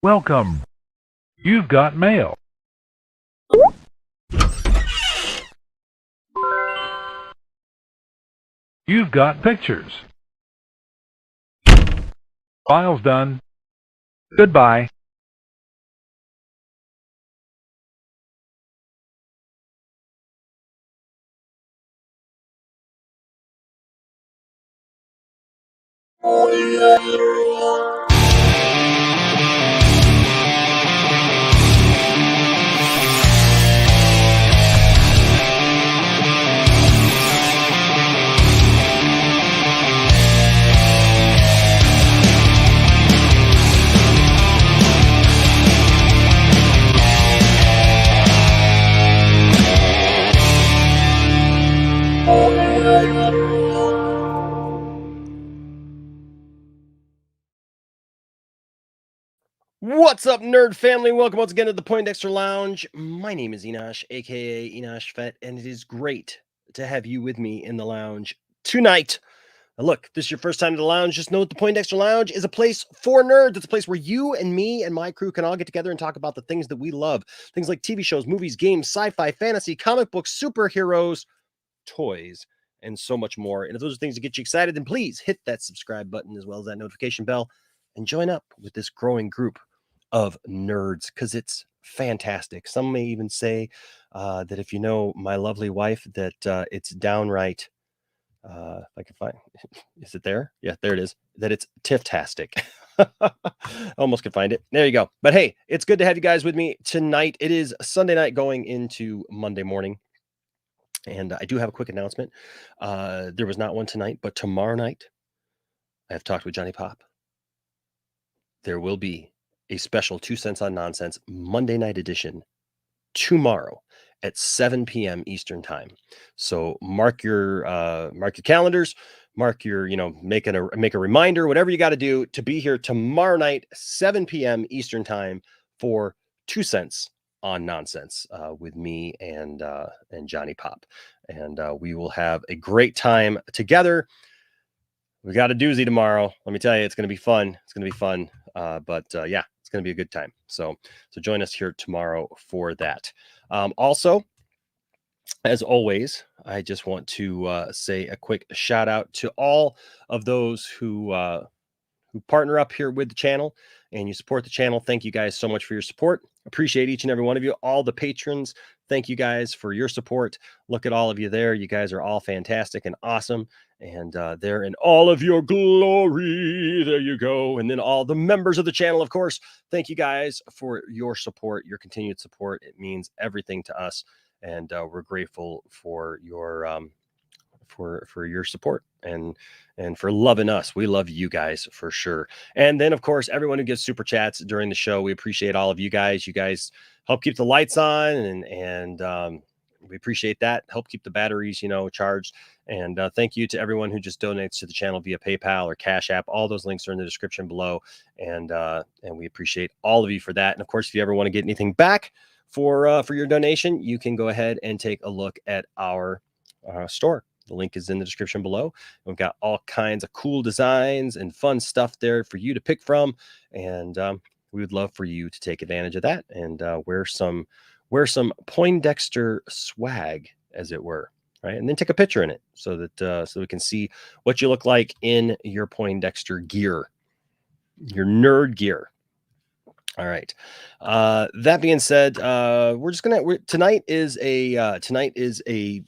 Welcome. You've got mail. You've got pictures. File's done. Goodbye. What's up, nerd family? Welcome once again to the Poindexter Lounge. My name is Enosh, aka Enosh Fett, and it is great to have you with me in the lounge tonight. Now, look, if this is your first time to the lounge, just know that the Poindexter Lounge is a place for nerds. It's a place where you and me and my crew can all get together and talk about the things that we love. Things like TV shows, movies, games, sci-fi, fantasy, comic books, superheroes, toys, and so much more. And if those are things that get you excited, then please hit that subscribe button as well as that notification bell and join up with this growing group of nerds because it's fantastic. Some may even say that if you know my lovely wife, that it's downright. If I can find, is it there? Yeah, there it is. That it's tiftastic. Almost could find it. There you go. But hey, it's good to have you guys with me tonight. It is Sunday night going into Monday morning. And I do have a quick announcement. There was not one tonight, but tomorrow night, I have talked with Johnny Pop. There will be a special 2 cents on nonsense Monday night edition tomorrow at 7 p.m. Eastern time. So mark your calendars, mark your, make a reminder, whatever you got to do to be here tomorrow night, 7 p.m. Eastern time for 2 cents on nonsense with me and Johnny Pop. And we will have a great time together. We got a doozy tomorrow. Let me tell you, it's going to be fun. It's going to be fun. But yeah, it's going to be a good time. So join us here tomorrow for that. Also, as always, I just want to say a quick shout out to all of those who partner up here with the channel and you support the channel. Thank you guys so much for your support. Appreciate each and every one of you. All the patrons, thank you guys for your support. Look at all of you there. You guys are all fantastic and awesome. And there in all of your glory. There you go. And then all the members of the channel, of course. Thank you guys for your support, your continued support. It means everything to us. And we're grateful for your for your support and for loving us. We love you guys for sure. And then of course, everyone who gives super chats during the show, we appreciate all of you guys. You guys help keep the lights on and we appreciate that. Help keep the batteries, charged. And thank you to everyone who just donates to the channel via PayPal or Cash App. All those links are in the description below. And we appreciate all of you for that. And of course, if you ever want to get anything back for your donation, you can go ahead and take a look at our store. The link is in the description below. We've got all kinds of cool designs and fun stuff there for you to pick from. And we would love for you to take advantage of that and wear some Poindexter swag, as it were, right? And then take a picture in it so that so we can see what you look like in your Poindexter gear, your nerd gear. All right. That being said, tonight is a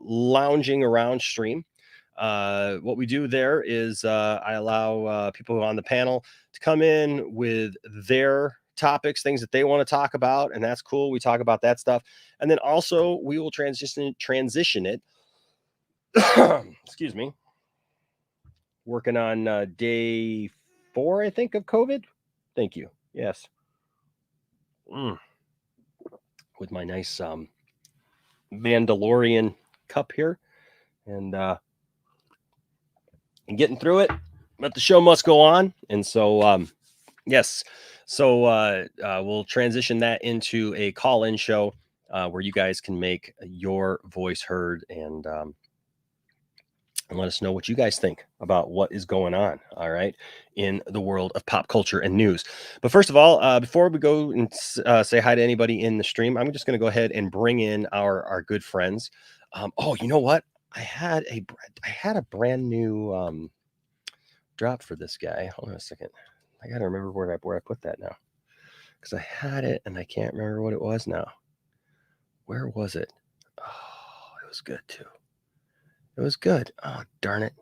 lounging around stream. What we do there is I allow people on the panel to come in with their topics, things that they want to talk about, and that's cool. We talk about that stuff, and then also we will transition it. Excuse me. Working on day 4, I think, of COVID. Thank you. Yes. With my nice Mandalorian cup here, and getting through it, but the show must go on. And so yes, so we'll transition that into a call-in show where you guys can make your voice heard and and let us know what you guys think about what is going on, all right, in the world of pop culture and news. But first of all, before we go and say hi to anybody in the stream, I'm just going to go ahead and bring in our good friends. Oh, you know what? I had a brand new drop for this guy. Hold on a second. I got to remember where I put that now, because I had it and I can't remember what it was now. Where was it? Oh, it was good too. It was good. Oh, darn it.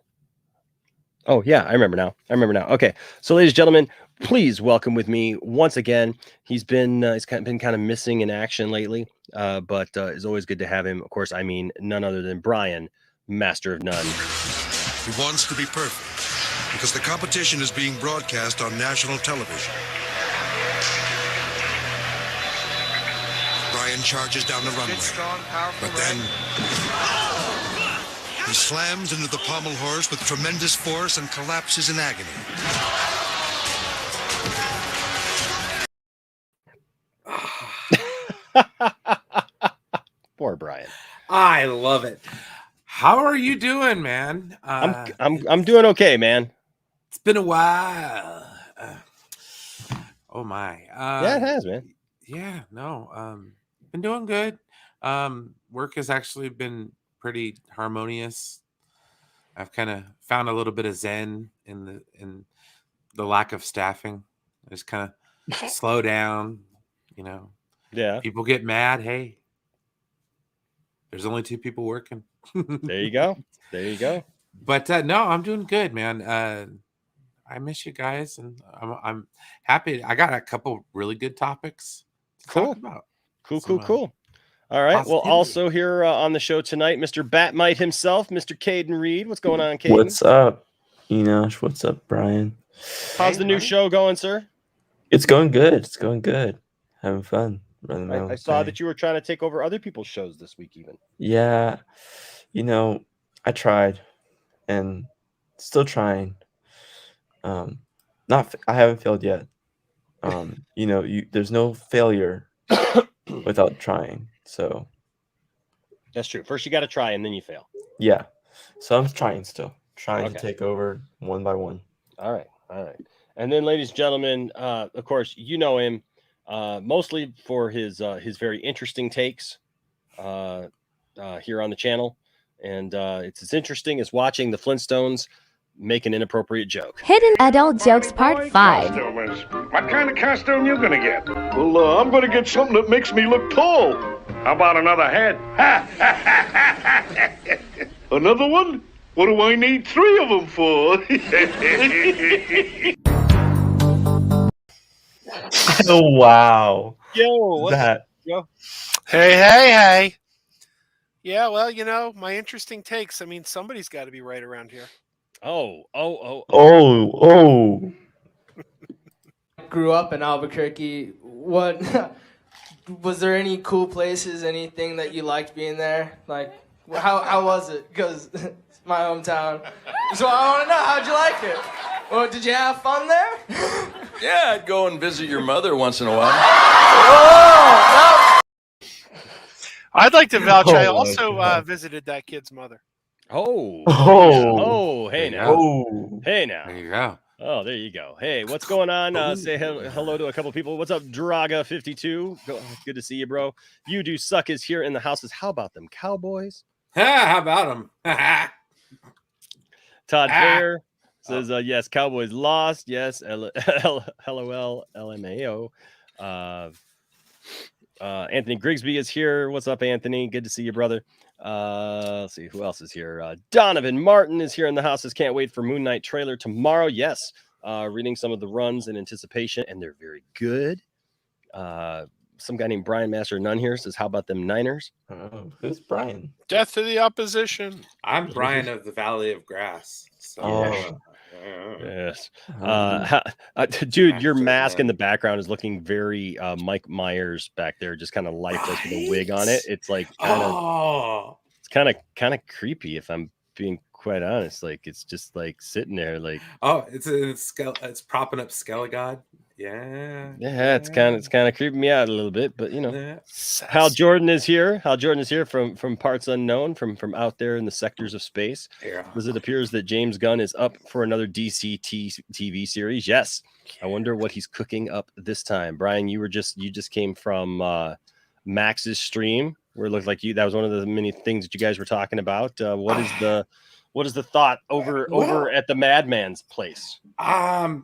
Oh, yeah, I remember now. Okay. So, ladies and gentlemen, please welcome with me once again. He's been kind of missing in action lately, but it's always good to have him. Of course, I mean none other than Brian, Master of None. He wants to be perfect because the competition is being broadcast on national television. Brian charges down the runway, but then he slams into the pommel horse with tremendous force and collapses in agony. Poor Brian. I love it. How are you doing, man? I'm doing okay, man. It's been a while. Oh my. Yeah, it has, man. Yeah, no. Been doing good. Work has actually been pretty harmonious. I've kind of found a little bit of zen in the lack of staffing. I just kind of slow down, you know. Yeah. People get mad. Hey, there's only 2 people working. There you go. But no, I'm doing good, man. I miss you guys, and I'm happy. I got a couple really good topics to talk about. Cool. All right. Positivity. Well, also here on the show tonight, Mr. Batmite himself, Mr. Caden Reed. What's going on, Caden? What's up, Enosh? What's up, Brian? How's the new show going, sir? It's going good. Having fun. I saw that you were trying to take over other people's shows this week, even. Yeah, I tried, and still trying. I haven't failed yet. There's no failure without trying. So that's true. First, you got to try, and then you fail. Yeah. So I'm trying still, to take over one by one. All right. And then, ladies and gentlemen, of course, you know him mostly for his very interesting takes here on the channel, and it's as interesting as watching the Flintstones make an inappropriate joke. Hidden Adult Jokes Part 5. What kind of costume you gonna get? Well, I'm gonna get something that makes me look tall. How about another head? Another one? What do I need 3 of them for? Oh, wow. Yo, what's that? Yo? Hey. Yeah, well, my interesting takes. I mean, somebody's got to be right around here. Oh. Grew up in Albuquerque. What was there any cool places, anything that you liked being there? Like, how was it? Because it's my hometown. So I want to know, how'd you like it? Well, did you have fun there? Yeah, I'd go and visit your mother once in a while. Oh, no. I'd like to vouch. I Oh, also visited that kid's mother. Oh, hey now. Oh. Hey now. There you go. Oh, there you go. Hey, what's going on? Say hello to a couple people. What's up, Draga52? Good to see you, bro. You Do Suck is here in the houses. How about them Cowboys? How about them? Todd Fair says, yes, Cowboys lost. Yes, LOL, LMAO. Anthony Grigsby is here. What's up, Anthony? Good to see you, brother. Let's see who else is here. Donovan Martin is here in the houses. Can't wait for Moon Knight trailer tomorrow. Yes, reading some of the runs in anticipation, and they're very good. Some guy named Brian Master of None here says, how about them Niners? Oh, who's Brian? Death to the opposition. I'm Brian of the Valley of Grass. So. Oh. Yes. Dude, your mask man. in the background is looking very Mike Myers back there, just kind of lifeless with a wig on it. It's like it's kind of creepy, if I'm being quite honest. Like, it's just like sitting there like it's propping up Skelegod Yeah. Yeah, it's kind of creeping me out a little bit, but Yeah. Hal Jordan is here. Hal Jordan is here from parts unknown, from out there in the sectors of space. Yeah. As it appears that James Gunn is up for another DC TV series. Yes, I wonder what he's cooking up this time. Brian, you just came from Max's stream where it looked like that was one of the many things that you guys were talking about. What is the thought over at the Madman's place? Well,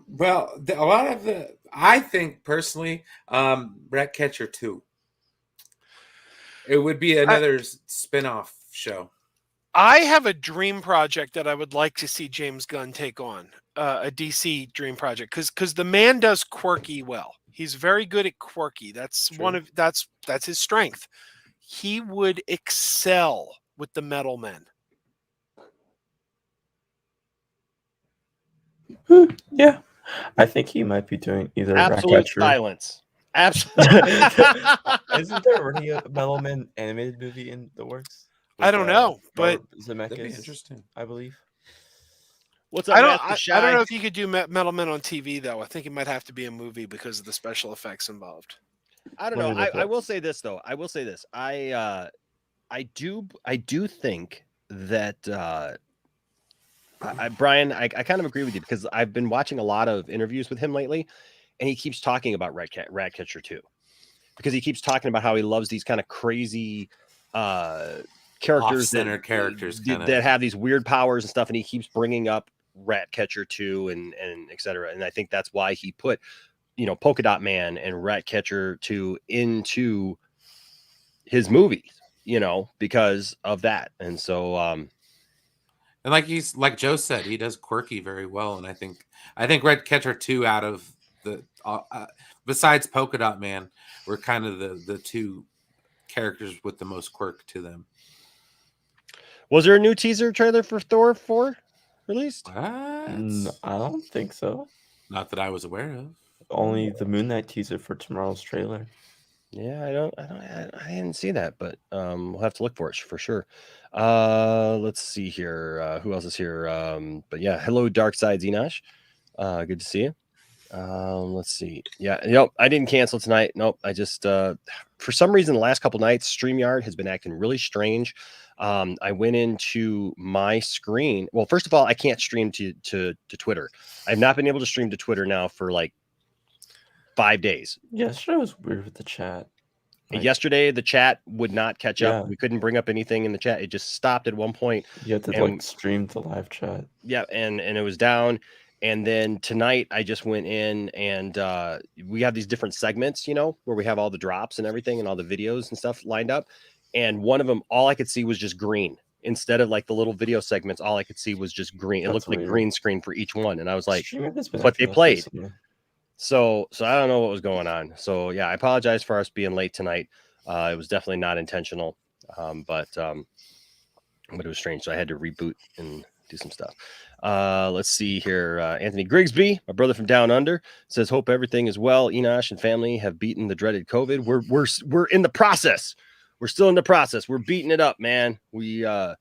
a lot of I think personally, Ratcatcher 2. It would be another spin-off show. I have a dream project that I would like to see James Gunn take on, a DC dream project, because the man does quirky well. He's very good at quirky. That's that's his strength. He would excel with the Metal Men. Yeah, I think he might be doing either Absolute Ratcatcher. silence. Absolutely. Isn't there already a Metal Man animated movie in the works? I don't know, but Zemeckis, that'd be interesting. I believe. What's up, I Master don't know Shy? if you could do Metal Men on TV though. I think it might have to be a movie because of the special effects involved. I don't know. I will say this though. I will say this. I do think that Brian, I kind of agree with you because I've been watching a lot of interviews with him lately, and he keeps talking about Ratcatcher 2 because he keeps talking about how he loves these kind of crazy characters that have these weird powers and stuff, and he keeps bringing up Ratcatcher 2 and etc. And I think that's why he put Polka Dot Man and Ratcatcher 2 into his movies, because of that. And so and like Joe said, he does quirky very well, and I think Ratcatcher 2 out of the besides Polka Dot Man were kind of the two characters with the most quirk to them. Was there a new teaser trailer for Thor 4 released? No, I don't think so. Not that I was aware of. Only the Moon Knight teaser for tomorrow's trailer. Yeah, I didn't see that, but we'll have to look for it for sure. Let's see here. Who else is here? But yeah, hello, Dark Side Enosh. Good to see you. Let's see. Yeah, nope, I didn't cancel tonight. Nope, I just for some reason the last couple nights StreamYard has been acting really strange. I went into my screen. Well, first of all, I can't stream to Twitter. I've not been able to stream to Twitter now for like 5 days. Yesterday was weird with the chat. Yesterday, the chat would not catch up. We couldn't bring up anything in the chat. It just stopped at one point. You had to stream the live chat. Yeah, and it was down. And then tonight, I just went in and we have these different segments, where we have all the drops and everything and all the videos and stuff lined up. And one of them, all I could see was just green. Instead of like the little video segments, all I could see was just green. It looked like green screen for each one. And I was like, but they played. So I don't know what was going on. So yeah, I apologize for us being late tonight. It was definitely not intentional, but it was strange. So I had to reboot and do some stuff. Let's see here. Anthony Grigsby, my brother from down under, says, "Hope everything is well. Enosh and family have beaten the dreaded COVID. We're in the process. We're still in the process. We're beating it up, man. Oh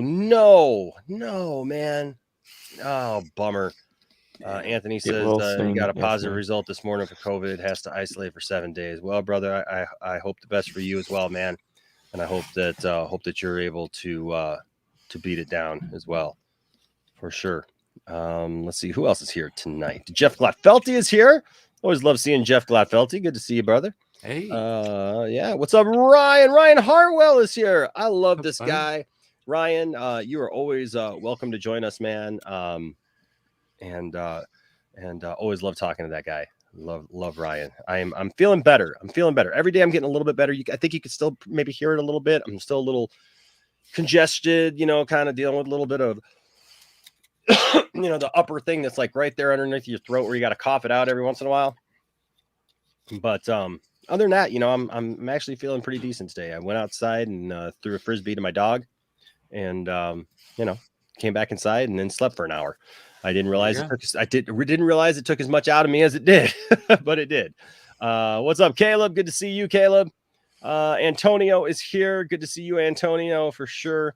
no, man. Oh, bummer." Anthony says he got a positive result this morning for COVID, has to isolate for 7 days. Well, brother, I hope the best for you as well, man. And I hope that you're able to beat it down as well, for sure. Let's see who else is here tonight. Jeff Glatfelty is here. Always love seeing Jeff Glatfelty. Good to see you, brother. Hey. Yeah. What's up, Ryan? Ryan Hartwell is here. I love this guy. Ryan, you are always welcome to join us, man. And always love talking to that guy. Love Ryan. I'm feeling better. Every day I'm getting a little bit better. I think you could still maybe hear it a little bit. I'm still a little congested, kind of dealing with a little bit of the upper thing that's like right there underneath your throat where you got to cough it out every once in a while. But other than that, I'm actually feeling pretty decent today. I went outside and threw a frisbee to my dog, and came back inside and then slept for an hour. I didn't realize didn't realize it took as much out of me as it did, but it did. What's up, Caleb? Good to see you, Caleb. Antonio is here. Good to see you, Antonio, for sure.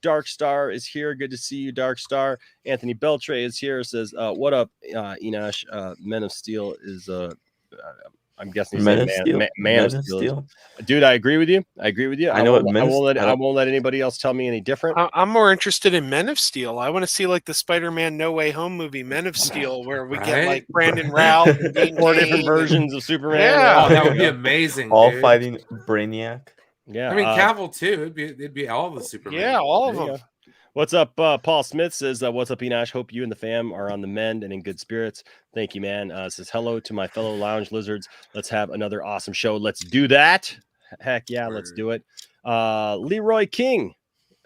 Dark Star is here. Good to see you, Dark Star. Anthony Beltre is here. Says, "What up, Enosh? Men of Steel is I'm guessing he's Man saying of Steel. Man of Steel. Dude, I agree with you. I know what won't, Men I of won't let Steel- I won't let anybody else tell me any different. I'm more interested in Men of Steel. I want to see like the Spider-Man No Way Home movie, Men of Steel, where we get like Brandon Routh, and Dean Four different Cain, versions of Superman. Yeah. Oh, that would be amazing. All dude. fighting Brainiac. Yeah, I mean, Cavill too. It'd be all the Superman. Yeah, all of there you them. go. What's up? Paul Smith says, "What's up, Enosh? Hope you and the fam are on the mend and in good spirits. Thank you, man." Says hello to my fellow lounge lizards. Let's have another awesome show. Let's do that. Heck yeah, let's do it. Leroy King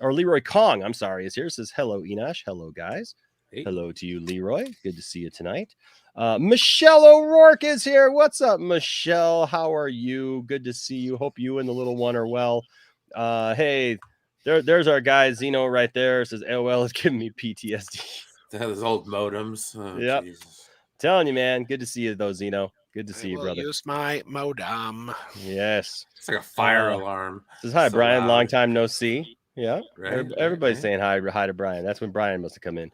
or Leroy Kong, I'm sorry, is here. Says hello, Enosh. Hello, guys. Hey. Hello to you, Leroy. Good to see you tonight. Michelle O'Rourke is here. What's up, Michelle? How are you? Good to see you. Hope you and the little one are well. Hey. There's our guy Zeno right there. Says AOL is giving me PTSD. Those old modems. Oh, Yep. Jesus. Telling you, man. Good to see you though, Zeno. Good to see you, brother. Use my modem. Yes. It's like a fire alarm. Says hi, So Brian. loud. Long time no see. Yeah. Right, Everybody's right. saying hi to Brian. That's when Brian must have come in.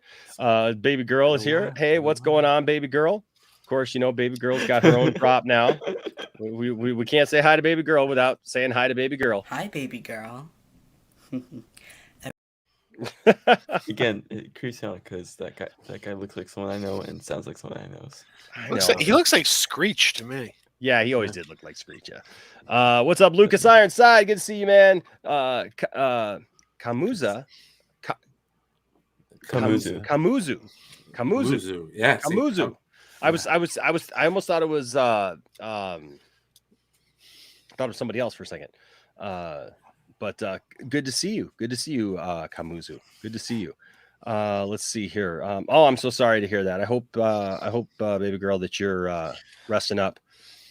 Baby girl is here. Wow. Hey, what's going on, baby girl? Of course, baby girl's got her own prop now. We can't say hi to baby girl without saying hi to baby girl. Hi, baby girl. Again, it creeps me out because that guy looks like someone I know and sounds like someone I know. He looks like Screech to me. Yeah, he always did look like Screech. Yeah. What's up, Lucas Ironside? Good to see you, man. Kamuzu. Yeah. Kamuzu. I almost thought it was thought of somebody else for a second. But good to see you. Good to see you, Kamuzu. Good to see you. Let's see here. I'm so sorry to hear that. I hope, baby girl, that you're resting up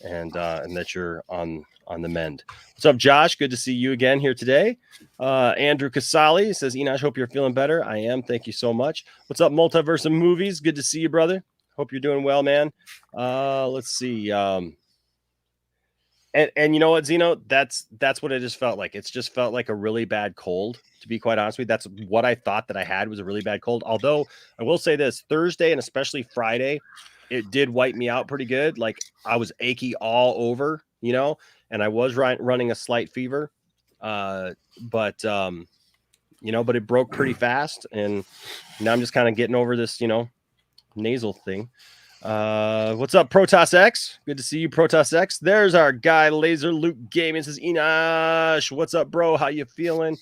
and that you're on the mend. What's up, Josh? Good to see you again here today. Andrew Casali says, Enosh, hope you're feeling better. I am. Thank you so much. What's up, Multiverse of Movies? Good to see you, brother. Hope you're doing well, man. Let's see. And you know what, Zeno? That's what it just felt like. It's just felt like a really bad cold, to be quite honest with you. That's what I thought that I had, was a really bad cold. Although I will say this, Thursday and especially Friday, it did wipe me out pretty good. Like I was achy all over, and I was running a slight fever. But it broke pretty fast. And now I'm just kind of getting over this, nasal thing. What's up, Protoss X? Good to see you, Protoss X. There's our guy, Laser Luke Gaming. Says, Enosh, what's up, bro? How you feeling?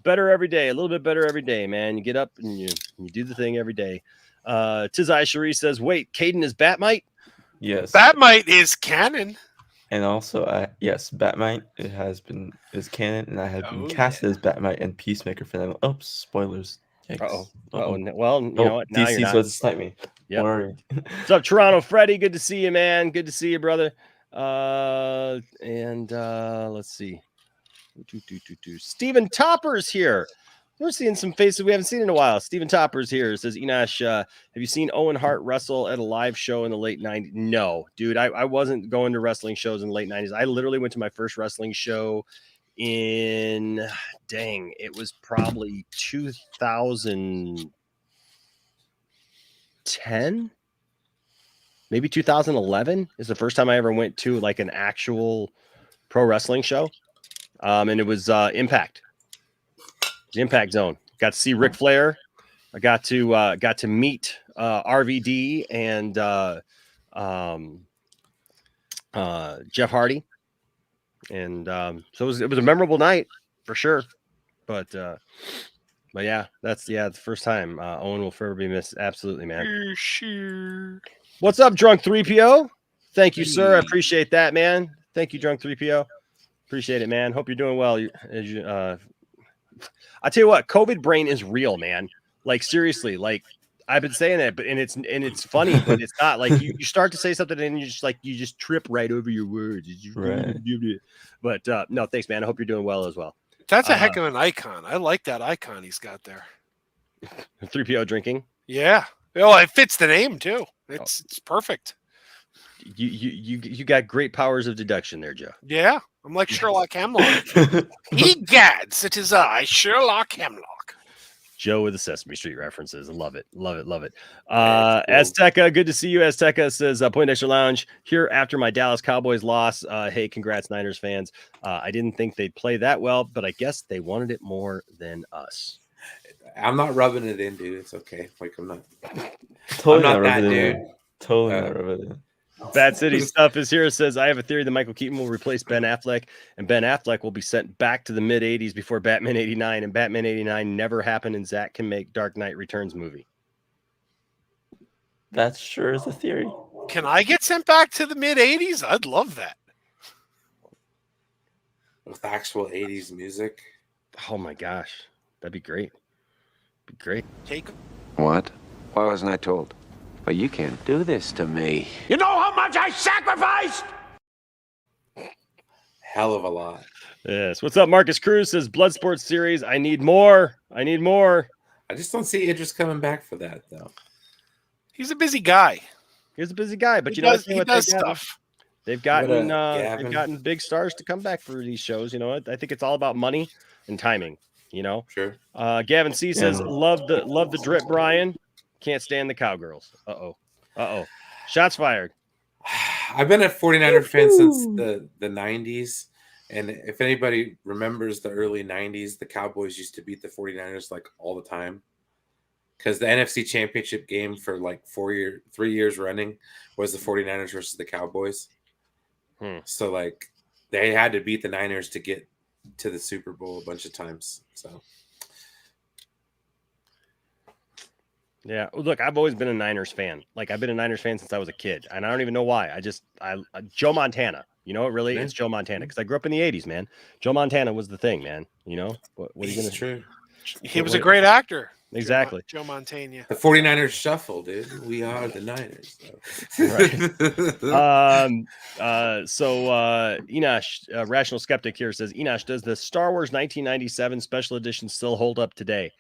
Better every day, a little bit better every day, man. You get up and you do the thing every day. Tizai Cherie says, wait, Caden is Batmite? Yes. Batmite is canon. And also, yes, Batmite is canon, and I have been casted as Batmite and Peacemaker for them. Oops, spoilers. Well, you know what? Now you're DC's not. supposed to snipe me. Yep. Don't worry. What's up, Toronto Freddy? Good to see you, man. Good to see you, brother. Let's see. Steven Topper's here. We're seeing some faces we haven't seen in a while. Steven Topper's here. Says, Enosh, have you seen Owen Hart wrestle at a live show in the late 90s? No, dude. I wasn't going to wrestling shows in the late 90s. I literally went to my first wrestling show it was probably 2010, maybe 2011 is the first time I ever went to like an actual pro wrestling show. And it was Impact. The Impact Zone. Got to see Ric Flair. I got to meet RVD and Jeff Hardy. And so it was a memorable night for sure. But yeah, that's the first time. Owen will forever be missed. Absolutely, man. Sure. What's up, Drunk 3PO? Thank you, sir. I appreciate that, man. Thank you, Drunk 3PO. Appreciate it, man. Hope you're doing well. I tell you what, COVID brain is real, man. Like seriously, like I've been saying that, but it's funny, but it's not like you start to say something and you just trip right over your words. Right. But no, thanks, man. I hope you're doing well as well. That's a heck of an icon. I like that icon he's got there. 3PO drinking. Yeah. Well, it fits the name too. It's perfect. You got great powers of deduction there, Joe. Yeah. I'm like Sherlock Hemlock. Egads, it is I, Sherlock Hemlock. Joe with the Sesame Street references. Love it. Love it. Love it. Yeah, it's Azteca, good to see you. Azteca says, Poindexter Lounge here after my Dallas Cowboys loss. Hey, congrats, Niners fans. I didn't think they'd play that well, but I guess they wanted it more than us. I'm not rubbing it in, dude. It's okay. Like I'm not Totally not that rubbing it dude. in. Totally not rubbing it in. Bad City Stuff is here. It says, I have a theory that Michael Keaton will replace Ben Affleck, and Ben Affleck will be sent back to the mid 80s before Batman 89, and Batman 89 never happened, and Zach can make Dark Knight Returns movie. That sure is a theory. Can I get sent back to the mid 80s? I'd love that. With actual 80s music. Oh my gosh. That'd be great. Be great. Take What? Why wasn't I told? But you can't do this to me. You know how much I sacrificed? Hell of a lot. Yes. What's up? Marcus Cruz says, Bloodsport series. I need more. I need more. I just don't see Idris coming back for that, though. He's a busy guy. He's a busy guy, but He you know, does, he does stuff. They've gotten Gavin. they've gotten big stars to come back for these shows. You know, I think it's all about money and timing. You know, Sure. Gavin C says, love the drip, Brian. Can't stand the Cowgirls. Uh-oh. Shots fired. I've been a 49er fan since the 90s. And if anybody remembers the early 90s, the Cowboys used to beat the 49ers like all the time. Because the NFC Championship game for like 3 years running was the 49ers versus the Cowboys. So like they had to beat the Niners to get to the Super Bowl a bunch of times. So Yeah, look, I've always been a Niners fan. Like I've been a Niners fan since I was a kid, and I don't even know why. I Joe Montana. You know, it's Joe Montana because I grew up in the '80s, man. Joe Montana was the thing, man. You know, what are you gonna? True. He was a great actor. Exactly. Joe Montana. The 49ers shuffle, dude. We are the Niners. So Enosh, Rational Skeptic here says, Enosh, does the Star Wars 1997 special edition still hold up today?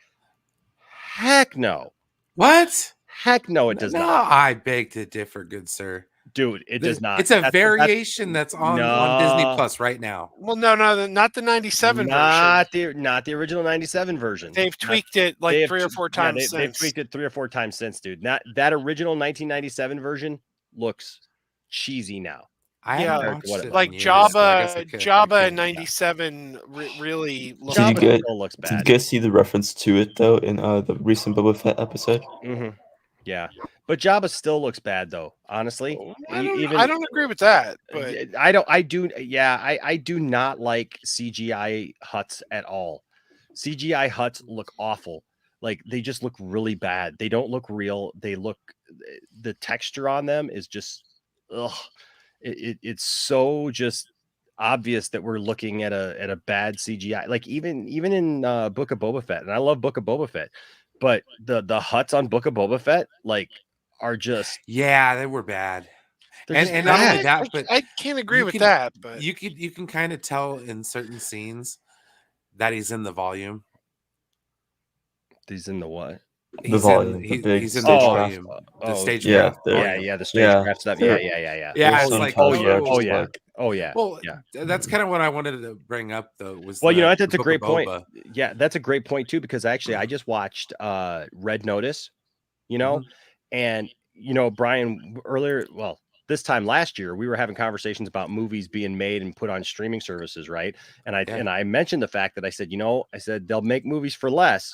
Heck no. What? Heck no, it does No, not. I beg to differ, good sir. Dude, it does not. It's a variation that's on Disney Plus right now. Well, no, not the 97 version. Not the original 97 version. They've tweaked it like 3 or 4 times since. They've tweaked it 3 or 4 times since, dude. That original 1997 version looks cheesy now. Like Jabba in 97 really looks Did you looks bad. Did you guys see the reference to it though in the recent Boba Fett episode? Mm-hmm. Yeah, but Jabba still looks bad though. Honestly, I don't agree with that. But I do not like CGI Hutts at all. CGI Hutts look awful. Like they just look really bad. They don't look real. The texture on them is just ugh. It's so just obvious that we're looking at a bad CGI. Like even in Book of Boba Fett, and I love Book of Boba Fett, but the Hutts on Book of Boba Fett like are just they were bad. And not bad. only that, but I can't agree with that. But you can kind of tell in certain scenes that he's in the volume. He's in the what? The volume, the big he's in the stage volume. craft. The stage yeah, craft. the stagecraft stuff. Yeah. Yeah, it's like Oh yeah. Well, that's kind of what I wanted to bring up though. Was that's a Book great of point. Boba. Yeah, that's a great point too, because actually I just watched Red Notice, and Brian earlier, this time last year, we were having conversations about movies being made and put on streaming services, right? And I mentioned the fact that I said, they'll make movies for less,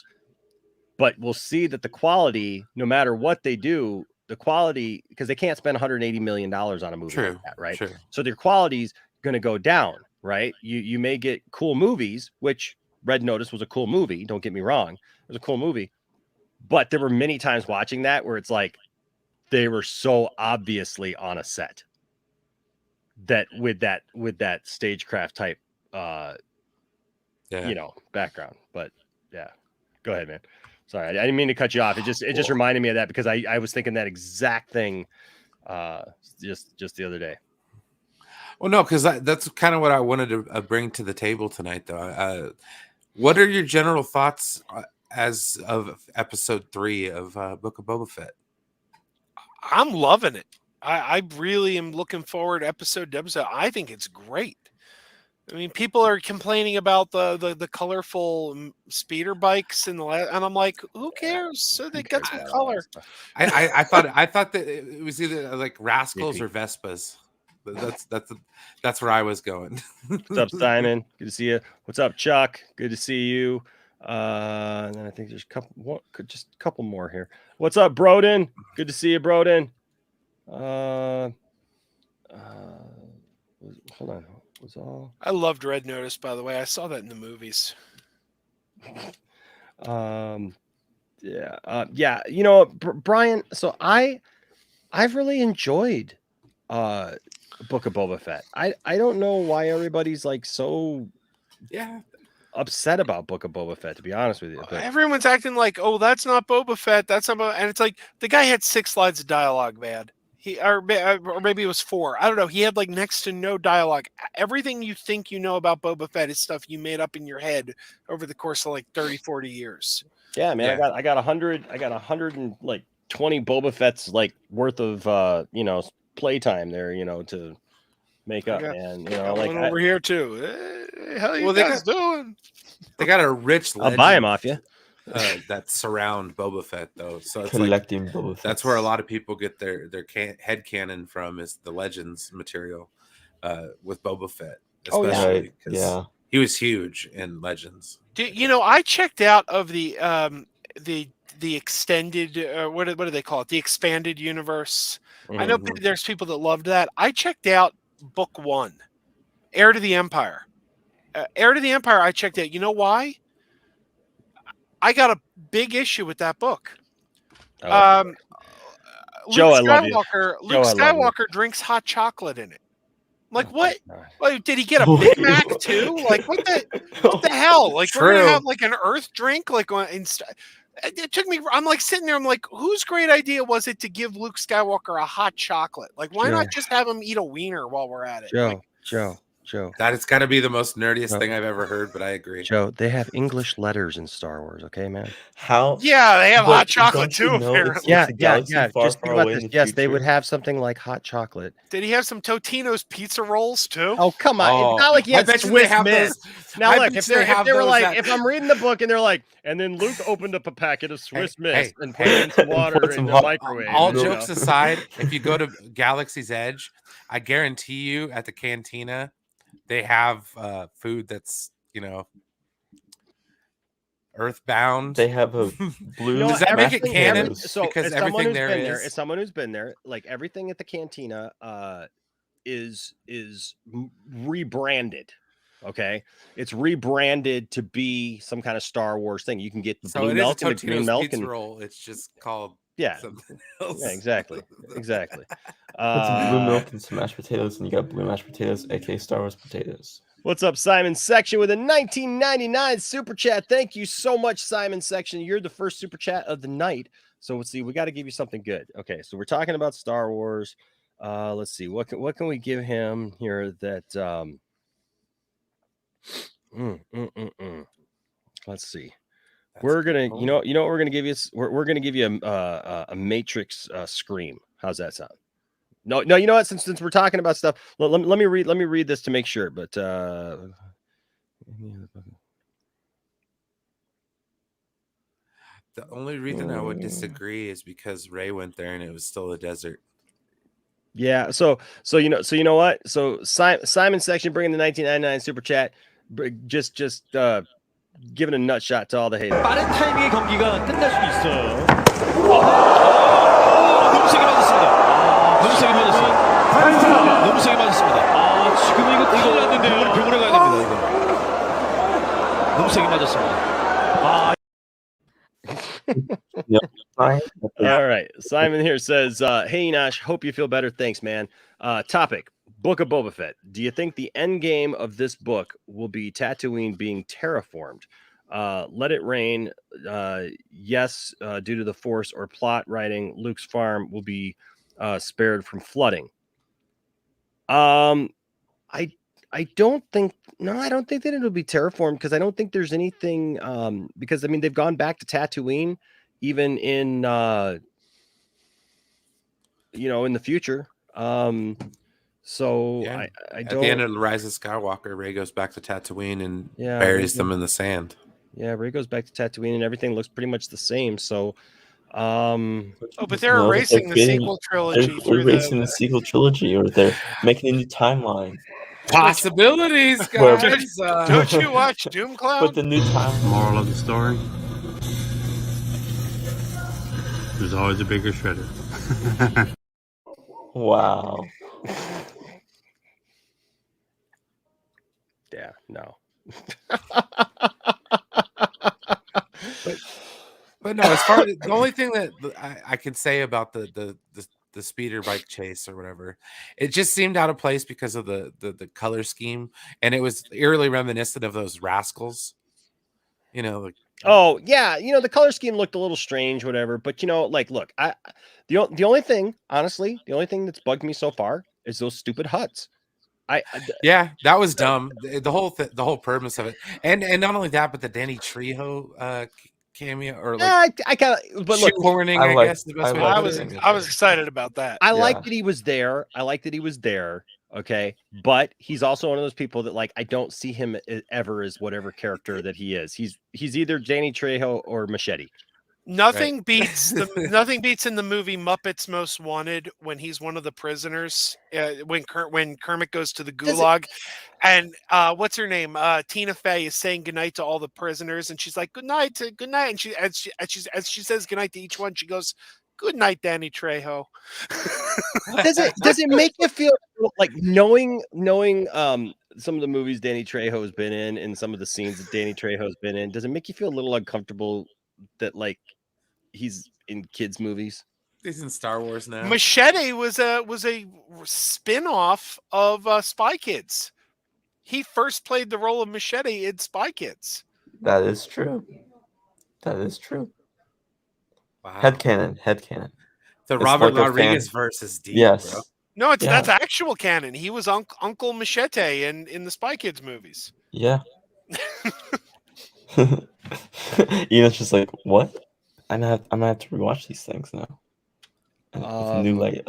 but we'll see that the quality, no matter what they do, the quality, because they can't spend $180 million on a movie like that, right? True. So their quality's going to go down, right? You may get cool movies, which Red Notice was a cool movie. Don't get me wrong. It was a cool movie. But there were many times watching that where it's like they were so obviously on a set that with that stagecraft type, background. But yeah, go ahead, man. Sorry, I didn't mean to cut you off. It just reminded me of that because I was thinking that exact thing just the other day. Well, no, because that's kind of what I wanted to bring to the table tonight, though. What are your general thoughts as of episode 3 of Book of Boba Fett? I'm loving it. I really am looking forward episode to episode. I think it's great. I mean, people are complaining about the colorful speeder bikes and and I'm like, who cares? So they got some color. I thought that it was either like Rascals or Vespas. That's where I was going. What's up, Simon? Good to see you. What's up, Chuck? Good to see you. And then I think there's just a couple more here. What's up, Broden? Good to see you, Broden. Hold on. Was all I loved Red Notice, by the way. I saw that in the movies. Yeah. You know, Brian. So I've really enjoyed Book of Boba Fett. I don't know why everybody's like so upset about Book of Boba Fett, to be honest with you. But Everyone's acting like, oh, that's not Boba Fett. That's not, and it's like the guy had 6 lines of dialogue, man. Or maybe it was 4. I don't know. He had like next to no dialogue. Everything you think you know about Boba Fett is stuff you made up in your head over the course of like 30, 40 years. Yeah, man. Yeah. I got 120 Boba Fett's like worth of playtime there, to make up, man. Over here too. Hey, how you guys doing? They got a rich I'll buy him off you. That surround Boba Fett though, so it's collecting Boba Fett. That's where a lot of people get their head canon from, is the Legends material with Boba Fett, especially because he was huge in Legends. I checked out of the extended what do they call it? The expanded universe. Mm-hmm. I know there's people that loved that. I checked out book 1, Heir to the Empire. Heir to the Empire. I checked out. You know why? I got a big issue with that book. Joe, Luke I love you. Luke Skywalker drinks hot chocolate in it. Like what? Like, did he get a Big Mac too? Like what the hell? Like we're gonna have like an Earth drink? Like it took me. I'm like sitting there. I'm like, whose great idea was it to give Luke Skywalker a hot chocolate? Like why not just have him eat a wiener while we're at it? Joe. That it's got to be the most nerdiest thing I've ever heard, but I agree. Joe, they have English letters in Star Wars, okay, man? How? Yeah, they have hot chocolate too, apparently. Yeah. Just think about this. Yes, they would have something like hot chocolate. Did he have some Totino's pizza rolls too? Oh, come on. It's not like he had Swiss Miss. Now, look, if they were like, if I'm reading the book and they're like, and then Luke opened up a packet of Swiss Miss and put in some water in the microwave. All jokes aside, if you go to Galaxy's Edge, I guarantee you at the cantina, they have food that's, earthbound. They have a blue. Does that make it canon? Because everything there is. As someone who's been there, like everything at the cantina is rebranded. Okay, it's rebranded to be some kind of Star Wars thing. You can get the blue milk and the green milk and roll. It's just called something else. Yeah, exactly. Put some blue milk and some mashed potatoes, and you got blue mashed potatoes, aka Star Wars potatoes. What's up, Simon Section, with a 1999 super chat? Thank you so much, Simon Section. You're the first super chat of the night. So let's see. We got to give you something good. Okay, so we're talking about Star Wars. Let's see. What can we give him here that Let's see. We're gonna, you know what we're gonna give you? We're gonna give you a Matrix scream. How's that sound? No, you know what? Since we're talking about stuff, let me read this to make sure. But the only reason I would disagree is because Rey went there and it was still a desert. Yeah. So you know what? So Simon Section bringing the 1999 super chat, just giving a nut shot to all the haters. 빠른 타이밍의 경기가 끝날 수 있어요. 너무 세게 맞았습니다. 너무 세게 맞았어요. 너무 세게 맞았습니다. 지금 이거 큰일 났는데요. 병원에 가야 됩니다. 이거. 너무 세게 맞았습니다. All right. Simon here says, hey, Enosh, hope you feel better. Thanks, man. Topic, Book of Boba Fett. Do you think the end game of this book will be Tatooine being terraformed? Let it rain. Yes, due to the Force or plot writing, Luke's farm will be spared from flooding. I don't think that it'll be terraformed, because I don't think there's anything because I mean they've gone back to Tatooine even in in the future. So Yeah. I At don't. the end of the Rise of Skywalker, Rey goes back to Tatooine and Yeah, buries Rey them goes- in the sand. Yeah, Rey goes back to Tatooine, and everything looks pretty much the same. So, um, Oh, but they're No, erasing the creating- sequel they're trilogy through erasing the. the sequel trilogy, or they're making a new timeline. Possibilities, Where- guys. Don't you watch Doom Cloud? Put the new time. Moral of the story: there's always a bigger shredder. Wow. yeah, no. But no, as far as the only thing that I can say about the speeder bike chase or whatever, it just seemed out of place because of the color scheme, and it was eerily reminiscent of those Rascals. You know, like Oh yeah, the color scheme looked a little strange, whatever. But like, look, the only thing, honestly, the only thing that's bugged me so far is those stupid huts. yeah, that was dumb. The whole premise of it, and not only that, but the Danny Trejo cameo or like I kind of, but look, shoehorning. I I like- guess the best I way like to I put was it. I was excited about that. I like Yeah. that he was there. I like that he was there. Okay, but he's also one of those people that, like, I don't see him ever as whatever character that he is. He's either Danny Trejo or Machete. Nothing beats nothing beats in the movie Muppets Most Wanted when he's one of the prisoners. When Kermit goes to the gulag, and what's her name? Tina Fey is saying goodnight to all the prisoners, and she's like, "Good night, good night," and she as she says goodnight to each one, she goes, "Good night, Danny Trejo." Does it make you feel like knowing some of the movies Danny Trejo's been in and some of the scenes that Danny Trejo's been in? Does it make you feel a little uncomfortable that, like, he's in kids' movies? He's in Star Wars now. Machete was a spin-off of Spy Kids. He first played the role of Machete in Spy Kids. That is true. That is true. Wow. Headcanon. The It's Robert like a Rodriguez fan- verse is deep, Yes. bro. No, Yeah. that's actual canon. He was Uncle Machete in the Spy Kids movies. Yeah. Ian's just like, what? I'm gonna have to rewatch these things now. With a new light.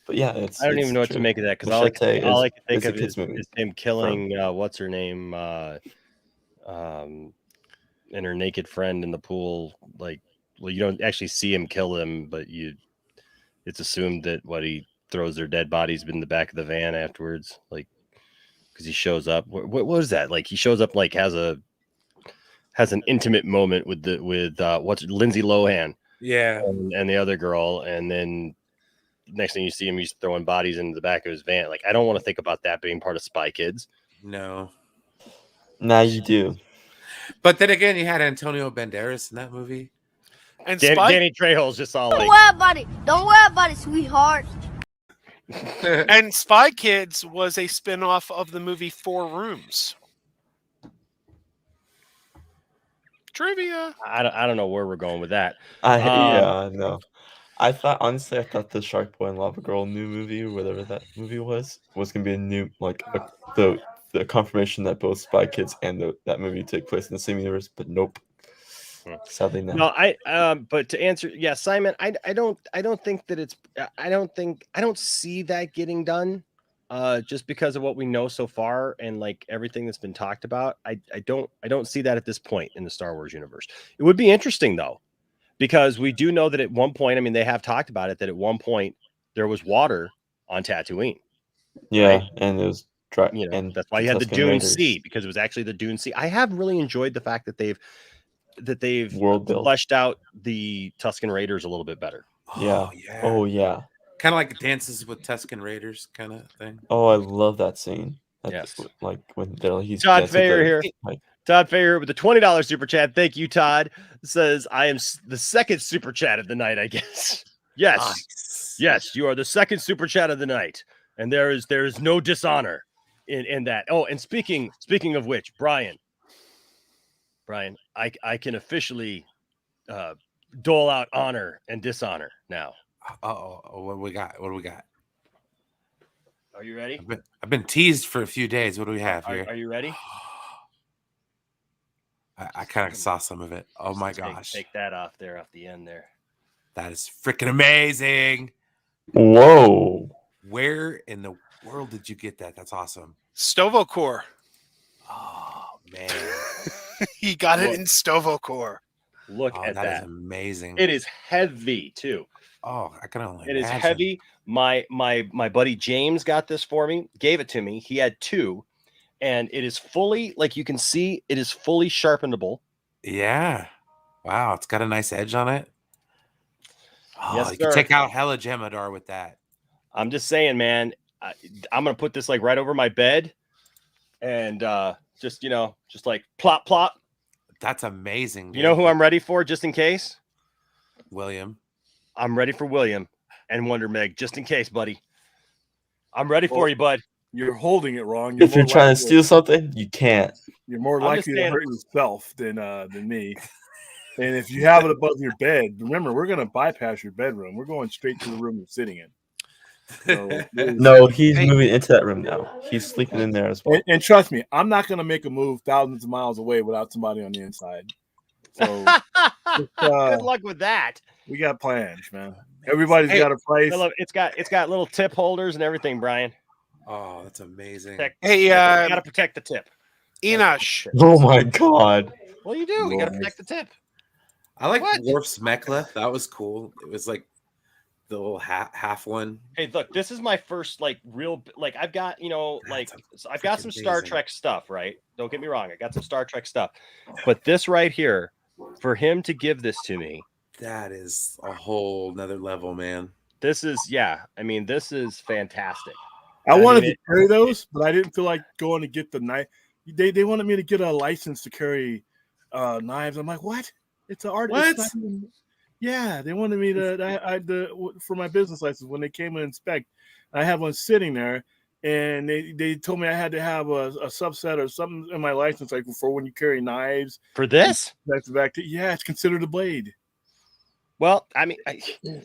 But yeah, I don't even know what to make of that, because all I can think of is him killing what's her name, and her naked friend in the pool. Like, well, you don't actually see him kill them, but it's assumed that he throws their dead bodies in the back of the van afterwards, like, because he shows up. What was that? Like, he shows up, like, has an intimate moment with Lindsay Lohan, Yeah, and the other girl, and then next thing you see him, he's throwing bodies into the back of his van. Like, I don't want to think about that being part of Spy Kids. no. Now you do. But then again, you had Antonio Banderas in that movie. And Danny Trejo's just all like, Don't worry about it, sweetheart. and Spy Kids was a spin-off of the movie Four Rooms. Trivia. I don't know where we're going with that. No. I thought the Shark Boy and Lava Girl new movie, whatever that movie was gonna be a new, like, the confirmation that both Spy Kids and that movie take place in the same universe, but nope. Sadly, no. No, but to answer, yeah, Simon, I don't think that it's, I don't see that getting done, just because of what we know so far and, like, everything that's been talked about. I don't see that at this point in the Star Wars universe. It would be interesting though, because we do know that at one point, I mean, they have talked about it, that at one point there was water on Tatooine. Yeah, right? and it was dry. And that's why you had the Tusken Dune Raiders. Sea, because it was actually the Dune Sea. I have really enjoyed the fact that they've World build. fleshed out the Tusken Raiders a little bit better. Yeah. Oh yeah. Kind of like Dances with Tusken Raiders kind of thing. Oh, I love that scene. Yes. Like when he's Todd dancing with Fayer the- here. like, Todd Fayer with the $20 super chat. Thank you, Todd. Says, I am the second super chat of the night, I guess. Yes. Nice. Yes, you are the second super chat of the night. And there is no dishonor in that. Oh, and speaking of which, Brian, I can officially dole out honor and dishonor now. What do we got? Are you ready? I've been teased for a few days. What do we have here? Are you ready? I kind of saw some of it. Oh my gosh. Take that off the end there. That is freaking amazing. Whoa. Where in the world did you get that? That's awesome. Stovocor. Oh man, He got it in Stovocor. Look oh, at that is that. amazing. It is heavy too. Oh, I can only It is imagine. heavy. My buddy James got this for me, gave it to me. He had two, and it is fully, like you can see, it is fully sharpenable. Yeah. Wow, it's got a nice edge on it. Oh, Yes, you can sir. take out hella Jemadar with that. I'm just saying, man. I'm gonna put this like right over my bed, and just just like plop plop. That's amazing. You know who I'm ready for, just in case? William. I'm ready for William and Wonder Meg, just in case, buddy. I'm ready for you, bud. You're holding it wrong. If you're trying to steal something, you can't. You're more I'm just likely to saying- hurt yourself than me. And if you have it above your bed, remember, we're going to bypass your bedroom. We're going straight to the room you're sitting in. So, No, he's moving into that room now. He's sleeping in there as well. and trust me, I'm not going to make a move thousands of miles away without somebody on the inside. So Good luck with that. we got plans, man. Everybody's got a price. I love it's got little tip holders and everything, Brian. Oh, that's amazing. Hey, you gotta protect the tip. Enosh. Oh my god. Well, you do. You gotta protect the tip. I like Worf's Mekla. That was cool. It was like the little half one. Hey, look, this is my first like real like I've got I've got some Star amazing. Trek stuff, right? Don't get me wrong, I got some Star Trek stuff, but this right here, for him to give this to me, that is a whole nother level, man. This is this is fantastic. I wanted mean, to carry those, but I didn't feel like going to get the knife. They wanted me to get a license to carry knives. I'm like, what? It's an art. What? Yeah, they wanted me to for my business license when they came and inspect. I had one sitting there, and they told me I had to have a subset or something in my license, like for when you carry knives. For this? That's back to it's considered a blade. Well, I mean,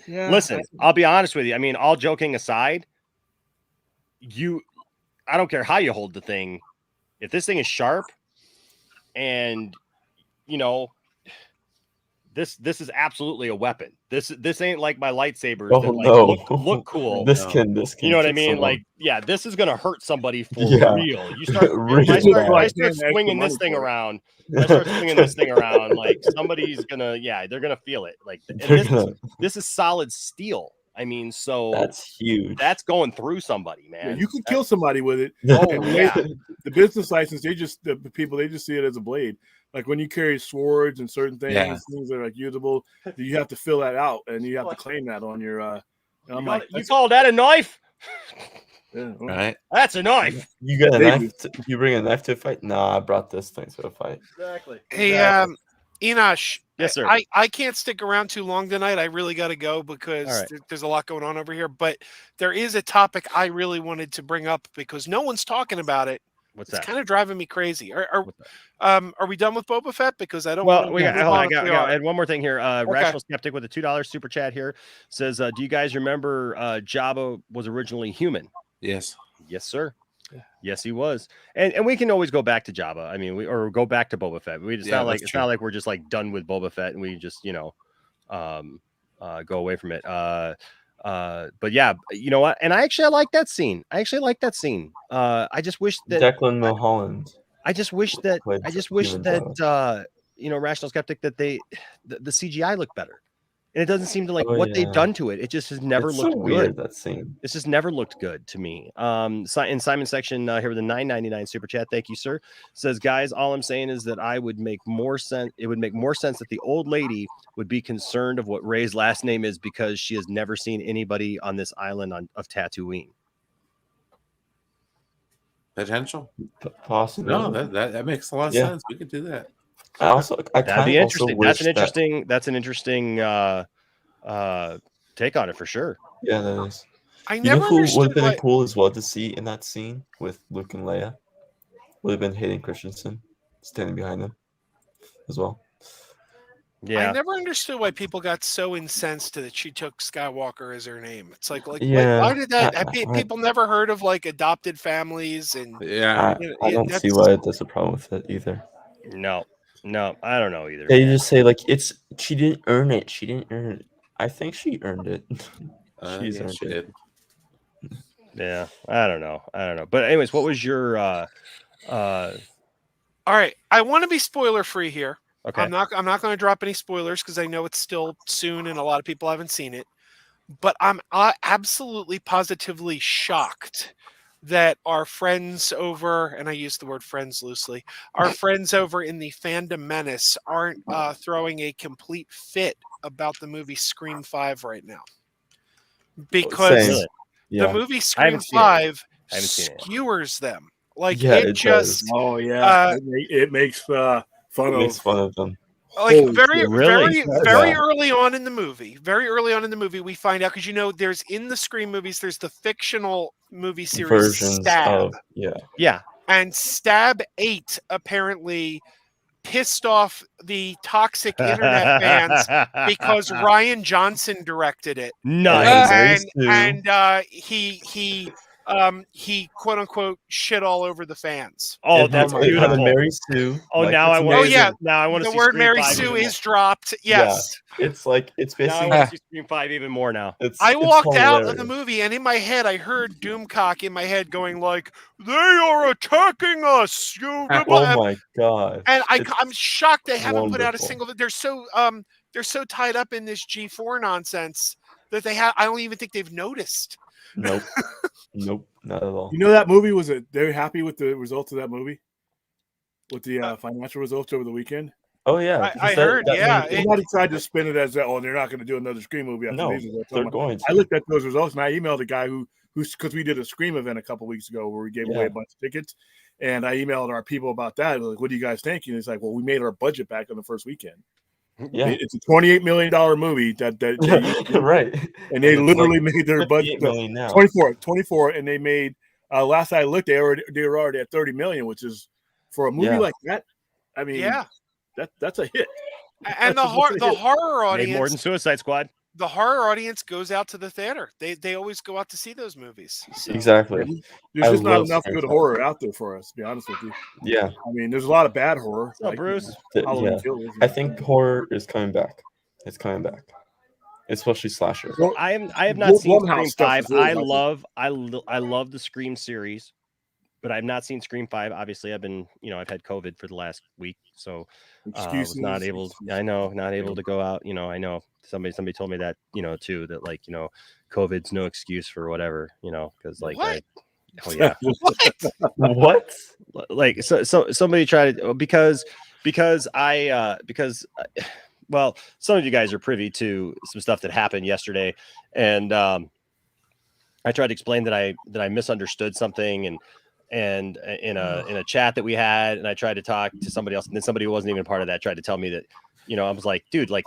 listen, I'll be honest with you. I mean, all joking aside, I don't care how you hold the thing. If this thing is sharp and this is absolutely a weapon. This ain't like my lightsabers Oh, that like no. look cool. This can You know what I kick mean? someone. Like, yeah, this is gonna hurt somebody for Yeah. real. You start, Real if I start bad. swinging this thing around. Like somebody's gonna, they're gonna feel it. Like, and this is solid steel. I mean, so That's huge. That's going through somebody, man. Yeah, you can kill somebody with it. Oh, And yeah. the business license, the people see it as a blade. Like when you carry swords and certain things, things that are like usable, you have to fill that out and you have to claim that on your. And I'm like, you call that a knife? Yeah, Right? That's a knife. You got a They knife? You bring a knife to a fight? Nah, I brought this thing to a fight. Exactly. Hey, Enosh. Yes, sir. I can't stick around too long tonight. I really got to go because All right. there's a lot going on over here. But there is a topic I really wanted to bring up because no one's talking about it. What's It's that? kind of driving me crazy. Are we done with Boba Fett? Because I don't. Well, wanna we got, move hold on, on if we are. I had one more thing here. Okay. Rational Skeptic with a $2 super chat here says, do you guys remember Jabba was originally human? Yes. Yes, sir. Yes, he was. And we can always go back to Jabba. I mean, or go back to Boba Fett. It's Yeah, not like that's true. we're just like done with Boba Fett and we just, go away from it. But yeah, you know what? And I like that scene. I just wish that Declan Mulholland. I just wish that played Rational human Skeptic that the CGI looked better. And it doesn't seem to like Oh, what yeah. they've done to it. It just has never It's looked so good. weird, that scene. This just never looked good to me. In Simon section here with a $9.99 super chat. Thank you, sir. Says, guys, all I'm saying is that it would make more sense that the old lady would be concerned of what Rey's last name is because she has never seen anybody on this island of Tatooine. Potential. Possibly. No, that makes a lot of Yeah. sense. We could do that. That'd be interesting. That's an interesting. interesting take on it for sure. Yeah, that is. I You know never who would understood have been why. cool as well to see in that scene with Luke and Leia? Would have been Hayden Christensen standing behind them as well. Yeah. I never understood why people got so incensed that she took Skywalker as her name. It's like Yeah, why did that? Have I- people never heard of like adopted families and Yeah. I don't see why there's a problem with it either. No, I don't know either. They just say like she didn't earn it. She didn't earn it. I think she earned it. She's yeah, earned she it. did. Yeah, I don't know. But anyways, what was your All right, I want to be spoiler free here. Okay. I'm not going to drop any spoilers because I know it's still soon and a lot of people haven't seen it. But I'm absolutely positively shocked that our friends over, and I use the word friends loosely, our friends over in the Fandom Menace aren't throwing a complete fit about the movie Scream 5 right now. Because Same. Yeah. the movie I Scream haven't seen it. 5 I haven't seen it. skewers them. Like Yeah, it it just does. Oh yeah, uh, it makes fun Makes of. fun of them. like Holy very shit. Really? very Yeah. early on in the movie we find out, because there's in the Scream movies there's the fictional movie series Versions Stab, of Yeah. and Stab 8 apparently pissed off the toxic internet fans because Ryan Johnson directed it. Nice. And he quote unquote shit all over the fans. Oh, that's It had a beautiful. Mary Sue. Oh, like, now it's I want. amazing. yeah. Now I want to The see word Scream Mary 5 Sue even is dropped. Yes. Yeah. It's like it's more. Now I basically want to see Scream 5 even more now. I it's walked out of hilarious. the movie, and in my head, I heard Doomcock in my head going like, "They are attacking us!" Oh my god! And It's I'm shocked they haven't put out a wonderful. single. They're so tied up in this G4 nonsense that I don't even think they've noticed. Nope, nope, not at all. You know that movie was they're happy with the results of that movie, with the financial results over the weekend. Oh yeah, I heard. Somebody tried to spin it as that. Oh, they're not going to do another Scream movie after No, these results. they're going to. I looked at those results and I emailed a guy who's because we did a Scream event a couple weeks ago where we gave away a bunch of tickets, and I emailed our people about that. Like, what do you guys think? And it's like, well, we made our budget back on the first weekend. Yeah, It's a $28 million movie that right. And they And literally like made their budget 58 million now. 24, and they made. Last I looked, they were already at 30 million, which is for a movie like that. I mean, that's a hit. And the horror audience, Made more than Suicide Squad. The horror audience goes out to the theater. They always go out to see those movies. So. Exactly. There's just not enough good horror out there for us, to be honest with you. Yeah. I mean, there's a lot of bad horror. What's up, Bruce? Halloween Yeah. Kills. I think horror is coming back. It's coming back, especially slasher. Well, I have not seen Blumhouse Scream stuff 5. is really I awesome. love the Scream series, but I've not seen Scream 5. Obviously, I've had COVID for the last week, so was not able. I know, not able to go out. I know somebody told me that too, that COVID's no excuse for whatever, because what? Oh yeah. What? Like so somebody tried to because well, some of you guys are privy to some stuff that happened yesterday, and I tried to explain that I misunderstood something and in a chat that we had, and I tried to talk to somebody else, and then somebody who wasn't even part of that tried to tell me that I was like, dude, like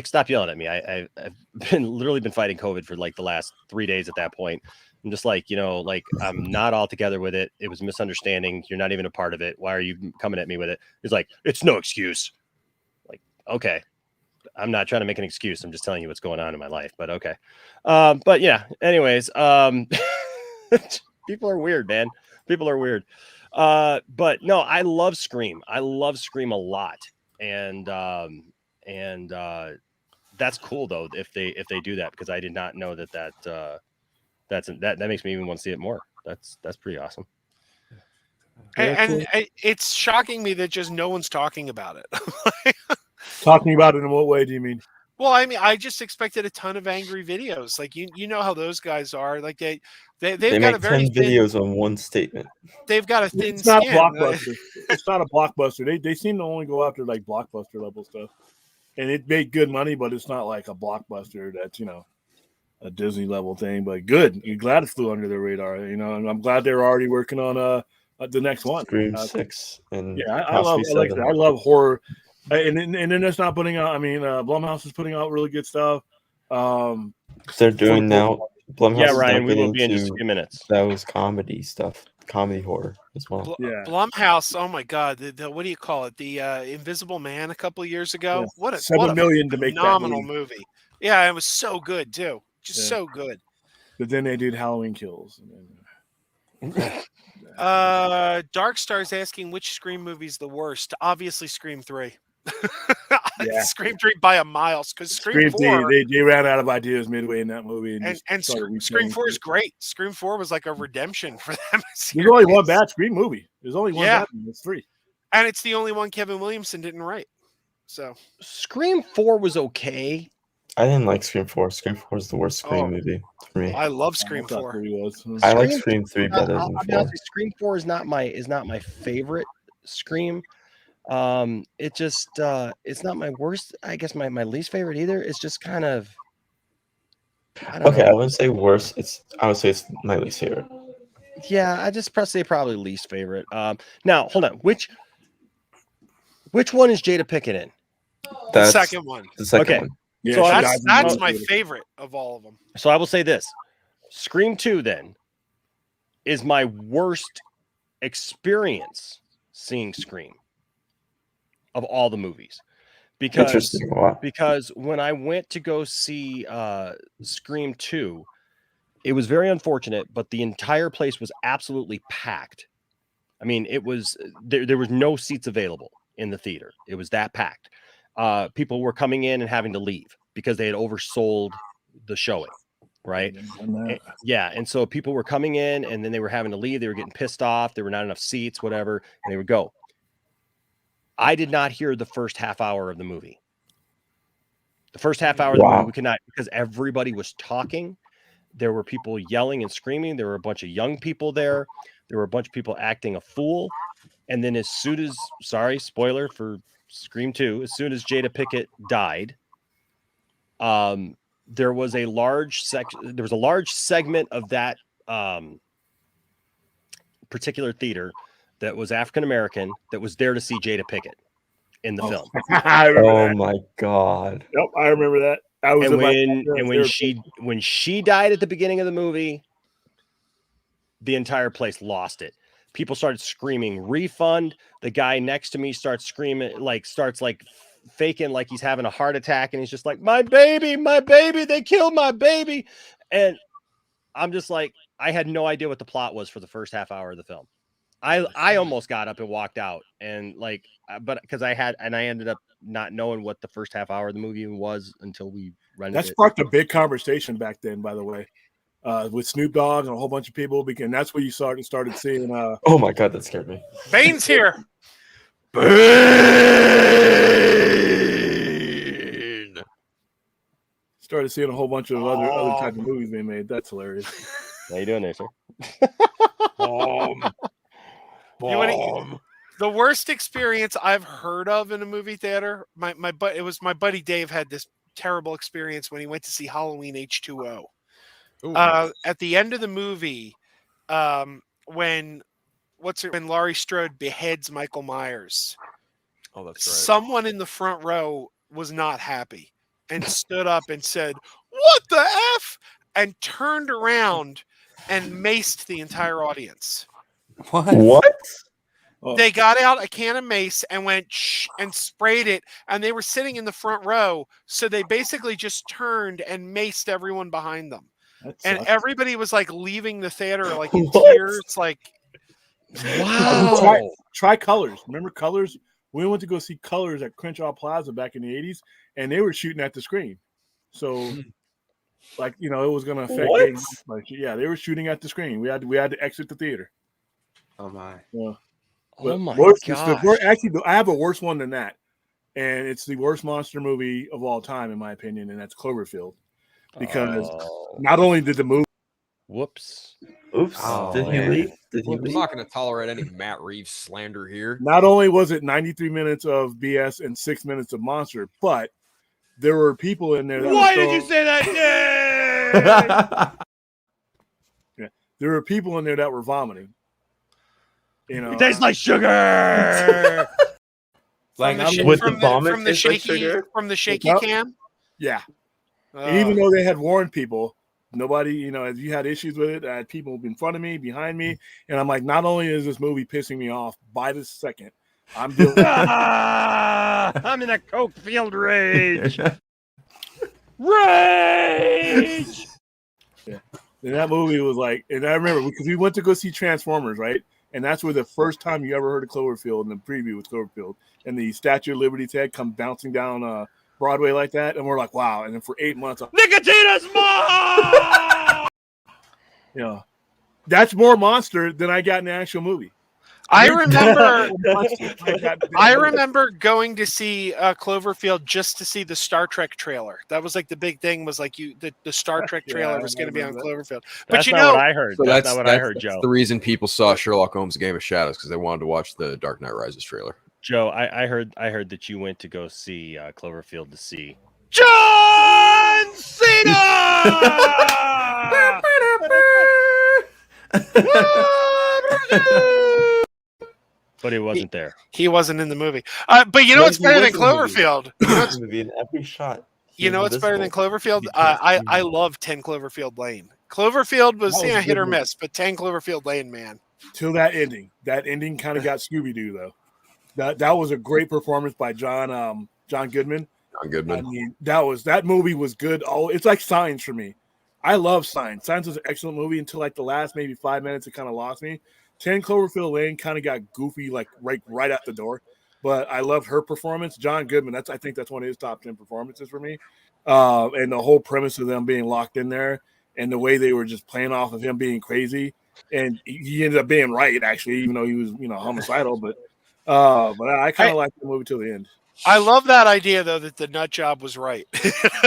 stop yelling at me. I've literally been fighting COVID for the last 3 days at that point. I'm just like, I'm not all together with it. It was a misunderstanding. You're not even a part of it. Why are you coming at me with it? It's like, it's no excuse. Like, okay. I'm not trying to make an excuse. I'm just telling you what's going on in my life, but okay. But yeah, anyways, people are weird, man. People are weird. But no, I love Scream. I love Scream a lot. And that's cool though if they do that, because I did not know that makes me even want to see it more. That's pretty awesome. And it's shocking me that just no one's talking about it. Talking about it in what way do you mean? Well, I mean, I just expected a ton of angry videos. Like you know how those guys are. Like they've They got make a very 10 videos on one statement. They've got a thin It's not skin. blockbuster. It's not a blockbuster. They seem to only go after blockbuster level stuff, and it made good money, but it's not like a blockbuster that's a Disney level thing. But good, you're glad it flew under their radar. And I'm glad they're already working on the next one. Scream 6 and I love horror. And then it's not putting out. I mean, Blumhouse is putting out really good stuff. They're doing now. Blumhouse Yeah, is Ryan, now we will getting be in just a to few minutes. those comedy stuff, comedy horror as well. Blumhouse. Oh my God! The what do you call it? The Invisible Man a couple of years ago. Yeah. What a $7 million to make that phenomenal movie. Yeah, it was so good too. Just so good. But then they did Halloween Kills. Dark Star's asking which Scream movie's the worst. Obviously, Scream 3. Yeah. Scream 3 by a mile because Scream 4 they ran out of ideas midway in that movie, and Scream 4 is great. Scream 4 was like a redemption for them. There's only one bad Scream movie. There's only one bad one. It's 3. And it's the only one Kevin Williamson didn't write. So Scream 4 was okay. I didn't like Scream 4. Scream 4 is the worst Scream movie for me. I love Scream 4. I like Scream 3 better I'll than be 4. honest, Scream 4 is not my favorite Scream. It just it's not my worst. I guess my least favorite either. It's just kind of I don't know. I wouldn't say worst. I would say it's my least favorite. Yeah, I just say probably least favorite. Now hold on. Which one is Jada Pinkett in? The second one. The second one. Yeah, so that's my favorite of all of them. So I will say this: Scream 2 then is my worst experience seeing Scream of all the movies, because when I went to go see Scream 2, it was very unfortunate, but the entire place was absolutely packed. I mean, it was there was no seats available in the theater. It was that packed. People were coming in and having to leave because they had oversold the showing, right? And so people were coming in and then they were having to leave. They were getting pissed off. There were not enough seats, whatever, and they would go. I did not hear the first half hour of the movie. The first half hour of the movie we could not, because everybody was talking. There were people yelling and screaming. There were a bunch of young people there. There were a bunch of people acting a fool. And then as soon as, sorry, spoiler for Scream 2, as soon as Jada Pinkett died, there was a large segment of that particular theater that was African American that was there to see Jada Pinkett in the film. I remember that. My God. Yep, I remember that. When she died at the beginning of the movie, the entire place lost it. People started screaming refund. The guy next to me starts screaming, starts faking like he's having a heart attack, and he's just like, my baby, they killed my baby. And I'm just like, I had no idea what the plot was for the first half hour of the film. I almost got up and walked out, and but because I ended up not knowing what the first half hour of the movie even was until we rented it. That sparked a big conversation back then, by the way, with Snoop Dogg and a whole bunch of people, because that's where you started seeing. Oh my God, that scared me. Bane's here. Bane. Started seeing a whole bunch of other type of movies being made. That's hilarious. How you doing there, sir? The worst experience I've heard of in a movie theater, it was my buddy Dave had this terrible experience when he went to see Halloween H2O. At the end of the movie, when Laurie Strode beheads Michael Myers. Oh, that's right. Someone in the front row was not happy and stood up and said, "What the F?" and turned around and maced the entire audience. What? They got out a can of mace and went shh and sprayed it, and they were sitting in the front row, so they basically just turned and maced everyone behind them. And everybody was leaving the theater in tears, wow. Try Colors. Remember Colors? We went to go see Colors at Crenshaw Plaza back in the 80s, and they were shooting at the screen. So it was going to affect things. Yeah, they were shooting at the screen. We had to exit the theater. Oh my. Yeah. Oh my gosh. Actually, I have a worse one than that, and it's the worst monster movie of all time, in my opinion, and that's Cloverfield. Because not only did the movie, whoops, oops, did he leave? I'm not going to tolerate any Matt Reeves slander here. Not only was it 93 minutes of BS and 6 minutes of monster, but there were people in there. Why did you say that? Yeah, there were people in there that were vomiting. It tastes like sugar. From the shaky cam. Yeah. And even though they had warned people, nobody, if you had issues with it, I had people in front of me, behind me, and I'm like, not only is this movie pissing me off by the second, I'm I'm in a coke field rage. Rage. Yeah. And that movie was and I remember because we went to go see Transformers, right? And that's where the first time you ever heard of Cloverfield in the preview with Cloverfield. And the Statue of Liberty's head come bouncing down Broadway like that. And we're like, wow. And then for 8 months, Nicotina's mom! That's more monster than I got in the actual movie. I remember going to see Cloverfield just to see the Star Trek trailer. That was like the big thing. Was like the Star Trek trailer was going to be on Cloverfield. But That's you not know, what I heard. So that's not what I heard, that's Joe. the reason people saw Sherlock Holmes: Game of Shadows, because they wanted to watch the Dark Knight Rises trailer. Joe, I heard that you went to go see Cloverfield to see John Cena. But he wasn't there. He wasn't in the movie. But you know what's better than Cloverfield? Movie in every shot. You know what's better than Cloverfield? I love 10 Cloverfield Lane. Cloverfield was hit or miss, but 10 Cloverfield Lane, man. Till that ending. That ending kind of got Scooby-Doo, though. That was a great performance by John Goodman. John Goodman. I mean, that movie was good. Oh, it's like Signs for me. I love Signs. Signs was an excellent movie until like the last maybe 5 minutes. It kind of lost me. 10 Cloverfield Lane kind of got goofy like right out the door. But I loved her performance. John Goodman, I think that's one of his top 10 performances for me. And the whole premise of them being locked in there and the way they were just playing off of him being crazy. And he ended up being right, actually, even though he was, homicidal. But I kind of liked the movie till the end. I love that idea, though, that the nut job was right.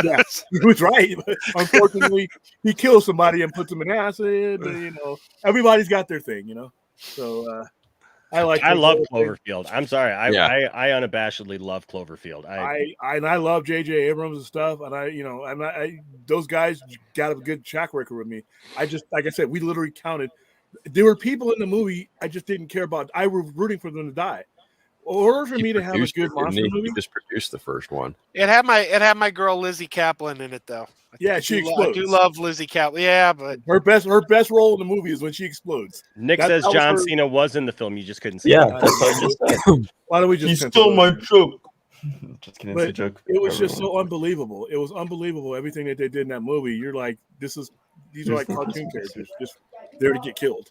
Yes, he was right. But unfortunately, he kills somebody and puts them in acid. Everybody's got their thing, So I love Cloverfield. I'm sorry. I unabashedly love Cloverfield. I love J.J. Abrams and stuff. And those guys got a good track record with me. Like I said, we literally counted. There were people in the movie I just didn't care about. I was rooting for them to die. In order for me to have a good monster movie, he just produced the first one. It had my girl Lizzie Kaplan in it, though. Yeah, she explodes. I do love Lizzie Kaplan. Yeah, but her best role in the movie is when she explodes. Nick says John Cena was in the film. You just couldn't see. Yeah, it. Why don't we just? He stole my joke. Just kidding. But it's a joke. It was just so unbelievable. It was unbelievable everything that they did in that movie. You're like, these are like cartoon characters, just there to get killed.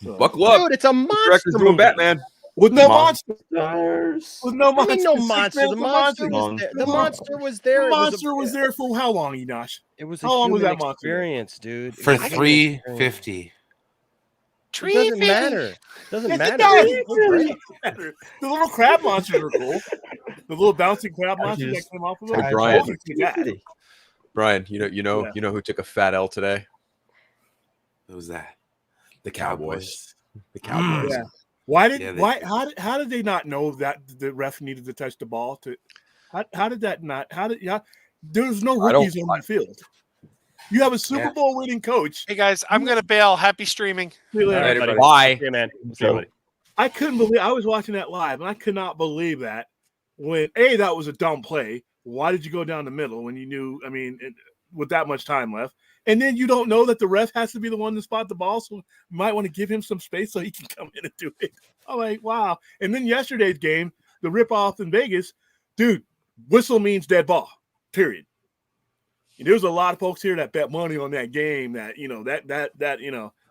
So. Buckle up, dude! It's a monster Director's doing movie. Batman. With no monster. With no monster. I mean, no monster. The monster was there. The monster was there. The monster was there for how long, Enosh? It was a how long was human that monster? experience, dude. For $350. It doesn't matter. Doesn't matter. The little crab monsters are cool. The little bouncing crab monsters that came off of them. Hey, Brian, you know who took a fat L today? Who was that? The Cowboys. The Cowboys. Yeah. How did they not know that the ref needed to touch the ball to how did that not there's no rookies on the field. You have a Super Bowl winning coach. Hey guys, I'm gonna bail. Happy streaming. Bye. Yeah, man. I couldn't believe I was watching that live and I could not believe that when that was a dumb play. Why did you go down the middle when you knew, with that much time left? And then you don't know that the ref has to be the one to spot the ball, so you might want to give him some space so he can come in and do it. I'm like, wow. And then yesterday's game, the rip-off in Vegas, dude, whistle means dead ball, period. And there's a lot of folks here that bet money on that game that,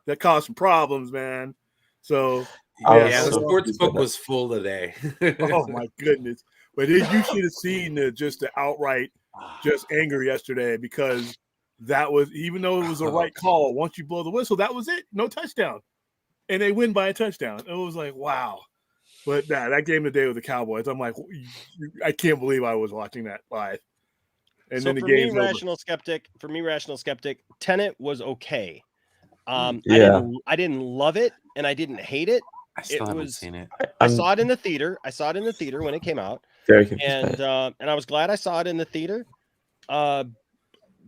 that caused some problems, man. So, the sports book was full today. Oh, my goodness. But you should have seen the outright just anger yesterday because that was, even though it was a right call, once you blow the whistle, that was it. No touchdown. And they win by a touchdown. It was like, wow. But that game today with the Cowboys, I'm like, I can't believe I was watching that live. And so then the for game's me, over. Rational Skeptic, Tenet was okay. I didn't love it and I didn't hate it. I still haven't seen it. I saw it in the theater. When it came out. And I was glad I saw it in the theater.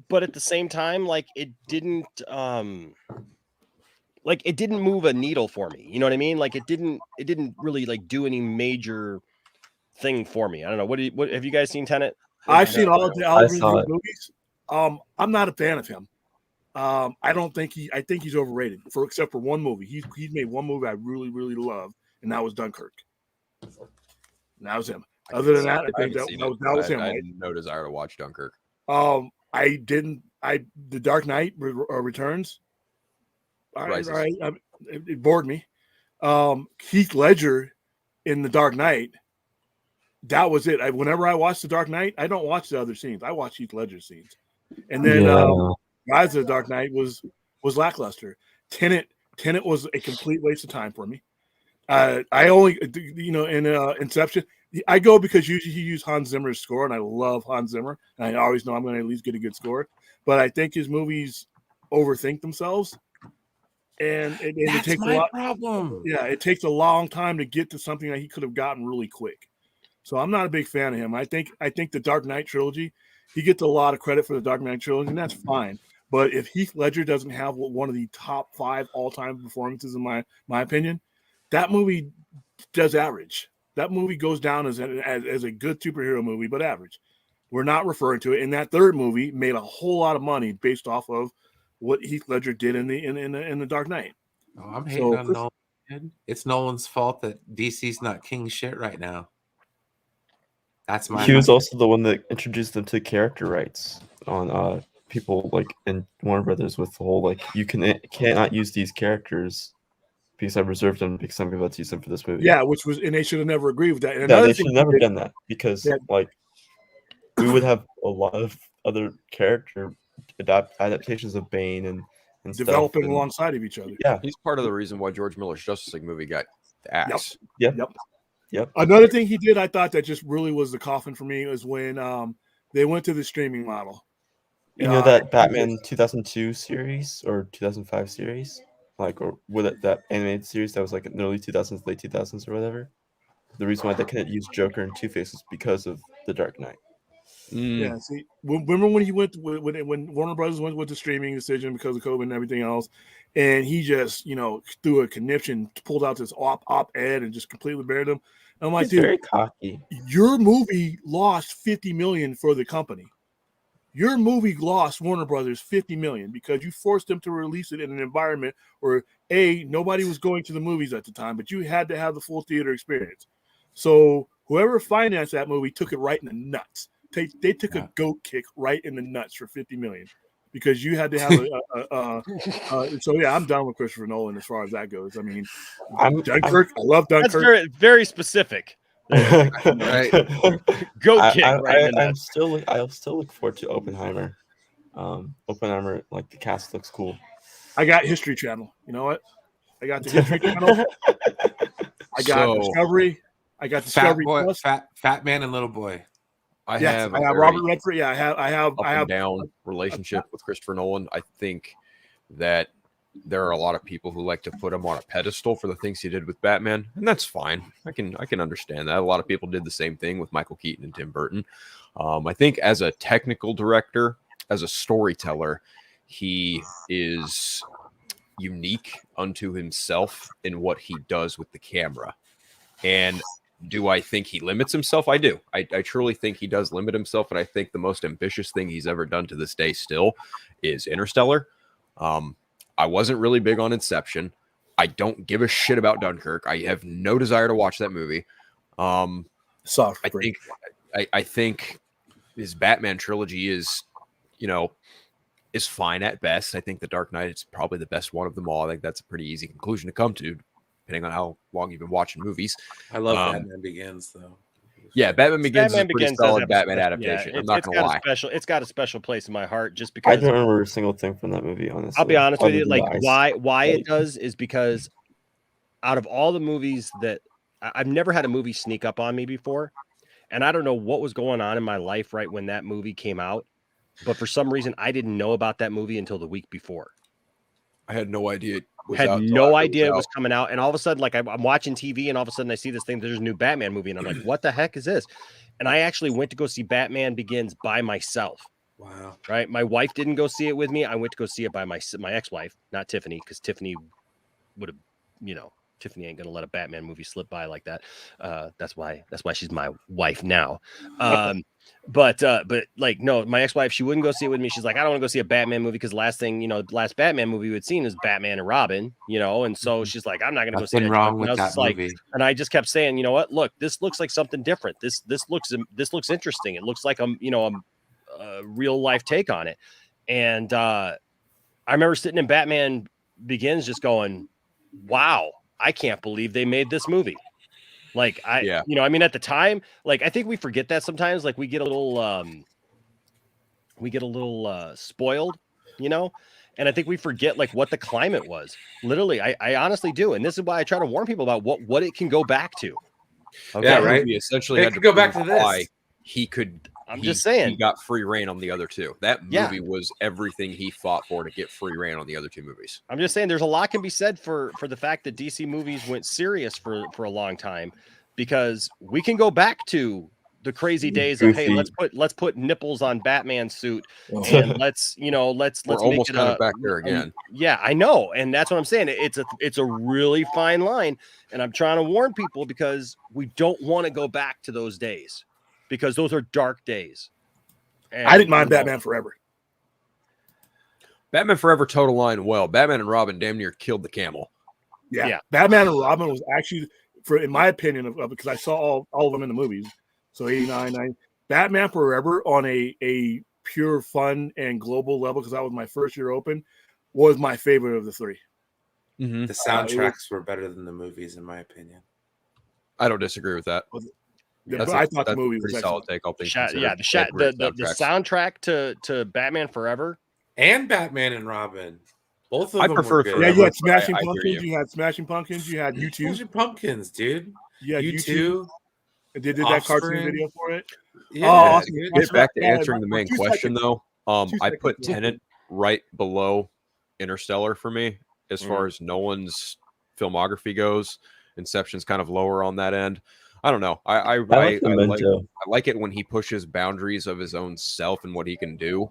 But at the same time, it didn't move a needle for me. You know what I mean? It didn't really do any major thing for me. I don't know. What have you guys seen Tenet? I've seen all of the Oliver movies. I'm not a fan of him. I think he's overrated except for one movie. He's made one movie I really, really love, and that was Dunkirk. And that was him. Other than that, I think that was him. I had no desire to watch Dunkirk. I didn't. The Dark Knight Returns. It bored me. Heath Ledger in The Dark Knight, that was it. Whenever I watch The Dark Knight, I don't watch the other scenes. I watch Heath Ledger scenes. And then Rise of the Dark Knight was lackluster. Tenet was a complete waste of time for me. I only, in Inception, I go because usually he used Hans Zimmer's score, and I love Hans Zimmer, and I always know I'm going to at least get a good score. But I think his movies overthink themselves, and it takes a lot. Problem. Yeah, it takes a long time to get to something that he could have gotten really quick. So I'm not a big fan of him. I think the Dark Knight trilogy, he gets a lot of credit for the Dark Knight trilogy, and that's fine. But if Heath Ledger doesn't have one of the top 5 all-time performances, in my opinion, that movie does average. That movie goes down as a good superhero movie, but average. We're not referring to it. And that third movie made a whole lot of money based off of what Heath Ledger did in the Dark Knight. Oh, I'm hating on Nolan. It's Nolan's fault that DC's not king shit right now. That's my. He was also the one that introduced them to character rights on people like in Warner Brothers with the whole like you cannot use these characters because I reserved them because I'm about to use them for this movie. Yeah, and they should have never agreed with that. And they should have never done that because like we would have a lot of other character adaptations of Bane and developing stuff alongside of each other. Yeah, he's part of the reason why George Miller's Justice League movie got the axe. Yep. Another thing he did, I thought that just really was the coffin for me, was when they went to the streaming model. You know that Batman 2002 series or 2005 series, like, or with that animated series that was like in the early 2000s, late 2000s, or whatever. The reason why they couldn't use Joker and Two-Face is because of the Dark Knight. Yeah, see, remember when he went when Warner Brothers went with the streaming decision because of COVID and everything else, and he just through a conniption pulled out this op-ed and just completely buried him. I'm like, dude, very cocky. Your movie lost $50 million for the company. Your movie lost Warner Brothers $50 million because you forced them to release it in an environment where nobody was going to the movies at the time, but you had to have the full theater experience. So whoever financed that movie took it right in the nuts. They took a goat kick right in the nuts for $50 million because you had to have so yeah, I'm done with Christopher Nolan as far as that goes. I mean, Dunkirk, I love Dunkirk. That's very, very specific. Right. Goat kick I'll still look forward to Oppenheimer. Oppenheimer, like the cast looks cool. I got History Channel. You know what? I got the History Channel. I got Discovery. I got Discovery Plus. Fat Man and Little Boy. I have Robert Redford. Yeah, I have and down relationship with Christopher Nolan. I think that there are a lot of people who like to put him on a pedestal for the things he did with Batman, and that's fine. I can understand that. A lot of people did the same thing with Michael Keaton and Tim Burton. I think as a technical director, as a storyteller, he is unique unto himself in what he does with the camera. And do I think he limits himself? I do. I truly think he does limit himself, and I think the most ambitious thing he's ever done to this day still is Interstellar. I wasn't really big on Inception. I don't give a shit about Dunkirk. I have no desire to watch that movie. I think his Batman trilogy is fine at best. I think The Dark Knight is probably the best one of them all. I think that's a pretty easy conclusion to come to, depending on how long you've been watching movies. I love Batman Begins, though. Yeah, Batman Begins is a pretty solid Batman adaptation. I'm not going to lie. It's got a special place in my heart just because. I don't remember a single thing from that movie, honestly. I'll be honest with you. Like, why it does is because out of all the movies that I've never had a movie sneak up on me before, and I don't know what was going on in my life right when that movie came out, but for some reason I didn't know about that movie until the week before. I had no idea. Had no idea it was coming out, and all of a sudden, like I'm watching TV, and all of a sudden I see this thing. There's a new Batman movie, and I'm like, "What the heck is this?" And I actually went to go see Batman Begins by myself. Wow! Right? My wife didn't go see it with me. I went to go see it by my ex-wife, not Tiffany, because Tiffany would have, Tiffany ain't gonna let a Batman movie slip by like that. That's why she's my wife now. But like, no, my ex-wife, she wouldn't go see it with me. She's like, I don't want to go see a Batman movie because the last Batman movie we'd seen is Batman and Robin, and so she's like, I'm not gonna go see it. Wrong with that movie. And I just kept saying, you know what? Look, this looks like something different. This looks interesting. It looks like a real life take on it. And I remember sitting in Batman Begins just going, wow. I can't believe they made this movie. Like Yeah. you know, I mean, at the time, like I think we forget that sometimes. Like we get a little spoiled, you know, and I think we forget like what the climate was. Literally, I honestly do, and this is why I try to warn people about what it can go back to. Okay, Yeah, right. He essentially It had could to go back prove to this. why he could. I'm he- just saying. he got free reign on the other two. That Yeah. movie was everything he fought for to get free reign on the other two movies. I'm just saying there's a lot can be said for the fact that DC movies went serious for a long time, because we can go back to the crazy days of, hey, Goofy. let's put nipples on Batman's suit, and let's We're make almost it kind of back there again. Yeah, I know, and that's what I'm saying. It's a really fine line, and I'm trying to warn people because we don't want to go back to those days, because those are dark days. And, I didn't mind you know, Batman Forever. Batman Forever total line well. Batman and Robin damn near killed the camel. Yeah. Batman and Robin was actually, in my opinion, of because I saw all of them in the movies. So 89, 90. Batman Forever on a pure fun and global level, because that was my first year open, was my favorite of the three. Mm-hmm. The soundtracks were better than the movies, in my opinion. I don't disagree with that. Yeah, but I thought the movie was pretty excellent. solid take. All things yeah, considered. the Great the soundtracks. soundtrack to Batman Forever. And Batman and Robin. Both of I them prefer were good. Yeah, Forever, you had but Smashing I hear Pumpkins. you. You had Smashing Pumpkins. You had U2. Smashing Pumpkins, dude. Yeah, You U2. too. And they did that cartoon Offspring. video for it. Yeah, awesome. dude. Get back to Yeah, answering the main 2 question, seconds. though. 2 I seconds. put Tenet right below Interstellar for me as Mm. far as Nolan's filmography goes. Inception's kind of lower on that end. I don't know. I like Memento. like it when he pushes boundaries of his own self and what he can do.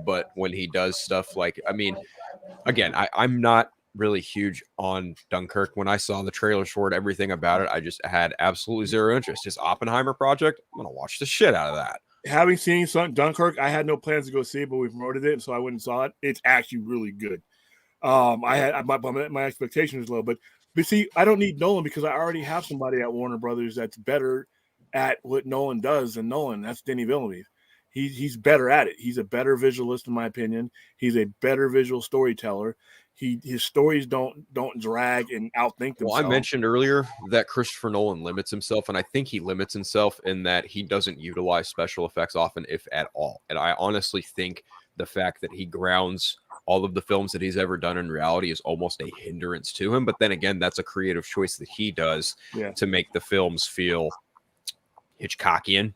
But when he does stuff like, I mean, again, I'm not really huge on Dunkirk. When I saw the trailers for it, everything about it, I just had absolutely zero interest. His Oppenheimer project, I'm gonna watch the shit out of that. Having seen Dunkirk, I had no plans to go see it, but we promoted it, so I went and saw it. It's actually really good. I had my expectation was low, but see, I don't need Nolan because I already have somebody at Warner Brothers that's better at what Nolan does than Nolan. That's Denis Villeneuve. He's better at it. He's a better visualist, in my opinion. He's a better visual storyteller. His stories don't drag and outthink themselves. Well, I mentioned earlier that Christopher Nolan limits himself, and I think he limits himself in that he doesn't utilize special effects often, if at all. And I honestly think the fact that he grounds all of the films that he's ever done in reality is almost a hindrance to him. But then again, that's a creative choice that he does to make the films feel Hitchcockian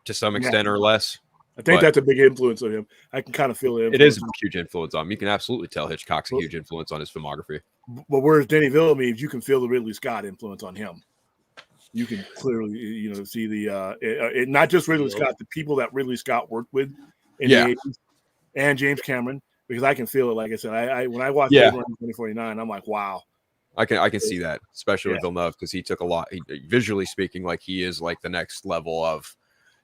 to some extent or less. I think But that's a big influence on him. I can kind of feel it. it is a huge influence on him. You can absolutely tell Hitchcock's a huge influence on his filmography. But whereas Denis Villeneuve, you can feel the Ridley Scott influence on him. You can clearly, see the not just Ridley Scott, the people that Ridley Scott worked with in the 80s, and James Cameron, because I can feel it. Like I said, I when I watched Blade Runner 2049, I'm like, wow. I can see that, especially with Villeneuve, because he took a lot. Visually speaking, like he is like the next level of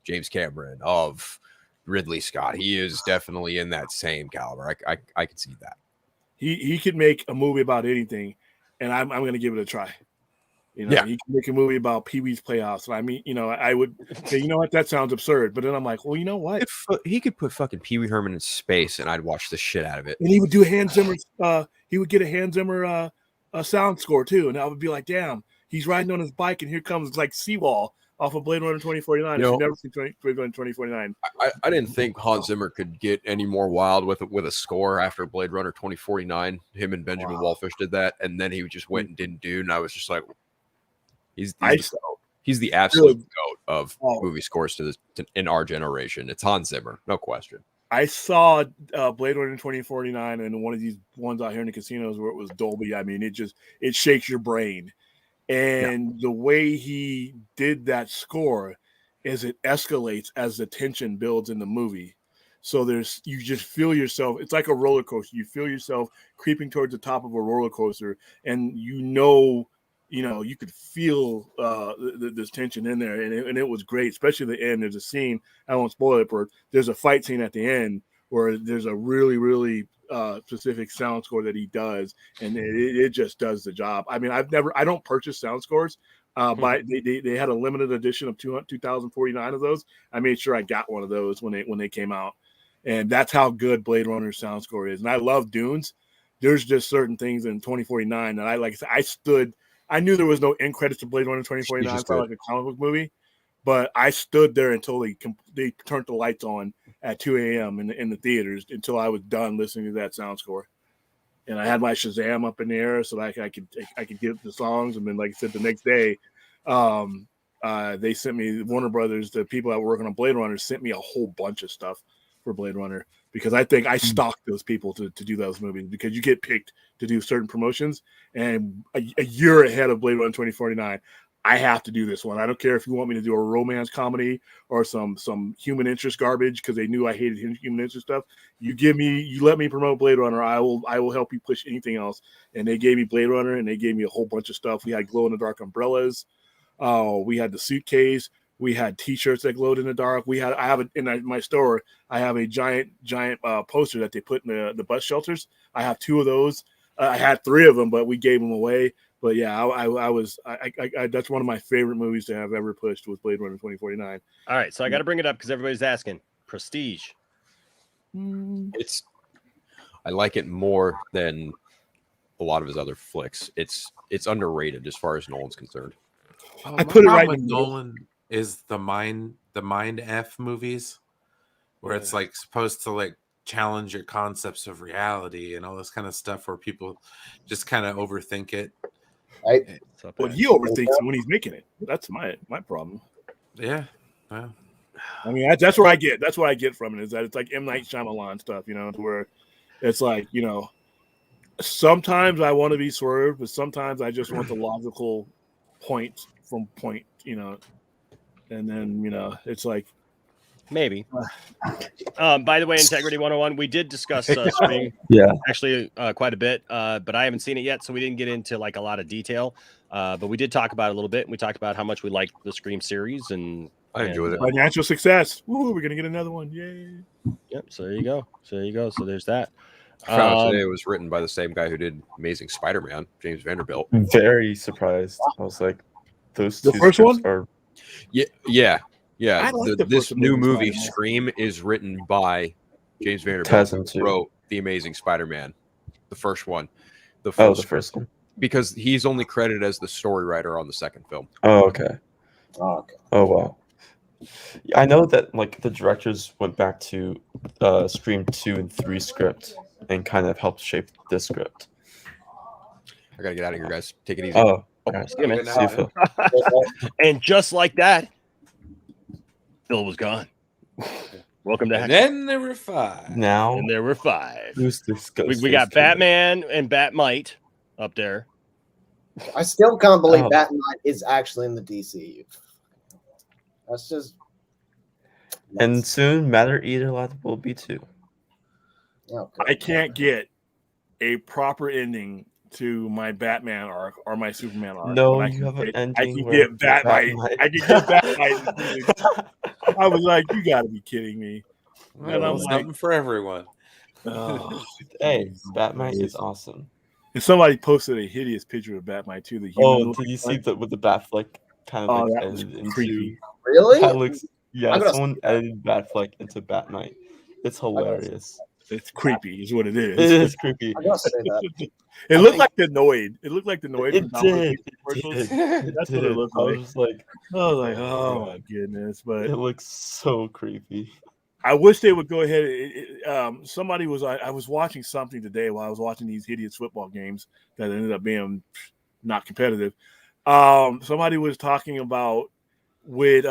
James Cameron, of Ridley Scott. He is definitely in that same caliber. I can see that. He could make a movie about anything, and I'm going to give it a try. He can make a movie about Pee Wee's Playhouse. And I mean, I would say, you know what, that sounds absurd. But then I'm like, well, you know what? He could put fucking Pee Wee Herman in space, and I'd watch the shit out of it. And he would do Hans Zimmer. He would get a Hans Zimmer a sound score too, and I would be like, damn, he's riding on his bike, and here comes like Seawall off of Blade Runner 2049. If you've never seen Blade Runner 2049. I didn't think Hans Zimmer could get any more wild with a score after Blade Runner 2049. Him and Benjamin Wallfish did that, and then he just went and didn't do. And I was just like, he's the absolute goat of movie scores in our generation. It's Hans Zimmer, no question. I saw Blade Runner 2049 and one of these ones out here in the casinos where it was Dolby. I mean, it shakes your brain. And the way he did that score is it escalates as the tension builds in the movie. So you just feel yourself. It's like a roller coaster. You feel yourself creeping towards the top of a roller coaster, and you could feel this tension in there, and it was great, especially the end. There's a scene, I won't spoil it, but there's a fight scene at the end where there's a really, really specific sound score that he does, and it just does the job. I mean, I don't purchase sound scores, but they had a limited edition of 2,049 of those. I made sure I got one of those when they came out, and that's how good Blade Runner's sound score is. And I love Dunes. There's just certain things in 2049 that I like. I knew there was no end credits to Blade Runner 2049. It's not like a comic book movie, but I stood there until they turned the lights on at 2 a.m. in the theaters until I was done listening to that sound score. And I had my Shazam up in the air so that I could get the songs. And then, like I said, the next day, they sent me, Warner Brothers, the people that were working on Blade Runner, sent me a whole bunch of stuff for Blade Runner, because I think I stalked those people to do those movies, because you get picked to do certain promotions, and a year ahead of Blade Runner 2049, I have to do this one. I don't care if you want me to do a romance comedy or some human interest garbage, because they knew I hated human interest stuff. You let me promote Blade Runner, I will help you push anything else. And they gave me Blade Runner, and they gave me a whole bunch of stuff. We had glow in the dark umbrellas. We had the suitcase. We had T-shirts that glowed in the dark. In my store, I have a giant poster that they put in the bus shelters. I have 2 of those. I had 3 of them, but we gave them away. But yeah, I that's one of my favorite movies to have ever pushed, was Blade Runner 2049. All right, so I got to bring it up because everybody's asking. Prestige. I like it more than a lot of his other flicks. It's underrated as far as Nolan's concerned. I put it right with in Nolan is the mind F movies, where it's like supposed to like challenge your concepts of reality and all this kind of stuff, where people just kind of overthink it. Well, he overthinks it when he's making it. That's my problem. Yeah. Well, I mean, that's where I get. That's what I get from it, is that it's like M. Night Shyamalan stuff, where it's like, sometimes I want to be swerved, but sometimes I just want the logical point from point, and then, it's like, maybe. By the way, Integrity 101, we did discuss Scream, actually quite a bit, but I haven't seen it yet, so we didn't get into like a lot of detail. But we did talk about it a little bit, and we talked about how much we liked the Scream series, and I enjoyed it. Financial success. Woo, we're gonna get another one. Yay! Yep. So there you go. So there's that. I found out today it was written by the same guy who did Amazing Spider-Man, James Vanderbilt. Very surprised. I was like, those the two first one are. Yeah. I like the This first new Amazing movie, Spider-Man. Scream, is written by James Vanderbilt, Tasm, who too. wrote The Amazing Spider-Man, the first one. The first one. Because he's only credited as the story writer on the second film. Oh, okay. Oh, wow. I know that like the directors went back to Scream 2 and 3 script and kind of helped shape this script. I gotta get out of here, guys. Take it easy. Oh, see you, man. See you, Phil. And just like that, Phil was gone. Welcome to and then there were 5. Now, And there were 5. who's this We got Batman and Batmite up there. I still can't believe Oh. Batman is actually in the DCU. That's just. And soon, Matter Eater Lad will be too. I can't get a proper ending to my Batman arc or my Superman arc. No, but I you can have an get- ending I can where get Batmite. Batmite- I can get Batmite. I was like, you got to be kidding me. And I'm It's like, something for everyone. oh, Hey, Batmite is awesome. and somebody posted a hideous picture of Batmite too. The Oh, human did you see looking that with the Batfleck kind Oh, of like that was edited into? creepy. Really? That looks, yeah, I'm gonna someone see that. edited Batfleck into Batmite. It's hilarious. It's creepy, is what it is. It is creepy. I gotta say that. It looked like the Noid. It looked like the Noid. It from Domino's did. commercials. It That's what it did. looked I like. was just like, Oh my goodness! But it looks so creepy. I wish they would go ahead. Somebody was. I was watching something today while I was watching these hideous football games that ended up being not competitive. Somebody was talking about with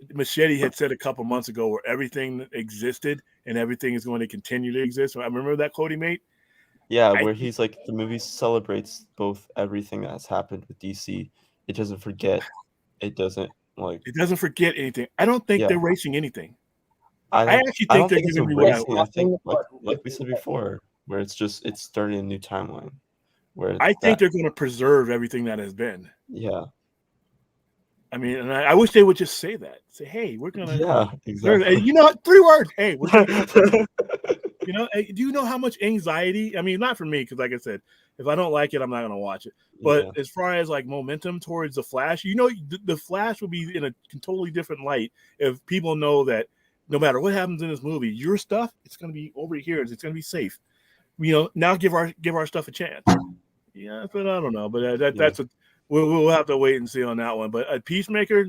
Machete had said a couple months ago where everything existed and everything is going to continue to exist. I remember that quote he made. Yeah, where he's like, the movie celebrates both everything that has happened with DC. It doesn't forget. It doesn't like. It doesn't forget anything. I don't think Yeah. they're racing anything. I actually don't think they're it's giving me erasing. what I I think, like we said before, where it's starting a new timeline. Where I think they're going to preserve everything that has been. Yeah. I mean, and I wish they would just say that. Say, hey, we're gonna. Yeah, exactly. You know, 3 words. Hey, we're gonna, you know, do you know how much anxiety? I mean, not for me, because like I said, if I don't like it, I'm not gonna watch it. But Yeah. as far as like momentum towards the Flash, you know, the Flash will be in a totally different light if people know that no matter what happens in this movie, your stuff it's gonna be over here. It's gonna be safe. You know, now give our stuff a chance. Yeah, but I don't know. But we'll have to wait and see on that one. But Peacemaker,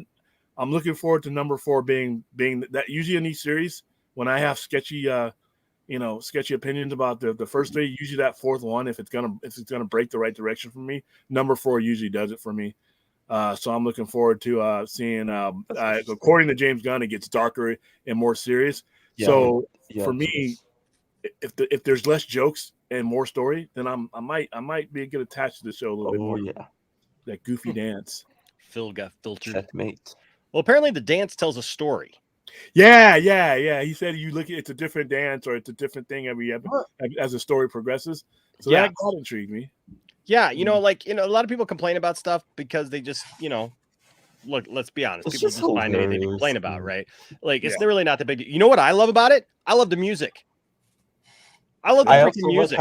I'm looking forward to number 4 being that. Usually in these series, when I have sketchy opinions about the first 3, usually that 4th one, if it's gonna break the right direction for me, number 4 usually does it for me. So I'm looking forward to seeing. According to James Gunn, it gets darker and more serious. Yeah, so yeah, for me, if there's less jokes and more story, then I might get attached to the show a little bit more. Yeah, that goofy dance. Phil got filtered. Checkmate. Well, apparently the dance tells a story. Yeah. He said you look at it's a different dance or it's a different thing as the story progresses. So Yeah. that intrigued me. Yeah, a lot of people complain about stuff because they just, look, let's be honest. It's People just just find anything to hilarious, complain about, man. right? Like, it's really not the big. You know what I love about it? I love the music. I love the I freaking also like music.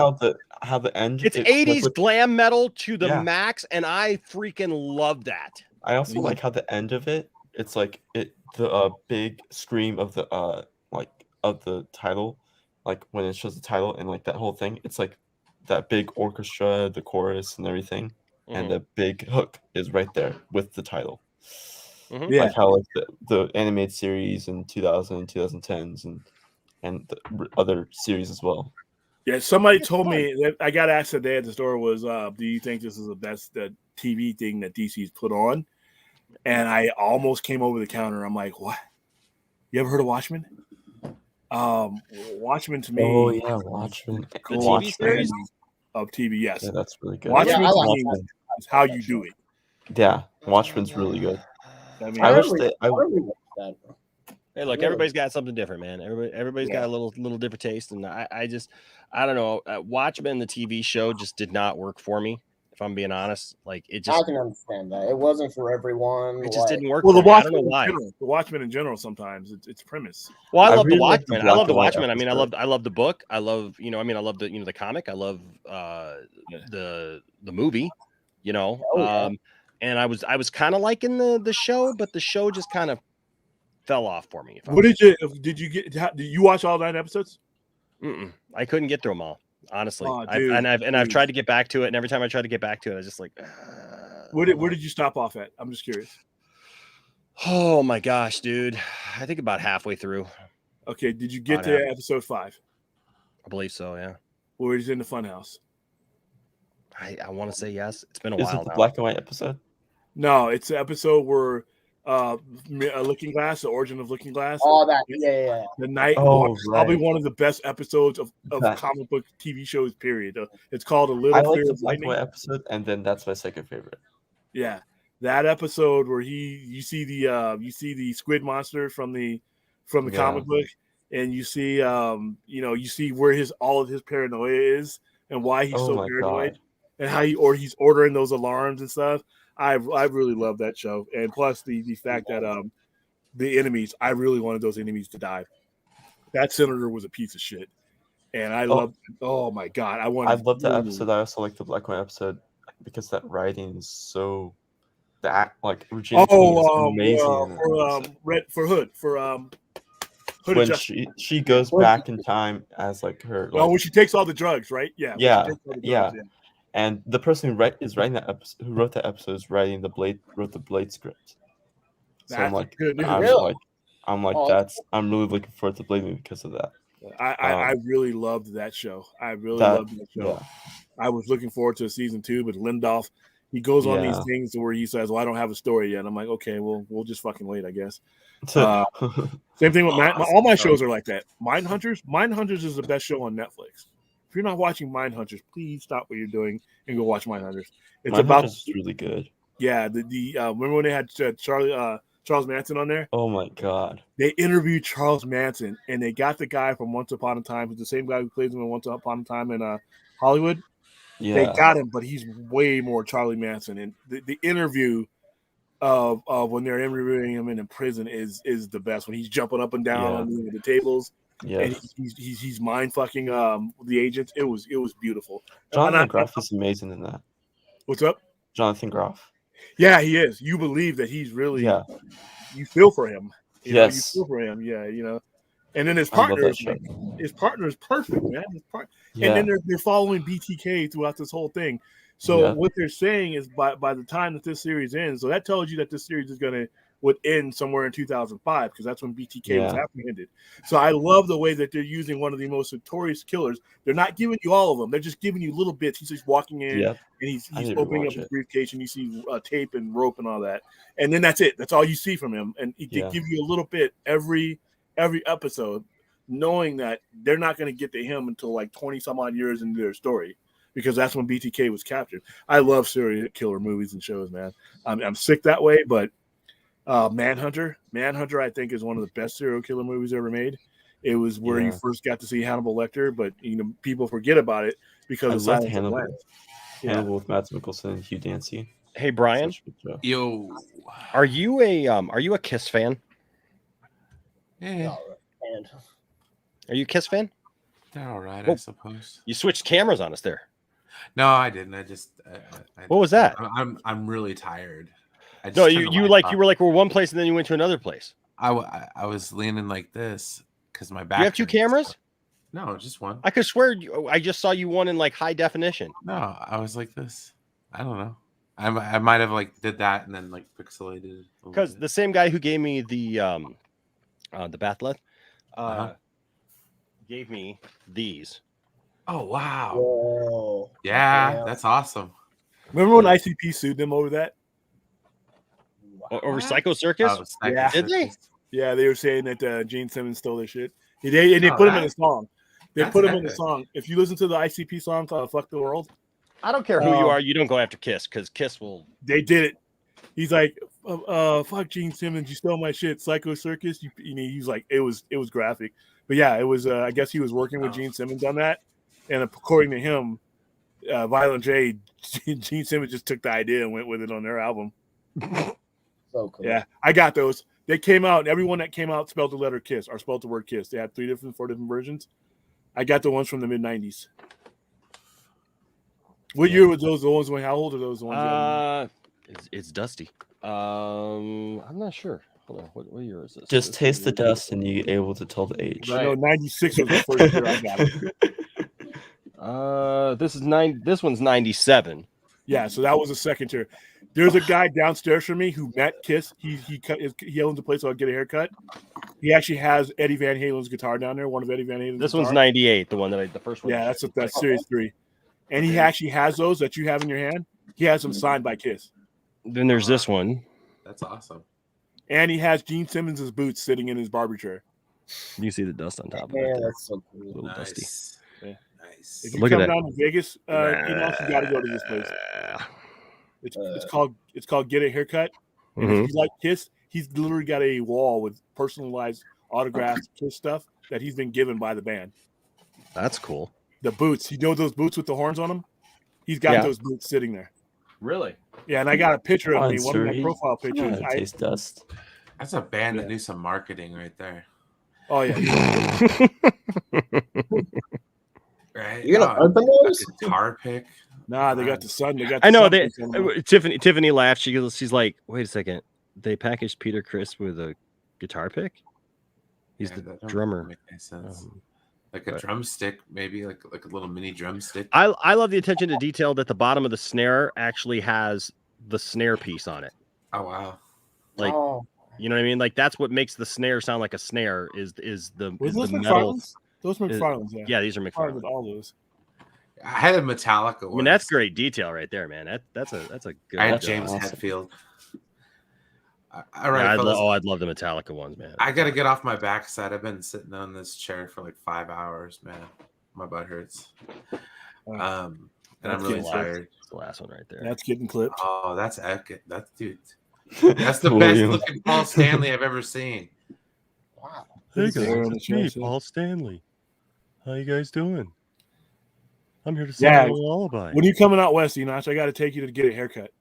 how the end. It's it- 80s like, glam metal to the Yeah. max, and I freaking love that. I also like how the end of it. It's like the big scream of the of the title, like when it shows the title and like that whole thing. It's like that big orchestra, the chorus, and everything, and the big hook is right there with the title. Yeah. Like how like the animated series in 2000 and 2010s and the other series as well. Yeah, somebody told me that I got asked today at the store was, do you think this is the best TV thing that DC's put on? And I almost came over the counter. I'm like, what? You ever heard of Watchmen? Watchmen to me. Oh yeah, Watchmen. The TV series? Of TV, yes. Yeah, that's really good. Watchmen Yeah, I to like me that. is how you do it. Yeah, Watchmen's really good. I mean, I wish really- they. I, that. Hey, look, Really? everybody's got something different, man. Everybody's got a little different taste, and I don't know. Watchmen, the TV show, just did not work for me. If I'm being honest, like it I just can understand that. It wasn't for everyone. it just didn't work. well, for the me. I don't know Watchmen, why. the Watchmen in general, sometimes it's premise. Well, I I love really the like the Watchmen. I black love the and white Watchmen. I mean, I episode. love the book. I love, I love the comic. I love the movie. And I was kind of liking the show, but the show just kind of fell off for me. What did you get? Did you watch all 9 episodes? I couldn't get through them all, honestly. Oh, I've tried to get back to it, and every time I tried to get back to it, I was just like, Where did you stop off at? I'm just curious. oh my gosh, dude! I think about halfway through. Okay, did you get About to half. episode 5? I believe so. Yeah, Where he's in the funhouse? I want to say yes. It's been a is while it the now. black and white episode? No, it's the episode where Looking Glass, the origin of Looking Glass. All that. Yeah. The night, Oh, probably right. one of the best episodes of That- comic book TV shows. Period. It's called A Little I like Fear the of black and Lightning. white episode, and then that's my second favorite. Yeah, that episode where you see the squid monster from the Yeah. comic book, and you see you see where all of his paranoia is and why he's Oh so my paranoid, God. and how he's ordering those alarms and stuff. I really love that show, and plus the fact that the enemies, I really wanted those enemies to die. That senator was a piece of shit, and I love. Oh my God, I I wanted. love that episode. I also like the black and white episode because that writing is so that like Regina King is amazing. in that episode. Hood when of Justice. she goes back in time as like her. Oh, when she takes all the drugs, right? Yeah. when she Yeah, takes all the yeah. drugs, And the person is writing that episode, who wrote that episode, is wrote the Blade script. So I'm That's like, good news. I'm like, Oh. I'm really looking forward to Blade movie because of that. I really loved that show. I really that- loved that show. yeah. I was looking forward to season 2, but Lindelof, he goes on these Yeah. things where he says, "Well, I don't have a story yet." I'm like, okay, well, we'll just fucking wait, I guess. Same thing with all my shows are like that. Mindhunters is the best show on Netflix. If you're not watching Mindhunters, please stop what you're doing and go watch Mindhunters. It's about is really good. yeah. Remember when they had Charles Manson on there? Oh my God. They interviewed Charles Manson, and they got the guy from Once Upon a Time, who's the same guy who plays him in Once Upon a Time in Hollywood. They Yeah. got him, but he's way more Charlie Manson. And the interview of when they're interviewing him in prison is the best. When he's jumping up and down on the tables, and Yes. he's mind fucking the agents. It was beautiful. Jonathan And Groff is amazing in that. what's up? Jonathan Groff. Yeah, he is. You believe that he's really. Yeah. You feel for him. Yes. You feel for him. Yeah, And then his I love partner, that is show. his partner is perfect, man. And Yeah. then they're following BTK throughout this whole thing. So Yeah. what they're saying is by the time that this series ends, so that tells you that this series would end somewhere in 2005 because that's when BTK was Yeah. apprehended. So I love the way that they're using one of the most notorious killers. They're not giving you all of them; they're just giving you little bits. He's just walking in Yep. and he's I need to opening up rewatch his it. briefcase and you see tape and rope and all that, and then that's it. That's all you see from him, and they Yeah. give you a little bit every episode, knowing that they're not going to get to him until like 20 some odd years into their story. Because that's when BTK was captured. I love serial killer movies and shows, man. I'm sick that way, but Manhunter, I think is one of the best serial killer movies ever made. It was where you Yeah. first got to see Hannibal Lecter, but people forget about it because I of loved Silence of the Hannibal. Lambs. Yeah. Hannibal with Mads Mikkelsen and Hugh Dancy. Hey Brian, Such a good show. Yo. are you a Kiss fan? Yeah. And Are you a Kiss fan? They're all right, Oh. I suppose. You switched cameras on us there. No, I didn't. I just. What was that? I'm really tired. I just No, turned you the you light like off. you were like we're one place and then you went to another place. I was leaning like this because my back. You have two hurts. cameras? No, just one. I could swear I just saw you one in like high definition. No, I was like this. I don't know. I might have like did that and then like pixelated it a little Because bit. the same guy who gave me the Bathleth gave me these. Oh wow. whoa. Yeah, Yeah. that's awesome. Remember when ICP sued them over that? Over Psycho Circus? Oh, Psycho Yeah. Did they? Circus. Yeah, they were saying that Gene Simmons stole their shit. They Oh, put him in a song. They that's put him in a epic. song. If you listen to the ICP song called "Fuck the World," I don't care who you are. You don't go after Kiss because Kiss will. they did it. He's like, "Fuck Gene Simmons, you stole my shit." Psycho Circus. He's like, it was graphic, but yeah, it was. I guess he was working with Gene Simmons on that, and according to him, Violent J, Gene Simmons just took the idea and went with it on their album. So cool. Yeah, I got those. They came out. Everyone that came out spelled the letter Kiss or spelled the word Kiss. They had 4 different versions. I got the ones from the mid '90s. What year was those? The ones when? How old are those ones? It's dusty. I'm not sure. Hold on. What year is this? Just taste the dust and you're able to tell the age. I know '96 was the first year I got it. This one's 97. Yeah, so that was the second tier. There's a guy downstairs from me who met Kiss. He owns a place called Get a Haircut. He actually has Eddie Van Halen's guitar down there. One of Eddie Van Halen's. This guitars. one's 98. The one the first one. Yeah, that's Series 3. And he actually has those that you have in your hand. He has them signed by Kiss. Then there's this one. That's awesome. And he has Gene Simmons' boots sitting in his barber chair. You see the dust on top of it. Yeah, there. that's so cool. A little dusty. Nice. Yeah. Nice. If you Look at come that. down to Vegas, you got to go to this place. It's called Get a Haircut. And Mhm. if you like Kiss, he's literally got a wall with personalized autographed Kiss stuff that he's been given by the band. That's cool. The boots, you know those boots with the horns on them? He's got Yeah. those boots sitting there. Really? Yeah, and I got a picture of Come me, on, one of my Suri. profile pictures. Yeah, taste dust. That's a band that knew some marketing right there. Oh yeah. Right? You're gonna Oh, open a those? guitar pick. Nah, they got the sun. They got. The I know sun they. piece on them. Tiffany laughed. She's like, "Wait a second. They packaged Peter Criss with a guitar pick. He's Yeah, the that don't drummer." Make any sense. Like a but- drumstick, maybe like a little mini drumstick. I love the attention to detail that the bottom of the snare actually has the snare piece on it. Oh wow. Like, Oh. you know what I mean? Like that's what makes the snare sound like a snare is the Were is those the metal. McFarlane's? Those McFarlane's, yeah. Yeah, these are McFarlane McFarlane. with all those. I had a Metallica one. I mean, that's great detail right there, man. That's a good. I had job. James Awesome. Hetfield. All Yeah, right, fellas. I'd love the Metallica ones, man. I gotta get off my backside. I've been sitting on this chair for like 5 hours, man. My butt hurts. And I'm That's really getting tired. It's the last one right there. That's getting clipped. Oh, that's epic. That's dude. That's the best William. looking Paul Stanley I've ever seen. Wow. Hey He's there on guys, the it's me, show, Paul Stanley. How you guys doing? I'm here to sing Yeah. a little lullaby. When you coming out west, Enoch, I got to take you to get a haircut.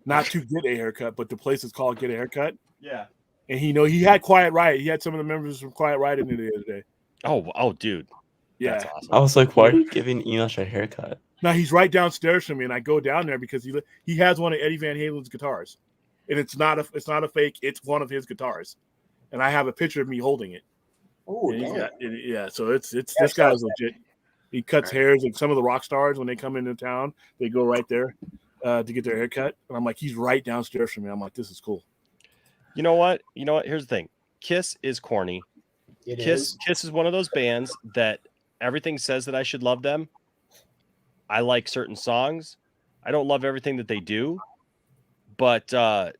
Not to get a haircut, but the place is called Get a Haircut. Yeah. And he had Quiet Riot. He had some of the members from Quiet Riot in there the other day. Oh, dude. Yeah. That's awesome. I was like, why are you giving Enoch a haircut? Now he's right downstairs from me, and I go down there because he has one of Eddie Van Halen's guitars, and it's not a fake. It's one of his guitars, and I have a picture of me holding it. Oh, And he's damn. got- yeah. So it's this guy's legit. He cuts hairs, and some of the rock stars when they come into town, they go right there to get their hair cut. And I'm like, he's right downstairs from me. I'm like, this is cool. You know what? Here's the thing. Kiss is corny. Kiss is one of those bands that everything says that I should love them. I like certain songs. I don't love everything that they do, but I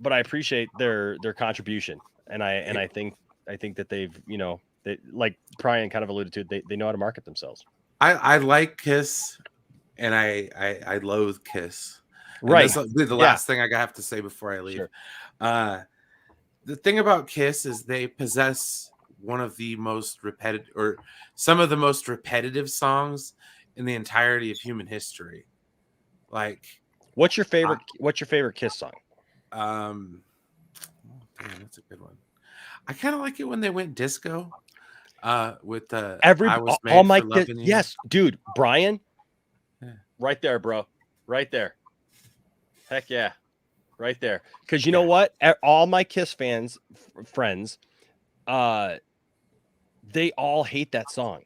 appreciate their contribution. And I think that they've, they, like Brian kind of alluded to, they know how to market themselves. I like Kiss, and I loathe Kiss. And Right. this will be the last thing I have to say before I leave. Sure. The thing about Kiss is they possess one of the most repetitive, or some of the most repetitive songs in the entirety of human history. Like, what's your favorite Kiss song? Damn, that's a good one. I kind of like it when they went disco. With the all my Kiss. Yes, dude, Brian. Yeah. Right there, bro. Right there. Heck yeah. Right there. Because you know what? All my Kiss friends, they all hate that song.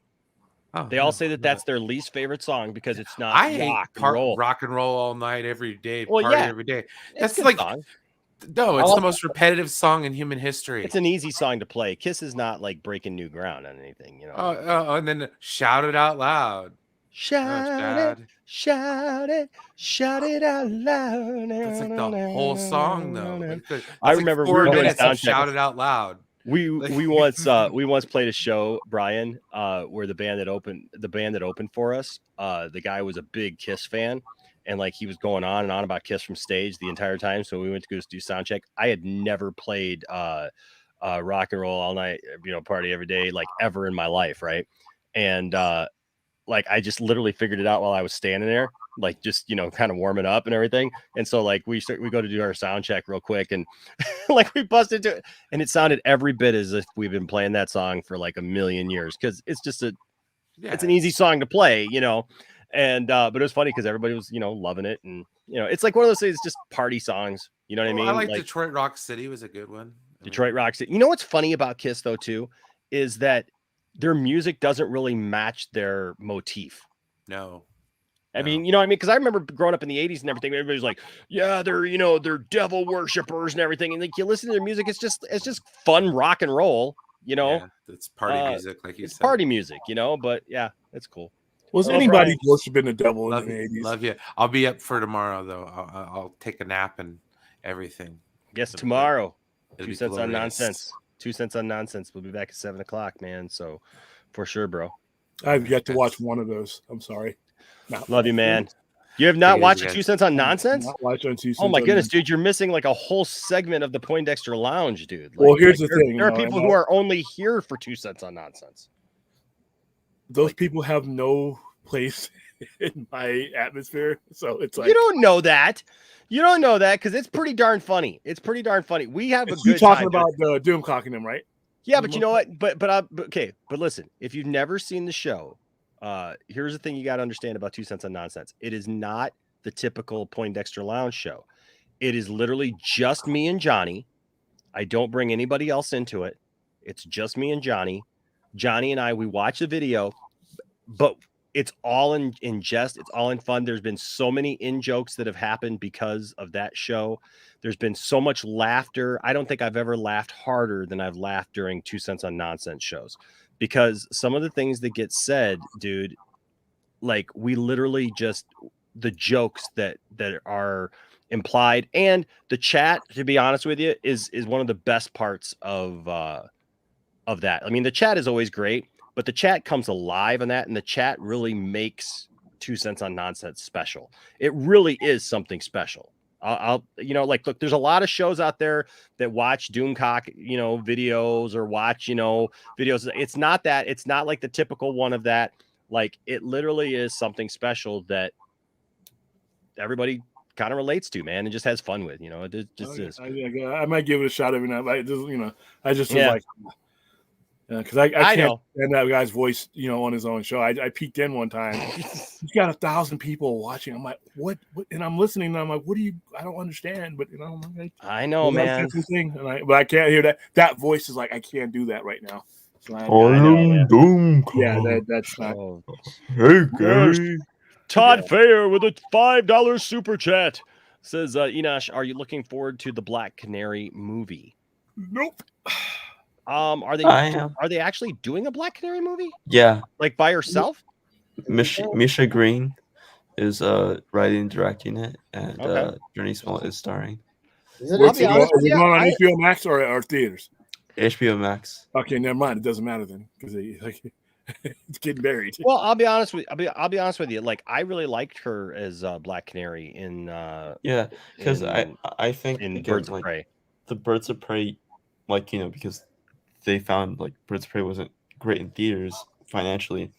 Oh, they all say that that's their least favorite song because it's not rock and roll all night, every day, well, party every day. That's like song. No, it's the most repetitive song in human history. It's an easy song to play. Kiss is not like breaking new ground on anything, Oh, and then shout it out loud. Shout it out loud. That's like the whole song, though. I remember we were doing a sound check. Shout it out loud. We once played a show, Brian, where the band that opened for us, the guy was a big Kiss fan, and like he was going on and on about Kiss from stage the entire time. So we went to go do sound check. I had never played rock and roll all night, party every day, like ever in my life, right? And like I just literally figured it out while I was standing there, like just kind of warming up and everything. And so like we go to do our sound check real quick, and like we busted into it, and it sounded every bit as if we've been playing that song for like a million years, because it's just it's an easy song to play, and but it was funny because everybody was loving it, and it's like one of those things, just party songs, you know what I mean? I like Detroit Rock City was a good one. Detroit Rock City. You know what's funny about Kiss though too is that their music doesn't really match their motif. No. I mean, you know what I mean? Because I remember growing up in the 80s and everything, everybody's like, yeah, they're devil worshippers and everything. And like you listen to their music, it's just fun rock and roll, Yeah, it's party music, like you said. Party music, but yeah, it's cool. Was anybody worshiping the devil in the 80s? Love you. I'll be up for tomorrow, though. I'll take a nap and everything. Guess tomorrow. 2 cents on nonsense. 2 cents on nonsense. We'll be back at 7 o'clock, man. So for sure, bro. I've yet to watch one of those. I'm sorry. Love you, man. You have not watched 2 cents on nonsense? Not watched on 2 cents. Oh my goodness, dude. You're missing like a whole segment of the Poindexter Lounge, dude. Well, here's the thing. There are people who are only here for 2 cents on nonsense. Those people have no place in my atmosphere. So it's like, you don't know that. You don't know that because it's pretty darn funny. It's pretty darn funny. We have a good you talking about the Doomcocking them, right? Yeah, but you know what? But okay. But listen, if you've never seen the show, here's the thing you got to understand about 2 cents on nonsense. It is not the typical Poindexter Lounge show. It is literally just me and Johnny. I don't bring anybody else into it. It's just me and Johnny. Johnny and I, we watch the video, but it's all in jest. It's all in fun. There's been so many in-jokes that have happened because of that show. There's been so much laughter. I don't think I've ever laughed harder than I've laughed during 2 cents on nonsense shows, because some of the things that get said, dude, like we literally just the jokes that are implied, and the chat, to be honest with you, is one of the best parts of that. I mean, the chat is always great, but the chat comes alive on that, and the chat really makes 2 cents on nonsense special. It really is something special. I'll like, look, there's a lot of shows out there that watch Doomcock, videos, or watch, videos. It's not that. It's not like the typical one of that. Like, it literally is something special that everybody kind of relates to, man, and just has fun with. It just is. I might give it a shot every night. I just was like. Because I can't stand that guy's voice, on his own show. I peeked in one time. He's got 1,000 people watching. I'm like, what? And I'm listening, and I'm like, what do you? I don't understand. But I know, man. But I can't hear that. That voice is like, I can't do that right now. So I am Doom. Yeah, that's not. Hey, Yes. Gary. Todd Fair with a $5 super chat says, Enosh, are you looking forward to the Black Canary movie? Nope. Are they I am. are they actually doing a Black Canary movie? Yeah, Like by herself? Misha Green is writing and directing it, and Okay. Journey Smollett is starring. Is it I'll be honest with Is it you, going on I- HBO Max or theaters? HBO Max. Okay, never mind. It doesn't matter then because it's getting buried. Well, I'll be honest with you. Like, I really liked her as Black Canary in Yeah, because in- I think in again, Birds of like, Prey. the Birds of Prey, like, you know, because they found like Birds of Prey wasn't great in theaters financially,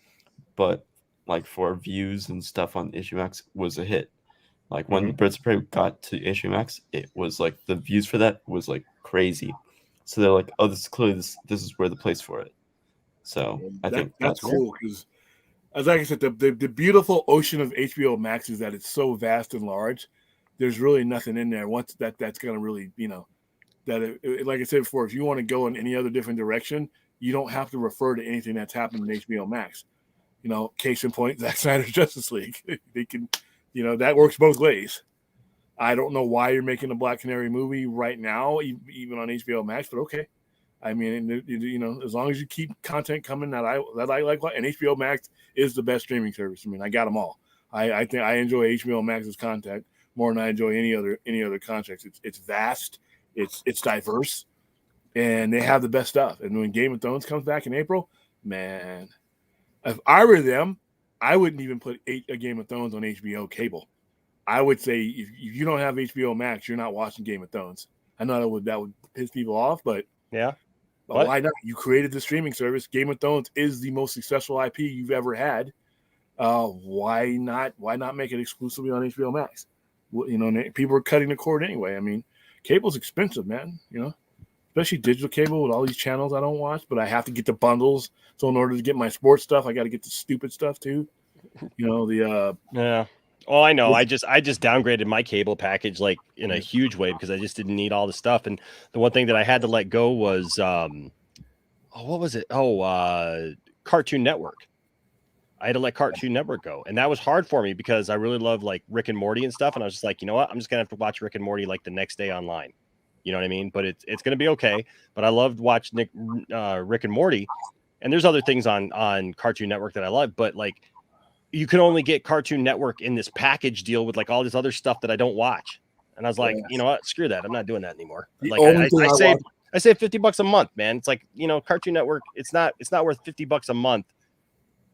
but like for views and stuff on HBO Max was a hit. Like when Birds of Prey got to HBO Max, it was like the views for that was like crazy. So they're like, oh, this is where the place for it. So I think that's cool because, as like I said, the beautiful ocean of HBO Max is that it's so vast and large. There's really nothing in there. Once that's gonna really, you know, like I said before, if you want to go in any other different direction, you don't have to refer to anything that's happened in HBO Max. You know, case in point, Zack Snyder's Justice League. They can, you know, that works both ways. I don't know why you're making a Black Canary movie right now, even on HBO Max, but okay. I mean, you know, as long as you keep content coming that I like, and HBO Max is the best streaming service. I mean, I got them all. I think I enjoy HBO Max's content more than I enjoy any other contracts. It's vast, it's diverse, and they have the best stuff. And when Game of Thrones comes back in April, man, if I were them, I wouldn't even put a Game of Thrones on HBO cable. I would say if you don't have HBO Max, you're not watching Game of Thrones. I know that would piss people off, but yeah. But why not? You created the streaming service. Game of Thrones is the most successful IP you've ever had. Why not? Why not make it exclusively on HBO Max? Well, you know, people are cutting the cord anyway. I mean, cable's expensive, man. You know, especially digital cable with all these channels I don't watch, but I have to get the bundles. So in order to get my sports stuff, I got to get the stupid stuff too. You know, yeah. Oh, I know. I just downgraded my cable package like in a huge way because I just didn't need all the stuff. And the one thing that I had to let go was what was it? Cartoon Network. I had to let Cartoon Network go. And that was hard for me because I really love like Rick and Morty and stuff. And I was just like, you know what? I'm just gonna have to watch Rick and Morty like the next day online. You know what I mean? But it's gonna be okay. But I loved watching Rick and Morty. And there's other things on Cartoon Network that I love, but like you can only get Cartoon Network in this package deal with like all this other stuff that I don't watch. And I was like, you know what? Screw that. I'm not doing that anymore. Like I save $50 a month, man. It's like, you know, Cartoon Network, it's not worth $50 a month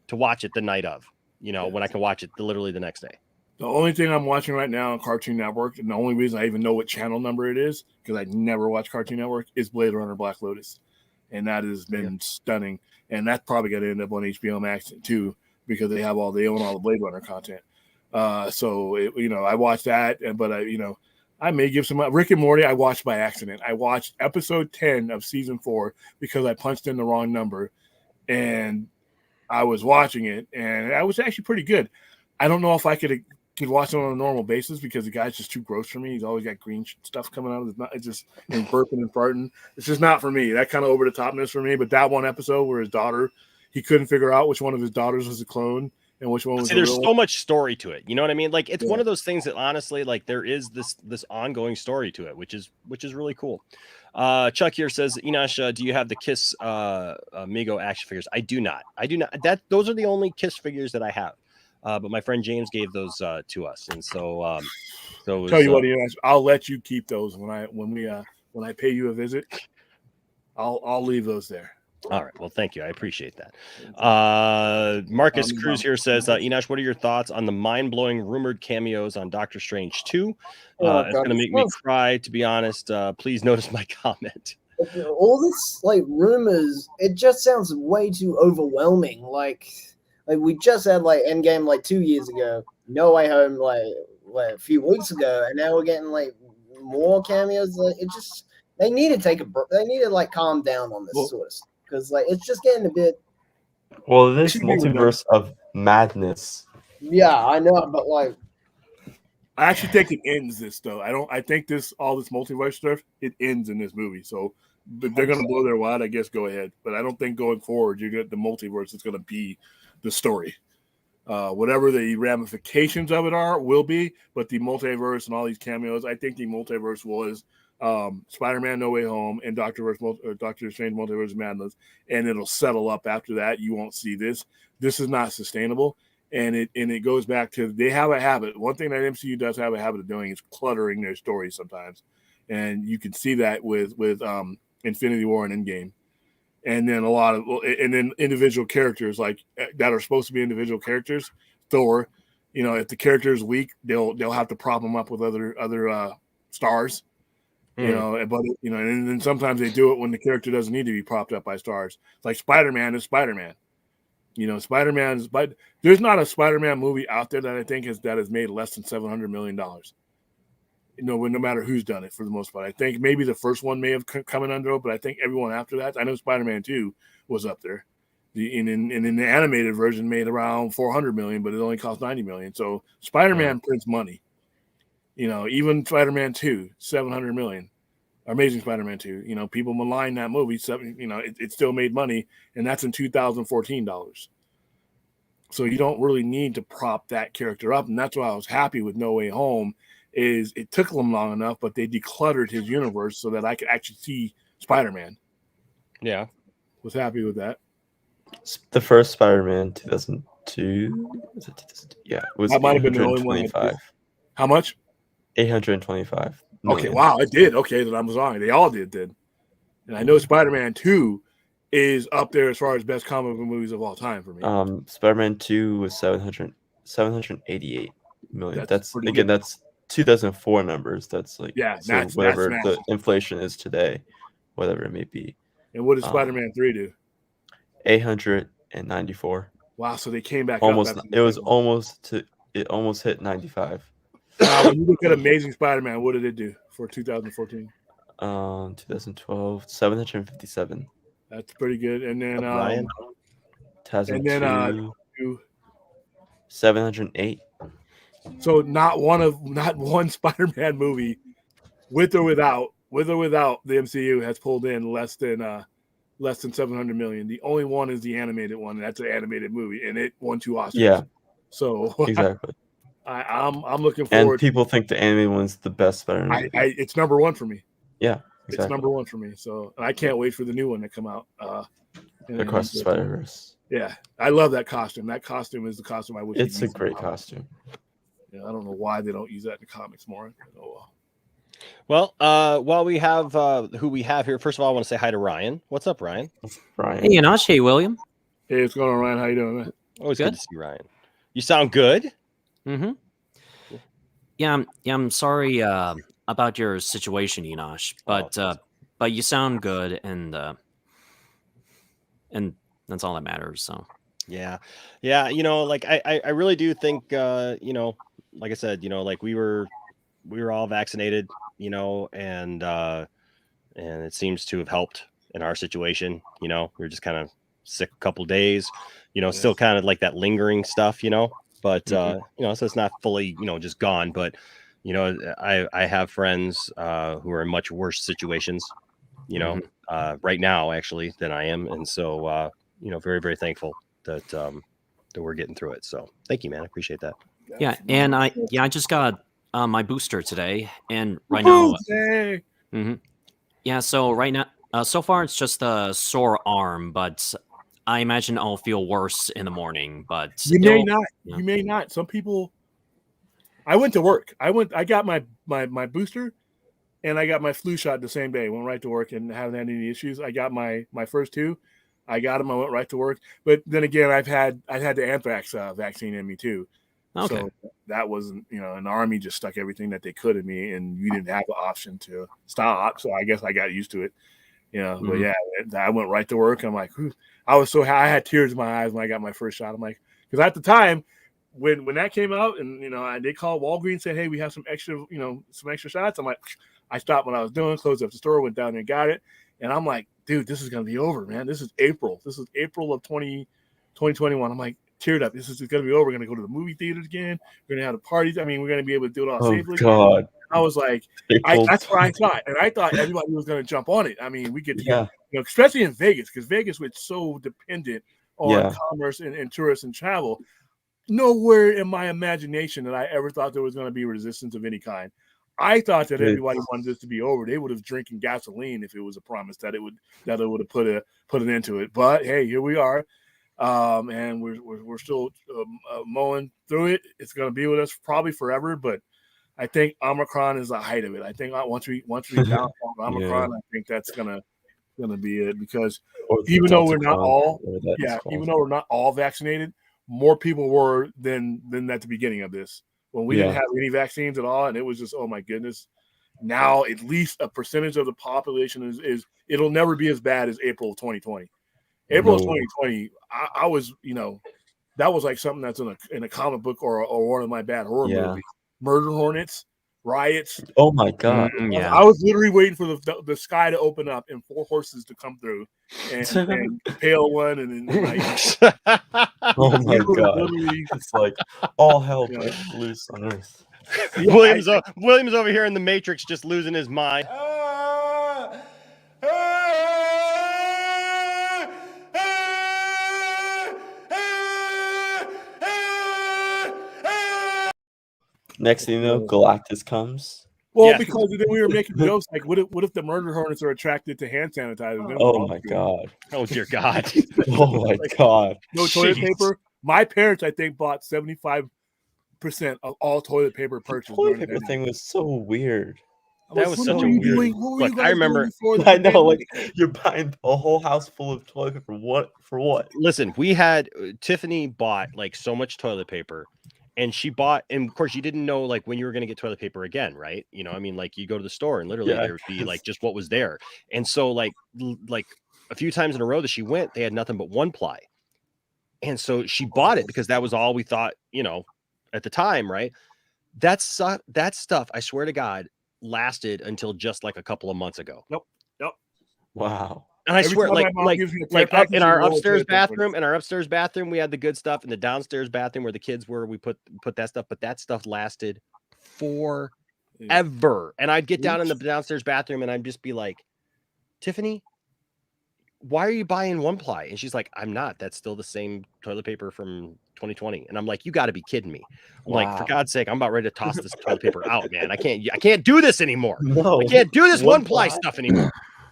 to watch it the night of, you know, when I can watch it literally the next day. The only thing I'm watching right now on Cartoon Network, and the only reason I even know what channel number it is, because I never watch Cartoon Network, is Blade Runner Black Lotus. And that has been stunning. And that's probably going to end up on HBO Max too, because they own all the Blade Runner content. You know, I watched that, but I may give some Rick and Morty. I watched by accident. I watched episode 10 of season 4 because I punched in the wrong number, and I was watching it, and I was actually pretty good. I don't know if I could watch it on a normal basis because the guy's just too gross for me. He's always got green stuff coming out of his. It's just burping and farting. It's just not for me. That kind of over the topness for me. But that one episode where his daughter, he couldn't figure out which one of his daughters was a clone and which one was. See, there's so much story to it. You know what I mean? Like it's one of those things that honestly, like there is this ongoing story to it, which is really cool. Chuck here says, Enosh, do you have the Kiss Mego action figures? I do not. Those are the only Kiss figures that I have. But my friend James gave those to us, and so tell you what, Enosh, I'll let you keep those when I pay you a visit. I'll leave those there. All right. Well, thank you. I appreciate that. Marcus Cruz here says, Enosh, what are your thoughts on the mind-blowing rumored cameos on Doctor Strange 2? It's going to make me cry, to be honest. Please notice my comment. All this like rumors, it just sounds way too overwhelming. Like we just had like Endgame like 2 years ago, No Way Home like a few weeks ago, and now we're getting like more cameos. Like it just they need to like calm down on this sort of stuff. Because like it's just getting a bit. Well, this multiverse of madness. Yeah, I know, but like, I actually think it ends this though. I think all this multiverse stuff it ends in this movie. So But they're going to blow their wad, I guess. Go ahead, but I don't think going forward, you get the multiverse is going to be the story. Whatever the ramifications of it will be, but the multiverse and all these cameos, I think the multiverse was Spider-Man No Way Home and Doctor Strange Multiverse of Madness, and it'll settle up after that. You won't see this. This is not sustainable, and it goes back to they have a habit. One thing that MCU does have a habit of doing is cluttering their stories sometimes, and you can see that with Infinity War and Endgame. And then and then individual characters like that are supposed to be individual characters. Thor, if the character is weak, they'll have to prop him up with other stars, but and then sometimes they do it when the character doesn't need to be propped up by stars. Like Spider-Man is Spider-Man. But there's not a Spider-Man movie out there that I think that has made less than $700 million. No matter who's done it for the most part. I think maybe the first one may have come in under it, but I think everyone after that, I know Spider-Man 2 was up there. In the animated version made around $400 million, but it only cost $90 million. So Spider-Man prints money. Even Spider-Man 2, $700 million. Amazing Spider-Man 2. People malign that movie. It still made money, and that's in 2014 dollars. So you don't really need to prop that character up, and that's why I was happy with No Way Home. Is it took them long enough, but they decluttered his universe so that I could actually see Spider-Man. Yeah. Was happy with that. The first Spider-Man, 2002. Was it 2002? Yeah, it was. That might have been the only one. How much? 825. Okay, wow, it did. Okay, then I was wrong. They all did. And I know Spider-Man 2 is up there as far as best comic book movies of all time for me. Spider-Man 2 was 788 million. That's pretty again, good. that's 2004 numbers. That's like that's whatever massive. the inflation is today, whatever it may be. And what did Spider-Man 3 do? 894. Wow, so they came back almost. Up It almost hit 95. When you look at Amazing Spider-Man, what did it do for 2014? 2012, 757. That's pretty good. And then Ryan. And then 708. So not one Spider-Man movie, with or without the MCU, has pulled in less than $700 million. The only one is the animated one, and that's an animated movie, and it won 2 Oscars. Yeah. So exactly. I'm looking forward. And people think the animated one's the best Spider-Man. It's number one for me. Yeah, exactly. It's number one for me. So I can't wait for the new one to come out. Across the Spider-Verse. Yeah, I love that costume. That costume is the costume I wish. It's a great costume. Yeah, I don't know why they don't use that in the comics more. Well, while we have who we have here, first of all, I want to say hi to Ryan. What's up, Ryan? Ryan. Hey, Inosh. Hey, William. Hey, what's going on, Ryan? How you doing, man? Always good to see Ryan. You sound good. Mm-hmm. Yeah, I'm sorry about your situation, Inosh, but you sound good, and that's all that matters. So yeah. Like I really do think like I said, like we were all vaccinated, and it seems to have helped in our situation. We were just kind of sick a couple days, still kind of like that lingering stuff, but so it's not fully, just gone. But I have friends who are in much worse situations, right now actually than I am, and so very, very thankful that we're getting through it. So thank you, man. I appreciate that. Yeah, and I just got my booster today, and right now, yeah. So right now, so far it's just a sore arm, but I imagine I'll feel worse in the morning. But you may not. Yeah. You may not. Some people. I went to work. I got my booster, and I got my flu shot the same day. Went right to work and haven't had any issues. I got my first 2. I got them. I went right to work. But then again, I've had the anthrax vaccine in me too. Okay. So that wasn't, and the Army just stuck everything that they could in me, and you didn't have the option to stop. So I guess I got used to it, But yeah, I went right to work. I'm like, whew. I was so happy. I had tears in my eyes when I got my first shot. I'm like, because at the time when that came out, and they called Walgreens and said, hey, we have some extra shots. I'm like, I stopped what I was doing, closed up the store, went down there and got it, and I'm like, dude, this is gonna be over, man. This is April. This is April of 2021. I'm like, teared up. This is going to be over. We're going to go to the movie theaters again. We're going to have the parties. I mean, we're going to be able to do it all Oh safely. God. I was like, that's what I thought, and I thought everybody was going to jump on it. I mean, we get to Yeah. especially in Vegas, because Vegas was so dependent on Yeah. commerce and tourists and travel. Nowhere in my imagination that I ever thought there was going to be resistance of any kind. I thought that everybody wanted this to be over. They would have drinking gasoline if it was a promise that it would have put an end to it. But hey, here we are, and we're still mowing through it. It's going to be with us probably forever. But I think Omicron is the height of it. I think once we down Omicron, I think that's gonna be it, because even though we're not all we're not all vaccinated, more people were than at the beginning of this, when we didn't have any vaccines at all, and it was just, oh my goodness. Now at least a percentage of the population is it'll never be as bad as April of 2020. April of 2020, I was, that was like something that's in a comic book or one of my bad horror movies. Murder hornets, riots. Oh my God. I was literally waiting for the sky to open up and 4 horses to come through and pale one, and then like, oh my God. It's like all hell breaks loose on Earth. William's over here in the Matrix just losing his mind. Next thing you know, Galactus comes. Well, because then we were making jokes like, what if the murder hornets are attracted to hand sanitizer? Then Oh my God. Oh dear God. Oh my God. No toilet paper. My parents, I think, bought 75% of all toilet paper purchased. Toilet paper thing was so weird. That was such a weird. Look, I remember. I know, like you're buying a whole house full of toilet paper. What for? What? Listen, we had Tiffany bought like so much toilet paper, and she bought, and of course, you didn't know like when you were going to get toilet paper again, right? I mean, like you go to the store and literally there would be like just what was there, and so like a few times in a row that she went, they had nothing but 1-ply, and so she bought it because that was all we thought, at the time, right? That stuff, I swear to God, lasted until just like a couple of months ago. Yep. Wow. And I swear, like up in our upstairs bathroom, we had the good stuff. In the downstairs bathroom where the kids were, we put that stuff, but that stuff lasted forever. And I'd get down in the downstairs bathroom and I'd just be like, Tiffany, why are you buying 1-ply? And she's like, I'm not. That's still the same toilet paper from 2020. And I'm like, you got to be kidding me. I'm like, for God's sake, I'm about ready to toss this toilet paper out, man. I can't do this anymore. No, I can't do this 1-ply stuff anymore.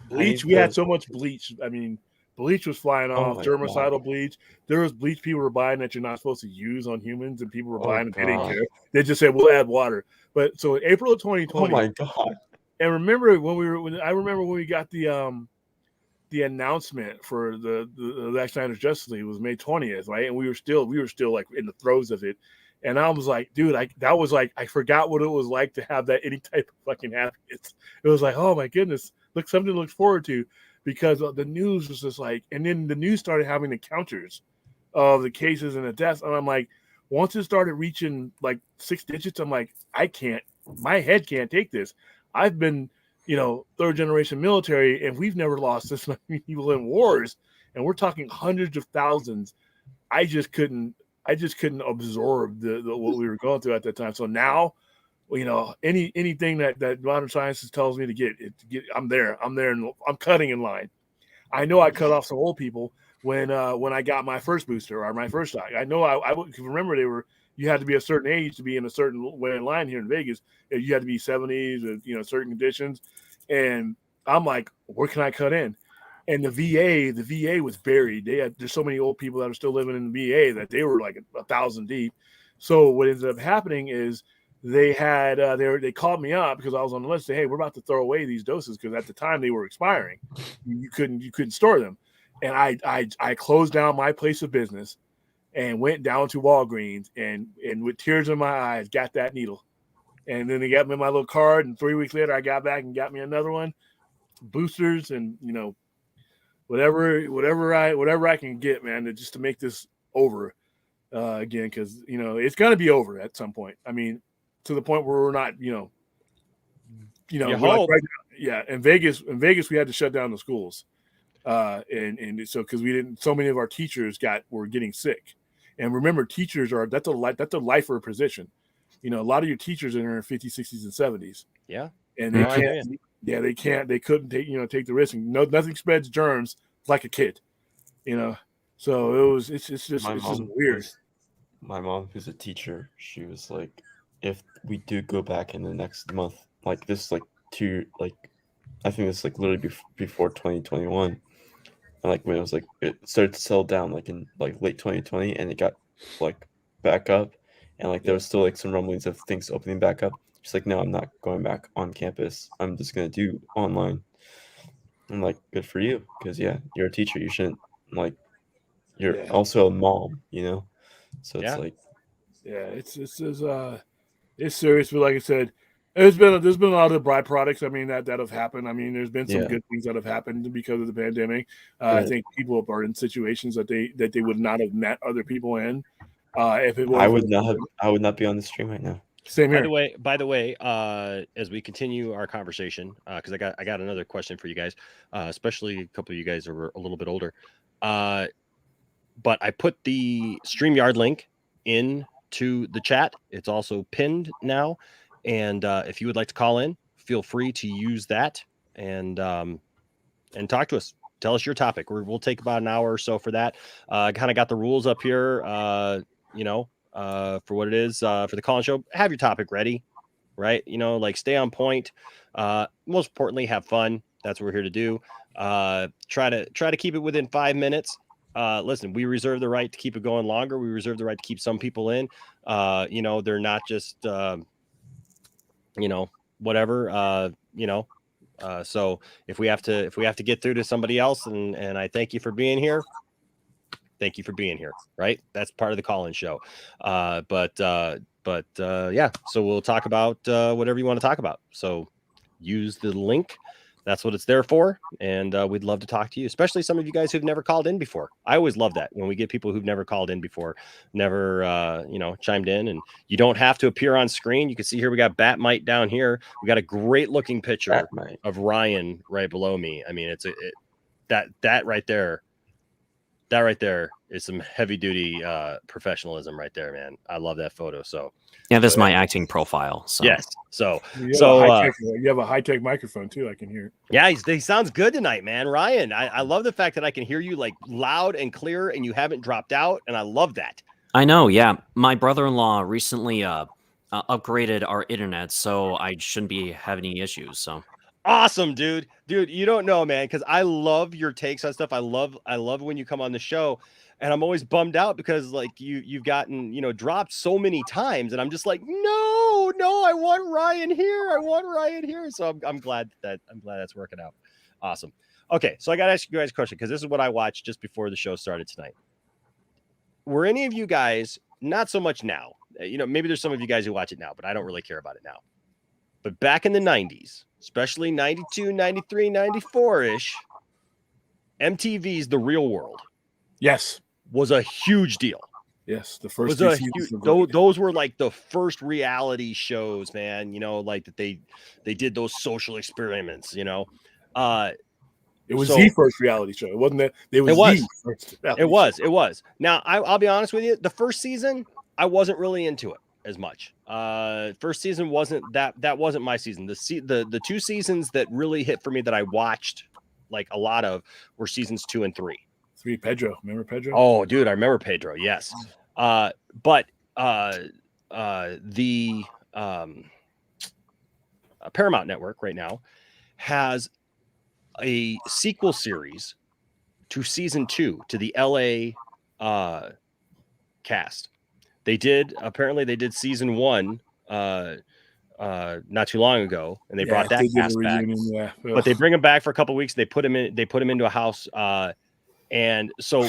Bleach, we had so much bleach. I mean, bleach was flying off, germicidal bleach. There was bleach people were buying that you're not supposed to use on humans, and people were buying it. They didn't care. They just said, we'll add water. But so in April of 2020. Oh my God. And remember I remember when we got the announcement for the Zack Snyder's Justice League was May 20th, right? And we were still like in the throes of it. And I was like, dude, I forgot what it was like to have that any type of fucking happiness. It was like, oh my goodness, look, something to look forward to, because the news was just like, and then the news started having the counters of the cases and the deaths. And I'm like, once it started reaching like 6 digits, I'm like, my head can't take this. I've been, third generation military, and we've never lost this many people in wars. And we're talking hundreds of thousands. I just couldn't absorb the what we were going through at that time. So now, anything that modern science tells me to get, I'm there, and I'm cutting in line. I know I cut off some old people when I got my first booster or my first shot. I know I remember you had to be a certain age to be in a certain way in line here in Vegas. You had to be 70s with certain conditions, and I'm like, where can I cut in? And the VA was buried. There's so many old people that are still living in the VA that they were like 1,000 deep. So what ended up happening is they had they called me up because I was on the list. Say, hey, we're about to throw away these doses because at the time they were expiring. You couldn't store them. And I closed down my place of business and went down to Walgreens and with tears in my eyes got that needle. And then they got me my little card, and 3 weeks later I got back and got me another one, boosters, and whatever I can get, man, just to make this over again, because it's gonna be over at some point. I mean, to the point where we're not, we're like right now, in Vegas we had to shut down the schools, and so because so many of our teachers were getting sick, And remember, teachers that's a lifer position. You know, a lot of your teachers are in their 50s, 60s, and 70s. Yeah. And they can't. Yeah, they couldn't take the risk. And nothing spreads germs like a kid. You know, so it's just weird. My mom, who's a teacher, she was like, if we do go back in the next month, like this, like I think it's like literally before 2021, and like when it was like it started to settle down like in like late 2020, and it got like back up, and like there was still like some rumblings of things opening back up. She's like, no, I'm not going back on campus. I'm just gonna do online. I'm like, good for you, because yeah, you're a teacher. You shouldn't like. You're also a mom, you know. So it's like, it's serious. But like I said, there's been a lot of byproducts. I mean that have happened. I mean, there's been some good things that have happened because of the pandemic. I think people are in situations that they would not have met other people in. If it was, I would not be on the stream right now. Same here. By the way, as we continue our conversation, because I got another question for you guys, especially a couple of you guys are a little bit older. But I put the StreamYard link into the chat. It's also pinned now. And if you would like to call in, feel free to use that and talk to us. Tell us your topic. We'll take about an hour or so for that. I kind of got the rules up here, for what it is for the call-in show. Have your topic ready, right? You know, like stay on point. Most importantly, have fun. That's what we're here to do. Try to keep it within 5 minutes. Listen, we reserve the right to keep it going longer. We reserve the right to keep some people in. They're not just, whatever. So if we have to get through to somebody else, and I thank you for being here. Thank you for being here. Right, that's part of the call-in show. So we'll talk about whatever you want to talk about. So use the link. That's what it's there for. And we'd love to talk to you, especially some of you guys who've never called in before. I always love that when we get people who've never called in before, never, chimed in. And you don't have to appear on screen. You can see here, we got Batmite down here. We got a great looking picture of Ryan right below me. I mean, that right there is some heavy duty professionalism right there, man. I love that photo. So yeah, this is my acting profile. So. Yes. So you have a high-tech microphone too. I can hear. Yeah, he sounds good tonight, man. Ryan, I love the fact that I can hear you like loud and clear, and you haven't dropped out, and I love that. I know. Yeah, my brother-in-law recently upgraded our internet, so I shouldn't be having any issues. So. Awesome, dude. You don't know, man, because I love your takes on stuff. I love when you come on the show, and I'm always bummed out because like you've gotten dropped so many times, and I'm just like, no, I want Ryan here. So I'm glad that's working out. Awesome. Okay, so I got to ask you guys a question because this is what I watched just before the show started tonight. Were any of you guys, not so much now, maybe there's some of you guys who watch it now, but I don't really care about it now. But back in the 90s, especially 92, 93, 94-ish, MTV's The Real World. Yes. Was a huge deal. Yes, the first those were like the first reality shows, man, like that they did those social experiments, It was the first reality show. It wasn't that it was. Now, I'll be honest with you, the first season, I wasn't really into it as much. First season wasn't that wasn't my season. The two seasons that really hit for me that I watched like a lot of were seasons 2 and 3. Pedro, remember Pedro? Oh, dude, I remember Pedro. Yes. But the Paramount Network right now has a sequel series to season 2 to the LA cast. They did season 1 not too long ago, and they brought that cast back. But they bring him back for a couple of weeks. They put him into a house. And so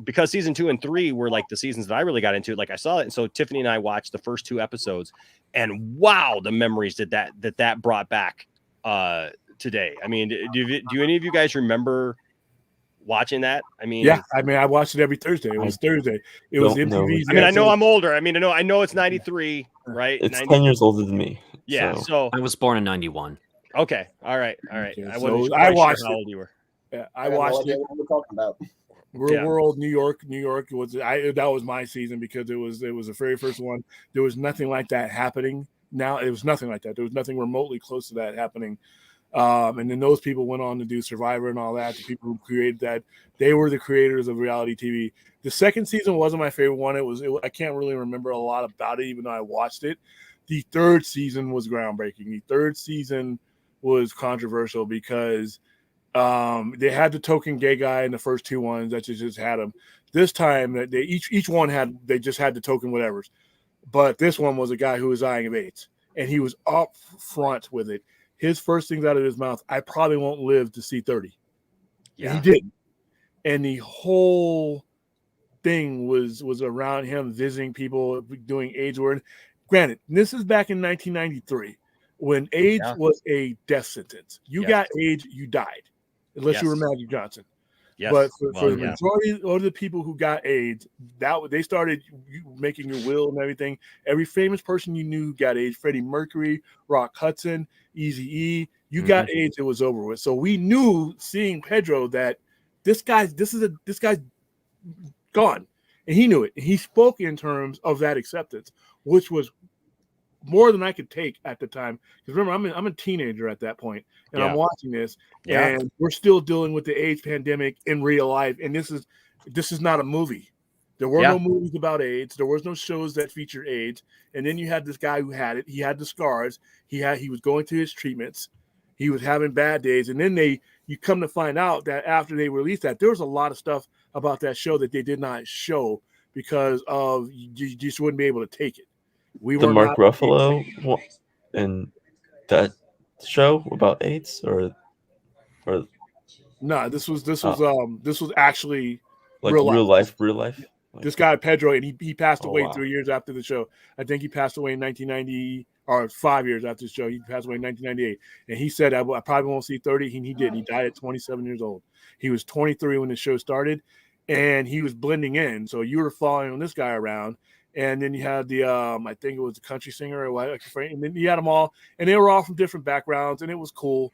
because season 2 and 3 were like the seasons that I really got into, like I saw it. And so Tiffany and I watched the first 2 episodes, and wow, the memories that brought back today. I mean, do any of you guys remember watching that? I mean, yeah, I watched it every Thursday. It was Thursday. It was MTV's. I mean, I know I'm older. I mean, I know it's 93, right? It's 10 years older than me. Yeah. So I was born in 91. Okay. All right. Okay, I wasn't sure watched how old you were. Yeah, I watched it. What we're talking about. Real World, New York was that was my season because it was the very first one. There was nothing like that happening. Now it was nothing like that. There was nothing remotely close to that happening. And then those people went on to do Survivor and all that. The people who created that, they were the creators of reality TV. The second season wasn't my favorite one. I can't really remember a lot about it, even though I watched it. The third season was groundbreaking. The third season was controversial because they had the token gay guy in the first two ones that just had him. This time that they each one they just had the token whatevers, but this one was a guy who was dying of AIDS, and he was up front with it. His first things out of his mouth, "I probably won't live to see 30." Yeah, and he didn't. And the whole thing was around him visiting people, doing AIDS work. Granted, this is back in 1993 when AIDS was a death sentence. You got AIDS, you died. Unless you were Magic Johnson. Yes. But for the majority of the people who got AIDS, they started making your will and everything. Every famous person you knew got AIDS. Freddie Mercury, Rock Hudson, Eazy-E. You got AIDS, it was over with. So we knew, seeing Pedro, that this guy's gone. And he knew it. And he spoke in terms of that acceptance, which was more than I could take at the time. Because remember, I'm a teenager at that point, and I'm watching this, and we're still dealing with the AIDS pandemic in real life. And this is not a movie. There were no movies about AIDS. There was no shows that featured AIDS. And then you had this guy who had it. He had the scars. He was going through his treatments. He was having bad days. And then you come to find out that after they released that, there was a lot of stuff about that show that they did not show because of you just wouldn't be able to take it. The Mark Ruffalo and that show about AIDS or no, this was actually like real life. This guy Pedro, and he passed away 3 years after the show. I think he passed away in 1990 or 5 years after the show. He passed away in 1998, and he said I probably won't see 30. And he did. He died at 27 years old. He was 23 when the show started, and he was blending in. So you were following this guy around. And then you had the, I think it was the country singer or what, and then you had them all, and they were all from different backgrounds, and it was cool,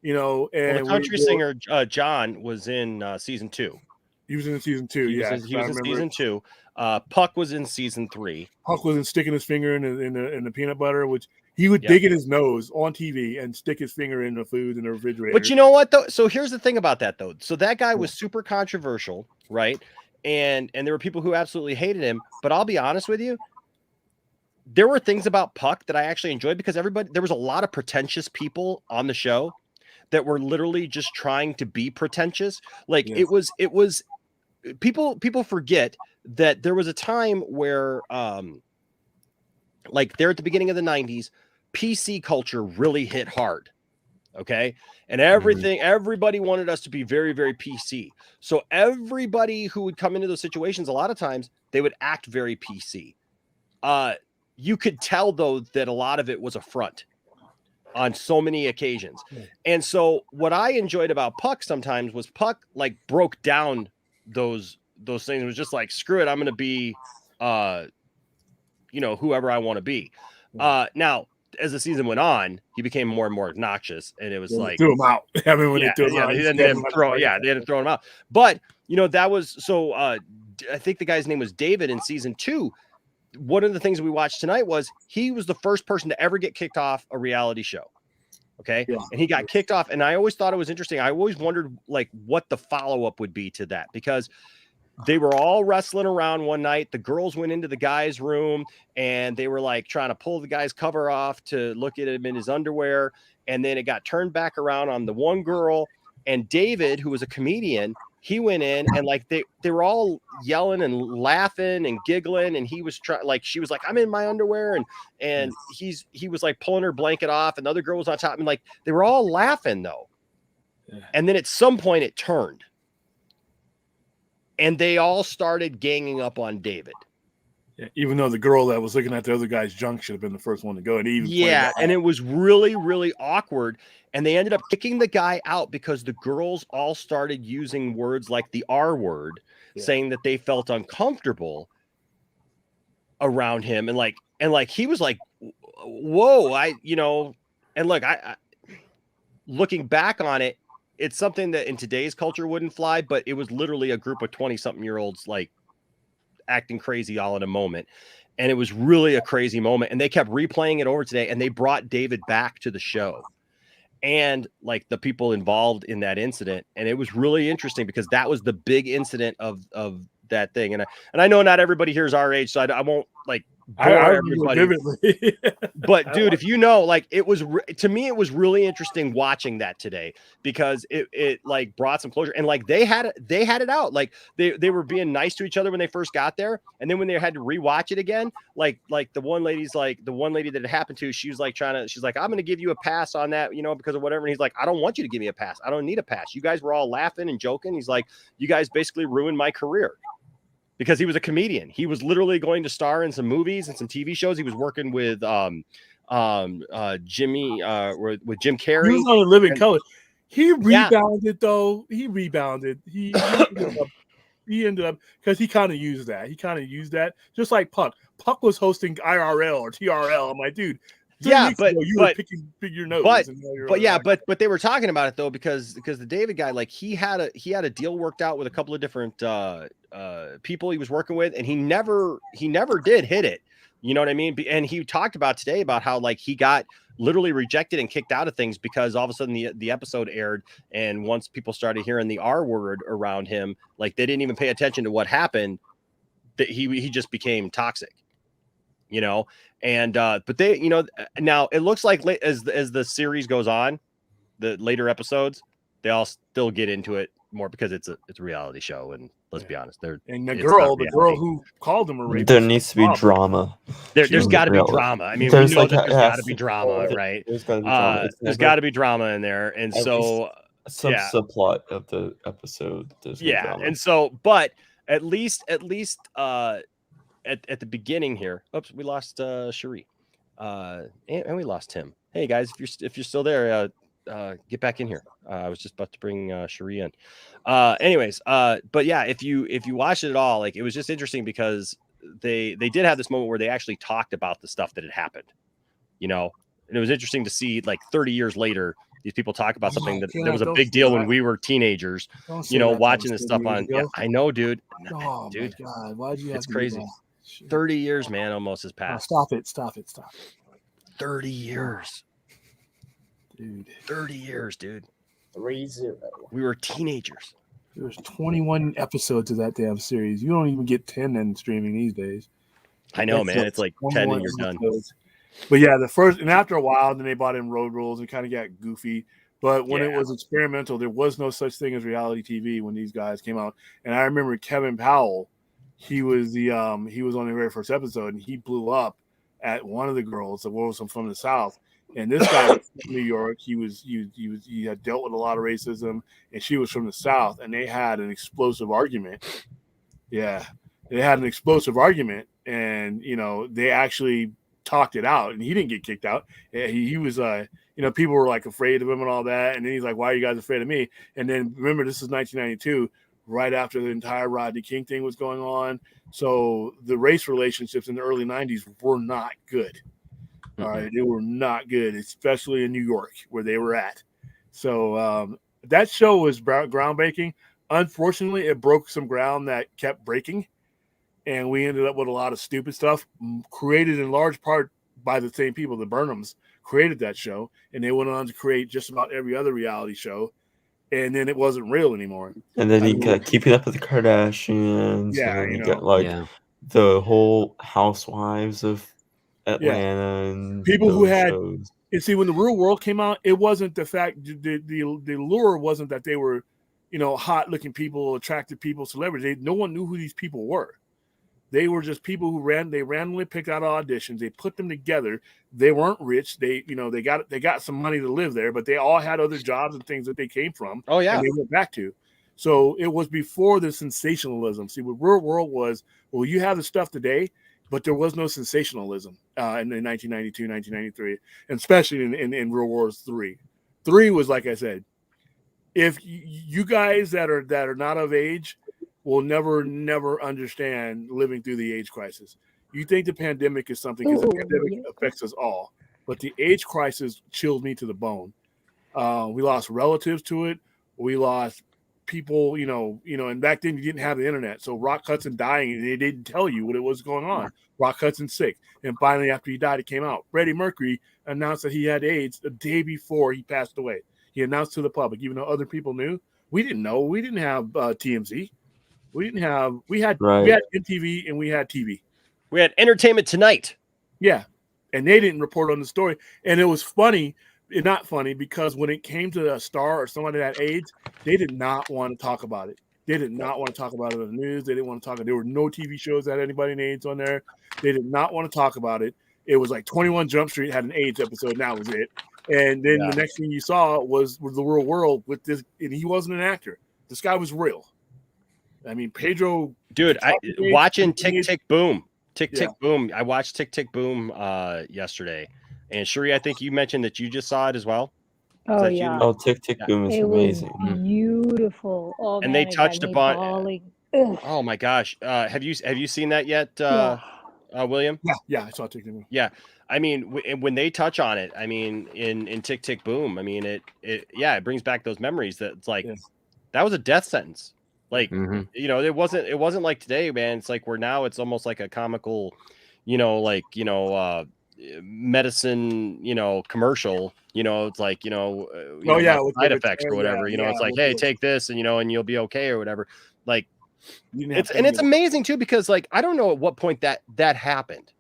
And the country singer John was in season 2. He was in season 2. He was in season 2. Puck was in season 3. Puck was in sticking his finger in the peanut butter, which he would dig in his nose on TV and stick his finger in the food in the refrigerator. But you know what though? So here's the thing about that though. So that guy was super controversial, right? And there were people who absolutely hated him. But I'll be honest with you, there were things about Puck that I actually enjoyed because there was a lot of pretentious people on the show that were literally just trying to be pretentious. Like it was people forget that there was a time where like there at the beginning of the 90s, PC culture really hit hard. Okay. And everybody wanted us to be very, very PC. So everybody who would come into those situations, a lot of times they would act very PC. You could tell though, that a lot of it was a front on so many occasions. And so what I enjoyed about Puck sometimes was Puck like broke down those things. It was just like, screw it. I'm going to be, whoever I want to be. Now, as the season went on, he became more and more obnoxious, and it was like threw him out. I mean, when they threw him out, they didn't throw him out. But that was so. I think the guy's name was David in season 2. One of the things we watched tonight was he was the first person to ever get kicked off a reality show. Okay, and he got kicked off, and I always thought it was interesting. I always wondered like what the follow up would be to that because they were all wrestling around one night. The girls went into the guy's room and they were like trying to pull the guy's cover off to look at him in his underwear. And then it got turned back around on the one girl. And David, who was a comedian, he went in and like they were all yelling and laughing and giggling. And he was she was like, I'm in my underwear. And he was like pulling her blanket off and the other girl was on top. And like, they were all laughing though. And then at some point it turned. And they all started ganging up on David. Yeah, even though the girl that was looking at the other guy's junk should have been the first one to go. And and it was really, really awkward. And they ended up kicking the guy out because the girls all started using words like the R word, saying that they felt uncomfortable around him. And like he was like, whoa, and look, I looking back on it, it's something that in today's culture wouldn't fly, but it was literally a group of 20-something-year-olds like acting crazy all in a moment. And it was really a crazy moment. And they kept replaying it over today, and they brought David back to the show and like the people involved in that incident. And it was really interesting because that was the big incident of that thing. And I know not everybody here is our age, so I won't like bore everybody. But dude, if you know, like it was to me, it was really interesting watching that today because it like brought some closure. And like they had it out. Like they were being nice to each other when they first got there, and then when they had to rewatch it again, like the one lady that it happened to, she's like I'm gonna give you a pass on that, you know, because of whatever. And he's like, I don't want you to give me a pass. I don't need a pass. You guys were all laughing and joking. He's like, you guys basically ruined my career. Because he was a comedian. He was literally going to star in some movies and some TV shows. He was working with with Jim Carrey. He was on A Living Color. He rebounded though. He rebounded. He ended up because he kind of used that. He kind of used that just like Puck. Puck was hosting IRL or TRL. I'm like, dude. But were picking your nose. But they were talking about it though because the David guy, like he had a deal worked out with a couple of different people he was working with, and he never did hit it. You know what I mean? And he talked about today about how like he got literally rejected and kicked out of things because all of a sudden the episode aired, and once people started hearing the R word around him, like they didn't even pay attention to what happened. That he just became toxic. You know, and but they, you know, now it looks like as the series goes on, the later episodes, they all still get into it more because it's a reality show, and let's be honest, the girl who called him a rapist. There needs to be drama. There's got to be drama. I mean, we know that there's got to be drama, right? There's got to be drama in there, and so some subplot of the episode. Drama. And so, but at least at the beginning here, oops, we lost Cherie, and we lost Tim. Hey guys, if you're still there, get back in here. I was just about to bring Cherie in. Anyways, but yeah, if you watch it at all, like it was just interesting because they did have this moment where they actually talked about the stuff that had happened, you know, and it was interesting to see like 30 years later. These people talk about something that was a big deal when we were teenagers, you know, watching this stuff on. Yeah, I know, dude. Oh, dude, my God. Why'd you have it's to crazy. 30 years, man, almost has passed. Stop it. 30 years. Dude. 30 years, dude. 3-0. We were teenagers. There's 21 episodes of that damn series. You don't even get 10 in streaming these days. I know, man. It's like 10 and you're done. But yeah, and after a while, then they brought in Road Rules and kind of got goofy. But when it was experimental, there was no such thing as reality TV when these guys came out. And I remember Kevin Powell. He was on the very first episode, and he blew up at one of the girls that was from the South. And this guy was from New York. He had dealt with a lot of racism, and she was from the South, and they had an explosive argument. Yeah, they had an explosive argument, and you know they actually talked it out, and he didn't get kicked out. He was you know, people were like afraid of him and all that, and then he's like, "Why are you guys afraid of me?" And then remember, this is 1992. Right after the entire Rodney King thing was going on. So the race relationships in the early 90s were not good. All right. They were not good, especially in New York where they were at. So that show was groundbreaking. Unfortunately, it broke some ground that kept breaking. And we ended up with a lot of stupid stuff created in large part by the same people. The Burnhams created that show, and they went on to create just about every other reality show. And then it wasn't real anymore. And then you got Keeping Up with the Kardashians. Yeah, and then you got like the whole Housewives of Atlanta and people who had. shows. And see, when the Real World came out, it wasn't the fact the lure wasn't that they were, you know, hot looking people, attractive people, celebrities. No one knew who these people were. They were just people who randomly picked out auditions. They put them together. They weren't rich. They got some money to live there, but they all had other jobs and things that they came from. Oh yeah, and they went back to. So it was before the sensationalism. See, what Real World was, well, you have the stuff today, but there was no sensationalism in 1992, 1993, and especially in Real World 3. 3 was, like I said, if you guys that are not of age will never understand living through the age crisis. You think the pandemic is something because the pandemic affects us all, but the age crisis chilled me to the bone. We lost relatives to it. We lost people, and back then you didn't have the internet. So Rock Hudson dying, and they didn't tell you what it was going on. Rock Hudson sick. And finally, after he died, it came out. Freddie Mercury announced that he had AIDS the day before he passed away. He announced to the public, even though other people knew. We didn't know. We didn't have TMZ. We had MTV and we had TV. We had Entertainment Tonight. Yeah. And they didn't report on the story. And it was funny, not funny, because when it came to a star or somebody that had AIDS, they did not want to talk about it. They did not want to talk about it on the news. They didn't want to talk. There were no TV shows that had anybody in AIDS on there. They did not want to talk about it. It was like 21 Jump Street had an AIDS episode, and that was it. And then the next thing you saw was the real world with this, and he wasn't an actor. This guy was real. I mean, Pedro. Dude, watching Tick Tick Boom. Tick Tick Boom. I watched Tick Tick Boom yesterday. And Sheree, I think you mentioned that you just saw it as well. Oh, yeah. Oh, Tick Tick Boom is amazing. Beautiful. Oh, and man, they it touched got me upon. bawling. Oh my gosh. Have you seen that yet, William? Yeah, I saw Tick Tick Boom. Yeah. I mean, when they touch on it, I mean, in Tick Tick Boom, I mean, it brings back those memories that it's like, that was a death sentence. Like, it wasn't like today, man. It's like it's almost like a comical, medicine, commercial, it's like, side effects or whatever, it's like, hey, take this and, and you'll be okay or whatever. Like, it's amazing too, because like, I don't know at what point that happened.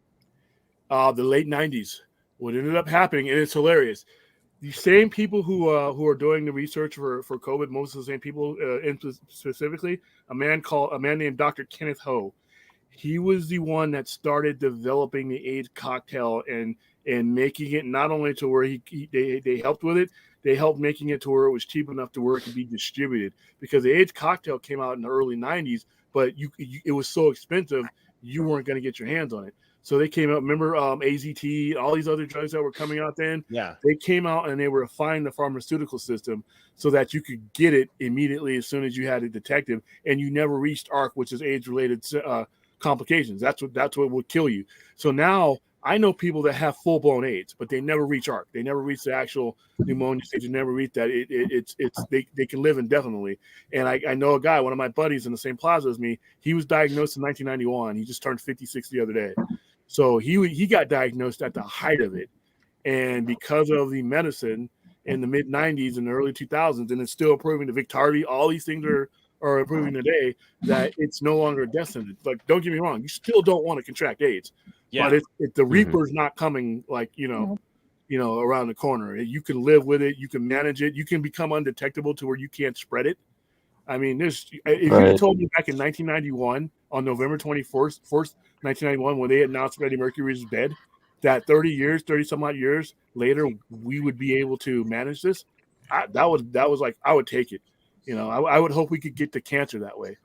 The late 90s. What ended up happening, and it's hilarious. The same people who are doing the research for COVID, most of the same people, specifically a man named Dr. Kenneth Ho. He was the one that started developing the AIDS cocktail and making it not only to where they helped with it, they helped making it to where it was cheap enough to where it could be distributed, because the AIDS cocktail came out in the early 90s, but it was so expensive you weren't going to get your hands on it. So they came out. Remember AZT, all these other drugs that were coming out then? Yeah. They came out and they were refining the pharmaceutical system so that you could get it immediately as soon as you had it detected, and you never reached ARC, which is AIDS-related complications. That's what would kill you. So now I know people that have full-blown AIDS, but they never reach ARC. They never reach the actual pneumonia stage. They never reach that. They can live indefinitely. And I know a guy, one of my buddies in the same plaza as me, he was diagnosed in 1991. He just turned 56 the other day. So he got diagnosed at the height of it. And because of the medicine in the mid-90s and the early 2000s, and it's still improving, the Victarvi, all these things are improving today, that it's no longer a death sentence. Like, don't get me wrong, you still don't want to contract AIDS. Yeah. But the Reaper's not coming around the corner. You can live with it, you can manage it, you can become undetectable to where you can't spread it. I mean, if you told me back in 1991, on November 21st, 1991, when they announced Freddie Mercury was dead, that 30 some odd years later, we would be able to manage this, that was like, I would take it. I would hope we could get to cancer that way.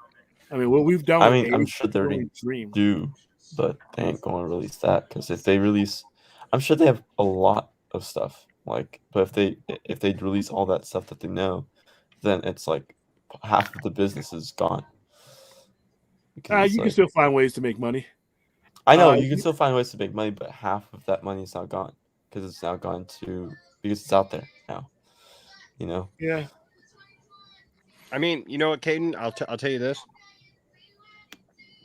I mean, what we've done. I mean, I'm sure they already do, but they ain't going to release that, because if they release, I'm sure they have a lot of stuff. Like, but if they release all that stuff that they know, then it's like half of the business is gone. You can still find ways to make money. I know you can still find ways to make money, but half of that money is now gone because it's now gone because it's out there now. Yeah. I mean, you know what, Caden? I'll tell you this.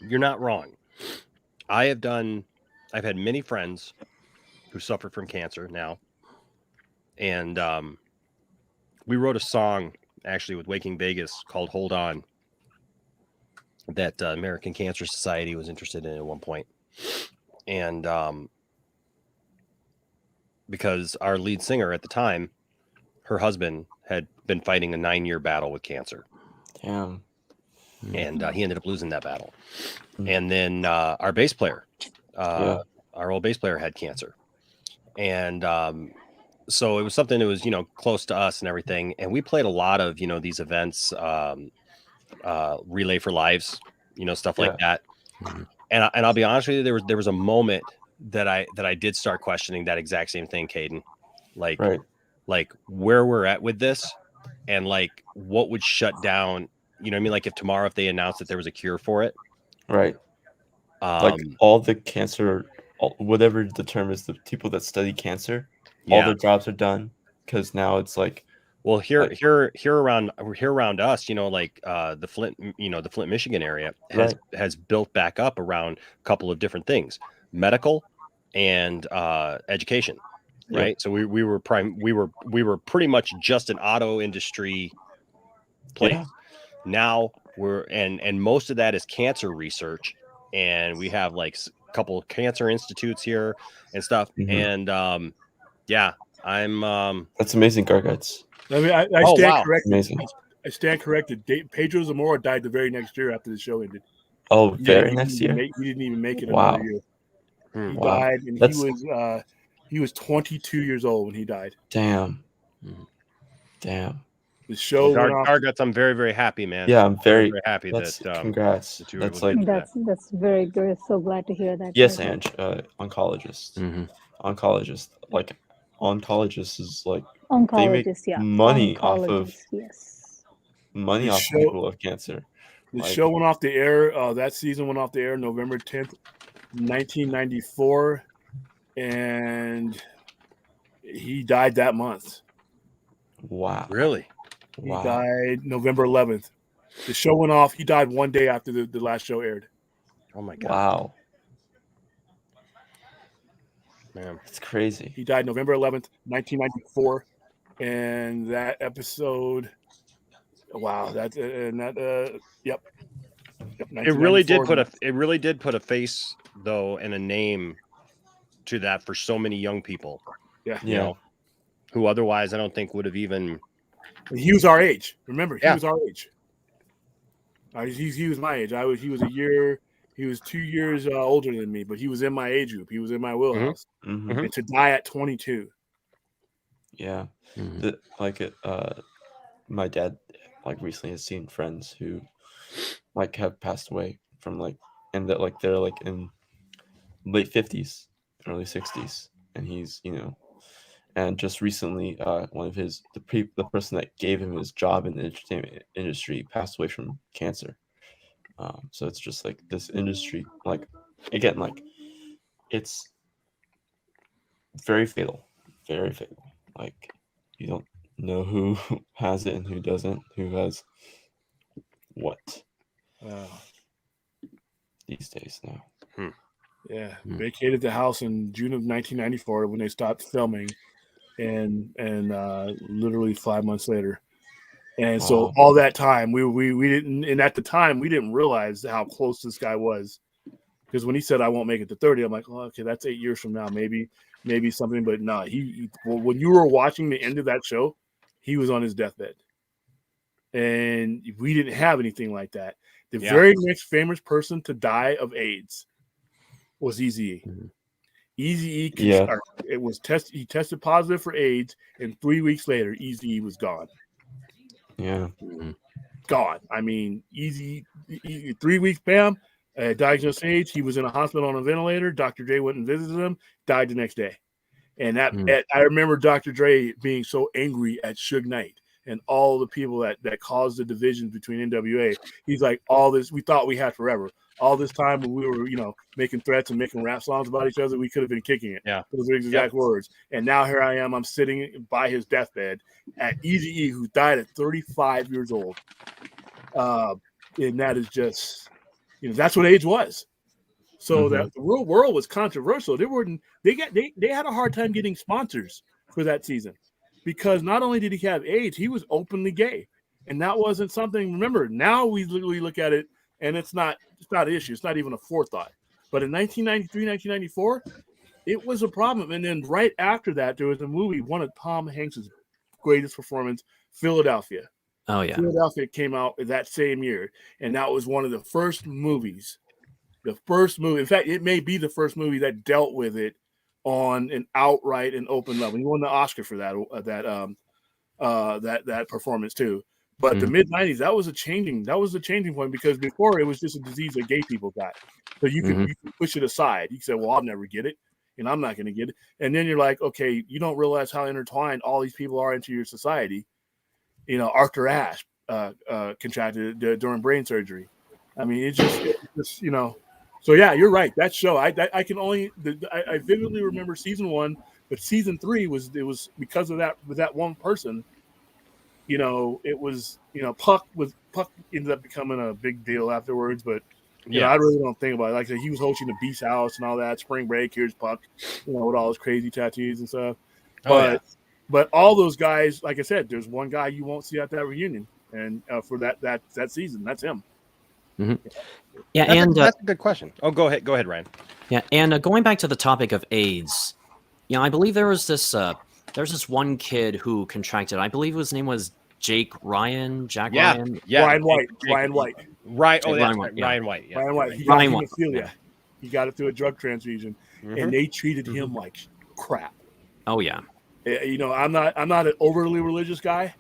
You're not wrong. I've had many friends who suffer from cancer now. And we wrote a song actually with Waking Vegas called Hold On that American Cancer Society was interested in at one point. And because our lead singer at the time, her husband had been fighting a 9-year battle with cancer. Damn. And he ended up losing that battle. And then our bass player, our old bass player, had cancer. And so it was something that was, close to us and everything. And we played a lot of, these events, Relay for Lives, stuff like that. And I'll be honest with you, there was a moment that I did start questioning that exact same thing, Caden. Like where we're at with this, and like what would shut down. You know what I mean? Like if they announced that there was a cure for it. Right. Like all the cancer, whatever the term is, the people that study cancer, all their jobs are done, because now it's like Well, here around us, like the Flint, Michigan area has built back up around a couple of different things, medical and education, right? Yeah. So we were pretty much just an auto industry place. Yeah. Now we're and most of that is cancer research, and we have like a couple of cancer institutes here and stuff. Mhm. And I'm That's amazing, Garguts. I mean, I Oh, stand wow. corrected. Amazing. I stand corrected. Pedro Zamora died the very next year after the show ended. Oh, He very didn't next even year? make- he didn't even make it Wow. another year. He Wow. died, and That's he was 22 years old when he died. damn. Damn. The show went off. Garguts, I'm very, very happy, man. Yeah, I'm very happy that's that congrats. that you were That's able to like do that. That's very good. So glad to hear that. yes, Garguts. Ange, oncologist. Oncologist. Like oncologist is like they make Oncologist, yeah. money off of Oncologist, yes. money The off of show- people with cancer. The Like, show went off the air. That season went off the air November 10th, 1994, and he died that month. wow. Really? He Wow. died November 11th. The show went off. He died one day after the last show aired. Oh my god. Wow. Man. It's crazy. He died November 11th, 1994, and that episode. Wow, yep. It really did 1994. put a face though and a name to that for so many young people. Yeah. You know, who otherwise I don't think would have even. He was our age. Remember, he Yeah. was our age. He was my age. He was a year. He was 2 years older than me, but he was in my age group. He was in my wheelhouse. Mhm. And to die at 22. Yeah. Mm-hmm. My dad like recently has seen friends who like have passed away from like and that like they're like in late 50s, early 60s, and he's and just recently one of the person that gave him his job in the entertainment industry passed away from cancer. So it's just like this industry, like again, like it's very fatal, very fatal. Like you don't know who has it and who doesn't, who has what these days now. Yeah, vacated the house in June of 1994 when they stopped filming, and literally 5 months later. And so Wow. all that time we didn't, and at the time we didn't realize how close this guy was, because when he said I won't make it to 30, I'm like, oh, okay, that's 8 years from now, maybe something, but no, when you were watching the end of that show, he was on his deathbed, and we didn't have anything like that. The Yeah. very next famous person to die of AIDS was Eazy-E. Eazy-E, Yeah. he tested positive for AIDS, and 3 weeks later, Eazy-E was gone. Yeah. Gone. I mean, 3 weeks, bam, diagnosed AIDS. He was in a hospital on a ventilator. Dr. Dre went and visited him, died the next day. And I remember Dr. Dre being so angry at Suge Knight and all the people that caused the division between NWA. He's like, all this we thought we had forever. All this time when we were, making threats and making rap songs about each other, we could have been kicking it. Yeah. Those are his exact words. And now here I am. I'm sitting by his deathbed at Eazy-E, who died at 35 years old. And that is just, that's what age was. So that the real world was controversial. They had a hard time getting sponsors for that season, because not only did he have AIDS, he was openly gay, and that wasn't something. Remember, now we look at it, and it's not an issue. It's not even a forethought. But in 1993, 1994, it was a problem. And then right after that, there was a movie, one of Tom Hanks's greatest performance, Philadelphia. Oh yeah. Philadelphia came out that same year, and that was one of the first movies. The first movie, in fact, it may be the first movie that dealt with it on an outright and open level. He won the Oscar for that performance too. But the mid '90s, that was a changing point, because before it was just a disease that gay people got, so you could push it aside. You could say, "Well, I'll never get it, and I'm not going to get it." And then you're like, "Okay, you don't realize how intertwined all these people are into your society." Arthur Ashe contracted it during brain surgery. I mean, it's just. So yeah, you're right. That show, I vividly remember season 1, but season 3 was because of that, with that one person, it was, Puck ended up becoming a big deal afterwards, but Yeah. I really don't think about it. Like I said, he was hosting the Beast House and all that. Spring break, here's Puck, with all his crazy tattoos and stuff. But all those guys, like I said, there's one guy you won't see at that reunion, and for that season, that's him. Mm-hmm. Yeah, that's a good question. Oh, go ahead, Ryan. Yeah, and going back to the topic of AIDS, I believe there's this one kid who contracted. I believe his name was Jack Ryan. Yeah, Ryan White. Right. Oh, Ryan that's White, right. Ryan White. Yeah. Ryan White. He got Ryan White. hemophilia. Yeah. He got it through a drug transfusion, and they treated him like crap. Oh yeah. I'm not an overly religious guy.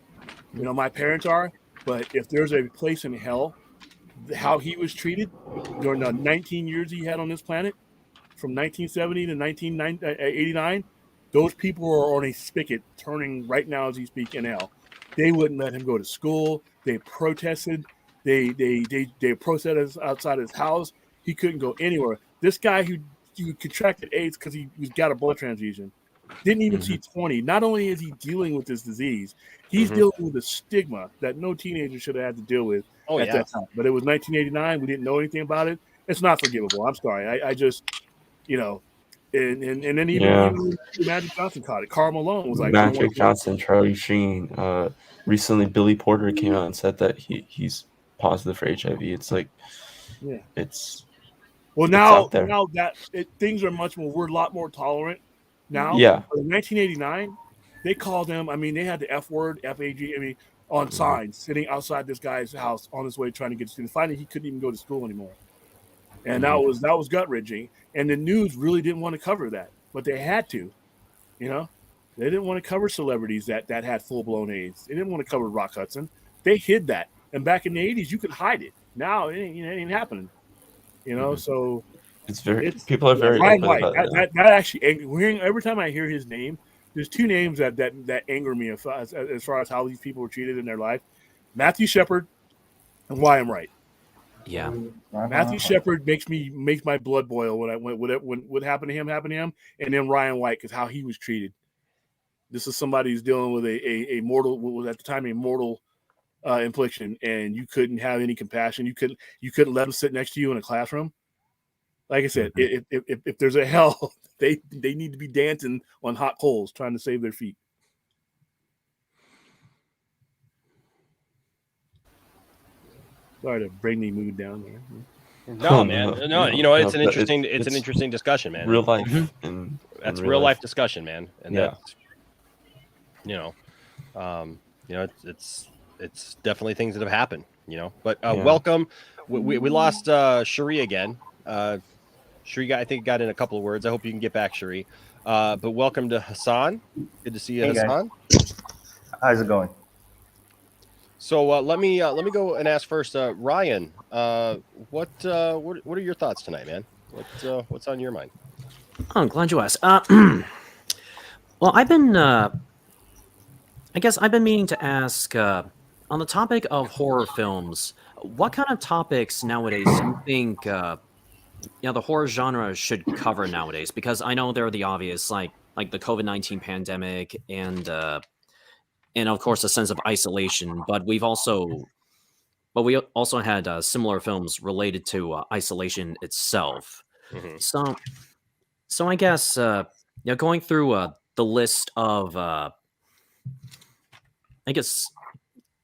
My parents are, but if there's a place in hell, how he was treated during the 19 years he had on this planet, from 1970 to 1989, those people are on a spigot turning right now as he speaks in hell. They wouldn't let him go to school. They protested. They protested outside his house. He couldn't go anywhere. This guy who contracted AIDS because he got a blood transfusion didn't even see 20. Not only is he dealing with this disease, he's dealing with the stigma that no teenager should have had to deal with that time. But it was 1989. We didn't know anything about it. It's not forgivable. I'm sorry. I just, and then even Magic Johnson caught it. Karl Malone was like Magic Johnson, Charlie Sheen. Recently, Billy Porter came out and said that he's positive for HIV. It's like, it's. Well, now that things are we're a lot more tolerant now. Yeah. In 1989, they called him. I mean, they had the F word, FAG. I mean, on signs sitting outside this guy's house on his way trying to get students. Finally, he couldn't even go to school anymore, and that was gut wrenching. And the news really didn't want to cover that, but they had to. They didn't want to cover celebrities that had full blown AIDS. They didn't want to cover Rock Hudson. They hid that. And back in the 80s, you could hide it. Now it ain't happening. So it's people are very Ryan open White. about That actually every time I hear his name, there's two names that anger me as far as how these people were treated in their life: Matthew Shepard and Ryan Wright. Yeah, Matthew Shepard makes my blood boil when what happened to him, and then Ryan White, because how he was treated. This is somebody who's dealing with a mortal, what was at the time a mortal infliction, and you couldn't have any compassion. You couldn't let him sit next to you in a classroom. Like I said, if there's a hell, they need to be dancing on hot coals trying to save their feet. Sorry to bring the mood down there. No, man. No, it's an interesting discussion, man. Real life. That's real life discussion, man. And that's it's definitely things that have happened, But welcome. We lost Cherie again. Cherie I think got in a couple of words. I hope you can get back, Cherie. But welcome to Hassan. Good to see you, Hassan. Guys. How's it going? So let me go and ask first, Ryan. What are your thoughts tonight, man? What's on your mind? Oh, I'm glad you asked. Well, I've been meaning to ask on the topic of horror films. What kind of topics nowadays do you think the horror genre should cover nowadays? Because I know they're the obvious, like the COVID-19 pandemic and of course a sense of isolation. But we also had similar films related to isolation itself. Mm-hmm. So I guess going through the list of I guess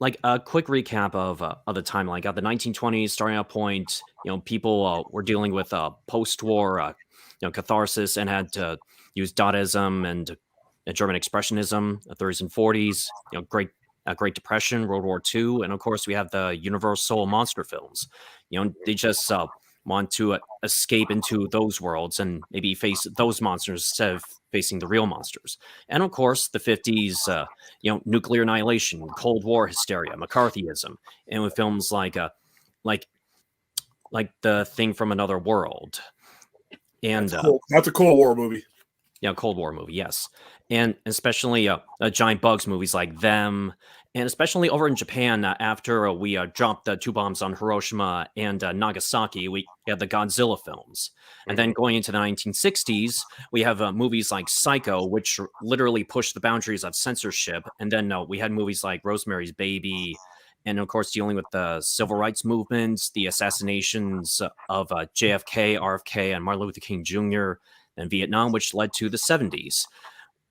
like a quick recap of the timeline. Got the 1920s starting out point. People were dealing with post-war catharsis and had to use Dadaism and German Expressionism, the 30s and 40s. Great Depression, World War II, and of course we have the Universal monster films. They just want to escape into those worlds and maybe face those monsters instead of facing the real monsters. And of course, the 50s, nuclear annihilation, Cold War hysteria, McCarthyism, and with films like The Thing from Another World. And that's a Cold War movie. Yeah, Cold War movie, yes. And especially giant bugs movies like Them And especially over in Japan, after we dropped the 2 bombs on Hiroshima and Nagasaki, we had the Godzilla films. And then going into the 1960s, we have movies like Psycho, which literally pushed the boundaries of censorship. And then we had movies like Rosemary's Baby, and of course, dealing with the civil rights movements, the assassinations of JFK, RFK, and Martin Luther King Jr., and Vietnam, which led to the 70s.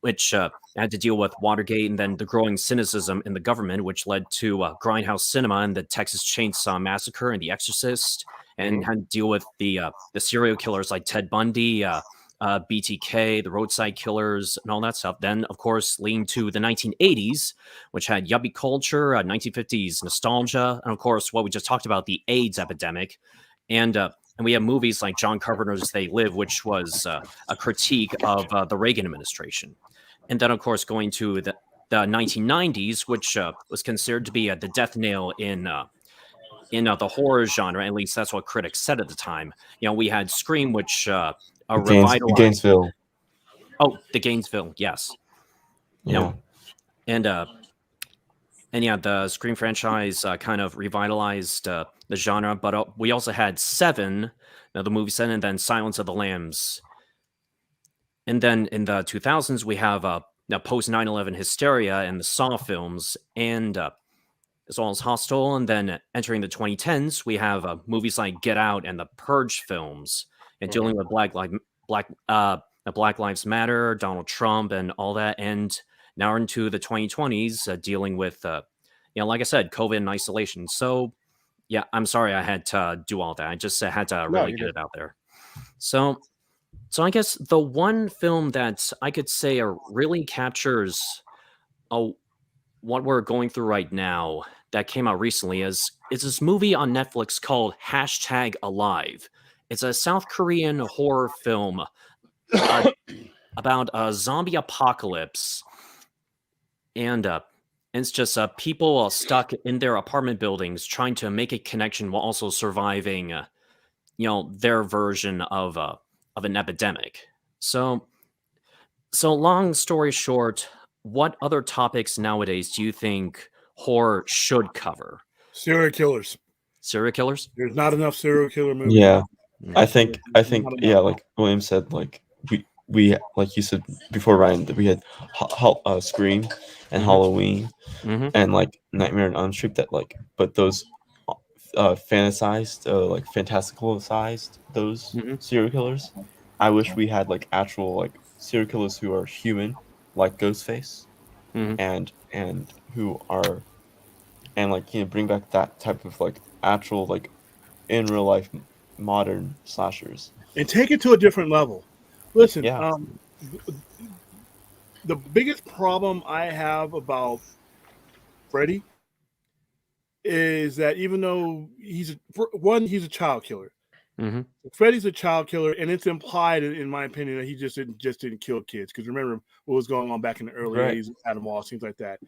Which had to deal with Watergate, and then the growing cynicism in the government, which led to Grindhouse Cinema and the Texas Chainsaw Massacre and The Exorcist, and had to deal with the serial killers like Ted Bundy, BTK, the roadside killers, and all that stuff. Then, of course, leading to the 1980s, which had yuppie culture, 1950s nostalgia, and of course, what we just talked about, the AIDS epidemic, and we have movies like John Carpenter's They Live, which was a critique of the Reagan administration. And then, of course, going to the 1990s, which was considered to be the death nail in the horror genre. At least that's what critics said at the time. We had Scream, which revitalized Gainesville. Oh, the Gainesville, yes. Yeah. And yeah, the Scream franchise kind of revitalized the genre. But we also had Seven, the movie Seven, and then Silence of the Lambs. And then in the 2000s, we have post 9/11 hysteria and the Saw films, and as well as Hostel. And then entering the 2010s, we have movies like Get Out and the Purge films, and dealing with Black Lives Matter, Donald Trump, and all that. And now we're into the 2020s, dealing with, like I said, COVID and isolation. So, yeah, I'm sorry I had to do all that. I just had to really get it out there. So I guess the one film that I could say really captures what we're going through right now that came out recently is this movie on Netflix called #Alive. It's a South Korean horror film about a zombie apocalypse, and it's just people stuck in their apartment buildings trying to make a connection while also surviving, their version of an epidemic. So long story short, what other topics nowadays do you think horror should cover? Serial killers. Serial killers? There's not enough serial killer movies. Yeah, I think yeah, like William said, like we like you said before, Ryan, that we had Scream and Halloween and like Nightmare on Elm Street, that like, but those fantasized, like fantastical sized those serial killers. I wish we had like actual like serial killers who are human, like Ghostface, and who are, and like bring back that type of like actual like in real life modern slashers and take it to a different level. Listen, the biggest problem I have about Freddy is that even though he's a child killer. Freddy's a child killer, and it's implied, in my opinion, that he just didn't kill kids. Because remember what was going on back in the early 80s, Adam Walsh, things like that.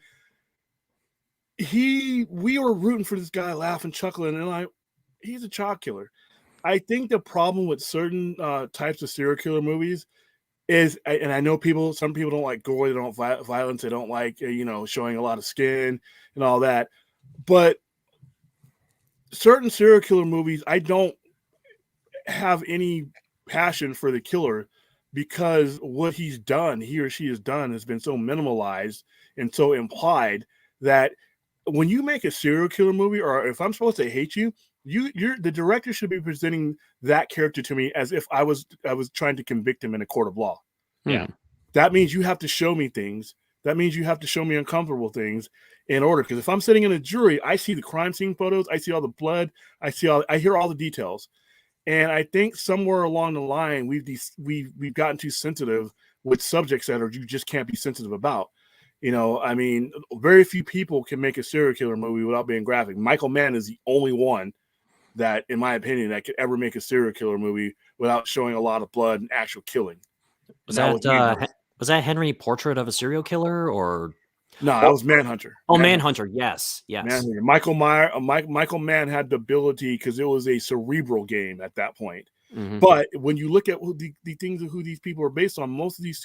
We were rooting for this guy, laughing, chuckling, and like, he's a child killer. I think the problem with certain types of serial killer movies is, and I know some people don't like gore, they don't violence, they don't like showing a lot of skin and all that, but certain serial killer movies, I don't have any passion for the killer, because what he or she has done has been so minimalized and so implied that when you make a serial killer movie, or if I'm supposed to hate you, the director should be presenting that character to me as if I was trying to convict him in a court of law. Yeah. That means you have to show me things. That means you have to show me uncomfortable things in order. Because if I'm sitting in a jury, I see the crime scene photos, I see all the blood, I hear all the details. And I think somewhere along the line, we've gotten too sensitive with subjects that you just can't be sensitive about. I mean, very few people can make a serial killer movie without being graphic. Michael Mann is the only one that, in my opinion, that could ever make a serial killer movie without showing a lot of blood and actual killing. Was that Henry Portrait of a Serial Killer, or? No, that was Manhunter. Oh, Manhunter. Yes. Manhunter. Michael Mann had the ability, because it was a cerebral game at that point. Mhm. But when you look at who the things of who these people are based on, most of these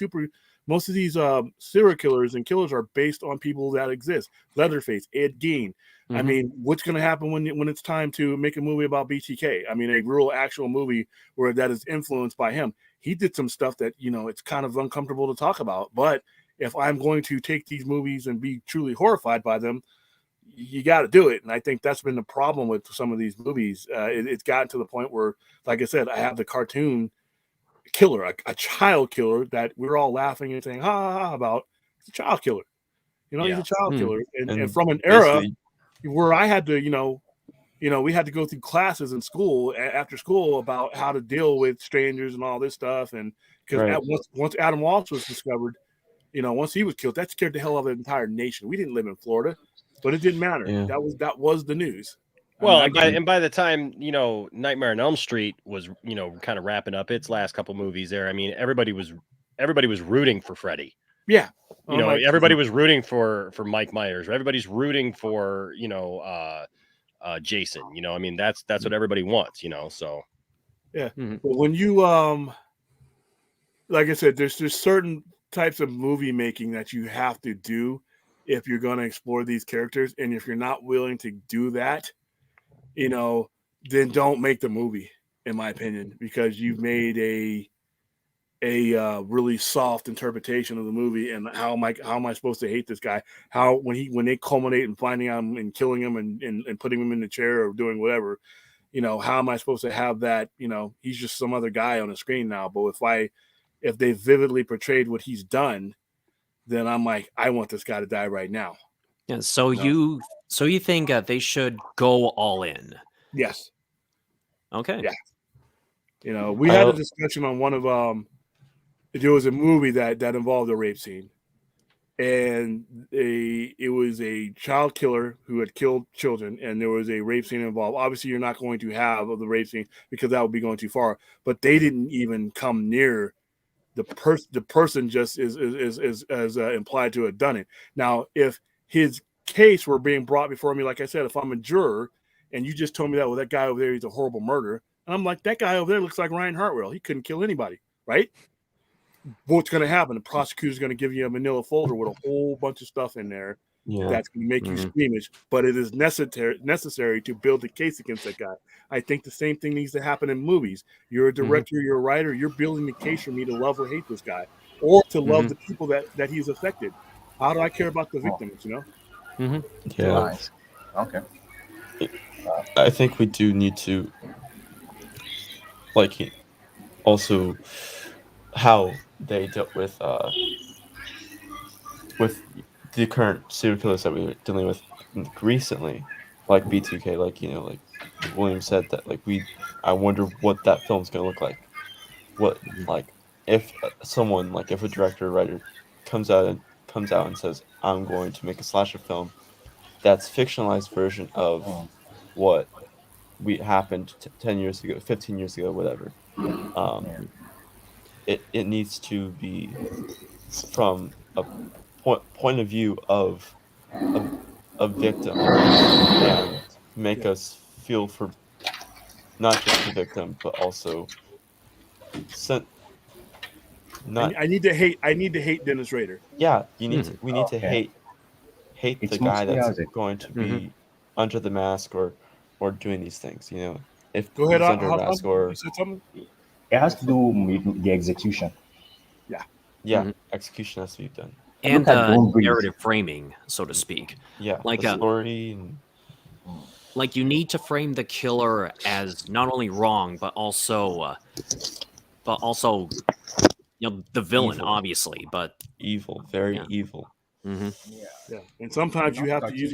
serial killers and killers are based on people that exist. Leatherface, Ed Gein. I Mhm. mean, what's going to happen when it's time to make a movie about BTK? I mean, a real actual movie where that is influenced by him. He did some stuff that, it's kind of uncomfortable to talk about. But if I'm going to take these movies and be truly horrified by them, you got to do it. And I think that's been the problem with some of these movies. It's gotten to the point where, like I said, I have the cartoon killer, a child killer that we're all laughing and saying, ha, ha, ha, about. It's a child killer. He's a child killer. And from an era where I had to, we had to go through classes in school, after school, about how to deal with strangers and all this stuff. And because once Adam Walsh was discovered, once he was killed, that scared the hell out of the entire nation. We didn't live in Florida, but it didn't matter. Yeah. That was the news. Well, and by the time, Nightmare on Elm Street was, kind of wrapping up its last couple movies there, I mean, everybody was rooting for Freddy. Yeah. Everybody was rooting for Mike Myers. Everybody's rooting for, Jason. I mean, that's what everybody wants, so. Yeah. But when you, like I said, there's certain types of movie making that you have to do if you're going to explore these characters. And if you're not willing to do that, then don't make the movie, in my opinion, because you've made a really soft interpretation of the movie. And how am I supposed to hate this guy? How when they culminate in finding him and killing him and putting him in the chair or doing whatever, how am I supposed to have that? He's just some other guy on the screen now. But if they vividly portrayed what he's done, then I'm like, I want this guy to die right now. Yeah. So you think they should go all in? Yes. Okay. Yeah. We had a discussion on one of there was a movie that involved a rape scene, and it was a child killer who had killed children, and there was a rape scene involved. Obviously, you're not going to have the rape scene because that would be going too far. But they didn't even come near the person. Just is implied to have done it. Now, if his case were being brought before me, like I said, if I'm a juror and you just told me that guy over there, he's a horrible murderer, and I'm like, that guy over there looks like Ryan Hartwell. He couldn't kill anybody, right? What's going to happen? The prosecutor's going to give you a manila folder with a whole bunch of stuff in there that's going to make you squeamish, but it is necessary to build a case against that guy. I think the same thing needs to happen in movies. You're a director, you're a writer, you're building the case for me to love or hate this guy, or to love the people that he's affected. How do I care about the victims, Yeah. Nice. Okay. I think we do need to, also how they dealt with the current serial killers that we were dealing with recently, like B2K, like William said, that I wonder what that film's gonna look like. What if someone if a director or writer comes out and says, I'm going to make a slasher film that's fictionalized version of what happened 10 years ago, 15 years ago, whatever. It needs to be from a point of view of a victim and make us feel for not just the victim, but also I need to hate Dennis Rader. Yeah, we need to hate the guy that's going to be under the mask or doing these things. If Go ahead, he's under a mask or you said something? It has to do with the execution. Yeah. Execution has to be done. And narrative framing, so to speak. Yeah, like the story. And you need to frame the killer as not only wrong, but also the villain, evil. Obviously, but evil, very evil. Yeah, and sometimes you have to use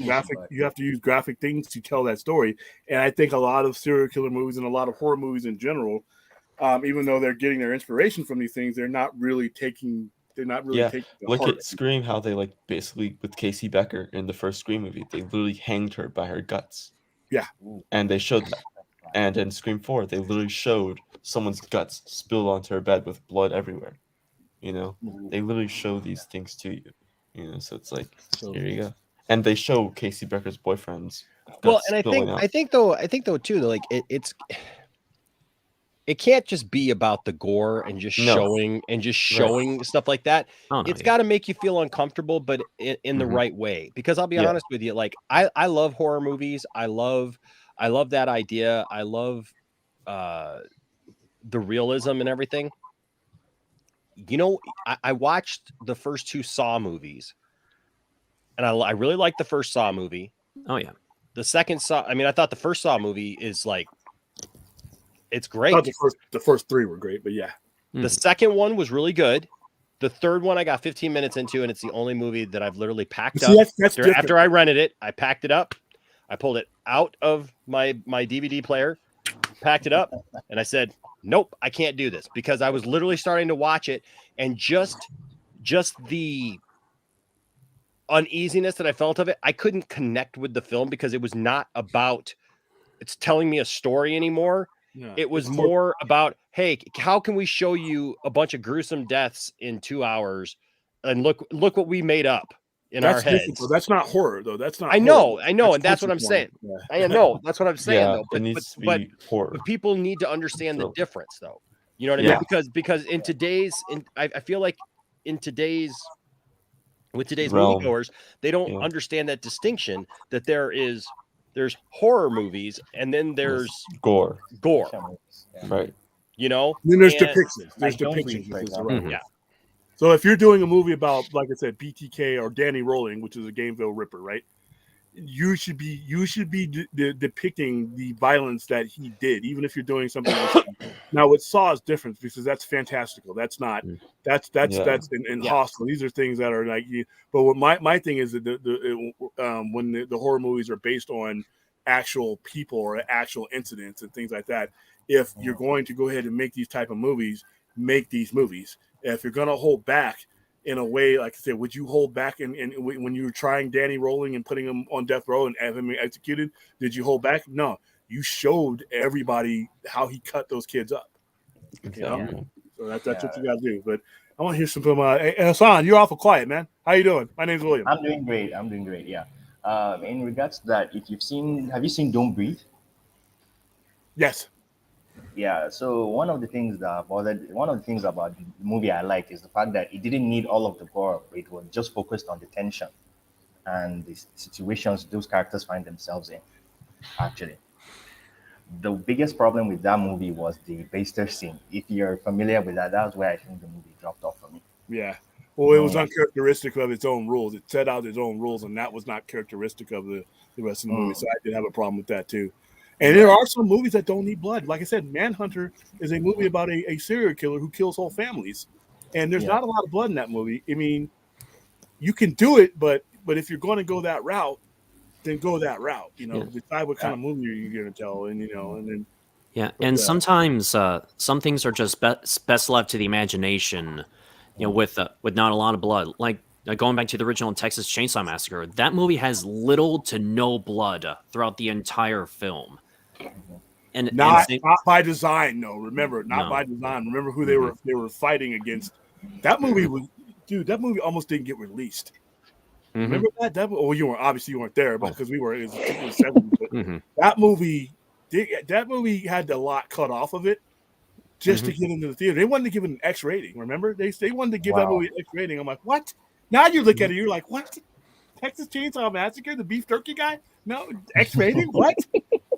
graphic things to tell that story. And I think a lot of serial killer movies and a lot of horror movies in general, even though they're getting their inspiration from these things, they're not really taking. Look at Scream, how they basically with Casey Becker in the first Scream movie, they literally hanged her by her guts. Yeah, and they showed that. And in Scream 4, they literally showed someone's guts spilled onto her bed with blood everywhere. They literally show these things to you. So it's here you go. And they show Casey Becker's boyfriend's guts and I think though too, it's it can't just be about the gore and just No. showing stuff like that. Oh, no, It's yeah. got to make you feel uncomfortable, but in the Mhm. right way. Because I'll be Yeah. honest with you, like I love horror movies. I love that idea. I love the realism and everything. You know, I watched the first 2 Saw movies, and I really liked the first Saw movie. Oh yeah. The second Saw, I mean, I thought the first Saw movie is like, it's I great. thought the first 3 were great, but yeah. The second one was really good. The third one I got 15 minutes into, and it's the only movie that I've literally packed See, up. that's After I rented it, I packed it up. I pulled it out of my DVD player, packed it up, and I said, nope, I can't do this, because I was literally starting to watch it, and just the uneasiness that I felt of it, I couldn't connect with the film because it was not about it's telling me a story anymore. Yeah. It was more about, hey, how can we show you a bunch of gruesome deaths in 2 hours, and look what we made up in our different, heads. though. That's not horror, though. That's not. I know, horror. and that's what I'm culture saying. porn. I know that's what I'm saying, Yeah, though. it needs to be horror. But people need to understand the True. difference, though. You know what I Yeah. mean? Because in today's, I feel like with today's Realm. moviegoers, they don't understand that distinction, that there's horror movies and then there's Gore. Right. You know, Then there's And- depictions. There's Like, don't depictions. read, is for the right example. word. Yeah. So if you're doing a movie about, like I said, BTK or Danny Rolling, which is a Gameville Ripper, right? You should be depicting the violence that he did, even if you're doing something else. Now, what Saw is different because that's fantastical. That's not that's Yeah. in Hostel. These are things that are like you. But what my thing is that when the horror movies are based on actual people or actual incidents and things like that, if you're going to go ahead and make these type of movies, make these movies. If you're going to hold back in a way, like I said, would you hold back when you were trying Danny Rolling and putting him on death row and having him executed? Did you hold back? No, you showed everybody how he cut those kids up. You know? So that's what you got to do. But I want to hear some from hey, Hassan. You're awful quiet, man. How you doing? My name's William. I'm doing great. Yeah. In regards to that, have you seen Don't Breathe? Yes. Yeah. So one of the things about the movie I like is the fact that it didn't need all of the gore. It was just focused on the tension and the situations those characters find themselves in. Actually, the biggest problem with that movie was the Baster scene. If you're familiar with that, that's where I think the movie dropped off for me. Yeah. Well, it was uncharacteristic of its own rules. It set out its own rules, and that was not characteristic of the rest of the movie. So I did have a problem with that too. And there are some movies that don't need blood. Like I said, Manhunter is a movie about a serial killer who kills whole families, and there's not a lot of blood in that movie. I mean, you can do it, but if you're going to go that route, then go that route. You know, decide what kind of movie you're going to tell, and and then. Yeah, and sometimes some things are just best left to the imagination. You know, with not a lot of blood. Like going back to the original Texas Chainsaw Massacre, that movie has little to no blood throughout the entire film. And Not by design, no. Remember, not No. by design. Remember who they were fighting against. That movie was, dude. That movie almost didn't get released. Remember that? Well, you weren't there, but because we were, it was 70s. That movie had a lot cut off of it just to get into the theater. They wanted to give it an X rating. Remember, they wanted to give that movie an X rating. I'm like, what? Now you look at it, you're like, what? Texas Chainsaw Massacre, the beef turkey guy? No, X rating? What?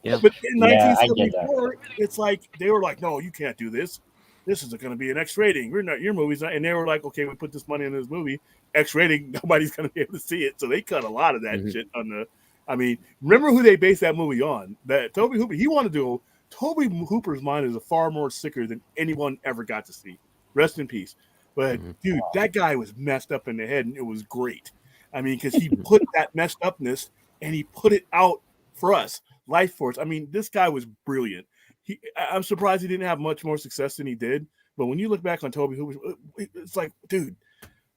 Yeah. But in Yeah, I get that. 1974, it's like they were like, no, you can't do this. This is going to be an X rating. We're not your movie's not. And they were like, okay, we put this money in this movie, X rating. Nobody's going to be able to see it, so they cut a lot of that shit on the. I mean, remember who they based that movie on? That Tobe Hooper. He wanted to. Tobe Hooper's mind is far more sicker than anyone ever got to see. Rest in peace. But dude, that guy was messed up in the head, and it was great. I mean, because he put that messed upness and he put it out for us, Life Force. I mean, this guy was brilliant. I'm surprised he didn't have much more success than he did. But when you look back on Tobe Hooper, it's like, dude,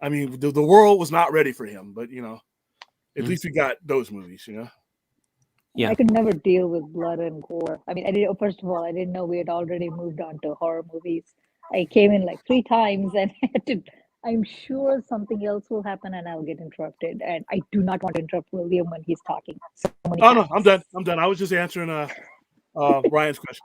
I mean, the world was not ready for him. But at least we got those movies. Yeah. I could never deal with blood and gore. I mean, first of all, I didn't know we had already moved on to horror movies. I came in like 3 times and I'm sure something else will happen and I'll get interrupted. And I do not want to interrupt William when he's talking. So many Oh, no, times. I'm done. I was just answering Ryan's question.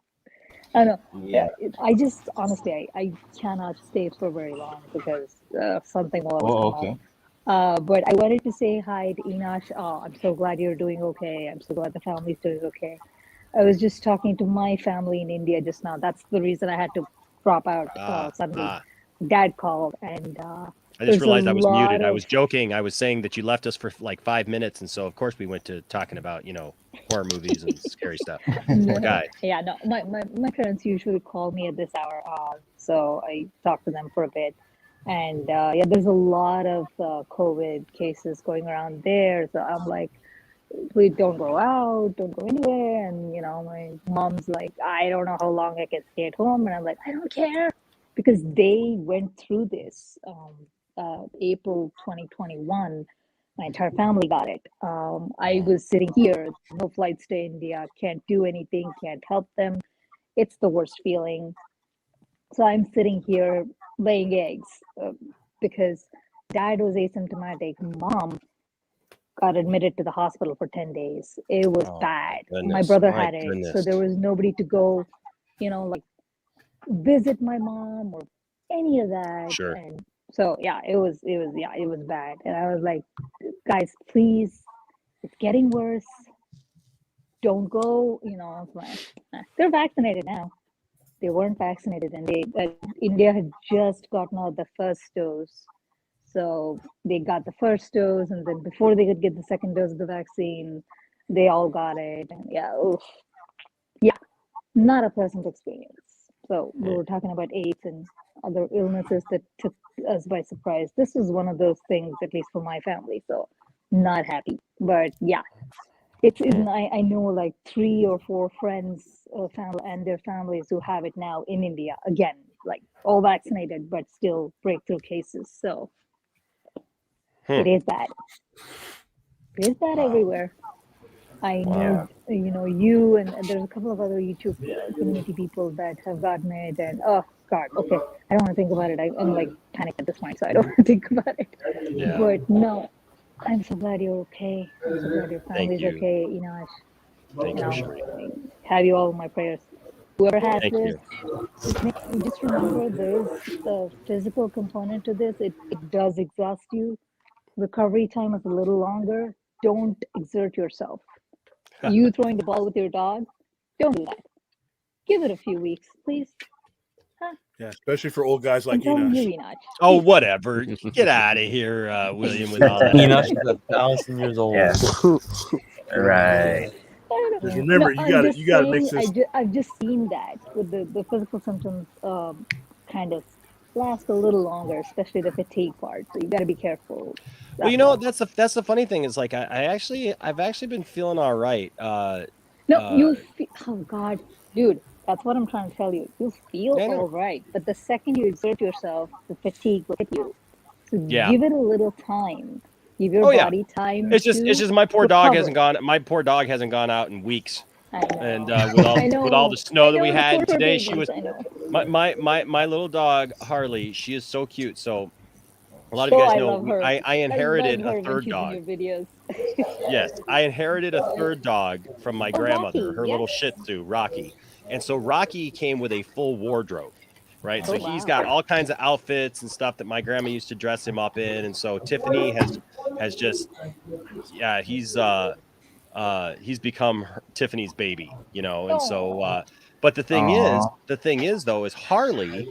I know. Yeah. I just honestly, I cannot stay for very long because something will always Oh, come okay. up. But I wanted to say hi to Enosh. I'm so glad you're doing okay. I'm so glad the family's doing okay. I was just talking to my family in India just now. That's the reason I had to drop out suddenly. Dad called, and I just there's a realized I was muted. lot I of was joking. I was saying that you left us for like 5 minutes, and so of course we went to talking about horror movies and scary stuff. Poor guy. Yeah, no, my parents usually call me at this hour, so I talk to them for a bit. And yeah, there's a lot of COVID cases going around there. So I'm like, we don't go out, don't go anywhere. And my mom's like, I don't know how long I can stay at home. And I'm like, I don't care, because they went through this April 2021. My entire family got it. I was sitting here, no flights to India, can't do anything, can't help them. It's the worst feeling. So I'm sitting here laying eggs because dad was asymptomatic. Mom got admitted to the hospital for 10 days. It was bad. My goodness, brother my had it. So goodness. there was nobody to go, like visit my mom or any of that. Sure. And so yeah, it was bad. And I was like, guys, please, it's getting worse. Don't go, I was like, they're vaccinated now. They weren't vaccinated, and India had just gotten out the first dose. So they got the first dose, and then before they could get the second dose of the vaccine, they all got it. And yeah, not a pleasant experience. So we were talking about AIDS and other illnesses that took us by surprise. This was one of those things, at least for my family. So not happy, but yeah. I know like 3 or 4 friends, family and their families who have it now in India. Again, like all vaccinated, but still breakthrough cases. So it is bad. It is bad everywhere. I know, you and there's a couple of other YouTube community people that have gotten it, and oh God, okay, I don't want to think about it. I'm like panicked at this point, so I don't want to think about it. Yeah. But no. I'm so glad you're okay. I'm so glad your Thank family's you. okay, Enosh. Thank you, Sherry. Have you all in my prayers. Whoever has Thank this, you. just remember there's a physical component to this. It does exhaust you. Recovery time is a little longer. Don't exert yourself. You throwing the ball with your dog, don't do that. Give it a few weeks, please. Yeah, especially for old guys like I'm telling Enosh. you, Enosh. Oh, whatever. Get out of here, William, with all that. Enosh is 1,000 years old. Yeah. Right. Just remember, you got to mix this. I've just seen that with the physical symptoms kind of last a little longer, especially the fatigue part. So you got to be careful. Well, that's the funny thing is like I've actually been feeling all right. Oh God, dude, that's what I'm trying to tell you. You feel all right, but the second you exert yourself, the fatigue will hit you. So give it a little time. Give your body time. It's just my poor dog hasn't gone out in weeks. And with all the snow that we had today, she was my little dog Harley. She is so cute. So a lot of you guys know I inherited a third dog. Yes, I inherited a third dog from my grandmother, her little Shih Tzu, Rocky. And so Rocky came with a full wardrobe, right? So he's got all kinds of outfits and stuff that my grandma used to dress him up in. And so Tiffany has just, he's become Tiffany's baby, And so, but the thing is though, is Harley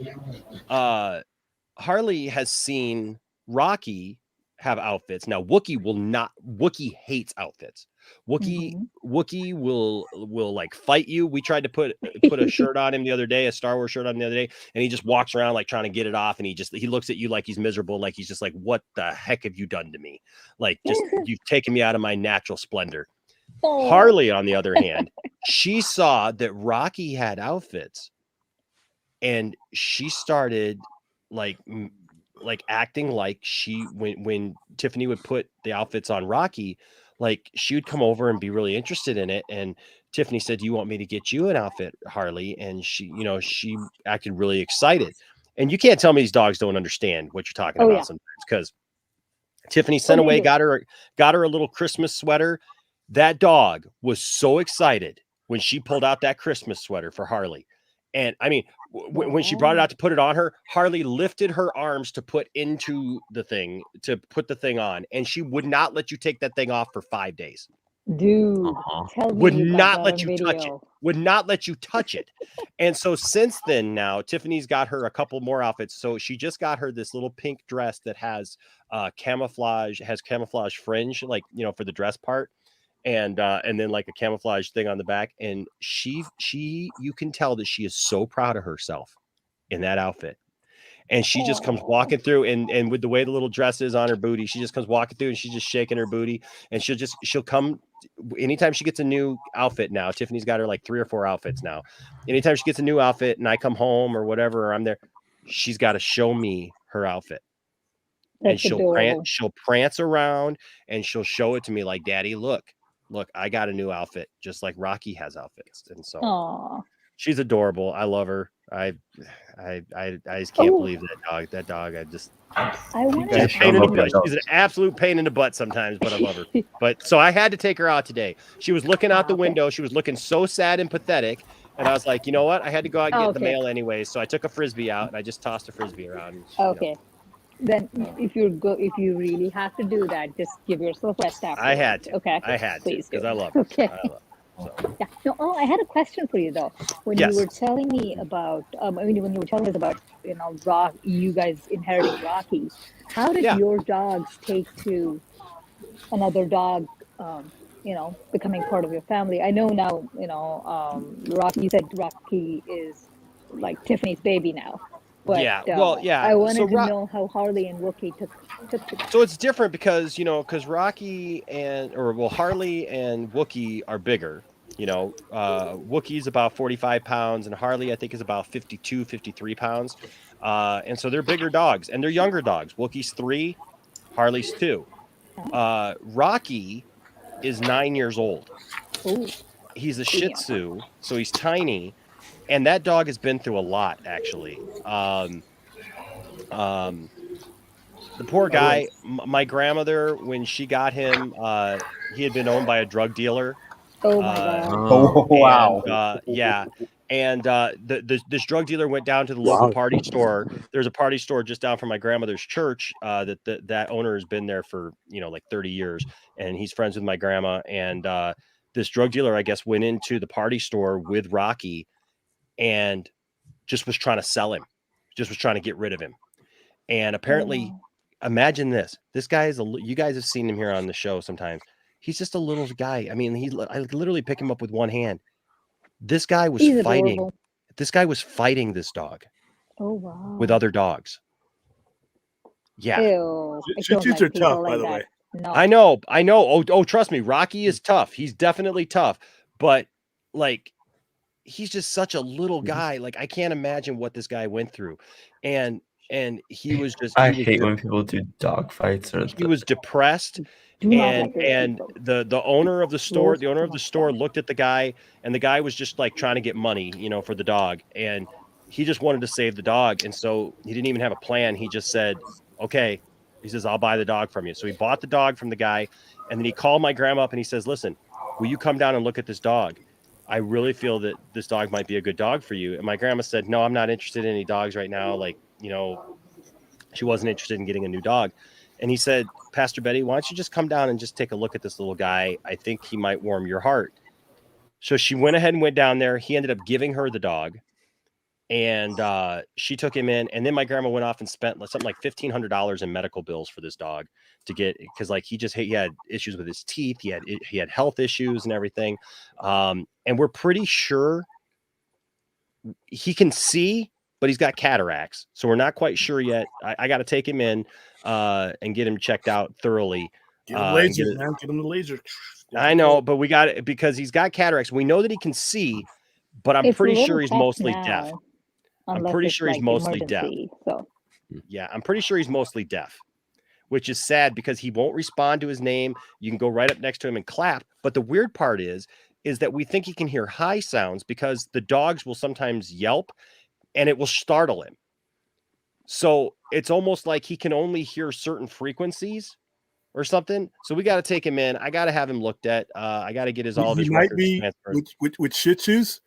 has seen Rocky have outfits. Now Wookie hates outfits. Wookie will like fight you. We tried to put a shirt on him the other day, a Star Wars shirt on the other day, and he just walks around like trying to get it off, and he looks at you like he's miserable, like he's just like, what the heck have you done to me? Like, just you've taken me out of my natural splendor. Harley, on the other hand, she saw that Rocky had outfits, and she started like acting like when Tiffany would put the outfits on Rocky, like she would come over and be really interested in it. And Tiffany said, "Do you want me to get you an outfit, Harley?" And she acted really excited. And you can't tell me these dogs don't understand what you're talking about sometimes, because Tiffany sent away, got her a little Christmas sweater. That dog was so excited when she pulled out that Christmas sweater for Harley. And I mean, when she brought it out to put it on her, Harley lifted her arms to put into the thing, to put the thing on, and she would not let you take that thing off for 5 days. Dude, tell me Would you got not that let on you touch it. video. Would not let you touch it. And so since then, now Tiffany's got her a couple more outfits. So she just got her this little pink dress that has camouflage fringe, like, you know, for the dress part. And then like a camouflage thing on the back. And she you can tell that she is so proud of herself in that outfit. And she just comes walking through, and with the way the little dress is on her booty, she just comes walking through and she's just shaking her booty. And she'll come anytime she gets a new outfit. Now Tiffany's got her like 3 or 4 outfits now. Anytime she gets a new outfit and I come home or whatever, or I'm there, she's got to show me her outfit. That's and adorable. she'll prance around and she'll show it to me like, Daddy, look, I got a new outfit, just like Rocky has outfits. And so Aw. she's adorable. I love her. I just can't believe that dog. I want She's, a to pain in the butt. She's an absolute pain in the butt sometimes, but I love her. But so I had to take her out today. She was looking out the window. She was looking so sad and pathetic. And I was like, you know what? I had to go out and get the mail anyway. So I took a Frisbee out and I just tossed a Frisbee around. And, Okay. Then if you really have to do that, just give yourself rest after. I had to. Okay. I had to Please because do. I love her. Okay. I love her. So. Yeah. No. I had a question for you though. When Yes. you were telling me about, when you were telling us about, you guys inheriting Rocky, how did your dogs take to another dog, becoming part of your family? I know now, Rocky. You said Rocky is like Tiffany's baby now. But, I wanted to know how Harley and Wookie took to. So it's different because Rocky Harley and Wookie are bigger. Wookie's about 45 pounds and Harley, I think, is about 52, 53 pounds. And so they're bigger dogs and they're younger dogs. Wookie's 3, Harley's 2. Rocky is 9 years old. Ooh. He's a Shih Tzu, so he's tiny. And that dog has been through a lot, actually. The poor guy, my grandmother, when she got him, he had been owned by a drug dealer. Oh my God! Oh wow! And this drug dealer went down to the local party store. There's a party store just down from my grandmother's church. That owner has been there for like 30 years, and he's friends with my grandma. And this drug dealer, I guess, went into the party store with Rocky, and just was trying to sell him, just was trying to get rid of him. And apparently, imagine this. This guy you guys have seen him here on the show sometimes. He's just a little guy. I mean, I literally pick him up with one hand. This guy was fighting. Adorable. This guy was fighting this dog. Oh wow! With other dogs. Yeah. Ew. Shih Tzus are tough, by the way. No. I know. Oh, trust me. Rocky is tough. He's definitely tough. But like, he's just such a little guy. Like, I can't imagine what this guy went through. And he was just. I hate when people do dog fights. He was depressed. And the owner of the store, looked at the guy, and the guy was just like trying to get money, for the dog. And he just wanted to save the dog. And so he didn't even have a plan. He just said, okay. He says, I'll buy the dog from you. So he bought the dog from the guy. And then he called my grandma up and he says, listen, will you come down and look at this dog? I really feel that this dog might be a good dog for you. And my grandma said, no, I'm not interested in any dogs right now. Like, she wasn't interested in getting a new dog. And he said, Pastor Betty, why don't you just come down and just take a look at this little guy? I think he might warm your heart. So she went ahead and went down there. He ended up giving her the dog. And she took him in. And then my grandma went off and spent something like $1,500 in medical bills for this dog because like he had issues with his teeth. He had health issues and everything. And we're pretty sure he can see, but he's got cataracts. So we're not quite sure yet. I got to take him in and get him checked out thoroughly. Get him laser, man. Get him the laser. I know, but we got it because he's got cataracts. We know that he can see, but I'm pretty sure he's mostly deaf. I'm pretty sure he's mostly deaf. So. Yeah, I'm pretty sure he's mostly deaf, which is sad because he won't respond to his name. You can go right up next to him and clap. But the weird part is that we think he can hear high sounds because the dogs will sometimes yelp and it will startle him. So it's almost like he can only hear certain frequencies or something. So we got to take him in. I got to have him looked at. I got to get all of his might records be transferred. with Shih Tzus.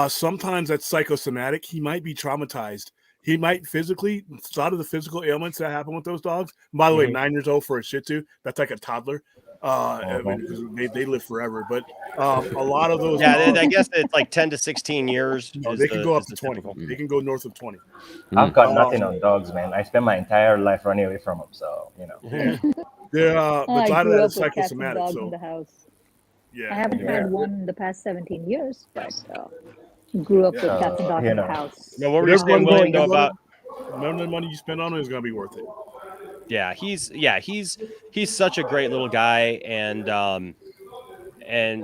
sometimes that's psychosomatic. He might be traumatized. He might physically, a lot of the physical ailments that happen with those dogs. And by the way, 9 years old for a Shih Tzu, that's like a toddler. I mean, they live forever, but a lot of those. Yeah, I guess it's like 10 to 16 years. No, they can go up to 20. They can go north of 20. I've got nothing on dogs, man. I spent my entire life running away from them, so you know. They're but a I lot of grew that up is with cats and psychosomatic. dogs in So the house. yeah, I haven't had one in the past 17 years, but grew up with cats and dogs in the house. No, what were you saying, William, though, about? Remember the money you spend on it is going to be worth it. Yeah, he's such a great little guy, and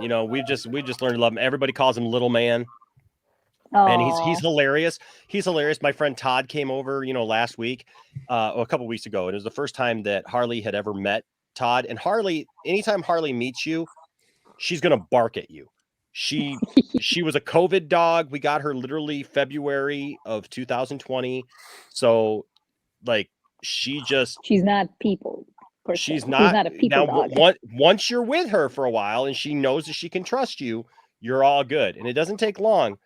you know, we just learned to love him. Everybody calls him Little Man. And he's hilarious. He's hilarious. My friend Todd came over, you know, last week, a couple weeks ago, and it was the first time that Harley had ever met Todd. And Harley, anytime Harley meets you, she's gonna bark at you. She was a COVID dog. We got her literally February of 2020. So, like, she's not people. She's not a people dog. Once you're with her for a while and she knows that she can trust you, you're all good. And it doesn't take long.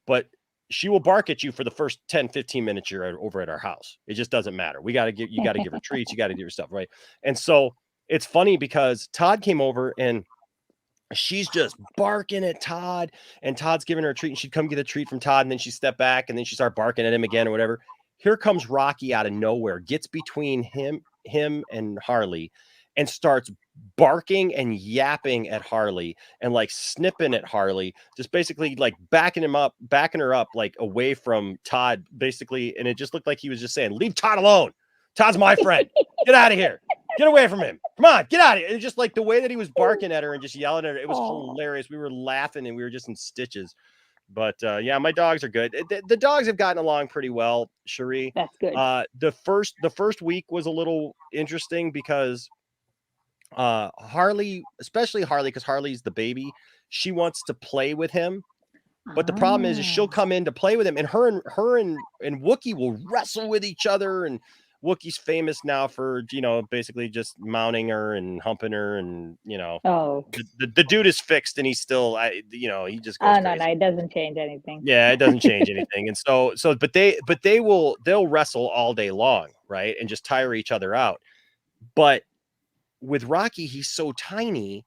But she will bark at you for the first 10, 15 minutes you're over at our house. It just doesn't matter. You got to give her treats. You got to give her stuff, right? And so it's funny because Todd came over and she's just barking at Todd, and Todd's giving her a treat, and she'd come get a treat from Todd, and then she'd step back, and then she'd start barking at him again or whatever. Here comes Rocky out of nowhere, gets between him and Harley, and starts barking and yapping at Harley and like snipping at Harley, just basically like backing her up like away from Todd, basically. And it just looked like he was just saying, leave Todd alone. Todd's my friend. Get out of here. Get away from him. Come on, get out of here. And just like the way that he was barking at her and just yelling at her, it was hilarious. We were laughing and we were just in stitches. But yeah, my dogs are good. The dogs have gotten along pretty well, Cherie. That's good. The first week was a little interesting because Harley, especially Harley, because Harley's the baby, she wants to play with him. But the problem is she'll come in to play with him, and her and Wookie will wrestle with each other. And Wookie's famous now for, you know, basically just mounting her and humping her, and you know, the dude is fixed, and he's still, he just goes crazy. No, it doesn't change anything. Yeah, it doesn't change anything. And but they'll wrestle all day long, right, and just tire each other out. But with Rocky, he's so tiny,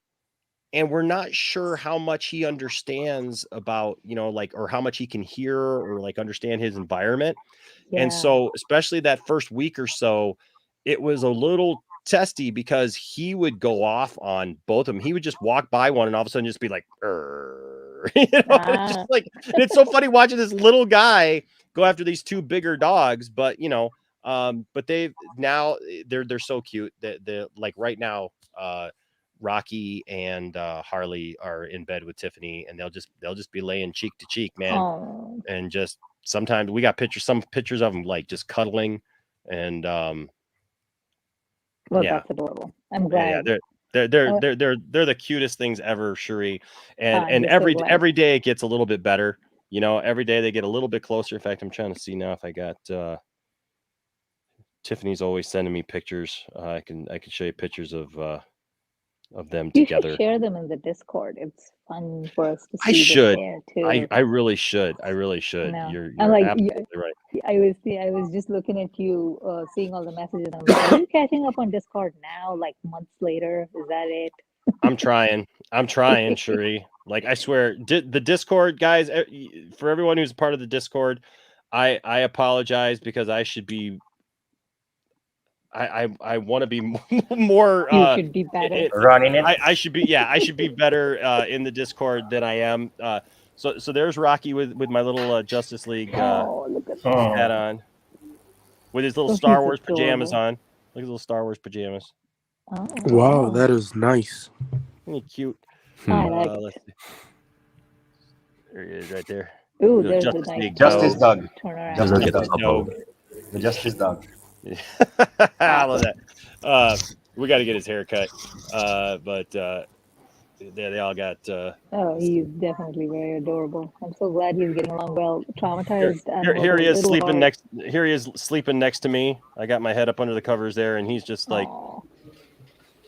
and we're not sure how much he understands about, you know, like, or how much he can hear or like understand his environment. Yeah. And so, especially that first week or so, it was a little testy because he would go off on both of them. He would just walk by one and all of a sudden just be like, you know, just like, and it's so funny watching this little guy go after these two bigger dogs. But, you know, but they're so cute that they're like right now, Rocky and Harley are in bed with Tiffany, and they'll just be laying cheek to cheek, man. Aww. And just sometimes we got some pictures of them like just cuddling, and well, yeah, that's adorable. I'm glad. Yeah, they're the cutest things ever, Cherie. And every day it gets a little bit better. You know, every day they get a little bit closer. In fact, I'm trying to see now if I got Tiffany's always sending me pictures. I can show you pictures of them together. You should share them in the Discord. It's fun for us to see. I should. There too. I really should. I really should. No. You're like, absolutely right. I was just looking at you, seeing all the messages. I'm like, are you catching up on Discord now? Like months later, is that it? I'm trying, Cherie. Like, I swear, the Discord guys, for everyone who's part of the Discord, I apologize because I should be. I want to be more. You should be better running it. I should be. Yeah, I should be better in the Discord than I am. So there's Rocky with my little Justice League hat on, with his little Star Wars pajamas on. Look at his little Star Wars pajamas. Oh, wow, that is nice. Isn't he cute? I like let's see. There he is, right there. Ooh, there's the nice Justice Dog. Turn around. Justice Dog. The Justice Dog. I love that. We got to get his haircut. But they all got. Oh, he's definitely very adorable. I'm so glad he's getting along well. Traumatized. Here he is sleeping next. Here he is sleeping next to me. I got my head up under the covers there, and he's just like. Aww.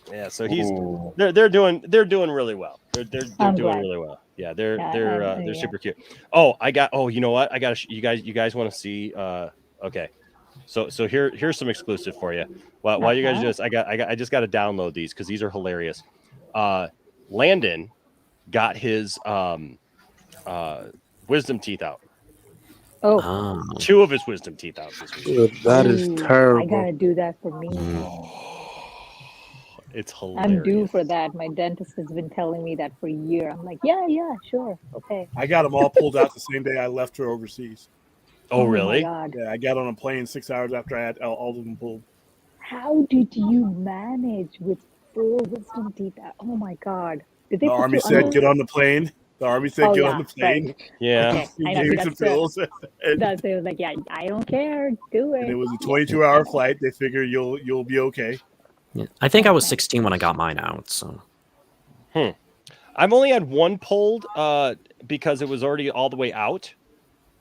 Yeah, so he's they're doing really well. They're doing really well. Yeah, they're yeah. super cute. Oh, you know what? I got you guys want to see okay. So here's some exclusive for you. While you guys I just got to download these cuz these are hilarious. Landon got his wisdom teeth out. Oh. 2 of his wisdom teeth out this week. That is Ooh, terrible. I gotta do that for me. It's hilarious. I'm due for that. My dentist has been telling me that for a year. I'm like, yeah, sure, okay. I got them all pulled out the same day I left her overseas. Oh, really? My God. Yeah, I got on a plane 6 hours after I had all of them pulled. How did you manage with 4 wisdom teeth out? Oh my God. Did they The put Army you said, under? get on the plane. The Army said, get on the plane. Right. Yeah. Okay. He I know, gave me that's some the- pills. That's it. Was like, yeah, I don't care. Do it. And it was a 22-hour flight. They figure you'll be okay. Yeah. I think I was 16 when I got mine out. So. I've only had one pulled because it was already all the way out.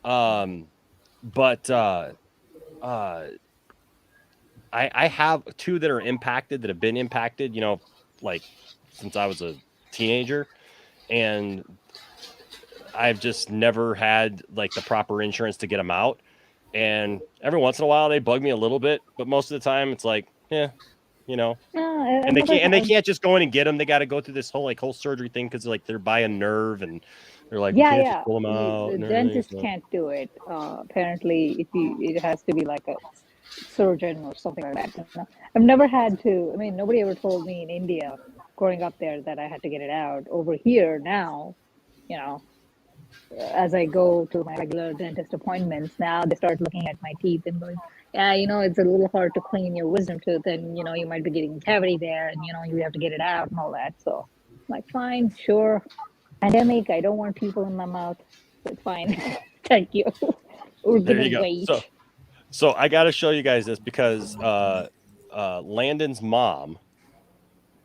But I have 2 that are impacted, that have been impacted, like since I was a teenager, and I've just never had like the proper insurance to get them out. And every once in a while they bug me a little bit, but most of the time it's like, and they can't just go in and get them. They got to go through this whole surgery thing because like they're by a nerve, and they're like, we can't just pull them out. The and everything, dentist so. can't do it. Apparently, it has to be like a surgeon or something like that. I've never had to. I mean, nobody ever told me in India, growing up there, that I had to get it out. Over here now, as I go to my regular dentist appointments, now they start looking at my teeth and going, yeah, it's a little hard to clean your wisdom tooth, and you might be getting a cavity there, and you have to get it out and all that. So, I'm like, fine, sure. Pandemic, I don't want people in my mouth. So it's fine. Thank you. We're There gonna you go. wait. So I got to show you guys this because Landon's mom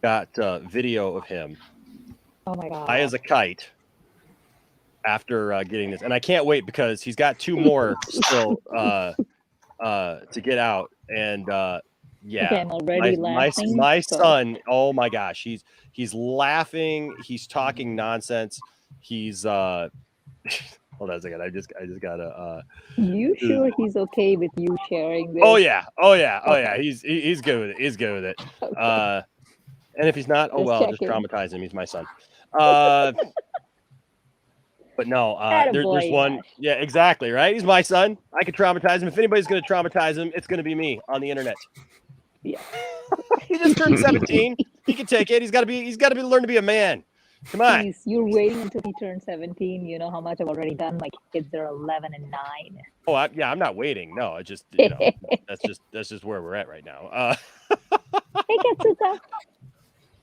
got video of him Oh my God. high as a kite after getting this, and I can't wait because he's got 2 more still to get out. And yeah, Okay, I'm already laughing, my so- son, oh my gosh, he's laughing, he's talking nonsense, he's hold on a second, I just gotta You sure he's okay with you sharing this? oh yeah Okay. he's good with it, and if he's not, oh Just well, just checking. traumatize him, he's my son. But no, there's Attaboy, one. Josh. Yeah, exactly. Right. He's my son. I could traumatize him. If anybody's going to traumatize him, it's going to be me on the internet. Yeah. He just turned 17. He can take it. He's got to learn to be a man. Come on. Please, you're waiting until he turns 17. You know how much I've already done. My kids are 11 and 9. Oh, I'm not waiting. No, I just, that's just where we're at right now. Hey, Katsuka.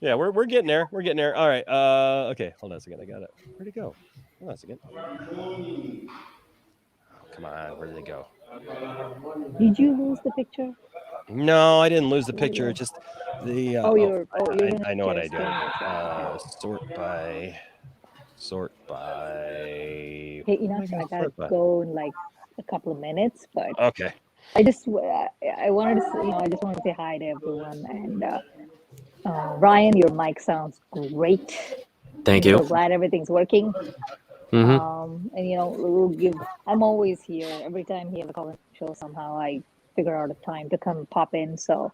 Yeah, we're getting there. We're getting there. All right. Okay. Hold on a second. I got it. Where'd it go? Hold on a second. Oh, come on. Where did it go? Did you lose the picture? No, I didn't lose the picture. It's just the. You're I know what I gonna do. Sort by. Hey, I gotta go in like a couple of minutes, but Okay. I wanted to, I just wanted to say hi to everyone. And Ryan, your mic sounds great. Thank I'm you. so glad everything's working. Mhm. And I'm always here. Every time he has a call-in show, somehow I figure out a time to come pop in. So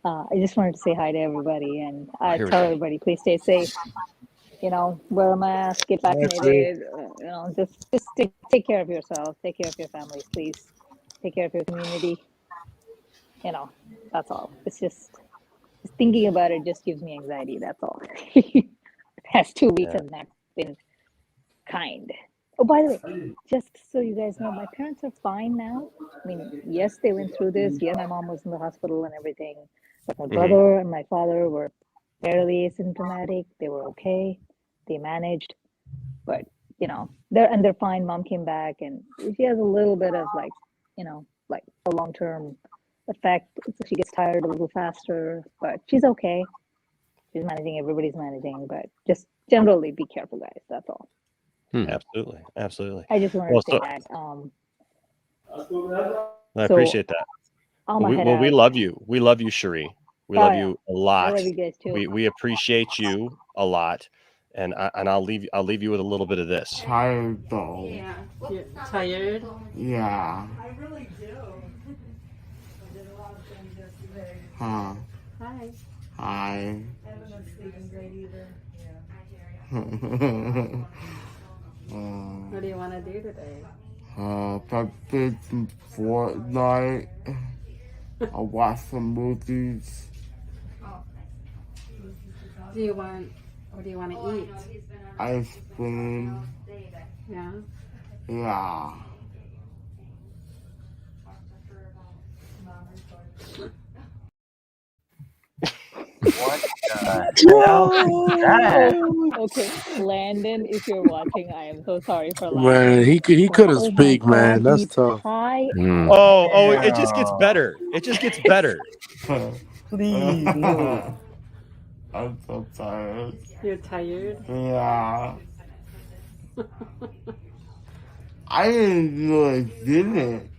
I just wanted to say hi to everybody, and Here we tell go. everybody, please stay safe. Wear a mask, get vaccinated. Just take care of yourself. Take care of your families, please. Take care of your community. That's all. It's just thinking about it just gives me anxiety. That's all. The past 2 weeks have not been kind. Oh, by the way, just so you guys know, my parents are fine now. I mean, yes, they went through this. Yes, my mom was in the hospital and everything. But my brother and my father were barely asymptomatic. They were okay. They managed. But, they're fine. Mom came back and she has a little bit of like a long-term effect. She gets tired a little faster, but she's okay. She's managing. Everybody's managing. But just generally be careful, guys. That's all. Absolutely. I just wanted to say that. I So, appreciate that. I'm gonna head We out. love you. We love you, Cherie. We Oh, love yeah. you a I lot. love you guys too. We appreciate you a lot. and I'll leave you with a little bit of this. Tired though. Yeah. You're tired? Yeah. I really do. I did a lot of things yesterday. Huh. Hi. Hi. I haven't been sleeping great either. What do you want to do today? Practice some Fortnite. I'll watch some movies. What do you want to eat? Ice cream. Yeah. Yeah. What the hell is that? Okay, Landon, if you're watching, I am so sorry for laughing. Man, he couldn't Oh my speak, man. God, That's he's tough. high. Oh, it just gets better. It just gets better. Please, no. I'm so tired. You're tired? Yeah. I didn't know I did it.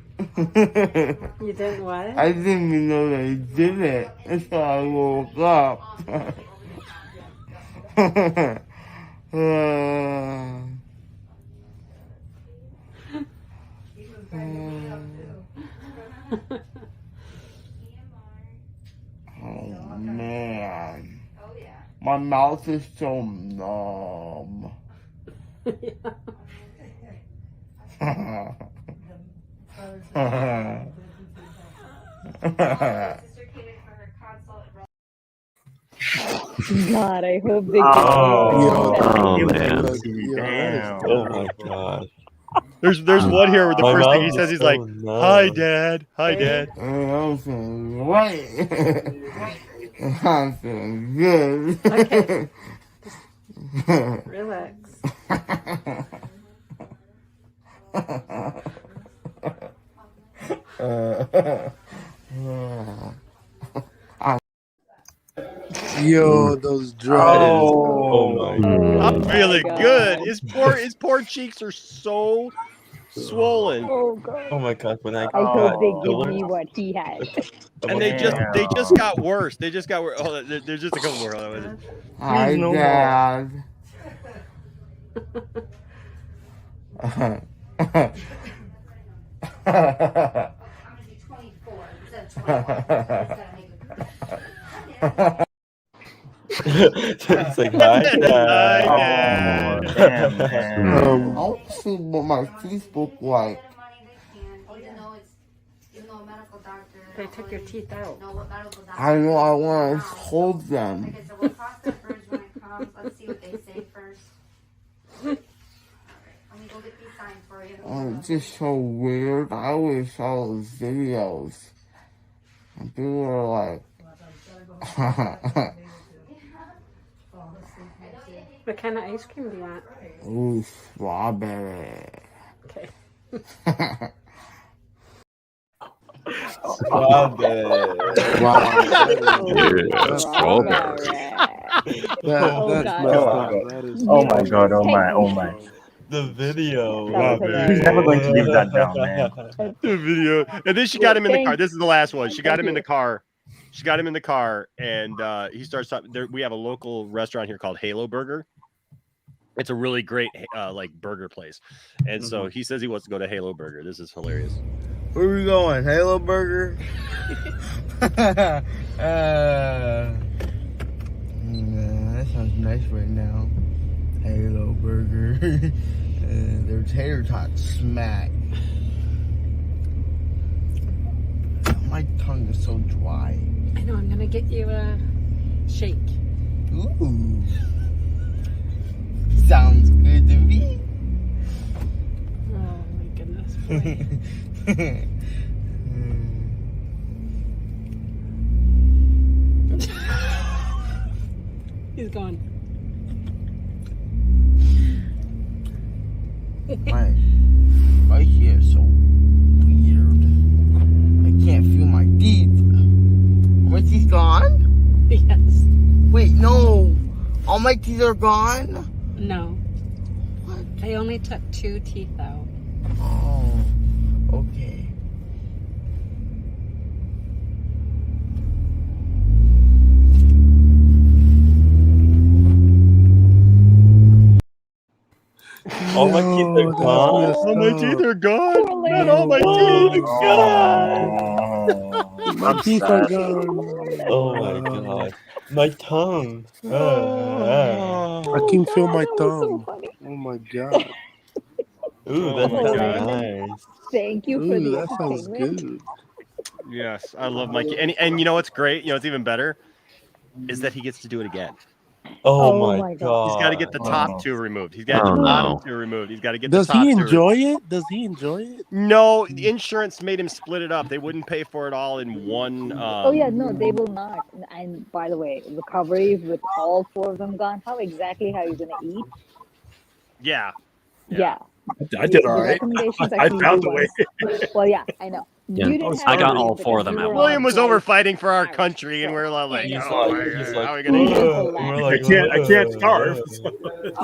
You didn't what? I didn't even know that I did it until I woke up. Oh man. My mouth is so numb. God, I hope they Oh, man. Damn. Oh my god. There's one here where the My first thing mouth he is says, he's so like, numb. "Hi, Dad. Hi, Dad." I'm feeling great. I'm feeling good. Okay. Just relax. Yo, those drugs. Oh my god. I'm feeling good. His poor cheeks are so swollen. Oh God. Oh my god. When I I hope they give got me what he had. And they just got worse. They just got worse. Oh, there's just a couple more. Hold on. Hi, no Dad. It's like, hi, Dad. Oh, damn, man. I want to see what my teeth look like. They took your teeth out. I know I want to hold them. Okay, so we'll cross that bridge when it comes. Let's see what they say first. Let me go get these signs for you. Oh, it's just so weird. I always saw those videos. And people are like, What kind of ice cream do you want? ooh, strawberry. Okay. Oh my god, oh my. The video. He's never going to live that down, man. The video. And then she got him in the car. This is the last one. She got him in the car. She got him in the car, and he starts talking. We have a local restaurant here called Halo Burger. It's a really great like burger place, and so he says he wants to go to Halo Burger. This is hilarious. Where we going? Halo Burger? Yeah, that sounds nice right now. Halo Burger. Their tater tots smack. My tongue is so dry. I know, I'm gonna get you a shake. Ooh. Sounds good to me. Oh my goodness. Boy. He's gone. My hair is so weird. I can't feel my teeth. My teeth gone? Yes. Wait, no. All my teeth are gone? No. What? I only took 2 teeth out. Oh, okay. that's All my teeth are gone. Poor Not all my teeth. My teeth are gone. Oh my god. My tongue. I can feel my thumb. Oh my god. Ooh, Oh that's my kinda God. nice. Thank you for Ooh, the that sounds entertainment. good. Yes, I love Mikey. And you know what's great? You know what's even better? Is that he gets to do it again. Oh Oh my my God. He's got to get the top two removed. He's got to get the bottom two removed. He's got to get the Does top he two enjoy it? Does he enjoy it? No, the insurance made him split it up. They wouldn't pay for it all in one. Oh yeah, no, they will not. And by the way, recovery with all 4 of them gone. How exactly are you gonna eat? Yeah. Yeah. I did The all right. recommendations I actually found do a way. once. Well, yeah, I know. Yeah, You didn't I have got to all eat 4 of because them you at were William on was flight over fighting for our out, country, and so we're like, can't He's go. oh my like, he's God, like, how are we gonna eat? we're like, I can't starve.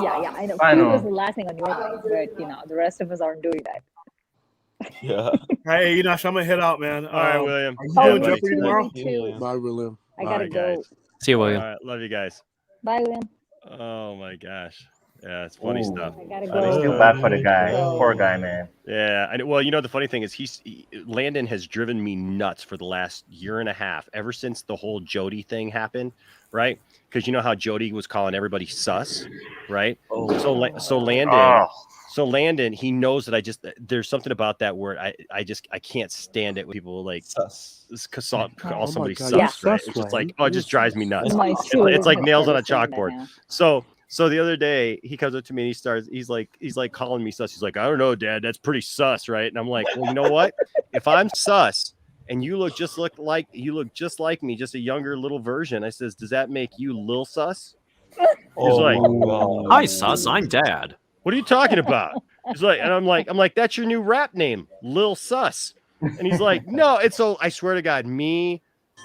Yeah, I know. I Food know. was the last thing on your mind, but the rest of us aren't doing that. Yeah. Hey, Enosh, I'm gonna head out, man. All right, William. Are you Oh, doing me Jeopardy too, tomorrow? me too. Bye, William. I All gotta right, go. guys. See you, All William. right, love you guys. Bye, William. Oh my gosh, yeah, it's funny Ooh. stuff. I gotta I go. feel bad for the guy. So- Poor guy, man. Yeah, well, you know the funny thing is Landon has driven me nuts for the last year and a half, ever since the whole Jody thing happened, right? Because you know how Jody was calling everybody sus, right? Oh. So Landon, he knows that there's something about that word. I can't stand it when people like sus. Call Oh my somebody God, sus, you're right? sus, It's just man. like, oh, it just drives me nuts. My It's children like have nails on a started saying that chalkboard. now. So the other day he comes up to me and he's like calling me sus. He's like, I don't know, Dad, that's pretty sus, right? And I'm like, well, you know what? If I'm sus and you look just like me, just a younger little version, I says, does that make you Lil Sus? He's like, Hi, sus. I'm Dad. what are you talking about? He's like, and I'm like, that's your new rap name, Lil Sus. And he's like, no, it's so I swear to God, me,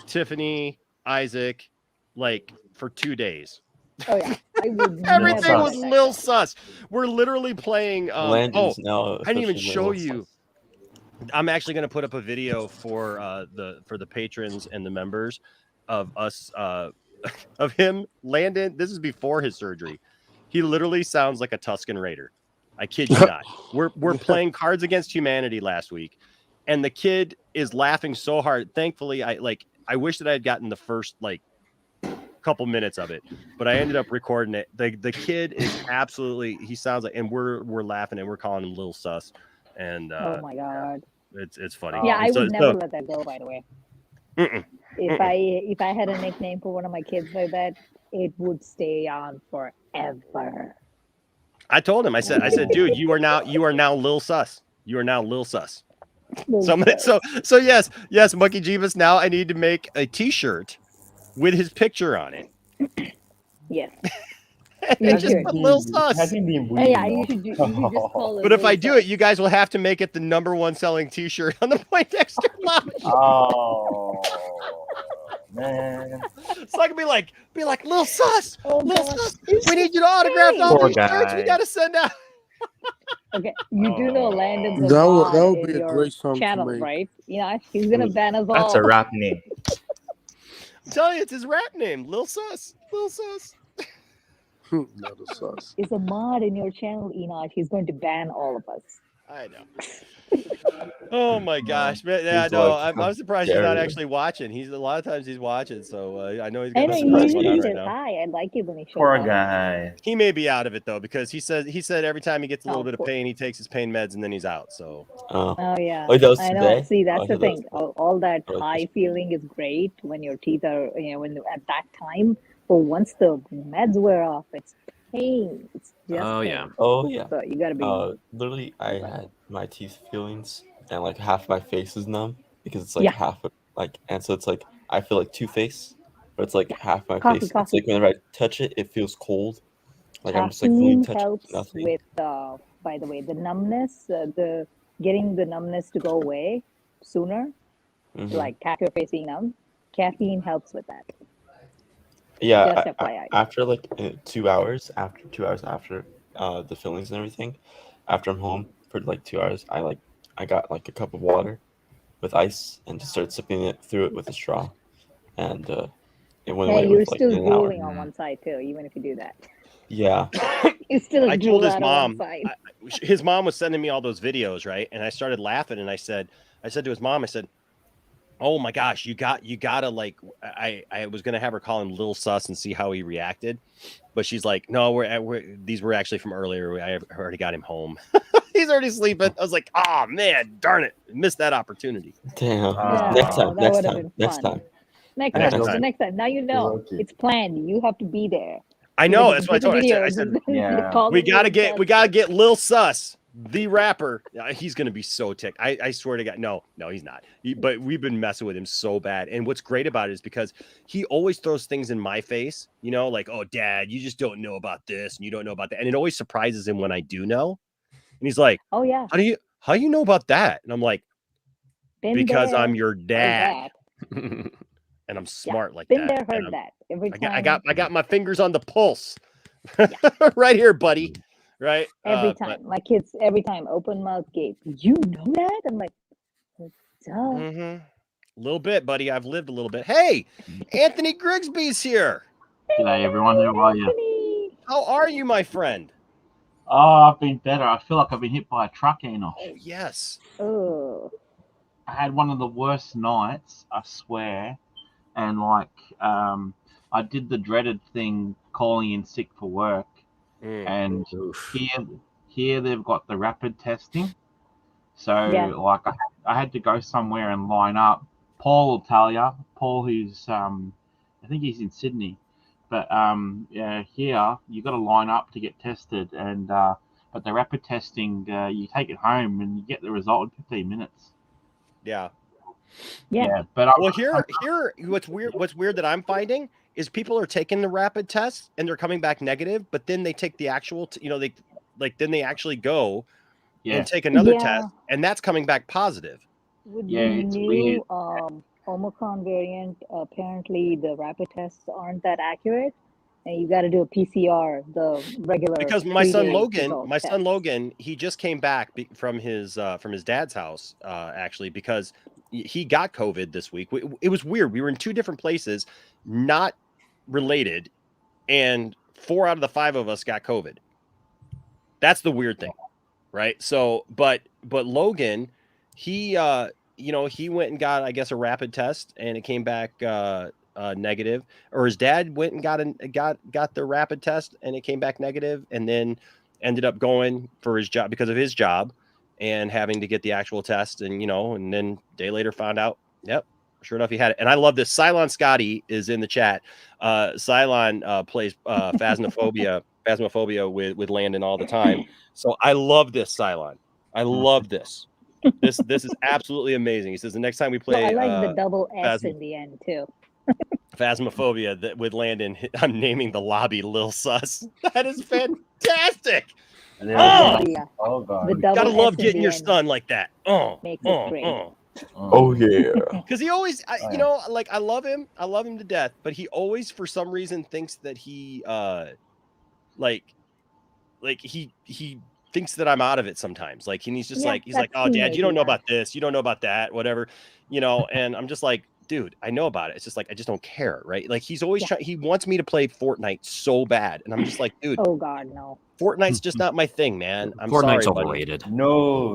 Tiffany, Isaac, like for 2 days. Oh yeah, I would Everything never was let that Lil go. Sus. We're literally playing. Landon's now I didn't even officially show Lil you. I'm actually going to put up a video for the patrons and the members of us of him. Landon, this is before his surgery. He literally sounds like a Tusken Raider. I kid you not. We're playing Cards Against Humanity last week, and the kid is laughing so hard. Thankfully, I wish that I had gotten the first couple minutes of it, but I ended up recording it. The kid is absolutely, he sounds like, and we're laughing and we're calling him Lil Sus, and Oh my God. it's funny. Yeah, I And would never let that go. By the way, Mm-mm. if I had a nickname for one of my kids like that, it would stay on forever. I told him, I said, dude, you are now Lil Sus. You are now Lil Sus. So yes, Monkey Jeebus. Now I need to make a T-shirt with his picture on it. Yes. And just put Lil Sus. Yeah, you should just call it. But if Lil I do Sus. it, you guys will have to make it the #1 selling T-shirt on the Poindexter Lounge. Oh man. So I can be like, Lil Sus, Oh, Lil God. Sus, we need you to autograph all Poor these shirts. We guy. got to send out. Okay, you do know Landon's a That would- mod that would in be a your great song to channel, make. right? Yeah, he's gonna ban us all. That's a rap name. I'm telling you, it's his rap name, Lil Sus, Lil Sus. Not a sus. It's a mod in your channel, Enoch. He's going to ban all of us. I know. Oh my gosh, man! Yeah, He's no, like, I'm surprised he's not dare you. actually watching. He's a lot of times he's watching, so I know he's I got know a he surprise going usually on right says now. hi. I like it when he shows Poor up. guy. He may be out of it though, because he said every time he gets a little Oh, bit of poor- pain, he takes his pain meds and then he's out. So Oh yeah, Oh, that was I know. today? See, that's Oh, the that was thing. All that Oh, high feeling is great when your teeth are, when at that time. But once the meds wear off, it's pain. It's just Oh, pain. yeah. Oh yeah. So you gotta be. Literally, I had my teeth feelings, and like half my face is numb because it's like Yeah. half of, like, and so it's like I feel like Two-Face, but it's like half my Coffee, face. coffee. It's like whenever I touch it, it feels cold. Like I'm just like really Caffeine touching helps nothing. with, by the way, the numbness, the getting the numbness to go away sooner. Mhm. Like half your face being numb. Caffeine helps with that. Yeah, Just FYI. after like 2 hours, after the fillings and everything, after I'm home for like 2 hours, I got like a cup of water with ice and just started sipping it through it with a straw, and it went Yeah, away you're with like still in an hour. drooling on one side too, even if you do that. Yeah, You still I drool told his out on mom. one side. his mom was sending me all those videos, right? And I started laughing, and I said to his mom, I said, "Oh my gosh, you gotta like." I was gonna have her call him Lil Sus and see how he reacted, but she's like, "No, these were actually from earlier. I already got him home. He's already sleeping." I was like, "Oh man, darn it, missed that opportunity." Damn. Yeah, Next that time. would have been Next fun. time. Next time. Now you know it's planned. You have to be there. I know. That's what I told her. I said, Yeah. we gotta get Lil Sus, the rapper. He's gonna be so ticked. I swear to God, no, he's not. But we've been messing with him so bad. And what's great about it is because he always throws things in my face, you know, like, "Oh, Dad, you just don't know about this, and you don't know about that." And it always surprises him when I do know. And he's like, "Oh yeah, how do you know about that?" And I'm like, "Because I'm your Heard dad." that. And I'm smart like Been that. there, And heard that. Every time. I got my fingers on the pulse. Right here, buddy. Right. Every time. My kids, every time, open mouth gape. You know that? I'm like, duh. A little bit, buddy. I've lived a little bit. Hey, Anthony Grigsby's here. G'day, everyone. How are you? How are you, my friend? Oh, I've been better. I feel like I've been hit by a truck, Enoch. Oh, yes. Oh. I had one of the worst nights, I swear. And I did the dreaded thing, calling in sick for work. And here they've got the rapid testing. So I had to go somewhere and line up. Paul will tell you. Paul, who's I think he's in Sydney, but here you got to line up to get tested. And but the rapid testing, you take it home and you get the result in 15 minutes. Yeah. But here, what's weird that I'm finding is people are taking the rapid test and they're coming back negative, but then they take the actual, then they actually go and take another test, and that's coming back positive. With the new Omicron variant, apparently the rapid tests aren't that accurate, and you got to do a PCR, the regular. Because my son Logan, he just came back from his dad's house, actually, because he got COVID this week. It was weird. We were in two different places, not related, and 4 out of the 5 of us got COVID. That's the weird thing, right? So, but Logan, he went and got, I guess, a rapid test, and it came back negative. Or his dad went and got the rapid test, and it came back negative, and then ended up going for his job because of his job and having to get the actual test, and and then a day later found out, yep, sure enough, he had it. And I love this. Cylon Scotty is in the chat. Cylon plays Phasmophobia with Landon all the time. So I love this, Cylon. I love this. This is absolutely amazing. He says the next time we play, I like the double S in the end too. Phasmophobia with Landon, I'm naming the lobby Lil Sus. That is fantastic. Oh God! Gotta love getting your son like that. Makes it great. Oh yeah. Because he always, I love him. I love him to death. But he always, for some reason, thinks that he, he thinks that I'm out of it sometimes. And he's just he's like, "Oh, Dad, you don't know about this. You don't know about that. Whatever." And I'm just like, dude, I know about it. It's just I just don't care, right? He's always trying. He wants me to play Fortnite so bad, and I'm just like, dude. Oh God, no. Fortnite's just not my thing, man. I'm Fortnite's sorry, overrated. buddy. No.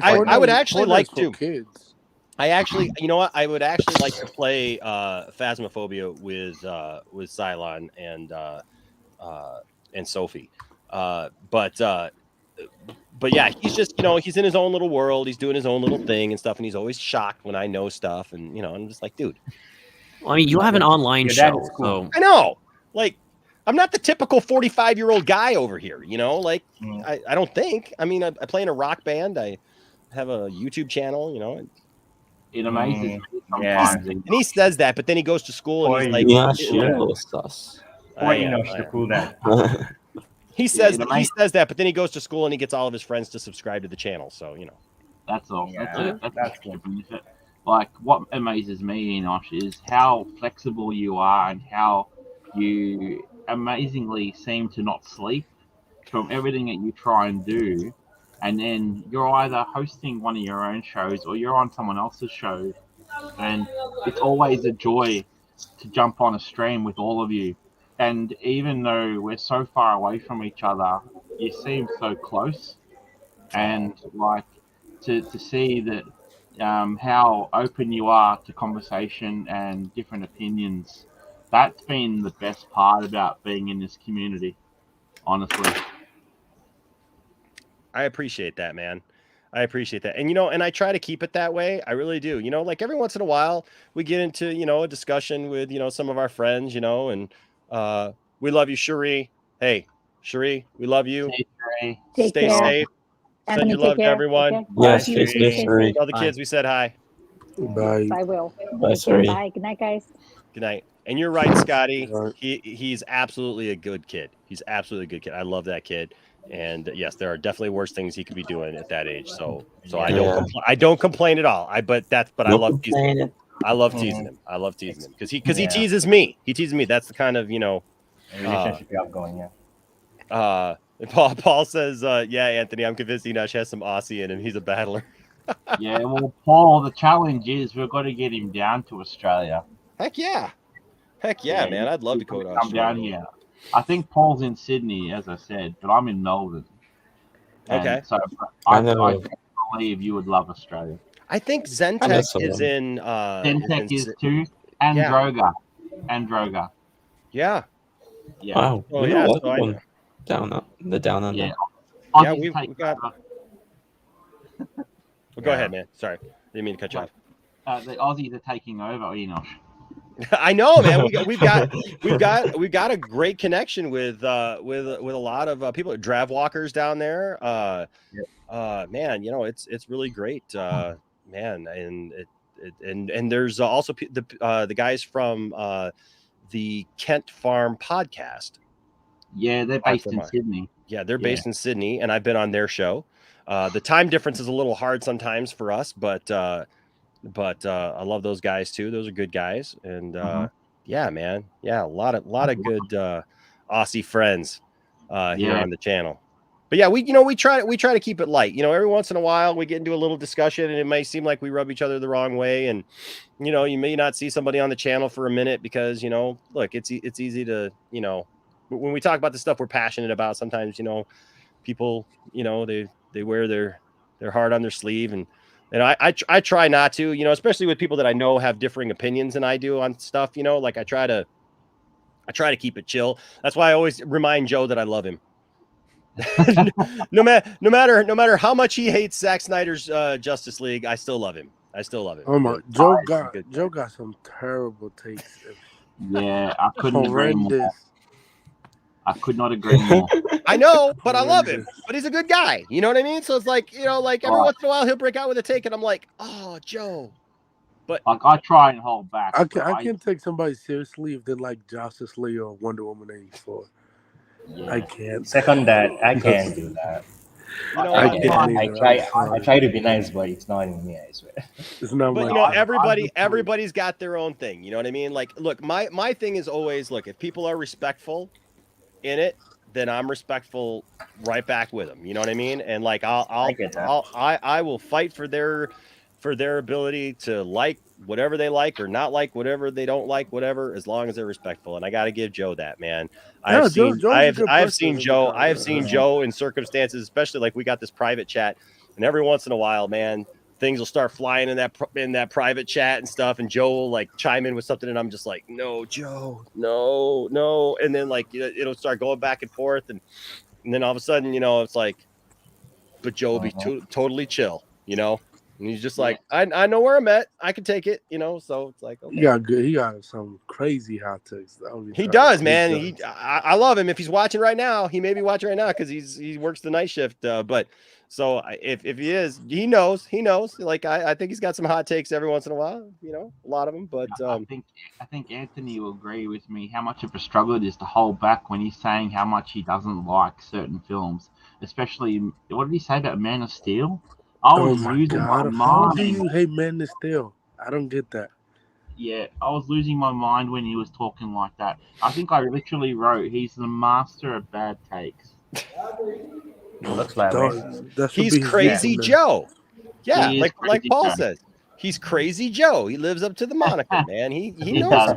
I would actually like to. Kids. I actually, you know what? I would actually like to play Phasmophobia with Cylon and Sophie. But yeah, he's just, he's in his own little world. He's doing his own little thing and stuff, and he's always shocked when I know stuff. And I'm just like, dude. Well, I mean, you have an online show, so I know. I'm not the typical 45-year-old guy over here, I don't think. I mean, I play in a rock band. I have a YouTube channel, It amazes me Yeah. sometimes. And he says that, but then he goes to school and he's like, yeah, sure. Sus. He says he says that, but then he goes to school and he gets all of his friends to subscribe to the channel. So That's all. That's the benefit. Like, what amazes me, Enoch, is how flexible you are and how you amazingly seem to not sleep from everything that you try and do. And then you're either hosting one of your own shows or you're on someone else's show. And it's always a joy to jump on a stream with all of you. And even though we're so far away from each other, you seem so close, and like to see that how open you are to conversation and different opinions. That's been the best part about being in this community, honestly. I appreciate that, man. I appreciate that. And, you know, and I try to keep it that way. I really do. You know, like every once in a while we get into, you know, a discussion with, you know, some of our friends, you know, and we love you, Cherie. Hey, Cherie, we love you. Take Stay care. safe. Send Anthony, your take love to care. everyone. Take care. Yes, Love you. stay safe, Cherie. Tell the Bye. kids we said hi. Bye. Bye, Will. Bye, Take care. sorry. Bye. Good night, guys. Good night. And you're right, Scotty. Right. He's absolutely a good kid. He's absolutely a good kid. I love that kid. And yes, there are definitely worse things he could be doing at that age. So Yeah. I don't complain at all. But I No love teasing him. complaining. I love teasing him. I love teasing him because he Yeah. teases me. He teases me. That's the kind of, you know, Relationship you have going, yeah. Paul says, yeah, Anthony, I'm convinced Enosh has some Aussie in him. He's a battler. Yeah, well, Paul, the challenge is we've got to get him down to Australia. Heck yeah. Heck yeah, man. I'd love to go to come down Australia. here. I think Paul's in Sydney, as I said, but I'm in Melbourne. And Okay. So I I know. believe you would love Australia. I think I know Zentech some is of them. in Centec is Sy- too, and Yeah. Droga. And Droga. Yeah. Yeah. Wow. Oh we yeah. know a lot So of I them down under. Yeah. Yeah, Aussies we've take got. over. Well, go ahead, man. Sorry, didn't mean to cut you off. The Aussies are taking over, Enosh. I know, man. We've got a great connection with a lot of people, drav walkers down there. Man, you know, it's really great, man. And there's also the guys from the Kent Farm podcast. Yeah, they're based in Sydney. Yeah, they're based in Sydney, and I've been on their show. The time difference is a little hard sometimes for us, but I love those guys too. Those are good guys, and yeah, man, yeah, a lot of good Aussie friends here on the channel. But yeah, we try to keep it light. You know, every once in a while we get into a little discussion, and it may seem like we rub each other the wrong way, and you know, you may not see somebody on the channel for a minute because, you know, look, it's easy to, you know, when we talk about the stuff we're passionate about, sometimes, you know, people, you know, they wear their heart on their sleeve, and I try not to, you know, especially with people that I know have differing opinions than I do on stuff, you know, like I try to keep it chill. That's why I always remind Joe that I love him. no matter how much he hates Zack Snyder's Justice League, I still love him. Oh my, Joe got some terrible takes. Yeah, I couldn't agree more. Horrendous. I could not agree more. I know, but I love him. But he's a good guy. You know what I mean? So it's like, you know, like every once in a while he'll break out with a take, and I'm like, oh, Joe. But like I try and hold back. I can't take somebody seriously if they like Justice League or Wonder Woman 84. Yeah. I can't. Second that, I can't do that. You know, I try to be nice, but it's not in me, I swear. It's not But you know, everybody's got their own thing. You know what I mean? Like, look, my thing is always, look, if people are respectful in it, then I'm respectful right back with them. You know what I mean? And like, I will fight for their ability to like whatever they like or not like whatever they don't like, whatever, as long as they're respectful. And I got to give Joe that, man. I have seen Joe in circumstances, especially like we got this private chat, and every once in a while, man, things will start flying in that private chat and stuff, and Joe will like chime in with something, and I'm just like, no, Joe, no, and then like it'll start going back and forth, and then all of a sudden, you know, it's like, but Joe will be totally chill, you know. And he's just like, I know where I'm at. I can take it, you know. So it's like, okay. He got some crazy hot takes. He does, man. I love him. If he's watching right now, he may be watching right now because he works the night shift. But so if he is, he knows. Like I think he's got some hot takes every once in a while. You know, a lot of them. But I think Anthony will agree with me how much of a struggle it is to hold back when he's saying how much he doesn't like certain films, especially what did he say about Man of Steel? I was losing my mind. How do you hate Man of Steel? I don't get that. Yeah, I was losing my mind when he was talking like that. I think I literally wrote, he's the master of bad takes. Looks like he's Crazy Joe. Yeah, like Paul says. He's Crazy Joe. He lives up to the moniker, man. He knows.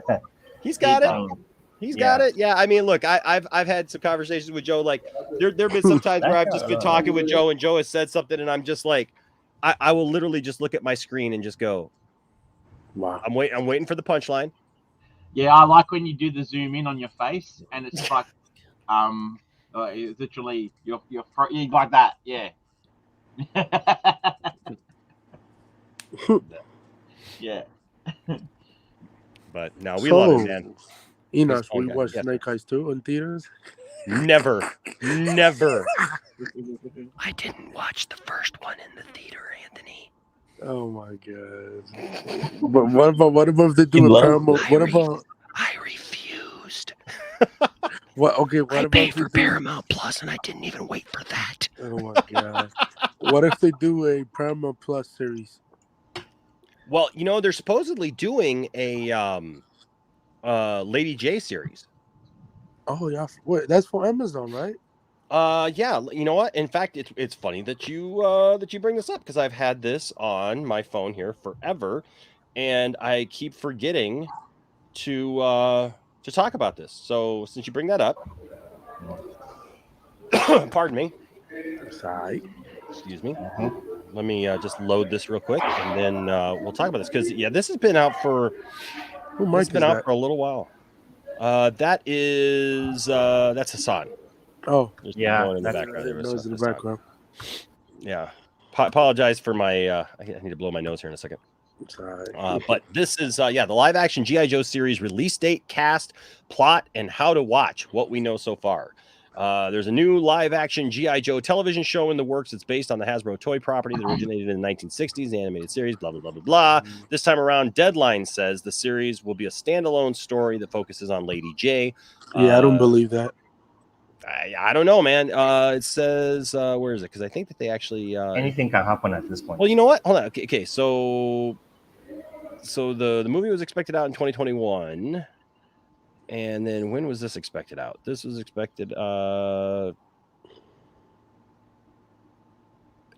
He's got it. He's got it. Yeah, I mean, look, I've had some conversations with Joe. Like, there've been some times where I've just been talking with Joe, and Joe has said something, and I'm just like, I will literally just look at my screen and just go, "Wow, I'm waiting for the punchline." Yeah, I like when you do the zoom in on your face, and it's like, it's literally you're like that. Yeah. Yeah. But no, we love it, man. Enosh, we watched Snake Eyes 2 in theaters. Never. I didn't watch the first one in the theater, Anthony. Oh my god! But what about if they do a Paramount? What about? I refused. What? Okay. What I about paid if they for do- Paramount Plus, and I didn't even wait for that. Oh my god! What if they do a Paramount Plus series? Well, you know, they're supposedly doing a Lady J series. Oh yeah, wait, that's for Amazon, right? Yeah, you know what? In fact, it's funny that you bring this up, because I've had this on my phone here forever, and I keep forgetting to talk about this. So since you bring that up, pardon me. Sorry. Excuse me. Let me just load this real quick, and then we'll talk about this, because this has been out for Mike is that? for a little while. That's Hassan. Oh, There's yeah, going in the that's background. There was noise in the Hassan. background. Yeah. Apologize for my I need to blow my nose here in a second. Sorry. But this is the live action G.I. Joe series release date, cast, plot, and how to watch, what we know so far. There's a new live action G.I. Joe television show in the works. It's based on the Hasbro toy property that originated in the 1960s, the animated series, blah, blah, blah, blah, blah. This time around, Deadline says the series will be a standalone story that focuses on Lady J. Yeah, I don't believe that. I don't know, man. It says, where is it? Because I think that they actually... Anything can happen at this point. Well, you know what? Hold on. Okay, so the movie was expected out in 2021. And then when was this expected out? This was expected...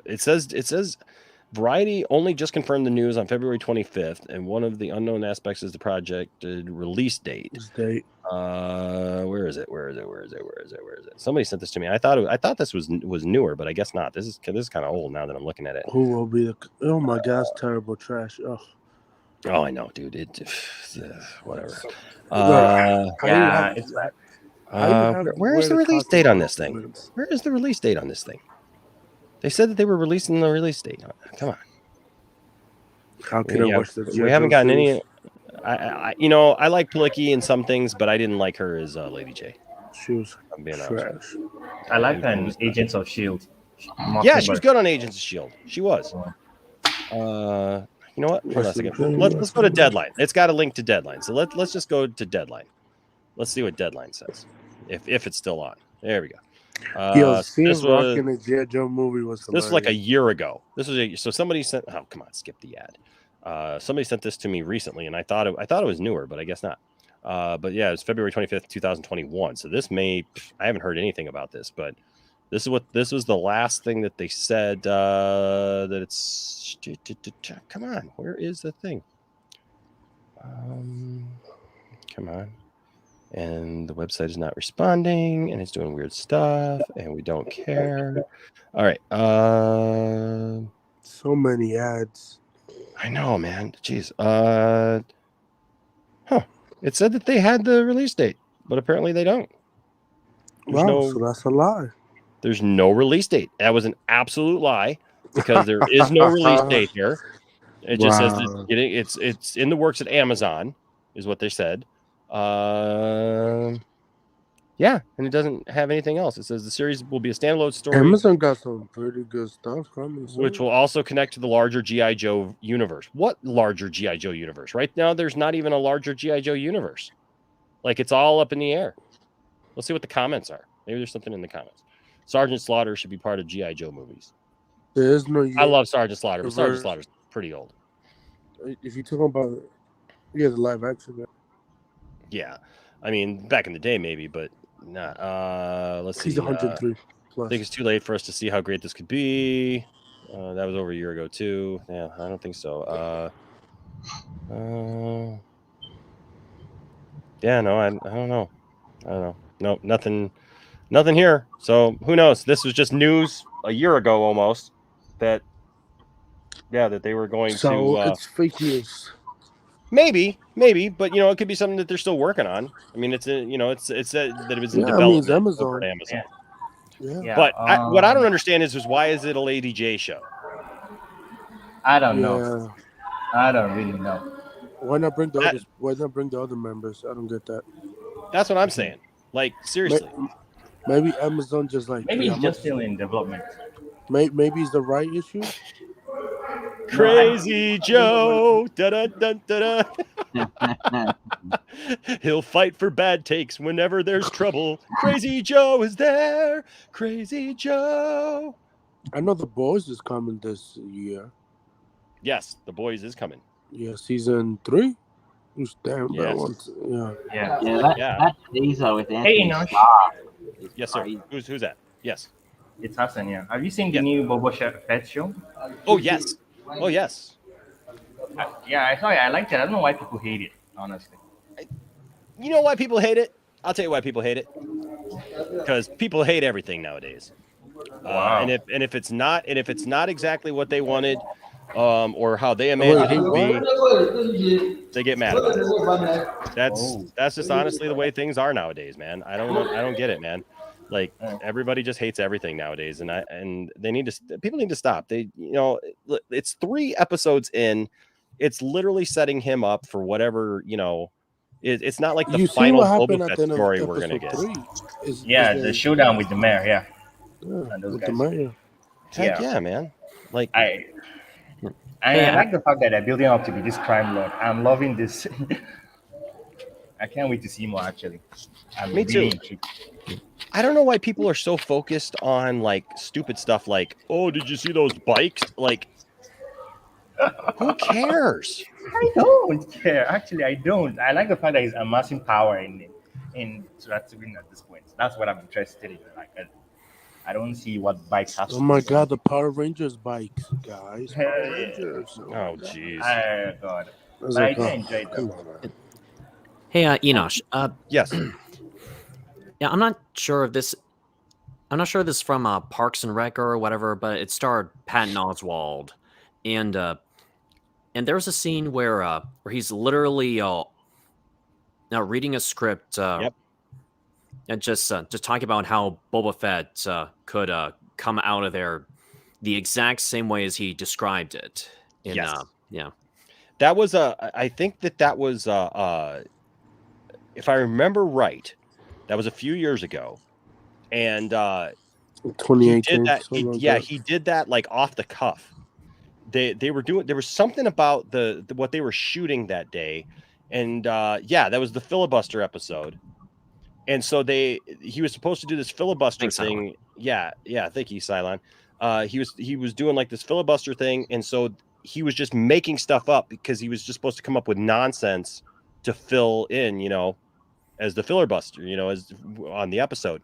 It says Variety only just confirmed the news on February 25th, and one of the unknown aspects is the projected release date. Where is it? Somebody sent this to me. I thought this was newer, but I guess not. This is kind of old now that I'm looking at it. Who will be the? Oh my God, it's terrible trash. Oh, I know, dude. Whatever. It's bad. Where is the release date on this thing? Where is the release date on this thing? They said that they were releasing the release date. Come on. How can I watch the? We haven't gotten any. I like Plicki in some things, but I didn't like her as LadyJ. She was trash. I like her in Agents of S.H.I.E.L.D. Yeah, she was good on Agents of S.H.I.E.L.D. She was. You know what? Hold on a second. Let's go to Deadline. It's got a link to Deadline. So let's just go to Deadline. Let's see what Deadline says. If it's still on. There we go. CM Rock in the G.I. Joe movie was hilarious. This was like a year ago. So somebody sent. Oh, come on, skip the ad. Somebody sent this to me recently, and I thought it was newer, but I guess not. But yeah, it's February 25th, 2021. So I haven't heard anything about this, but this was the last thing that they said that it's. Come on, where is the thing? Come on. And the website is not responding, and it's doing weird stuff, and we don't care. All right. So many ads. I know, man. Jeez. It said that they had the release date, but apparently they don't. So that's a lie. There's no release date. That was an absolute lie, because there is no release date here. It just says that it's in the works at Amazon, is what they said. Yeah, and it doesn't have anything else. It says the series will be a standalone story. Amazon got some pretty good stuff coming soon. Which will also connect to the larger G.I. Joe universe. What larger G.I. Joe universe? Right now, there's not even a larger G.I. Joe universe. Like, it's all up in the air. Let's see what the comments are. Maybe there's something in the comments. Sergeant Slaughter should be part of G.I. Joe movies. There is no. I love Sergeant Slaughter, but Sergeant Slaughter's pretty old. If you're talking about, the live action. Yeah, I mean, back in the day, maybe, but not. Let's see. He's 103 plus. I think it's too late for us to see how great this could be. That was over a year ago too. Yeah, I don't think so. Yeah, no, I don't know. No, nothing here. So who knows? This was just news a year ago almost that they were going So to it's fake news. maybe, but it could be something that they're still working on. I mean, it's that it was in Yeah, I mean, it's development over Amazon. at Amazon. Yeah. But what I don't understand is why is it a Lady J show? I don't know. I don't really know. Why not bring the others? Why not bring the other members? I don't get that. That's what I'm saying. Like seriously. Maybe Amazon just like. Maybe it's just still in development. Maybe it's the right issue. Crazy Joe. Da-da-da-da-da. He'll fight for bad takes whenever there's trouble. Crazy Joe is there. Crazy Joe. I know The Boys is coming this year. Yes, The Boys is coming. Yeah, season 3. Who's damn that Yes. one? Yeah. That teaser with Hey, Anthony Inosh. Starr. Yes, sir. Who's that? Yes. It's Hassan, yeah. Have you seen the new Boba Fett show? Oh yes. Oh yes. Yeah, I saw it. I liked it. I don't know why people hate it, honestly. You know why people hate it? I'll tell you why people hate it. Because people hate everything nowadays. Wow. And if it's not exactly what they wanted, or how they imagined it to be, they get mad about it. That's just honestly the way things are nowadays, man. I don't get it, man. Like everybody just hates everything nowadays, and people need to stop. It's 3 episodes in. It's literally setting him up for whatever, it's not like the final Boba Fett story we're gonna get. The showdown with the mayor, yeah. And those with guys. the mayor. Heck yeah, man. Like I like the fact that they're building up to be this crime lord. I'm loving this. I can't wait to see more. Actually, Me too. intrigued. I don't know why people are so focused on like stupid stuff like, oh, did you see those bikes? Like, who cares? I don't care. Actually, I don't. I like the fact that he's amassing power in Tatooine at this point. That's what I'm interested in. Like, I don't see what bikes have. Oh my God, the Power Rangers bikes, guys. Power Rangers. Oh jeez. Oh God. I was But like, I oh, did enjoy it. come on, man. Hey, Enosh. Yes. Yeah, I'm not sure if this is from Parks and Rec or whatever, but it starred Patton Oswalt, and there's a scene where he's literally now reading a script. And just talking about how Boba Fett could come out of there the exact same way as he described it. Yes. Yeah. That was I think that was if I remember right, that was a few years ago, and 2018. He did that like off the cuff. They were doing. There was something about the what they were shooting that day, and that was the filibuster episode. And so he was supposed to do this filibuster thing. Yeah. Thank you, Cylon. He was doing like this filibuster thing, and so he was just making stuff up because he was just supposed to come up with nonsense to fill in, as the filibuster, as on the episode.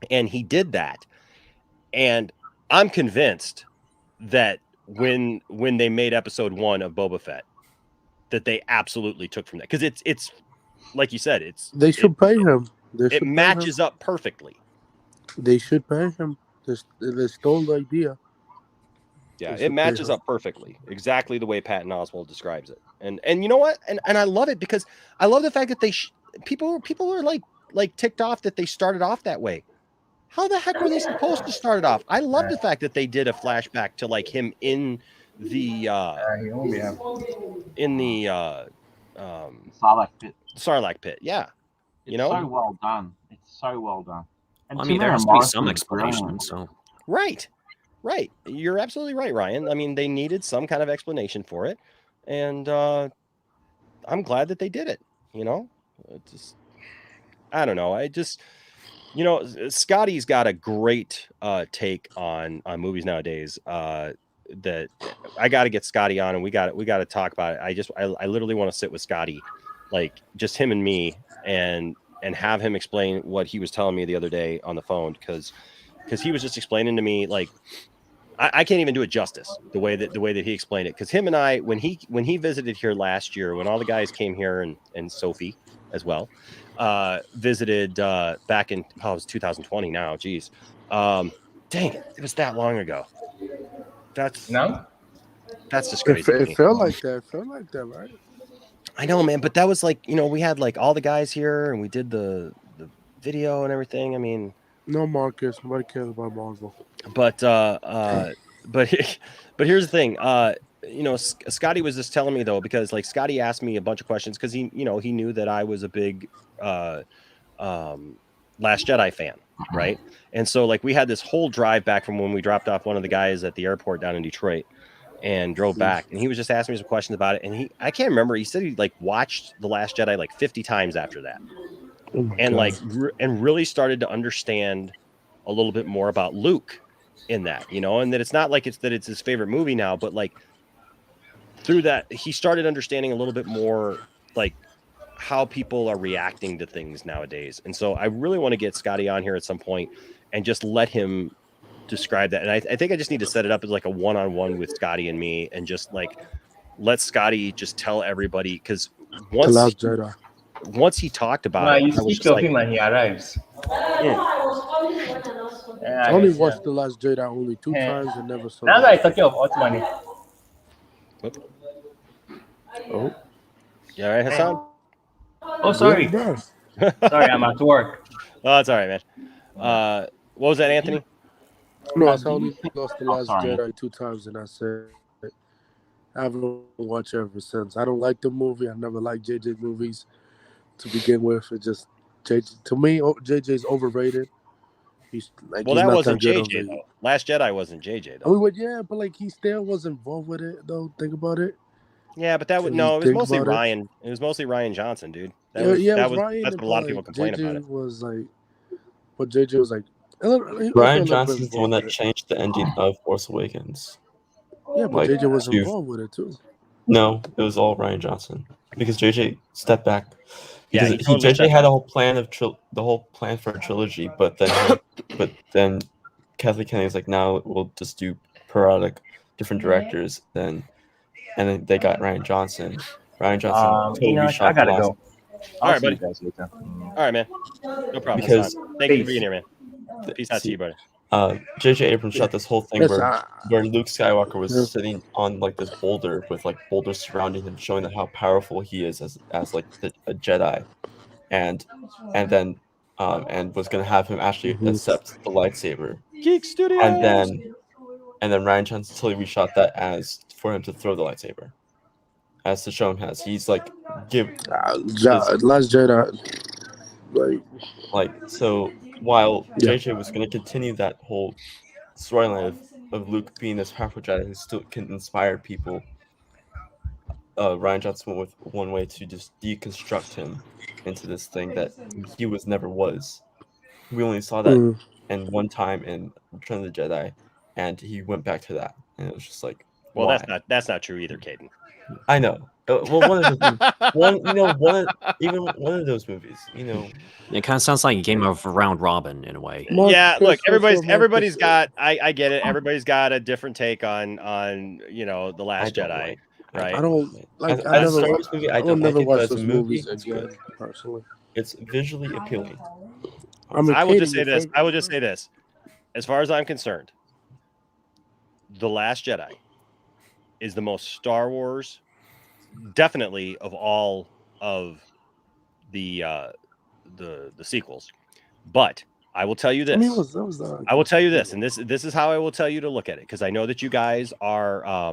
And he did that. And I'm convinced that when they made episode 1 of Boba Fett, that they absolutely took from that, because it's like you said, they should pay him. It matches up perfectly. They should pay him. They stole the idea. Yeah, it matches up perfectly, exactly the way Patton Oswalt describes it. And you know what? And I love it because I love the fact that people are like ticked off that they started off that way. How the heck were they supposed to start it off? I love the fact that they did a flashback to like him in the Sarlacc pit. Sarlacc pit. Yeah. It's so well done. It's so well done. And I mean, there Tamara has to be some Morrison is explanation. brilliant. So Right. You're absolutely right, Ryan. I mean, they needed some kind of explanation for it, and I'm glad that they did it. I don't know. Scotty's got a great take on movies nowadays. That I got to get Scotty on, and we got to talk about it. I literally want to sit with Scotty, like just him and me, and have him explain what he was telling me the other day on the phone, because he was just explaining to me, like, I can't even do it justice the way that he explained it. Because him and I, when he visited here last year, when all the guys came here, and Sophie, as well. Visited back in, it was 2020 now. Geez. Dang it was that long ago. That's just crazy. It felt like that. It felt like that, right? I know, man, but that was like, we had like all the guys here and we did the video and everything. I mean, no Marcus, nobody cares about Marvel. But here's the thing. Scotty was just telling me though, because like Scotty asked me a bunch of questions because he knew that I was a big Last Jedi fan, right? And so like we had this whole drive back from when we dropped off one of the guys at the airport down in Detroit and drove back, and he was just asking me some questions about it, and I can't remember, he said he like watched The Last Jedi like 50 times after that. And like and really started to understand a little bit more about Luke in that, and that it's not like it's his favorite movie now, but like through that he started understanding a little bit more like how people are reacting to things nowadays. And so I really want to get Scotty on here at some point and just let him describe that. And I think I just need to set it up as like a one-on-one with Scotty and me, and just like let Scotty just tell everybody, because once he talked about it, you speak of him and he arrives. I only watched The Last Jedi only 2 times and never saw. Now that I'm talking of Ottoman. Oh. You all right, Hassan? Oh, sorry. Sorry, I'm at work. Oh, it's all right, man. What was that, Anthony? No, I only lost The Last Jedi 2 times, and I said I haven't watched it ever since. I don't like the movie. I never liked JJ movies to begin with. It just to me, JJ is overrated. That wasn't JJ though. Last Jedi wasn't JJ though. But like he still was involved with it though. Think about it. Yeah, but it was mostly Ryan. It was mostly Ryan Johnson, dude. That's what a lot of people complain about it. Was like, but JJ was like, Ryan Johnson's the one that changed the ending of Force Awakens. Yeah, but JJ was involved with it too. No, it was all Ryan Johnson because JJ stepped back. Yeah, JJ had a whole plan of the whole plan for a trilogy, but then Kathleen Kennedy was like, now we'll just do periodic different directors. And then they got Ryan Johnson. Ryan Johnson totally reshot. I gotta go. All right, buddy. You guys later. All right, man. No problem. Because thank you for being here, man. Peace out to you, buddy. J.J. Abrams shot this whole thing where Luke Skywalker was sitting on like this boulder with like boulders surrounding him, showing how powerful he is as like a Jedi, and was gonna have him actually accept the lightsaber. Geek Studios. And then Ryan Johnson totally reshot that as for him to throw the lightsaber, as to show him he's like Last Jedi, like so. While JJ was going to continue that whole storyline of Luke being this powerful Jedi who still can inspire people, Ryan Johnson went with one way to just deconstruct him into this thing that he never was. We only saw that in one time in Return of the Jedi, and he went back to that, and it was just like, well, why? that's not true either, Caden. I know. Well, one of those movies, It kind of sounds like a game of round robin in a way. Yeah, look, everybody's got. I get it. Everybody's got a different take on The Last Jedi, right? I don't like. I never watch those movies again, personally. It's visually appealing. I will just say this. As far as I'm concerned, The Last Jedi is the most Star Wars, definitely, of all of the sequels. But I will tell you this. I will tell you this, and this is how I will tell you to look at it, because I know that you guys are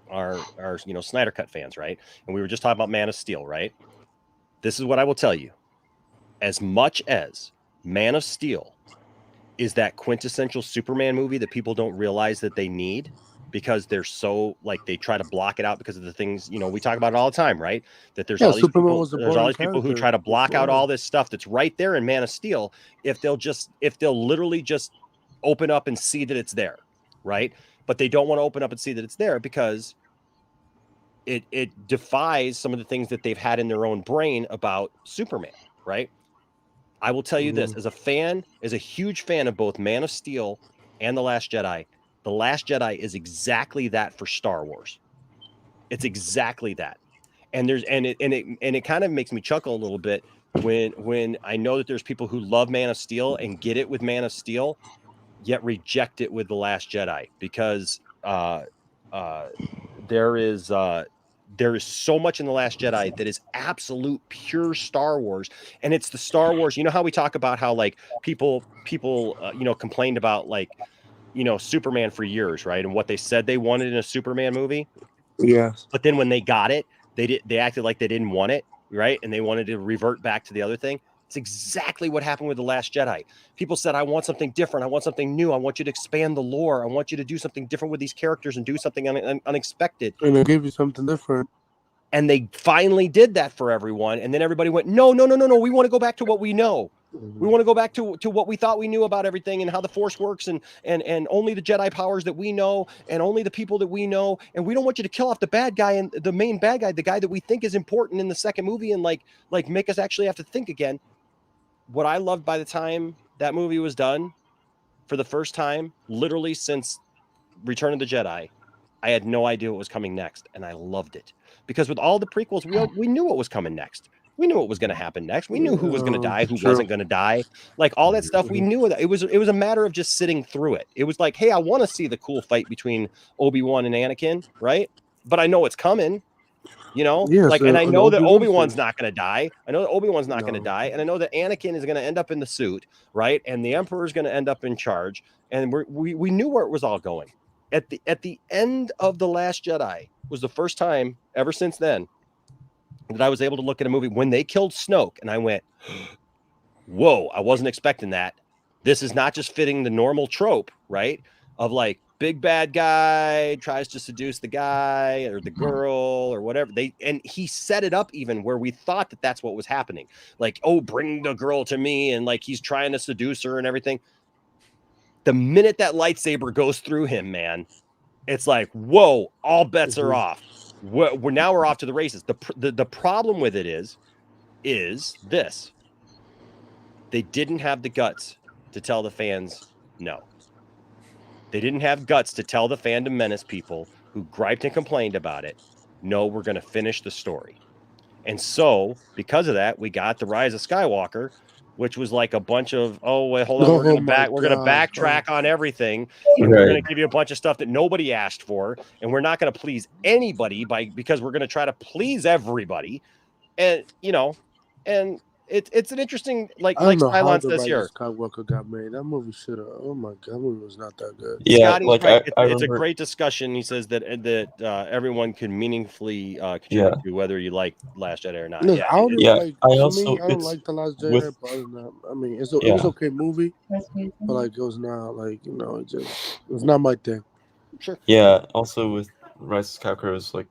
Snyder Cut fans, right? And we were just talking about Man of Steel, right? This is what I will tell you. As much as Man of Steel is that quintessential Superman movie that people don't realize that they need, because they're so they try to block it out because of the things we talk about it all the time, right? That there's all these people who try to block out all this stuff that's right there in Man of Steel if they'll literally just open up and see that it's there, right? But they don't want to open up and see that it's there because it defies some of the things that they've had in their own brain about Superman, right? I will tell you this, as a huge fan of both Man of Steel and The Last Jedi, The Last Jedi is exactly that for Star Wars. It's exactly that. And it kind of makes me chuckle a little bit when I know that there's people who love Man of Steel and get it with Man of Steel, yet reject it with The Last Jedi, because there is so much in The Last Jedi that is absolute pure Star Wars. And it's the Star Wars. You know how we talk about how like people complained about like, Superman for years, right? And what they said they wanted in a Superman movie. Yes. But then when they got it, they acted like they didn't want it, right? And they wanted to revert back to the other thing. It's exactly what happened with The Last Jedi. People said, I want something different. I want something new. I want you to expand the lore. I want you to do something different with these characters and do something unexpected. And they gave you something different. And they finally did that for everyone. And then everybody went, no. We want to go back to what we know. We want to go back to what we thought we knew about everything and how the Force works and only the Jedi powers that we know and only the people that we know. And we don't want you to kill off the bad guy and the main bad guy, the guy that we think is important in the second movie, and like make us actually have to think again. What I loved by the time that movie was done, for the first time, literally since Return of the Jedi, I had no idea what was coming next, and I loved it. Because with all the prequels, we knew what was coming next. We knew what was going to happen next. We knew who was going to die, who wasn't going to die. Like all that stuff, we knew that it was a matter of just sitting through it. It was like, hey, I want to see the cool fight between Obi-Wan and Anakin, right? But I know it's coming. Yes, and I know that Obi-Wan's Obi-Wan's not going to die. I know that Obi-Wan's not going to die. And I know that Anakin is going to end up in the suit, right? And the Emperor is going to end up in charge. And we knew where it was all going. At the end of The Last Jedi was the first time ever since then that I was able to look at a movie when they killed Snoke. And I went, whoa, I wasn't expecting that. This is not just fitting the normal trope, right? Of like, big bad guy tries to seduce the guy or the girl or whatever. And he set it up even where we thought that that's what was happening. Like, oh, bring the girl to me. And like, he's trying to seduce her and everything. The minute that lightsaber goes through him, man, it's like, whoa, all bets are off. We're off to the races. The problem with it is this. They didn't have the guts to tell the fans no. They didn't have guts to tell the Phantom Menace people who griped and complained about it, no, we're going to finish the story. And so, because of that, we got The Rise of Skywalker, which was like a bunch of, oh, wait, hold on, we're going to backtrack on everything. And we're going to give you a bunch of stuff that nobody asked for. And we're not going to please anybody because we're going to try to please everybody. And, and it's an interesting, like Cylon says here. Skywalker got made. That movie should have. Oh my god, that movie was not that good. Yeah, Scotty's like right. I It's a remember, great discussion. He says that everyone can meaningfully contribute to whether you like Last Jedi or not. Look, I don't Yeah, like. I For also me, I don't it's like The Last Jedi. with But other than that, I mean, it was yeah. okay movie, but like it was not like it's not my thing. Sure. Yeah, also with Rise of Skywalker, it was like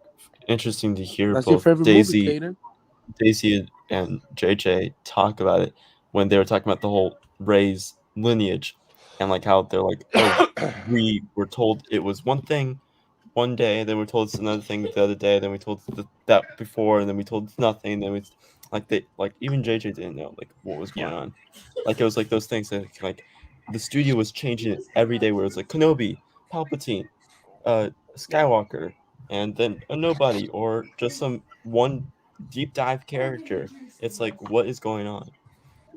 interesting to hear That's your both favorite movie, Kaden? Daisy and JJ talk about it when they were talking about the whole Rey's lineage and like how they're like, oh, we were told it was one thing one day, then we were told it's another thing the other day, then we told that before, and then we told nothing, then we like even JJ didn't know like what was going on. Like it was like those things that like the studio was changing it every day where it's like Kenobi, Palpatine, Skywalker, and then a nobody or just some one deep dive character. It's like, what is going on?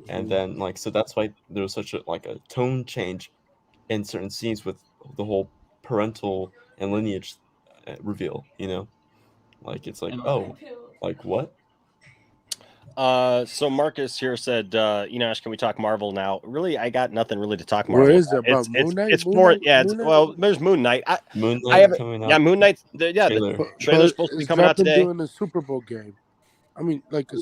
And then like, so that's why there was such a tone change in certain scenes with the whole parental and lineage reveal, like it's like, oh, like what? So Marcus here said, Enosh, can we talk Marvel now? Really, I got nothing really to talk Marvel. Where is it It's about? Moon Knight? it's Moon more, Knight? yeah. Moon Knight? Well, there's Moon Knight. Moon I Knight haven't. coming out. Yeah, Moon Knight. Trailer. The trailer's supposed to be coming out today. Doing a Super Bowl game. I mean, like no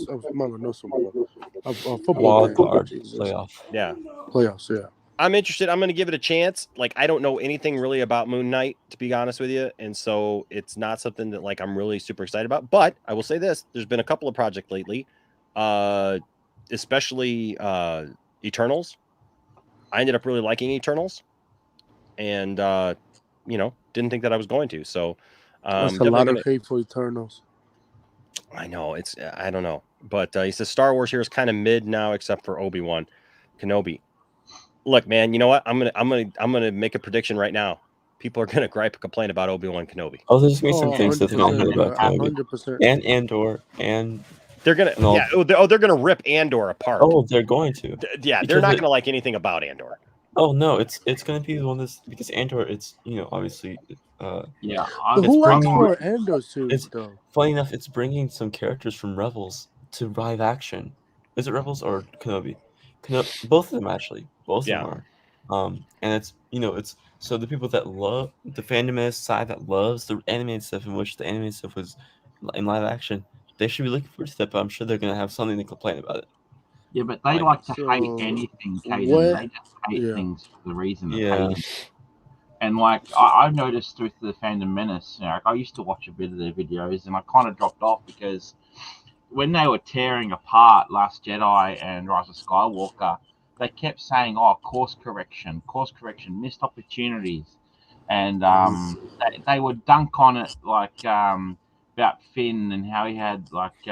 Super Bowl, a football Wild game. card Jesus. playoff. Yeah. Playoffs, yeah. I'm interested. I'm going to give it a chance. Like, I don't know anything really about Moon Knight, to be honest with you. And so it's not something that like I'm really super excited about. But I will say this, there's been a couple of projects lately, especially Eternals. I ended up really liking Eternals and, didn't think that I was going to. So That's a lot of hate for Eternals. I know I don't know, but he says Star Wars here is kind of mid now, except for Obi-Wan Kenobi. Look, man, you know what? I'm gonna make a prediction right now. people are gonna gripe and complain about Obi-Wan Kenobi. Oh, there's gonna be some things that's not good about Kenobi. 100%. And Andor, and they're gonna they're gonna rip Andor apart. Oh, they're going to. Yeah, they're Because not gonna like anything about Andor. Oh no, it's gonna be the one that's because Andor. It's obviously. Yeah, But who asked for Andor series It's though? funny enough. It's bringing some characters from Rebels to live action. Is it Rebels or Kenobi? Both of them actually. Both of them are. And it's it's so the people that love the fandom side that loves the animated stuff, in which the animated stuff was in live action, they should be looking forward to that. But I'm sure they're gonna have something to complain about it. Yeah, but they like to hate anything, Caden. They just hate things for the reason of hating. And like I've noticed with the Fandom Menace, I used to watch a bit of their videos, and I kind of dropped off because when they were tearing apart Last Jedi and Rise of Skywalker, they kept saying, "Oh, course correction, missed opportunities," and they would dunk on it like about Finn and how he had like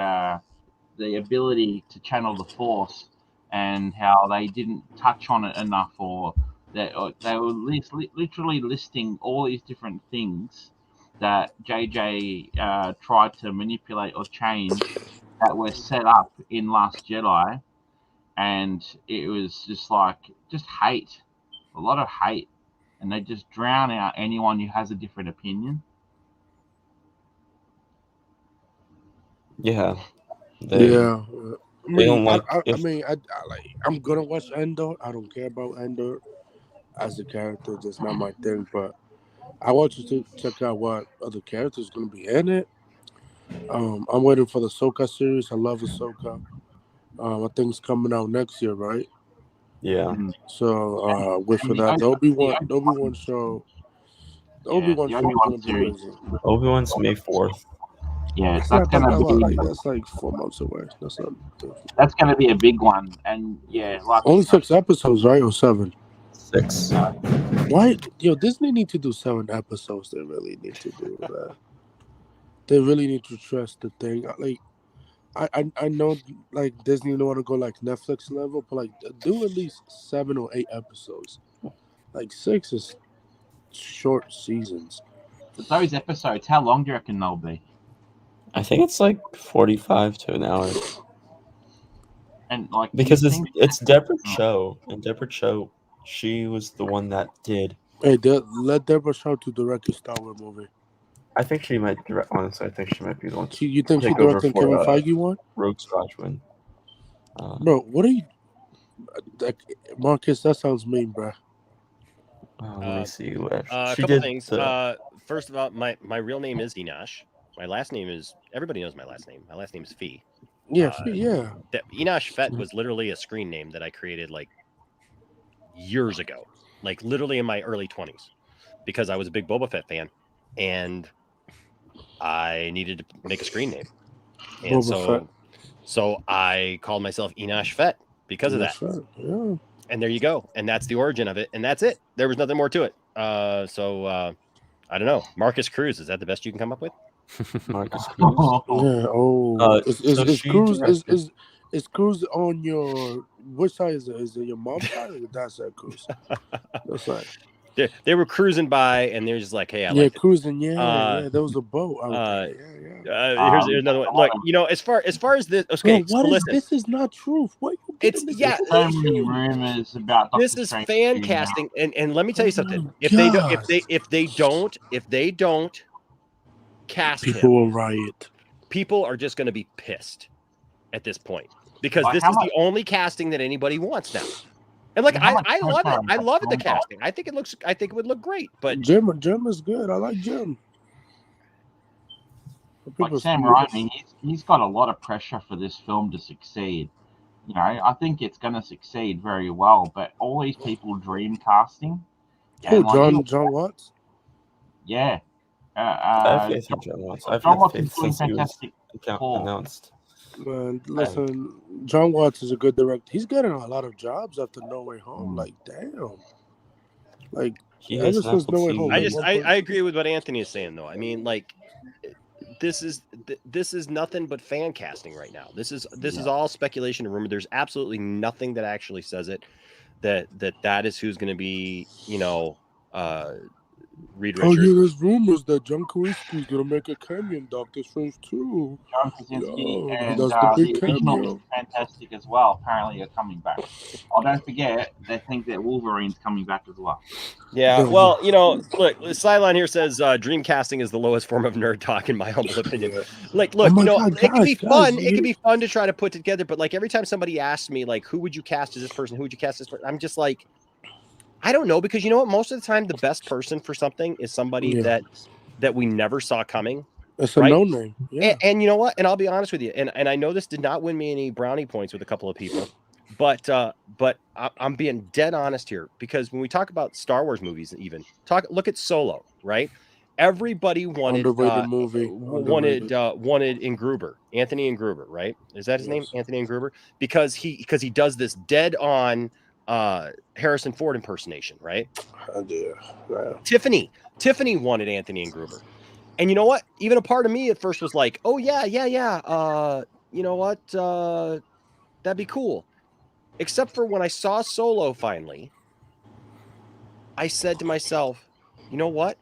the ability to channel the Force, and how they didn't touch on it enough, or they were literally listing all these different things that JJ tried to manipulate or change that were set up in Last Jedi, and it was just hate, a lot of hate, and they just drown out anyone who has a different opinion. Yeah. Yeah. They don't like. I'm gonna watch Andor. I don't care about Andor as a character, just not my thing. But I want you to check out what other characters gonna be in it. I'm waiting for the Ahsoka series. I love Ahsoka. I think it's coming out next year, right? Yeah. So wait for that. The Obi-Wan show. The Obi-Wan show is gonna be crazy. Obi-Wan's May 4th. Yeah, It's that's not gonna be that's like 4 months away. that's gonna be a big one, and like Only 6 episodes, right? Or 7? 6. Why? Yo, Disney need to do 7 episodes. They really need to do that. They really need to trust the thing. Like, I know, like Disney don't want to go like Netflix level, but like do at least 7 or 8 episodes. Like 6 is short seasons. But those episodes, how long do you reckon they'll be? I think it's like 45 to an hour. And like because it's Deborah Cho, and Deborah Cho, she was the one that did. Hey, let Deborah Chow to direct a Star Wars movie. I think she might direct. Honestly, I think she might be the one. You think she directed Kevin Feige one? Rogue Squadron. Bro, what are you, Marcus? That sounds mean, bro. Let me see. A couple things. First of all, my real name is Enosh. My last name is, everybody knows my last name. My last name is Fee. Yeah, yeah. Enosh Fett was literally a screen name that I created like years ago, like literally in my early 20s, because I was a big Boba Fett fan, and I needed to make a screen name, and so I called myself Enosh Fett because of that. Yeah. And there you go, and that's the origin of it, and that's it. There was nothing more to it. I don't know. Marcus Cruz, is that the best you can come up with? Marcus Cruz. Yeah. Oh, is Cruz on your which side is it? Is it your mom's side or your dad's side, Cruz? That's right. They were cruising by, and they're just like, "Hey, I yeah, like cruising. Yeah, there was a boat out there. Here's another one. Look, as far as this, okay, bro, this is not truth. What it's so many rumors about this is fan casting, and let me tell you something. If they don't cast people him, will riot. People are just going to be pissed at this point, because this is the only casting that anybody wants now. And like I love it. I love the casting. I think it would look great. But Jim is good. I like Jim. Like Sam Raimi, he's got a lot of pressure for this film to succeed. I think it's going to succeed very well. But all these people dream casting. John Watts. Yeah. I have faith in John Watts. I've had faith since he was announced. Man, listen, John Watts is a good director. He's getting a lot of jobs after No Way Home. Like, damn. Like, ever since No Way Home. I agree with what Anthony is saying, though. I mean, like, this is nothing but fan casting right now. This is all speculation and rumor. There's absolutely nothing that actually says it that is who's going to be, Reed Oh Richards. yeah, there's rumors that John Krasinski's gonna make a cameo in Doctor Strange 2. John Krasinski Yo, and that's the big the original cameo. Mr. Fantastic as well apparently are coming back. Oh, don't forget, they think that Wolverine's coming back as well. Yeah, well, you know, look, the sideline here says dream casting is the lowest form of nerd talk, in my humble opinion. Like, look, Oh my you know, God, it can be guys, fun. It you- can be fun to try to put together, but like every time somebody asks me, like, who would you cast as this person? Who would you cast as this person? I'm just like, I don't know, because you know what? Most of the time, the best person for something is somebody Yeah. that we never saw coming. It's a right? no-name. Yeah. And you know what? And I'll be honest with you. And I know this did not win me any brownie points with a couple of people, but I'm being dead honest here, because when we talk about Star Wars movies, even look at Solo, right? Everybody wanted Underrated movie. wanted Ingruber, Anthony Ingruber, right? Is that his name, Anthony Ingruber? Because he does this dead on Harrison Ford impersonation, right? Yeah. Tiffany wanted Anthony Ingruber. And you know what? Even a part of me at first was like, oh yeah. You know what? That'd be cool. Except for when I saw Solo finally, I said to myself, you know what?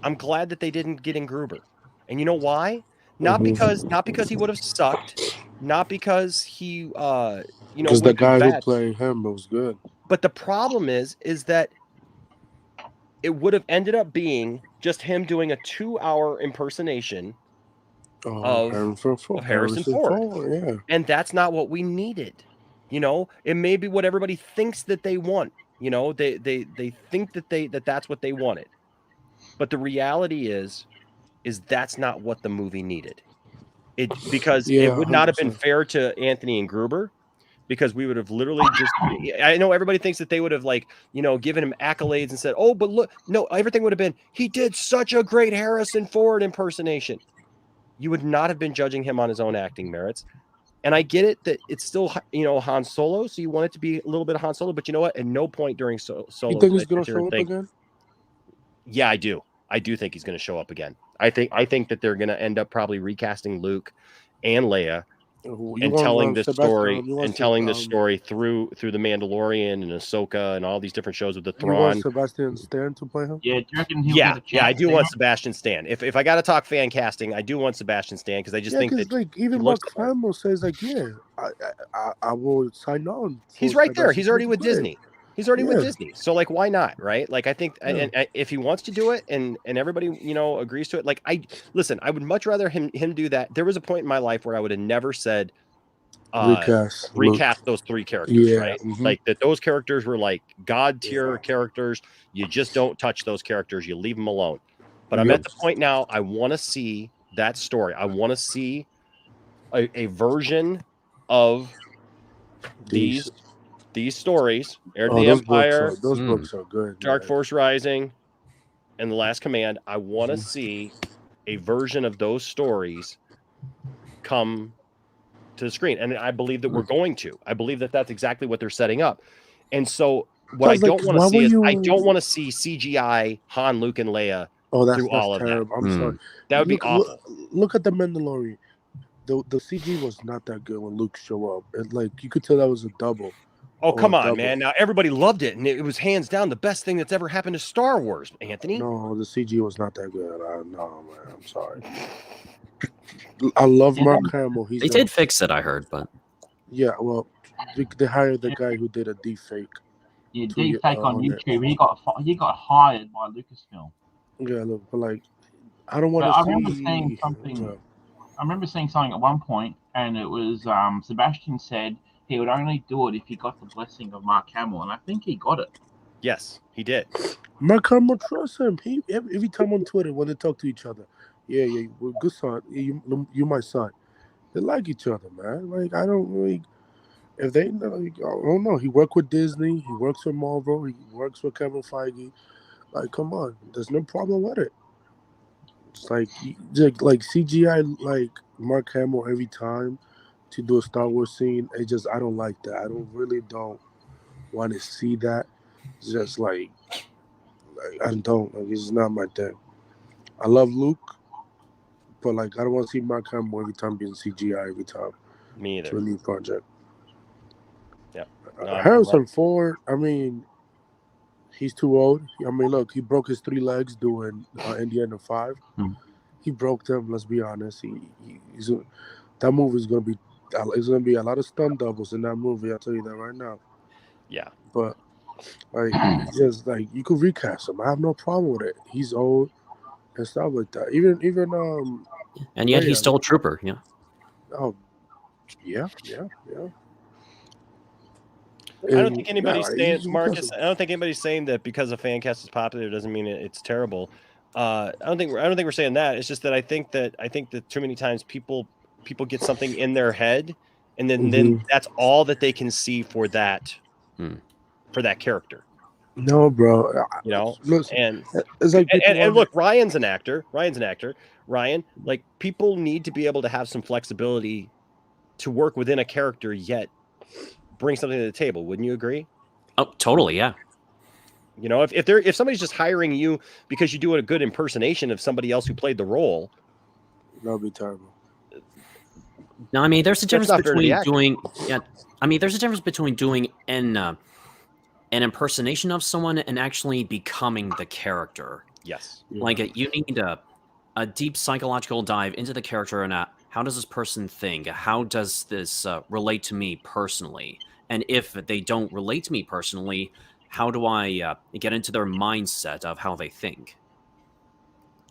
I'm glad that they didn't get in Gruber. And you know why? Not because he would have sucked, not because he Because the guy who played him was good. But the problem is that it would have ended up being just him doing a 2-hour impersonation of Harrison Ford. Yeah. And that's not what we needed. You know, it may be what everybody thinks that they want. You know, they think that that's what they wanted. But the reality is that's not what the movie needed. Because it would not have been fair to Anthony and Gruber, because we would have literally just, I know everybody thinks that they would have, like, you know, given him accolades and said, oh, but look, no, everything would have been, he did such a great Harrison Ford impersonation. You would not have been judging him on his own acting merits. And I get it that it's still, you know, Han Solo, so you want it to be a little bit of Han Solo, but you know what? At no point during Solo. You think he's going to show up again? Yeah, I do. I do think he's going to show up again. I think that they're going to end up probably recasting Luke and Leia and telling this story through the Mandalorian and Ahsoka and all these different shows with the You want Thrawn. Sebastian Stan to play him? Yeah, do you reckon he'll Yeah, get a chance I do there? want Sebastian Stan. If I got to talk fan casting, I do want Sebastian Stan, because I just think that like even Mark Hamill says like, yeah, I will sign on. he's right there. He's already with Disney. He's already with Disney. So like, why not? Right? Like, I think and if he wants to do it and everybody, you know, agrees to it, like, I would much rather him do that. There was a point in my life where I would have never said recast those three characters, right? Like that those characters were like god tier characters. You just don't touch those characters. You leave them alone. But I'm at the point now, I want to see that story. I want to see a version of these stories, Heir to the Empire, those books are good. Dark Force Rising, and The Last Command. I want to see a version of those stories come to the screen, and I believe that we're going to. I believe that that's exactly what they're setting up. And so, what I don't want to see is I don't want to see CGI Han, Luke, and Leia through all of that. I'm sorry. That would be awful. Look at the Mandalorian. The CG was not that good when Luke showed up. It, like, you could tell that was a double. Oh, come on, man. Now, everybody loved it, and it was hands down the best thing that's ever happened to Star Wars, Anthony. No, the CG was not that good. No, man, I'm sorry. I love Mark Hamill. They did fix it, I heard, but... Yeah, well, they hired the guy who did a deep fake. Yeah, deep fake on YouTube. He got hired by Lucasfilm. Yeah, look, but like, I don't want to see... I remember saying something at one point, and it was Sebastian said he would only do it if he got the blessing of Mark Hamill, and I think he got it. Yes, he did. Mark Hamill trusts him. Every time on Twitter when they talk to each other, yeah, we're good son. You my son. They like each other, man. Like, I don't really. If they, like, I don't know. He worked with Disney. He works with Marvel. He works with Kevin Feige. Like, come on. There's no problem with it. It's like CGI, like Mark Hamill every time to do a Star Wars scene. I don't like that. I don't want to see that. It's just like I don't. Like, it's not my thing. I love Luke, but like, I don't want to see Mark Hamill every time being CGI every time. Me either. To a new project. Yeah. Harrison Ford. I mean, He's too old. I mean, look, he broke his 3 legs doing Indiana 5. He broke them. Let's be honest. That movie's gonna be. It's gonna be a lot of stunt doubles in that movie. I'll tell you that right now. Yeah. But like, just like you could recast him. I have no problem with it. He's old and stuff like that. Even And yet Raya, he's still a trooper. Yeah. Oh, yeah. I don't think anybody's saying, Marcus. I don't think anybody's saying that because a fan cast is popular doesn't mean it's terrible. I don't think we're saying that. It's just that I think that too many times people get something in their head, and then that's all that they can see for that character. No, bro. You know, Listen, and it's like and look, Ryan's an actor. Ryan, like, people need to be able to have some flexibility to work within a character, yet bring something to the table. Wouldn't you agree? Oh, totally. Yeah. You know, if somebody's just hiring you because you do a good impersonation of somebody else who played the role, that'd be terrible. No, I mean, there's a difference between doing. Yeah, I mean, there's a difference between doing an impersonation of someone and actually becoming the character. Yes. Like you need a deep psychological dive into the character and how does this person think? How does this relate to me personally? And if they don't relate to me personally, how do I get into their mindset of how they think?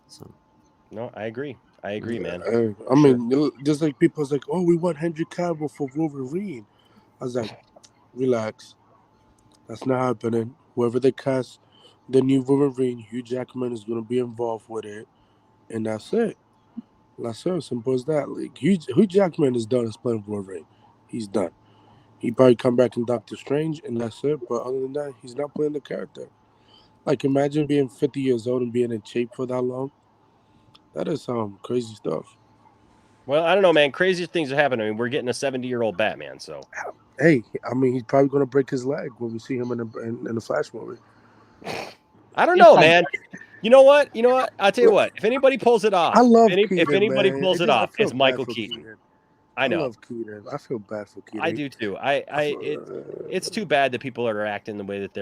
So, no, I agree. Man. I mean, just like people's like, oh, we want Henry Cavill for Wolverine. I was like, relax. That's not happening. Whoever they cast the new Wolverine, Hugh Jackman is going to be involved with it. And that's it. That's it. Simple as that. Like, Hugh Jackman is done as playing Wolverine. He's done. He probably come back in Doctor Strange, and that's it. But other than that, he's not playing the character. Like, imagine being 50 years old and being in shape for that long. That is some crazy stuff. Well, I don't know, man. Crazier things are happening. I mean, we're getting a 70-year-old Batman, so. Hey, I mean, he's probably going to break his leg when we see him in the Flash movie. I don't know, man. You know what? I'll tell you what. If anybody pulls it off, I love if anybody man. pulls it off, it's Michael Keaton. I know. I love Keaton. I feel bad for Keaton. I do too. It's too bad that people are acting the way that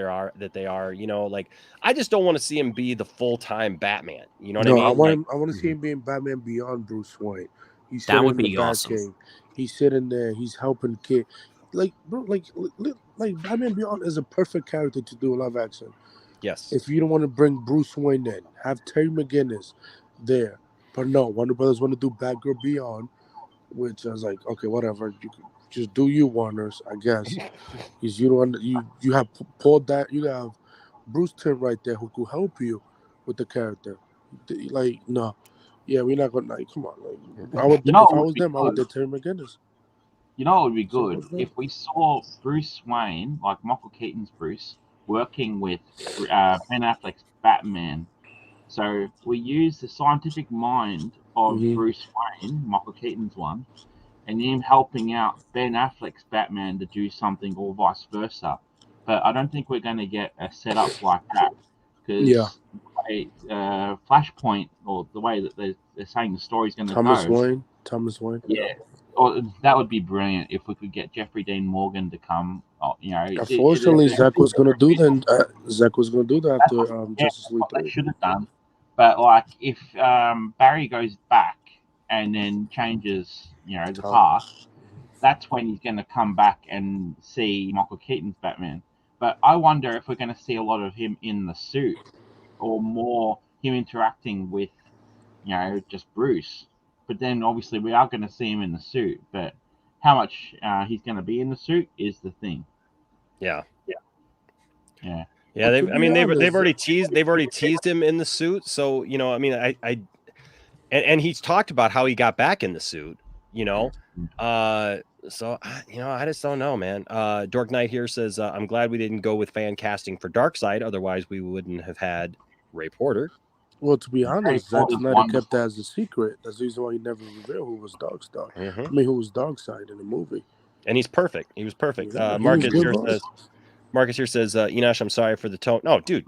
they are. You know, like, I just don't want to see him be the full-time Batman. You know what I mean? I want to see him being Batman beyond Bruce Wayne. That would be awesome. He's sitting there. He's helping kid. Like, bro, like Batman Beyond is a perfect character to do a live action. Yes. If you don't want to bring Bruce Wayne in, have Terry McGinnis there. But no, Warner Brothers want to do Batgirl Beyond, which I was like, okay, whatever. You can just do you, Warners, I guess. Because you don't you have Paul you have Bruce Timm right there who could help you with the character. Like, no. Yeah, we're not gonna, like, come on. Like, I would, if I was them, I would do Terry McGinnis. You know what would be good? If we saw Bruce Wayne, like Michael Keaton's Bruce, working with Ben Affleck's Batman. So we use the scientific mind of Bruce Wayne, Michael Keaton's one, and him helping out Ben Affleck's Batman to do something, or vice versa. But I don't think we're going to get a setup like that, because Flashpoint, or the way that they're saying the story's going to go. Thomas Wayne. Yeah. Or that would be brilliant if we could get Jeffrey Dean Morgan to come. You know, unfortunately, Zach was going to do that. Zach was going to do that after Justice League. They should have done. But like, if Barry goes back and then changes, you know, the past, that's when he's going to come back and see Michael Keaton's Batman. But I wonder if we're going to see a lot of him in the suit, or more him interacting with, you know, just Bruce. But then obviously we are going to see him in the suit. But how much he's going to be in the suit is the thing. Yeah. Yeah. Yeah, they've already teased him in the suit. So, you know, I mean, and he's talked about how he got back in the suit, you know. So, you know, I just don't know, man. Dork Knight here says, I'm glad we didn't go with fan casting for Darkseid. Otherwise, we wouldn't have had Ray Porter. Well, to be honest, Zack Snyder kept that as a secret. That's the reason why he never revealed who was Darkseid. I mean, who was Darkseid in the movie. And he's perfect. He was perfect. Yeah, Marcus here says, Enosh, I'm sorry for the tone. No, dude,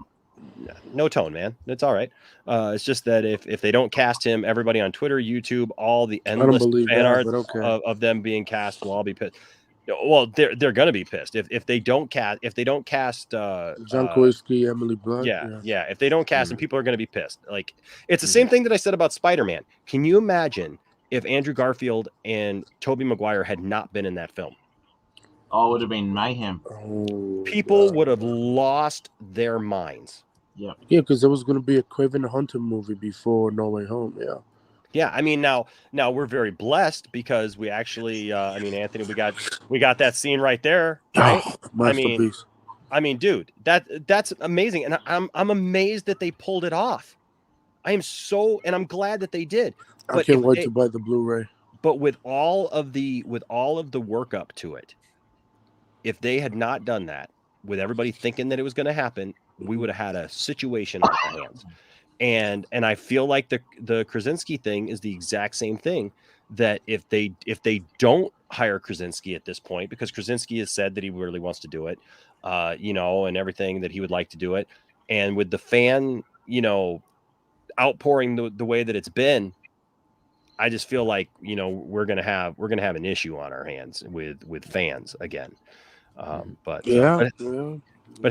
no tone, man. It's all right. It's just that if they don't cast him, everybody on Twitter, YouTube, all the endless fan art of them being cast will all be pissed. Well, they're going to be pissed if they don't cast John Krasinski, Emily Blunt. Yeah. If they don't cast him, people are going to be pissed. Like it's the same thing that I said about Spider-Man. Can you imagine if Andrew Garfield and Tobey Maguire had not been in that film? Oh, it would have been mayhem. People would have lost their minds. Yeah. Yeah, because there was going to be a Craven the Hunter movie before No Way Home. Yeah. Yeah, I mean now we're very blessed because we actually Anthony, we got that scene right there, right? Masterpiece. I mean, dude, that's amazing, and I'm amazed that they pulled it off. I'm glad that they did. I can't wait to buy the Blu-ray. But with all of the work up to it, if they had not done that, with everybody thinking that it was going to happen, we would have had a situation on our hands. And I feel like the Krasinski thing is the exact same thing, that if they don't hire Krasinski at this point, because Krasinski has said that he really wants to do it, and everything, that he would like to do it. And with the fan, outpouring the way that it's been, I just feel like, we're going to have an issue on our hands with fans again. But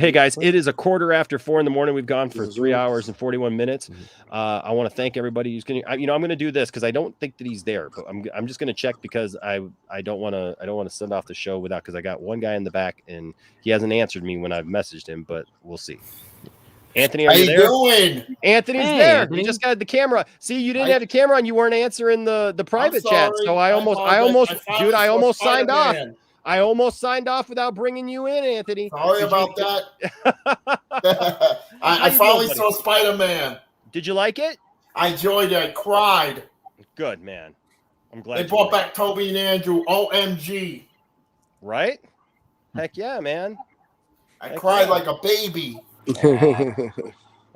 hey, guys, it is 4:15 in the morning. We've gone for 3 hours and 41 minutes. I want to thank everybody who's going to. I'm going to do this because I don't think that he's there, but I'm just going to check because I don't want to send off the show without, because I got one guy in the back and he hasn't answered me when I've messaged him, but we'll see. Anthony, are you there? Doing? Anthony's there. Anthony. You just got the camera. See, you didn't have the camera on. You weren't answering the private chat, so I almost signed off. I almost signed off without bringing you in, Anthony. Sorry about that. I finally saw Spider-Man. Did you like it? I enjoyed it. I cried. Good, man. I'm glad they brought back Toby and Andrew. OMG. Right? Heck yeah, man. I cried like a baby.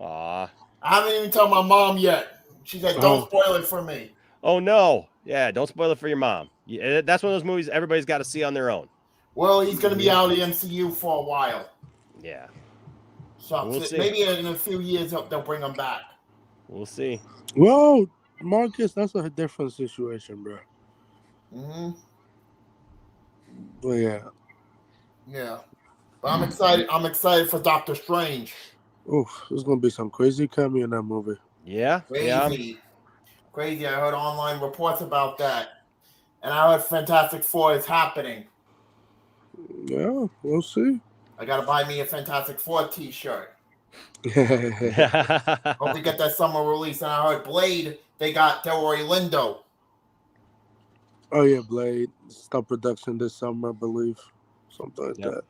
Aw. I haven't even told my mom yet. She said, don't spoil it for me. Oh, no. Yeah, don't spoil it for your mom. Yeah, that's one of those movies everybody's got to see on their own. Well, he's going to be out of the MCU for a while. Yeah. So maybe in a few years they'll bring him back. We'll see. Well, Marcus, that's a different situation, bro. Mm-hmm. But yeah. Yeah. But I'm excited. I'm excited for Doctor Strange. Oof, there's going to be some crazy cameo in that movie. Yeah. Crazy. Yeah. Crazy. I heard online reports about that. And I heard Fantastic Four is happening. Yeah, we'll see. I got to buy me a Fantastic Four t-shirt. Hope we get that summer release. And I heard Blade, they got Delroy Lindo. Oh, yeah, Blade. Start production this summer, I believe. Something like that.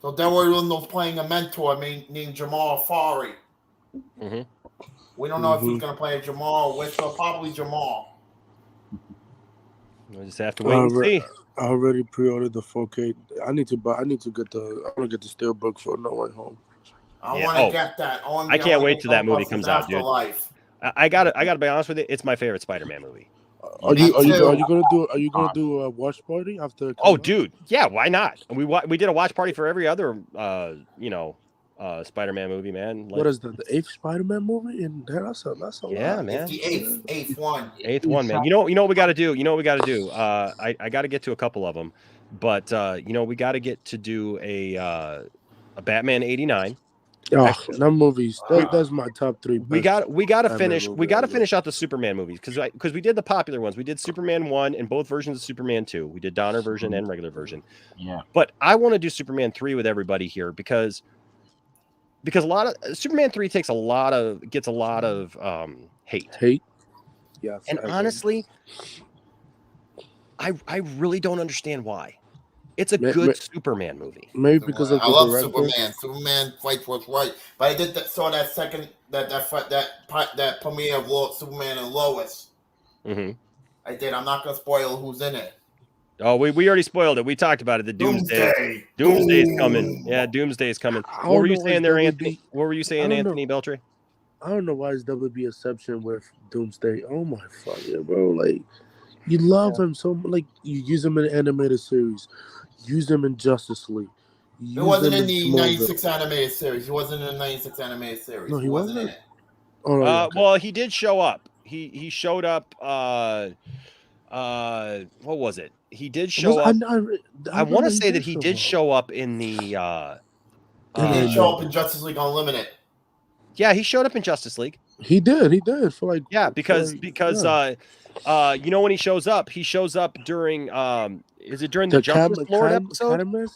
So Delroy Lindo's playing a mentor named Jamal Fari. Mm-hmm. We don't know if he's going to play Jamal or Whisper. Probably Jamal. We'll just have to wait and see. I already pre-ordered the 4K. I want to get the Steelbook for No Way Home. I want to get that. I can't wait till that movie comes out, dude. I gotta be honest with you. It's my favorite Spider-Man movie. Are you gonna do a watch party after? Oh, dude, yeah, why not? We did a watch party for every other Spider-Man movie, man. What is the 8th Spider-Man movie? And that's a yeah, lot. man. It's the eighth one. Eighth one, man. You know what we got to do. I got to get to a couple of them, but we got to get to do a Batman '89. Oh, that movies. That's my top 3. We got to finish. We got to finish out the Superman movies because we did the popular ones. We did Superman 1 and both versions of Superman 2. We did Donner version and regular version. Yeah. But I want to do Superman 3 with everybody here because a lot of Superman 3 gets a lot of hate. Yeah. And honestly, I really don't understand why. It's a good Superman movie. Maybe because of I love Superman. Superman fights what's right. But I did saw that second that premiere of Superman and Lois. Mm-hmm. I did. I'm not gonna spoil who's in it. Oh, we already spoiled it. We talked about it. The Doomsday. Doomsday's coming. Yeah, Doomsday's coming. What were you saying there, Anthony? What were you saying, Anthony Beltray? I don't know why it's WB exception with Doomsday. Oh my fucking bro! Like you love him so much. Like you use him in the animated series. Use him in Justice League. He wasn't in the 96 animated series. He wasn't in the 96 animated series. No, he wasn't in it. Oh, okay. Well, he did show up. He showed up what was it? He did show up. I want to say that he did show up in the. He did show up in Justice League Unlimited. Yeah, he showed up in Justice League. He did for like. Yeah, because yeah. you know when he shows up during is it during the Justice Lord episode?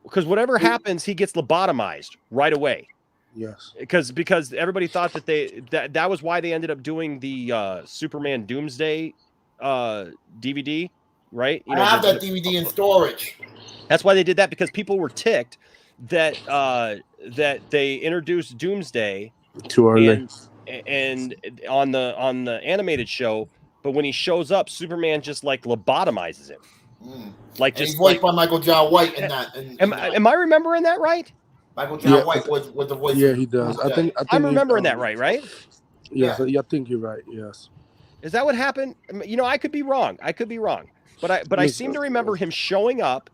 Because whatever happens, he gets lobotomized right away. Yes. Because everybody thought that that was why they ended up doing the Superman Doomsday DVD, right? I have that DVD in storage. That's why they did that, because people were ticked that that they introduced Doomsday too early and on the animated show, but when he shows up, Superman just like lobotomizes him. Like and just he's voiced by Michael John White in that. Am I remembering that right? Michael John White was the voice. Yeah, he does. I think I'm remembering that right? Yes, I think you're right. Yes. Is that what happened? You know, I could be wrong. But I seem to remember him showing up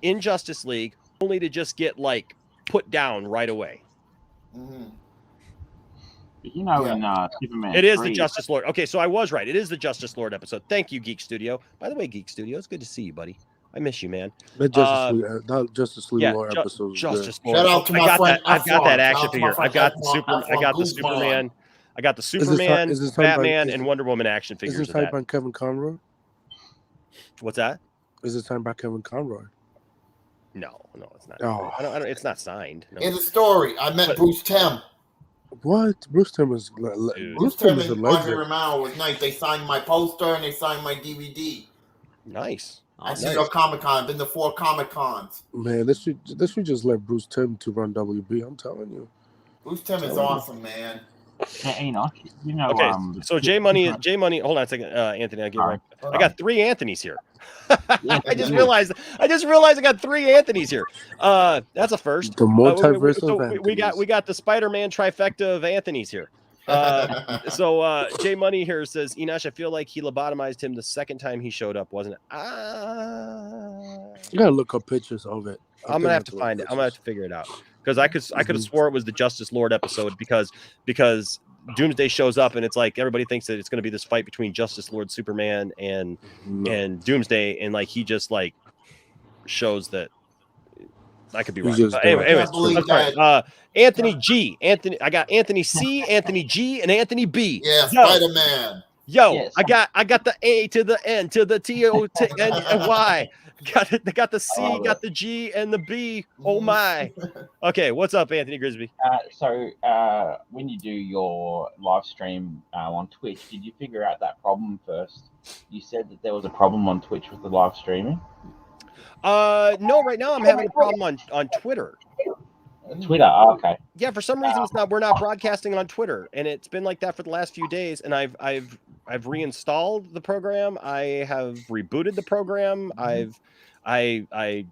in Justice League only to just get like put down right away. You know, in Superman, it is 3, the Justice Lord. Okay, so I was right. It is the Justice Lord episode. Thank you, Geek Studio. By the way, Geek Studio, it's good to see you, buddy. I miss you, man. That Justice League Lord episode. Justice Lord. Shout out to my friend. I've got that action figure. I got the Superman. I got the Superman, Batman, and Wonder Woman action figures. Is this typed by Kevin Conroy? What's that? Is this signed by Kevin Conroy? No, it's not. Oh. I don't, it's not signed. No. Here's a story. I met Bruce Timm. What? Bruce Timm is Bruce Timm and Andre Romano was nice. They signed my poster and they signed my DVD. Nice. I see your Comic Con. Been to 4 Comic Cons. Man, this should just let Bruce Timm to run WB. I'm telling you. Bruce Timm is awesome, man. You know, okay, so J Money. Hold on a second, Anthony. I'll get right. I got 3 Anthonys here. I just realized I got 3 Anthonys here. That's a first. The multiverse of Anthonys. we got the Spider-Man trifecta of Anthonys here. So J Money here says, Enosh, I feel like he lobotomized him the second time he showed up, wasn't it? You gotta look up pictures of it. I'm gonna have to find it. I'm gonna have to figure it out. Because I could have swore it was the Justice Lord episode because Doomsday shows up and it's like everybody thinks that it's going to be this fight between Justice Lord Superman and Doomsday, and like he just like shows that. I could be wrong. Anyways, Anthony G. I got Anthony C, Anthony G, and Anthony B. Yeah, Spider-Man. Yo, yes. I got the A to the N to the T O T N Y. Got the C, got the G, and the B. Oh my. Okay, what's up, Anthony Grisby? So when you do your live stream on Twitch, did you figure out that problem first? You said that there was a problem on Twitch with the live streaming. No, right now I'm having a problem on Twitter. Twitter, oh, okay. Yeah, for some reason we're not broadcasting on Twitter, and it's been like that for the last few days. And I've reinstalled the program. I have rebooted the program. I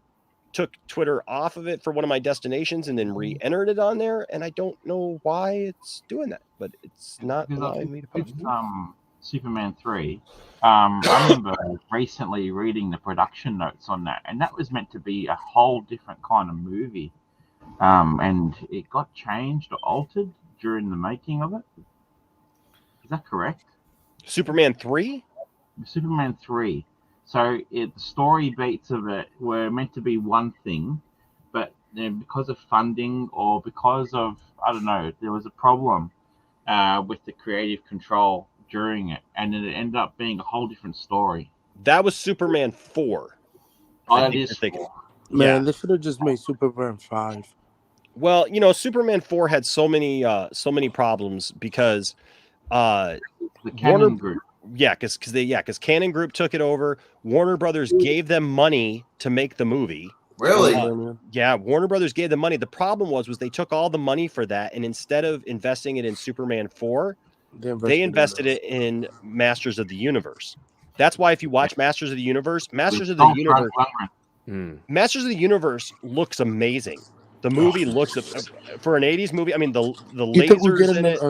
took Twitter off of it for one of my destinations and then re-entered it on there, and I don't know why it's doing that, but it's not allowing me to post. Superman 3. I remember recently reading the production notes on that, and that was meant to be a whole different kind of movie. And it got changed or altered during the making of it. Is that correct? Superman 3? Superman 3. So the story beats of it were meant to be one thing, but because of funding or because of, I don't know, there was a problem with the creative control during it, and it ended up being a whole different story. That was Superman 4. Oh, that is 4. Man, they should have just made Superman 5. Well, you know, Superman 4 had so many problems because the Cannon Group. Yeah, because Cannon Group took it over. Warner Brothers gave them money to make the movie. Really? Yeah, Warner Brothers gave them money. The problem was they took all the money for that, and instead of investing it in Superman 4, they invested it in Masters of the Universe. That's why if you watch Masters of the Universe, Masters of the Universe looks amazing. The movie looks for an 80s movie. I mean, the lasers in it.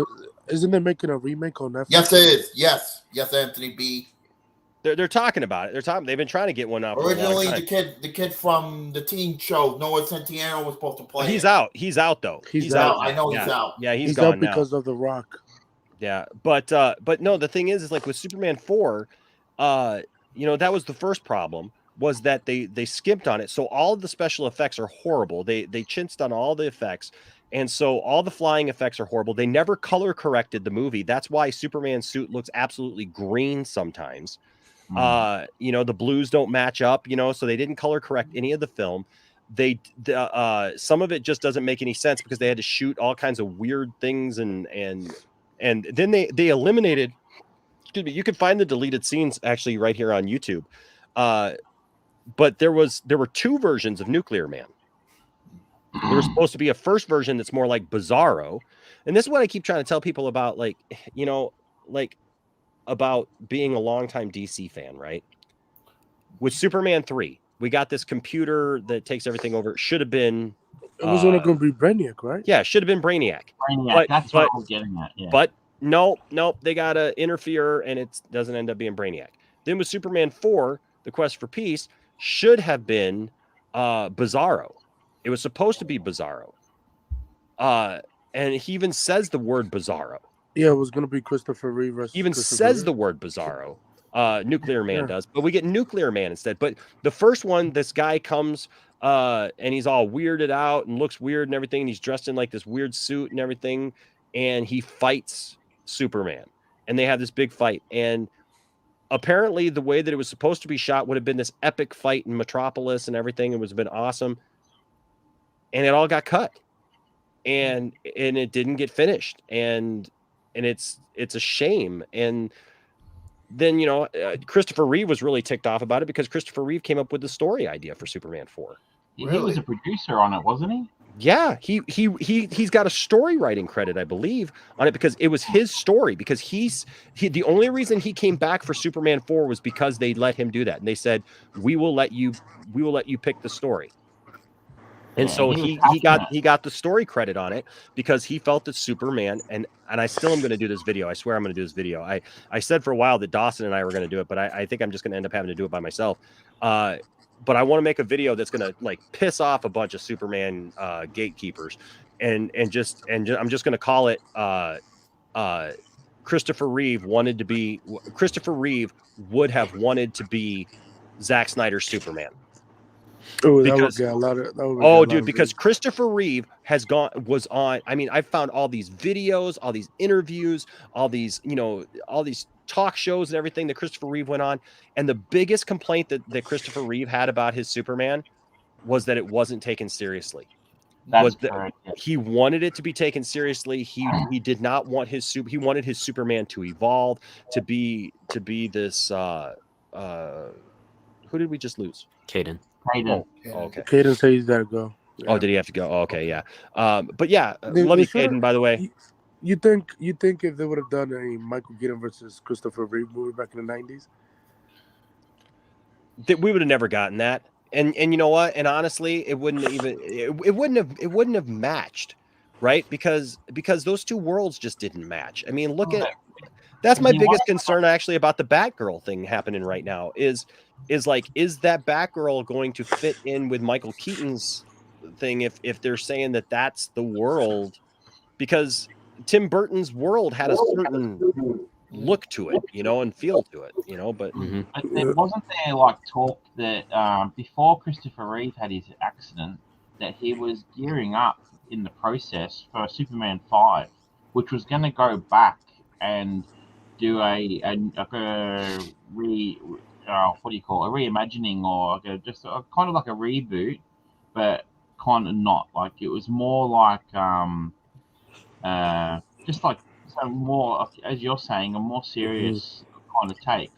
Isn't they making a remake on Netflix? Yes, it is. Yes, Anthony B. They're talking about it. They've been trying to get one out. Originally, the kid from the teen show, Noah Centineo, was supposed to play. He's out. He's out though. He's out. I know he's out. Yeah, he's out gone now because of The Rock. Yeah, but no, the thing is like with Superman 4, that was the first problem, was that they skimped on it. So all of the special effects are horrible. They chinched on all the effects. And so all the flying effects are horrible. They never color corrected the movie. That's why Superman's suit looks absolutely green sometimes. The blues don't match up, so they didn't color correct any of the film. Some of it just doesn't make any sense because they had to shoot all kinds of weird things and then they eliminated, excuse me, you can find the deleted scenes actually right here on YouTube. But there were two versions of Nuclear Man. There was supposed to be a first version that's more like Bizarro. And this is what I keep trying to tell people about, about being a longtime DC fan, right? With Superman 3, we got this computer that takes everything over. It should have been. It was only going to be Brainiac, right? Yeah, it should have been Brainiac. That's what I was getting at. Yeah. But no, they got to interfere, and it doesn't end up being Brainiac. Then with Superman 4, The Quest for Peace should have been Bizarro. It was supposed to be Bizarro. And he even says the word Bizarro. Yeah, it was going to be Christopher Reeve. He even says the word Bizarro. Nuclear Man does, but we get Nuclear Man instead. But the first one, this guy comes and he's all weirded out and looks weird and everything. And he's dressed in like this weird suit and everything. And he fights Superman. And they have this big fight. And apparently the way that it was supposed to be shot would have been this epic fight in Metropolis and everything. It would have been awesome. And it all got cut. And it didn't get finished. And it's a shame. And then, Christopher Reeve was really ticked off about it because Christopher Reeve came up with the story idea for Superman 4. He was a producer on it, wasn't he? Yeah, he's got a story writing credit, I believe, on it because it was his story. Because the only reason he came back for Superman 4 was because they let him do that, and they said we will let you pick the story. And so he got the story credit on it because he felt that Superman and I still am going to do this video. I swear I'm going to do this video. I said for a while that Dawson and I were going to do it, but I think I'm just going to end up having to do it by myself. But I want to make a video that's going to piss off a bunch of Superman gatekeepers and I'm just going to call it Christopher Reeve would have wanted to be Zack Snyder's Superman. Oh, that would get a lot of. Because Christopher Reeve was on. I mean, I found all these videos, all these interviews, all these talk shows and everything that Christopher Reeve went on. And the biggest complaint that Christopher Reeve had about his Superman was that it wasn't taken seriously. He wanted it to be taken seriously. He did not want he wanted his Superman to evolve to be this. Who did we just lose? Caden. Oh, okay. Caden said he's got to go. Yeah. Oh, did he have to go? Oh, okay, yeah. But yeah, let me, Caden, by the way. You think if they would have done a Michael Keaton versus Christopher Reeve movie back in the 90s, that we would have never gotten that? And you know what? And honestly, it wouldn't have matched, right? Because those two worlds just didn't match. I mean, that's my biggest concern actually about the Batgirl thing happening right now is that Batgirl going to fit in with Michael Keaton's thing if they're saying that that's the world, because Tim Burton's world had a certain look to it, and feel to it, but wasn't there talk that before Christopher Reeve had his accident that he was gearing up in the process for Superman 5, which was going to go back and do a reimagining or just kind of like a reboot, but kind of not. It was more just more, as you're saying, a more serious kind of take.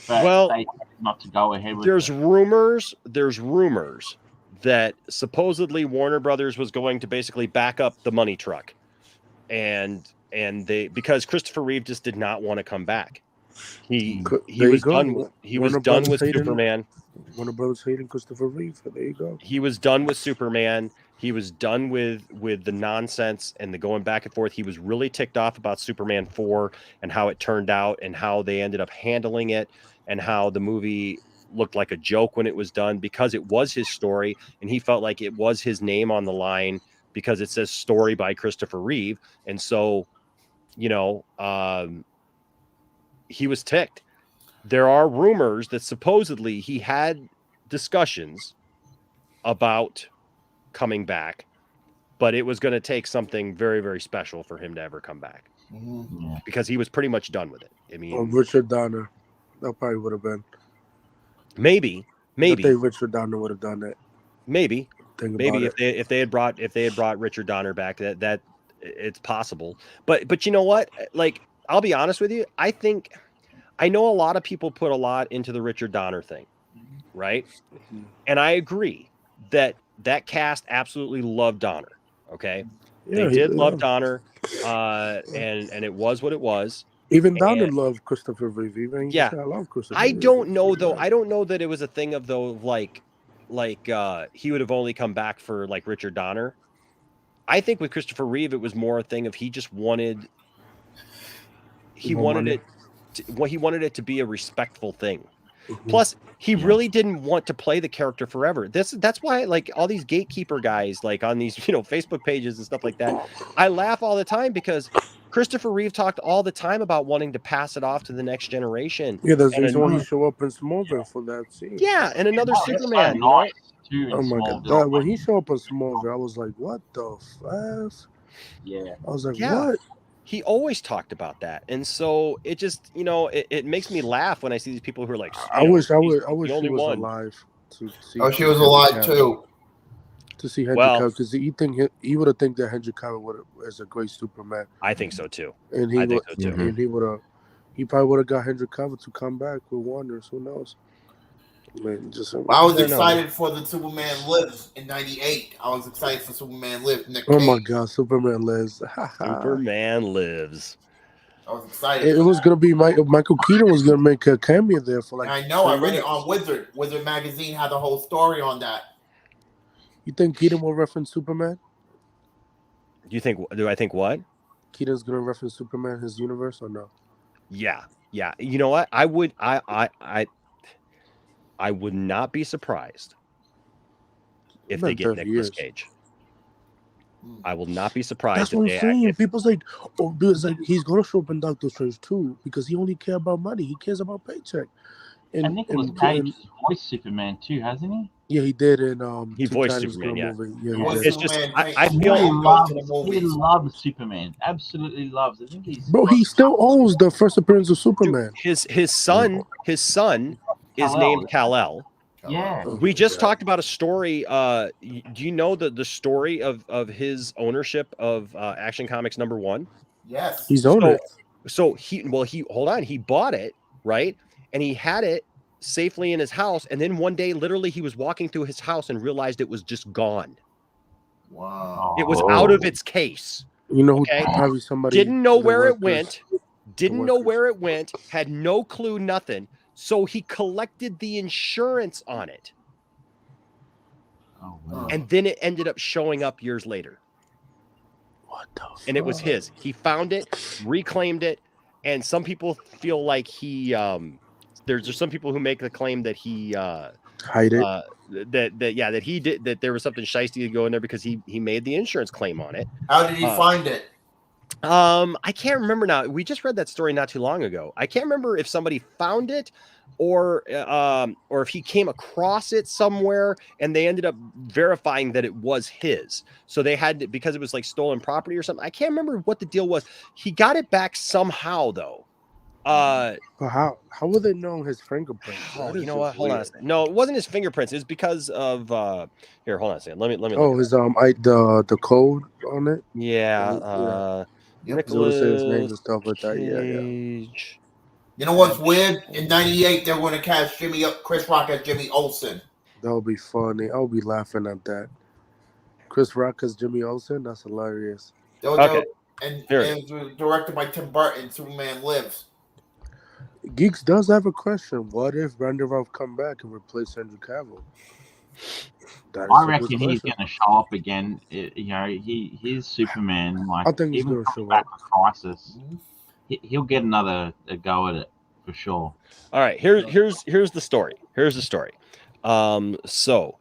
But they not to go ahead with There's rumors that supposedly Warner Brothers was going to basically back up the money truck, and because Christopher Reeve just did not want to come back. He was done with Superman. Warner Brothers hating Christopher Reeve. So there you go. He was done with Superman. He was done with the nonsense and the going back and forth. He was really ticked off about Superman 4 and how it turned out and how they ended up handling it and how the movie looked like a joke when it was done because it was his story and he felt like it was his name on the line because it says story by Christopher Reeve. And so you know, he was ticked. There are rumors that supposedly he had discussions about coming back, but it was going to take something very, very special for him to ever come back because he was pretty much done with it. I mean, Richard Donner, that probably would have been. Maybe. I think Richard Donner would have done that. Maybe about if they had brought Richard Donner back, that it's possible. But you know what? Like, I'll be honest with you. I know a lot of people put a lot into the Richard Donner thing, right? And I agree that cast absolutely loved Donner. Okay, Yeah, they did yeah. love Donner, and it was what it was. Even Donner And- loved Christopher Reeve. Even he Yeah. said, I love Christopher I Reeve." don't know though. I don't know that it was a thing of though like he would have only come back for like Richard Donner. I think with Christopher Reeve, it was more a thing of he just wanted More money. he wanted it to be a respectful thing. Plus, he really didn't want to play the character forever. That's why like all these gatekeeper guys like on these Facebook pages and stuff like that. I laugh all the time because Christopher Reeve talked all the time about wanting to pass it off to the next generation. Yeah, there's a And reason why a- he show up in Smallville for that scene. yeah, and another Oh, that's so Superman. nice, too, in Oh my Smallville. god! When he showed up in Smallville, I was like, "What the f?" Yeah. I was like, Yeah. "What?" He always talked about that, and so it just it makes me laugh when I see these people who are like, I wish he's she the was only one. alive to see. Oh, she was Henry alive Cavill. too. To see Henry Well- Cavill, because he would have think that Henry Cavill is a great Superman, I think so too. and he I would, think so too. and he probably would have got Henry Cavill to come back with Wonders. Who knows? Man, just I was don't know. excited for the Superman Lives in '98. I was excited for Superman Lives. Nick Oh my Cage. God, Superman lives. Superman lives. I was excited. It was gonna be Michael Keaton was gonna make a cameo there for like. I know. I 3 read it minutes. on Wizard. Wizard magazine had the whole story on that. You think Keaton will reference Superman? Do I think what? Keaton's gonna reference Superman, his universe, or no? Yeah. You know what? I would not be surprised if Been they get 30 Nicolas years. Cage. I will not be surprised That's if what I'm they saying. People's like, oh, because like he's gonna show up in Doctor Strange too because he only cares about money. He cares about paycheck. And Nicolas Cage has voiced Superman too, hasn't he? Yeah, he did in He Teen voiced Titans Superman, Go yeah. movie. Yeah, Voiced he did. It's just Superman, I he feel He loves Superman. Absolutely loves. I think he's Bro, he still owns the first appearance of Superman. his son is named Kal-El. Yeah. We just talked about a story. Do you know the story of his ownership of Action Comics #1? Yes. He's owned it. So he hold on, he bought it, right? And he had it safely in his house, and then one day literally he was walking through his house and realized it was just gone. Wow. It was out of its case. You know who Okay. probably somebody Didn't know the where it workers- went. Didn't know where it went. Had no clue, nothing. So he collected the insurance on it. Oh, wow. And then it ended up showing up years later. What the And it was fuck? his. He found it, reclaimed it, and some people feel like he there's some people who make the claim that he hide it. that he did, that there was something shiesty to go in there because he made the insurance claim on it. How did he find it? I can't remember now. We just read that story not too long ago. I can't remember if somebody found it or if he came across it somewhere and they ended up verifying that it was his. So they had to, because it was like stolen property or something. I can't remember what the deal was. He got it back somehow though. But how would they know his fingerprints? Oh, That you is know what? just Hold on a weird. second. No, it wasn't his fingerprints. It's because of here, hold on a second. Let me Oh, look. his the code on it. Yeah, Yep. Nicholas Say his name and stuff like that. Yeah, yeah. Cage. You know what's weird? In '98, they're going to cast Chris Rock as Jimmy Olsen. That would be funny. I'll be laughing at that. Chris Rock as Jimmy Olsen. That's hilarious. And it was directed by Tim Burton. Superman Lives. Geeks does have a question. What if Brandon Routh come back and replace Henry Cavill? That is I a good reckon he's question. going to show up again. He's Superman. Like, I think he's even gonna coming show back up. with Crisis, he'll get another go at it for sure. All right, here's the story. Here's the story. So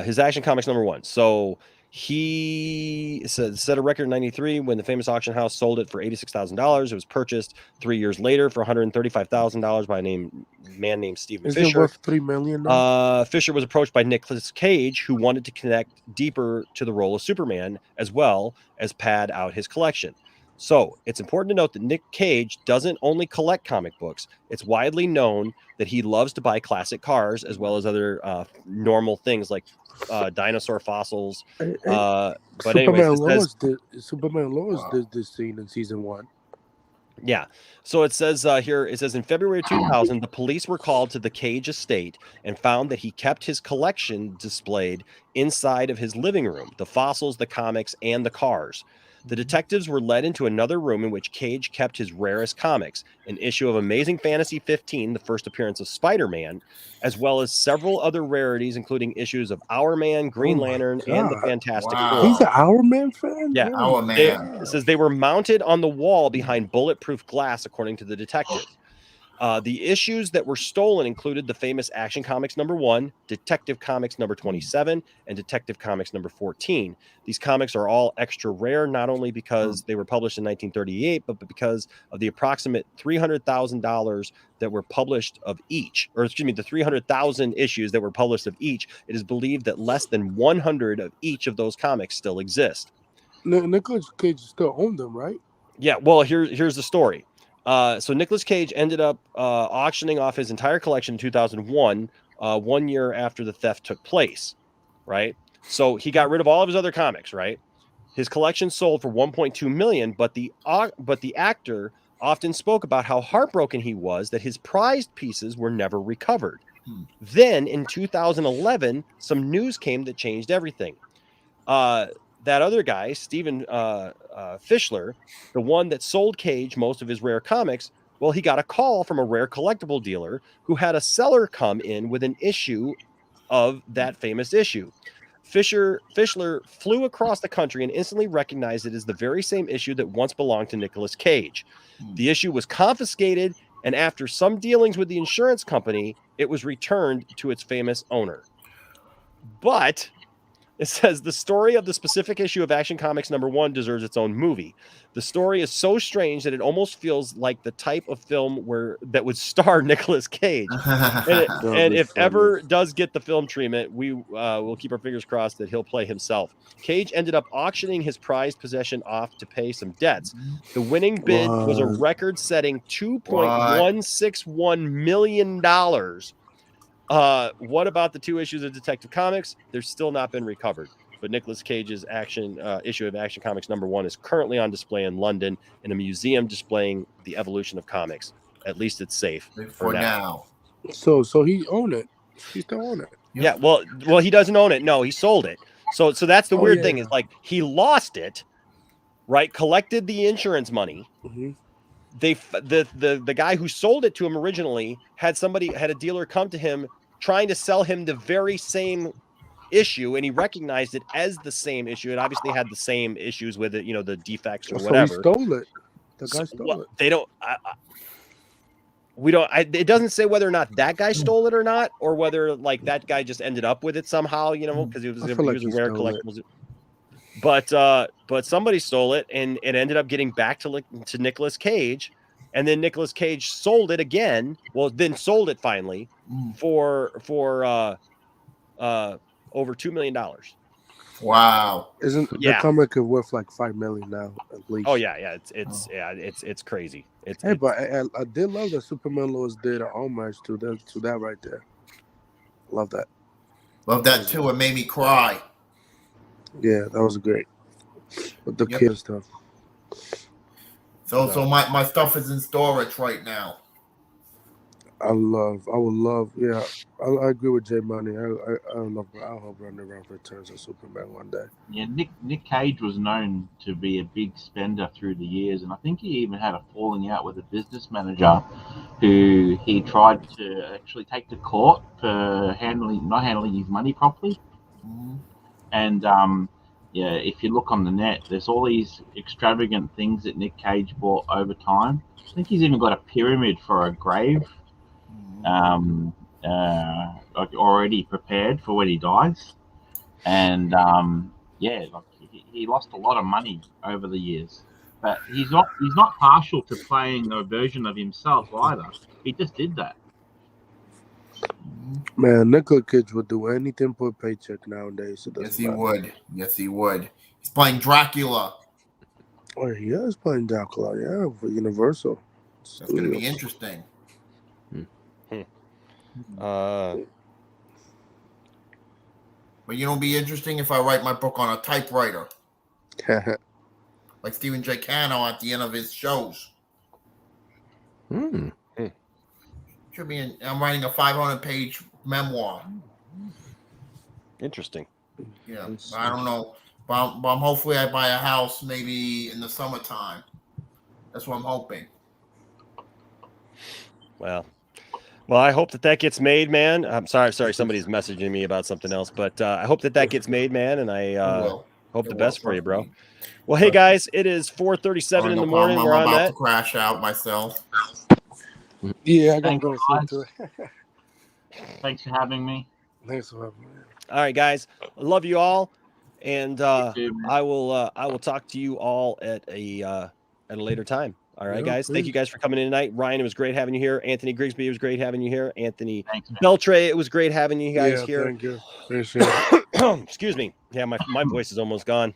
his Action Comics #1. So He set a record in 93 when the famous auction house sold it for $86,000. It was purchased 3 years later for $135,000 by a man named Stephen Is Fisher. it worth $3 million now? Fisher was approached by Nicolas Cage, who wanted to connect deeper to the role of Superman, as well as pad out his collection. So it's important to note that Nick Cage doesn't only collect comic books. It's widely known that he loves to buy classic cars as well as other normal things like dinosaur fossils. But Superman anyways, Superman Lois did this scene in season 1. yeah. So it says here, it says in February 2000, the police were called to the Cage estate and found that he kept his collection displayed inside of his living room, the fossils, the comics, and the cars. The detectives were led into another room in which Cage kept his rarest comics, an issue of Amazing Fantasy 15, the first appearance of Spider-Man, as well as several other rarities, including issues of Our Man, Green Lantern, and the Fantastic Four. He's an Our Man fan? Yeah. Our Man. It says they were mounted on the wall behind bulletproof glass, according to the detective. The issues that were stolen included the famous Action Comics #1, Detective Comics #27, and Detective Comics #14. These comics are all extra rare, not only because they were published in 1938, but because of the approximate $300,000 that were published of each, or excuse me, the 300,000 issues that were published of each. It is believed that less than 100 of each of those comics still exist. Nicolas Cage still owned them, right? Yeah, well, here's the story. So Nicolas Cage ended up auctioning off his entire collection in 2001, 1 year after the theft took place, right? So he got rid of all of his other comics, right? His collection sold for $1.2 million, but the actor often spoke about how heartbroken he was that his prized pieces were never recovered. Then in 2011, some news came that changed everything. That other guy, Stephen Fischler, the one that sold Cage most of his rare comics, well, he got a call from a rare collectible dealer who had a seller come in with an issue of that famous issue. Fischler flew across the country and instantly recognized it as the very same issue that once belonged to Nicolas Cage. The issue was confiscated, and after some dealings with the insurance company, it was returned to its famous owner. But it says the story of the specific issue of Action Comics #1 deserves its own movie. The story is so strange that it almost feels like the type of film that would star Nicolas Cage. and if ever does get the film treatment, we will keep our fingers crossed that he'll play himself. Cage ended up auctioning his prized possession off to pay some debts. The winning bid was a record-setting $2.161 million. What about the 2 issues of Detective Comics? They're still not been recovered. But Nicolas Cage's issue of Action Comics #1 is currently on display in London in a museum displaying the evolution of comics. At least it's safe for now. So he owned it. He still own it. Yeah. Well, he doesn't own it. No, he sold it. So that's the weird thing is like he lost it, right? Collected the insurance money. Mm-hmm. The guy who sold it to him originally had a dealer come to him trying to sell him the very same issue, and he recognized it as the same issue. It obviously had the same issues with it, the defects or whatever. So he stole it. The guy stole it. They don't. We don't. It doesn't say whether or not that guy stole it or not, or whether like that guy just ended up with it somehow. Because he was a rare collectibles. But somebody stole it, and it ended up getting back to Nicolas Cage, and then Nicolas Cage sold it again. Well, then sold it finally for over $2 million. Wow! Isn't the comic worth like $5 million now at least? Oh yeah, it's crazy. But I did love that Superman Lois did an homage to that right there. Love that. Love that too. It made me cry. Yeah, that was great. With the kid stuff. So my stuff is in storage right now. I would love. Yeah, I agree with J Money. I hope Randy Ralph returns as Superman one day. Yeah, Nick Cage was known to be a big spender through the years, and I think he even had a falling out with a business manager who he tried to actually take to court for not handling his money properly. And if you look on the net, there's all these extravagant things that Nick Cage bought over time. I think he's even got a pyramid for a grave, already prepared for when he dies. And Yeah, like he lost a lot of money over the years, but he's not partial to playing a version of himself either. He just did that. Man, Nicolas Cage would do anything for a paycheck nowadays. It Yes, doesn't he matter. would. Yes, he would. He's playing Dracula. Oh, he is playing Dracula, yeah, for Universal. That's going to be Studios. interesting. But you know, it'll be interesting if I write my book on a typewriter, like Stephen J. Cano at the end of his shows. Should be. I'm writing a 500-page memoir. Interesting. Yeah, I don't know, but I'm hopefully I buy a house maybe in the summertime. That's what I'm hoping. Well, I hope that gets made, man. I'm sorry. Somebody's messaging me about something else, but I hope that gets made, man. And I hope the best for you, bro. Well, hey guys, it is 4:37 in the morning. I'm Where I'm about at. to crash out myself. Yeah, I gotta go to sleep too. Thanks for having me. Thanks for having me. All right, guys. I love you all, and I will talk to you all at a later time. All right, Yeah, guys. Thank you guys for coming in tonight. Ryan, it was great having you here. Anthony Grigsby, it was great having you here. Anthony Beltray, it was great having you guys here. Thank you. Appreciate it. Excuse me. Yeah, my voice is almost gone.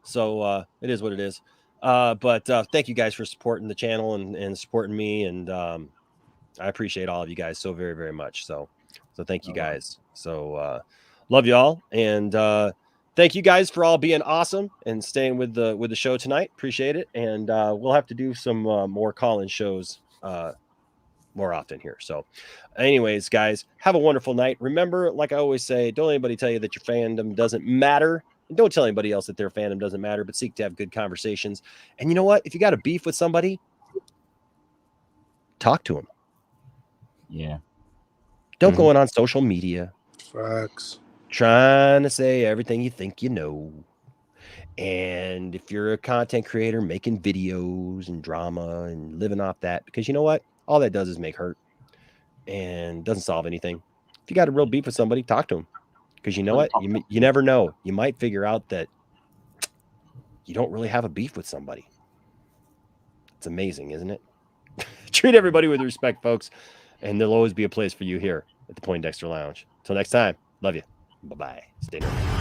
So it is what it is. But thank you guys for supporting the channel and supporting me, and I appreciate all of you guys so very, very much. So thank you guys. So love you all, and thank you guys for all being awesome and staying with the show tonight. Appreciate it, and we'll have to do some more call-in shows more often here. So anyways, guys, have a wonderful night. Remember, like I always say, don't let anybody tell you that your fandom doesn't matter. And don't tell anybody else that their fandom doesn't matter, but seek to have good conversations. And you know what? If you got a beef with somebody, talk to them. Yeah. Don't go on social media. Facts. Trying to say everything you think you know. And if you're a content creator making videos and drama and living off that, because you know what? All that does is make hurt and doesn't solve anything. If you got a real beef with somebody, talk to them. Because you know what? You never know. You might figure out that you don't really have a beef with somebody. It's amazing, isn't it? Treat everybody with respect, folks. And there'll always be a place for you here at the Poindexter Lounge. Till next time, love you. Bye-bye. Stay nerdy.